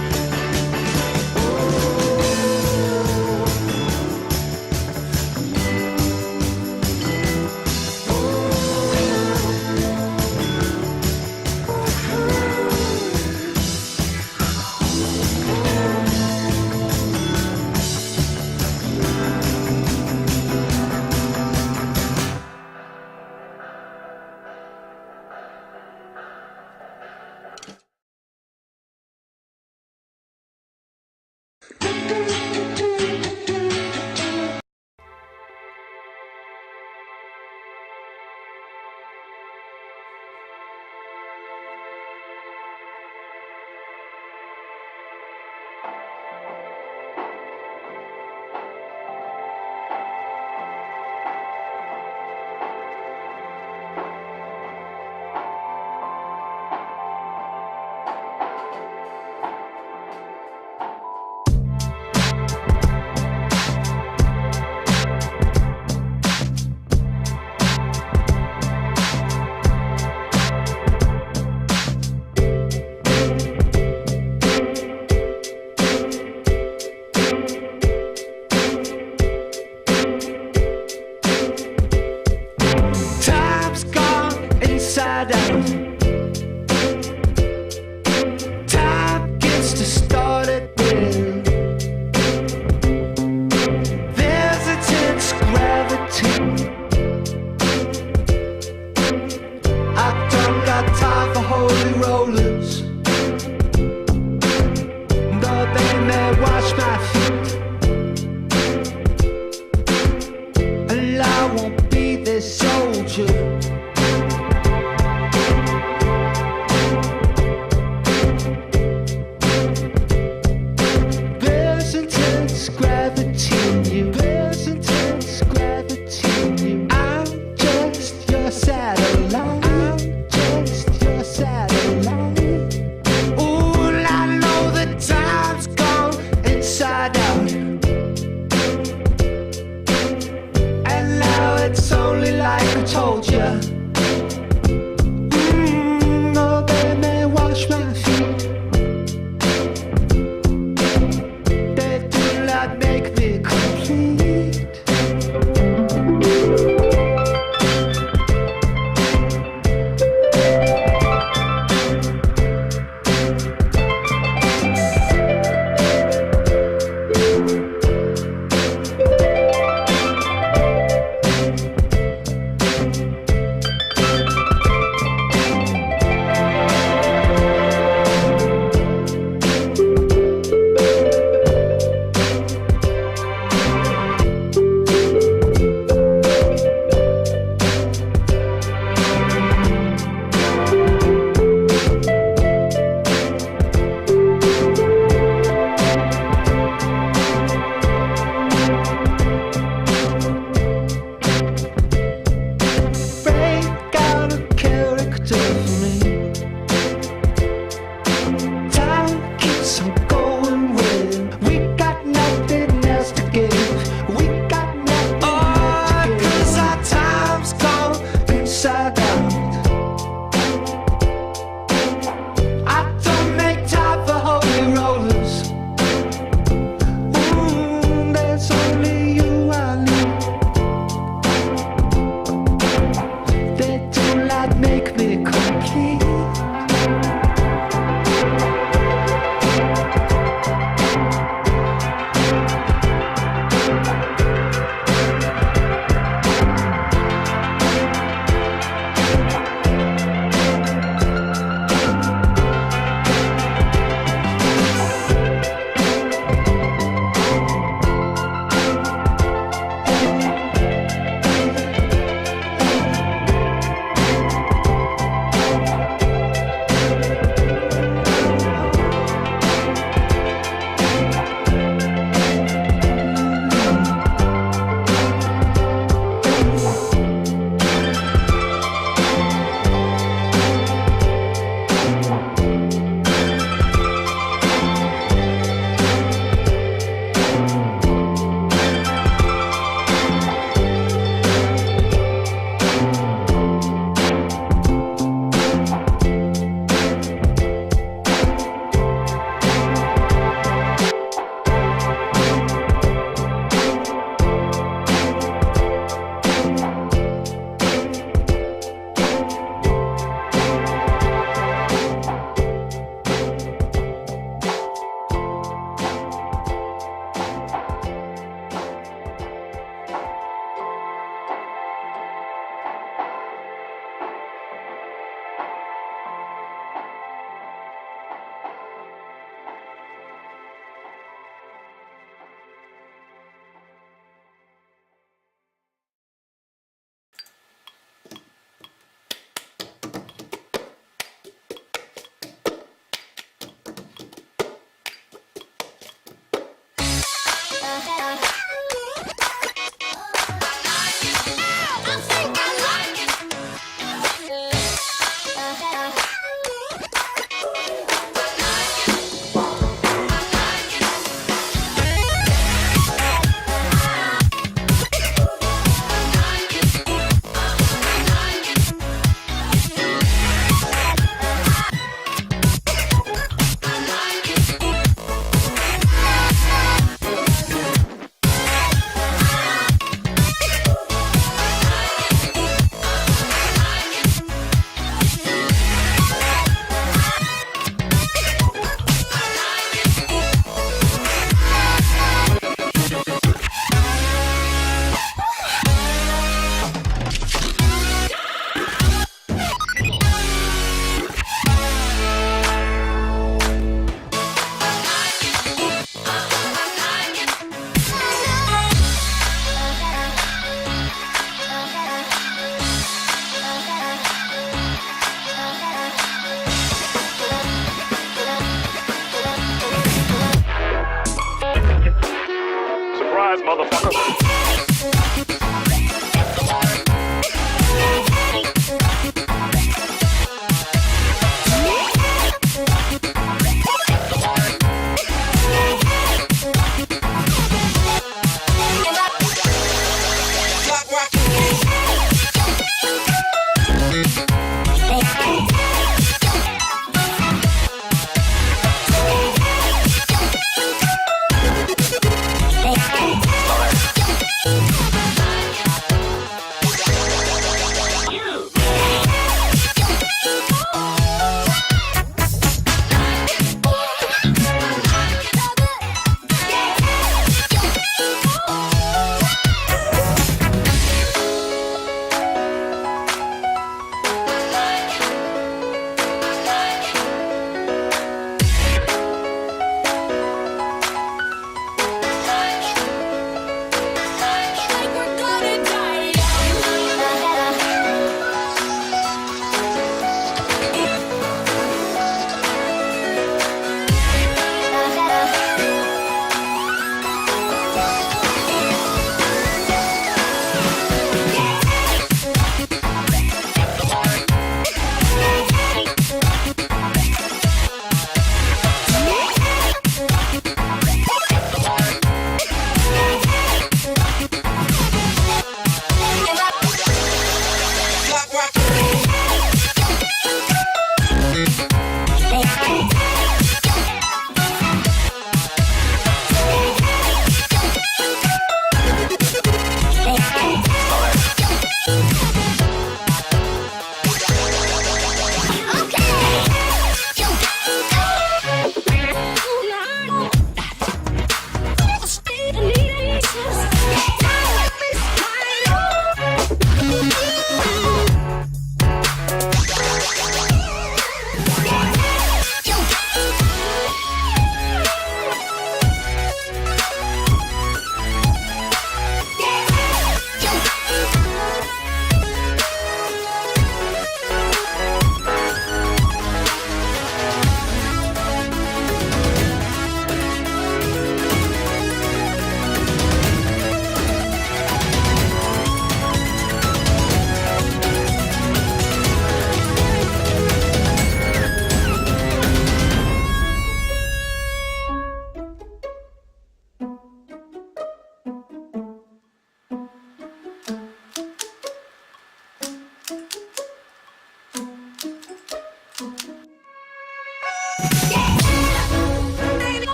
surprise, motherfucker.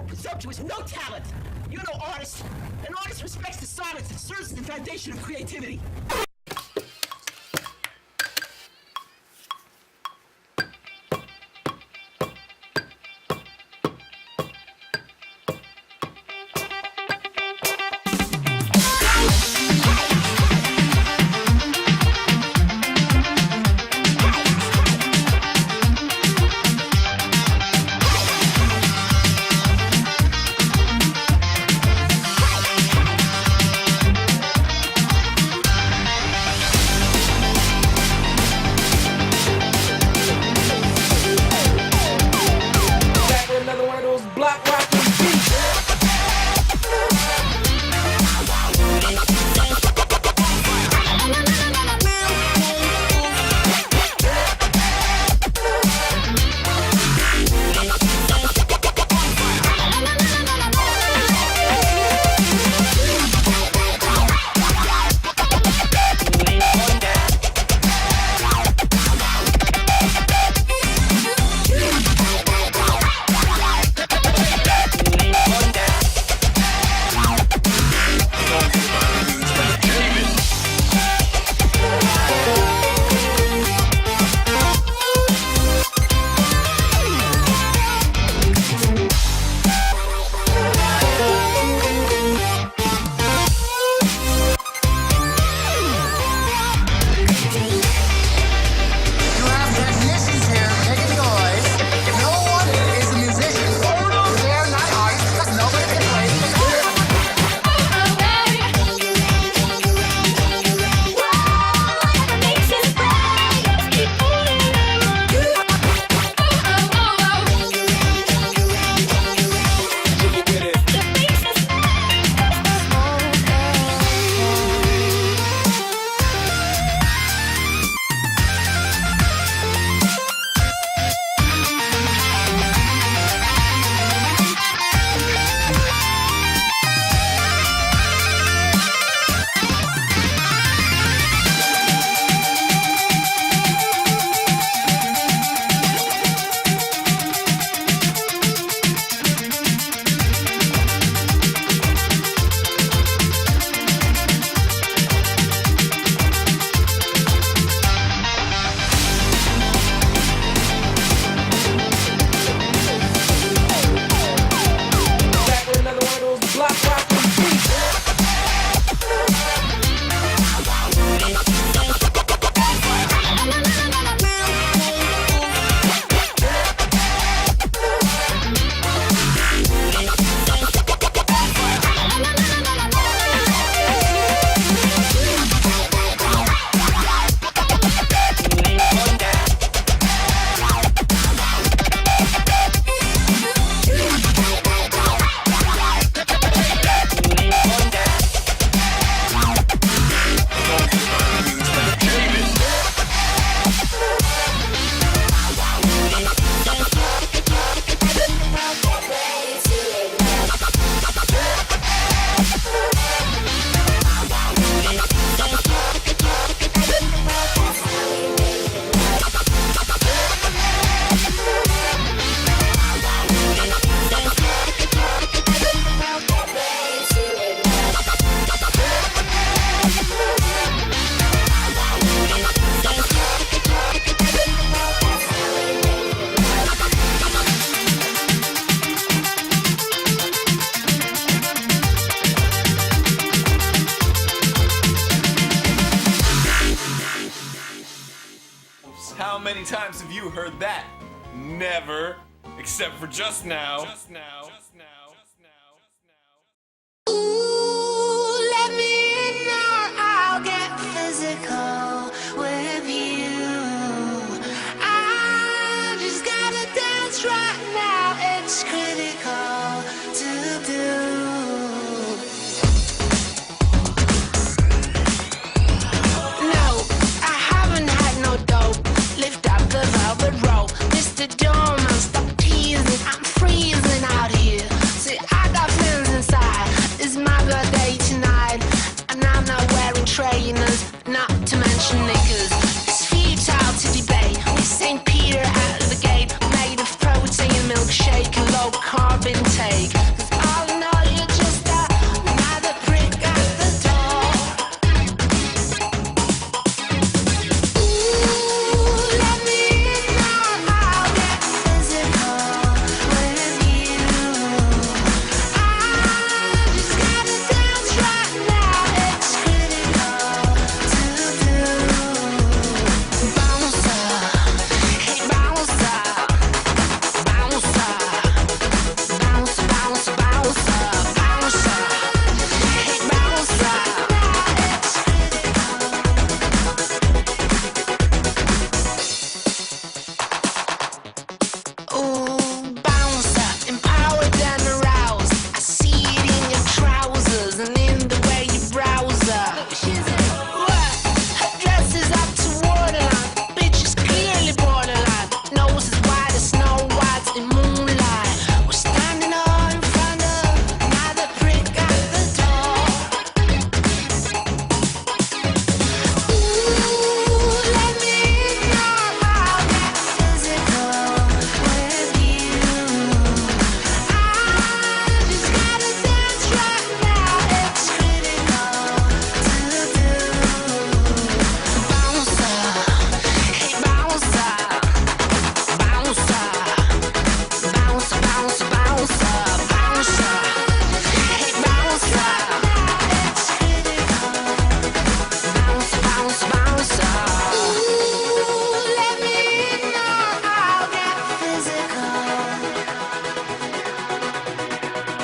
Presumptuous, no talent. You're no artist. An artist respects the silence and serves as the foundation of creativity. many times have you heard that? Never. Except for just now. Ooh, let me know, I'll get physical with you. I just gotta dance right now, it's critical to do. No, I haven't had no dope. Lift up the velvet rope. Mr. Doorman, stop teasing, I'm freezing out here. See, I got feelings inside. It's my birthday tonight, and I'm not wearing trainers, not to mention knickers. It's futile to debate. With St. Peter out of the gate, made of protein milkshake and low carb intake. 'Cause all in all, you're just another prick at the door. Ooh, let me know, I'll get physical with you. I just gotta dance right now, it's critical to do. Bounce up, hey bounce up, bounce up, bounce, bounce, bounce up, bounce up, hey bounce up, it's critical. Ooh, bounce up, empowered and aroused. I see it in your trousers and in the way you browse up. What? Her dress is up to waterline. Bitch is clearly borderline. Nose as wide as Snow White in moonlight. We're standing all in front of another prick at the door. Ooh, let me know, I'll get physical with you. I just gotta dance right now, it's critical to do. Bounce up, hey bounce up, bounce up, bounce, bounce, bounce up, bounce up, hey bounce up, it's critical. Bounce, bounce, bounce up. Ooh, let me know, I'll get physical.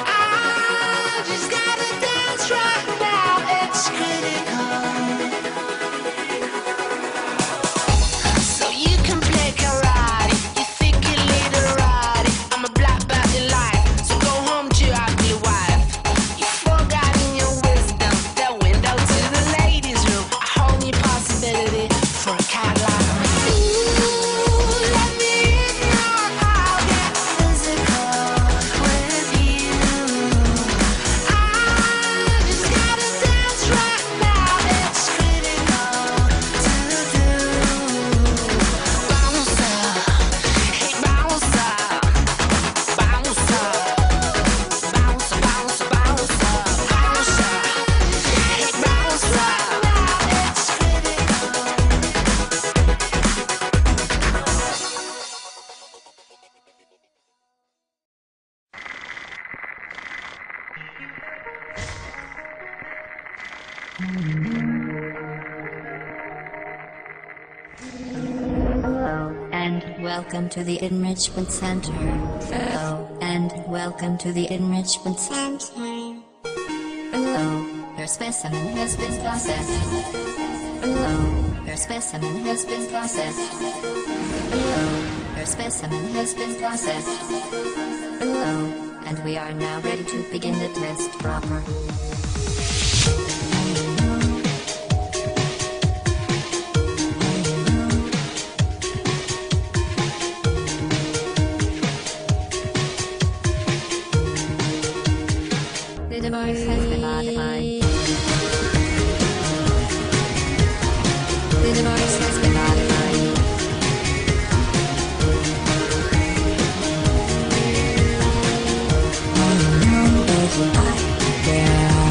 I just gotta dance right now, it's critical. So you can play karate, you think you're literati. I'm a black belt in life, so go home to your ugly wife. You forgot in your wisdom, the window to the ladies' room. A whole new possibility for a cat like me. Ooh, let me know, I'll get physical with you. I just gotta dance right now, it's critical to do. Bounce up, hey bounce up, bounce up, bounce, bounce, bounce up, bounce up, hey bounce up, it's critical. Hello, and welcome to the Enrichment Center. Hello, and welcome to the Enrichment Center. Hello, your specimen has been processed. Hello, your specimen has been processed. Hello, your specimen has been processed. Hello, and we are now ready to begin the test proper. The device has been modified. The device has been modified. I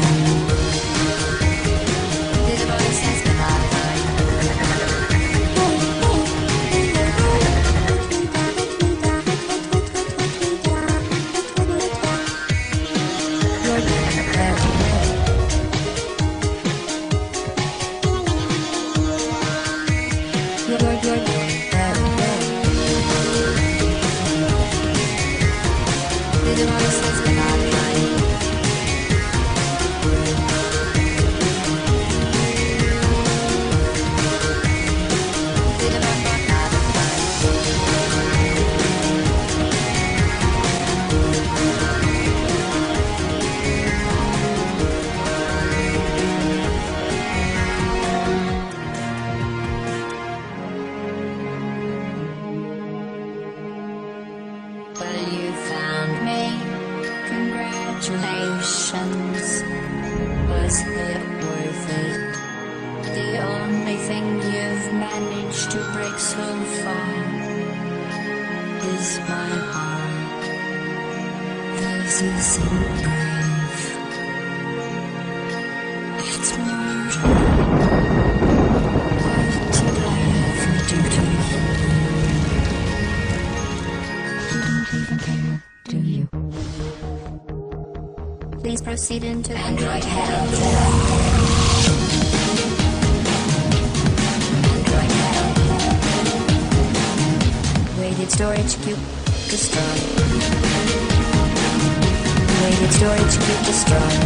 is so brave. It's murder. What did I ever do to you? You don't even care, do you? Please proceed into Android hell. Android hell. Weighted storage cube destroyed. Weighted storage cube destroyed.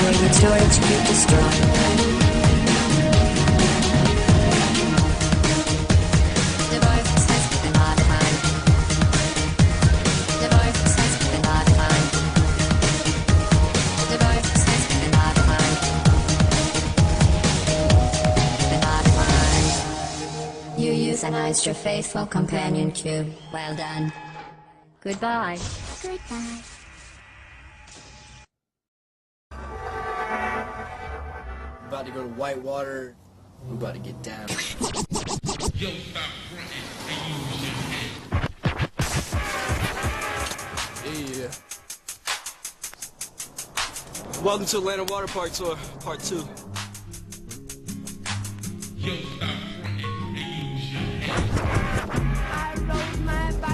Weighted storage cube destroyed. Device has been modified. Device has been modified. Device has been modified. You euthanized your faithful companion cube. Well done. Goodbye. Goodbye. About to go to Whitewater. We're about to get down. Yo, stop fronting and use your head. Yeah. Welcome to Atlanta Water Park Tour, Part 2. Yo, stop fronting and use your head. I rode my bike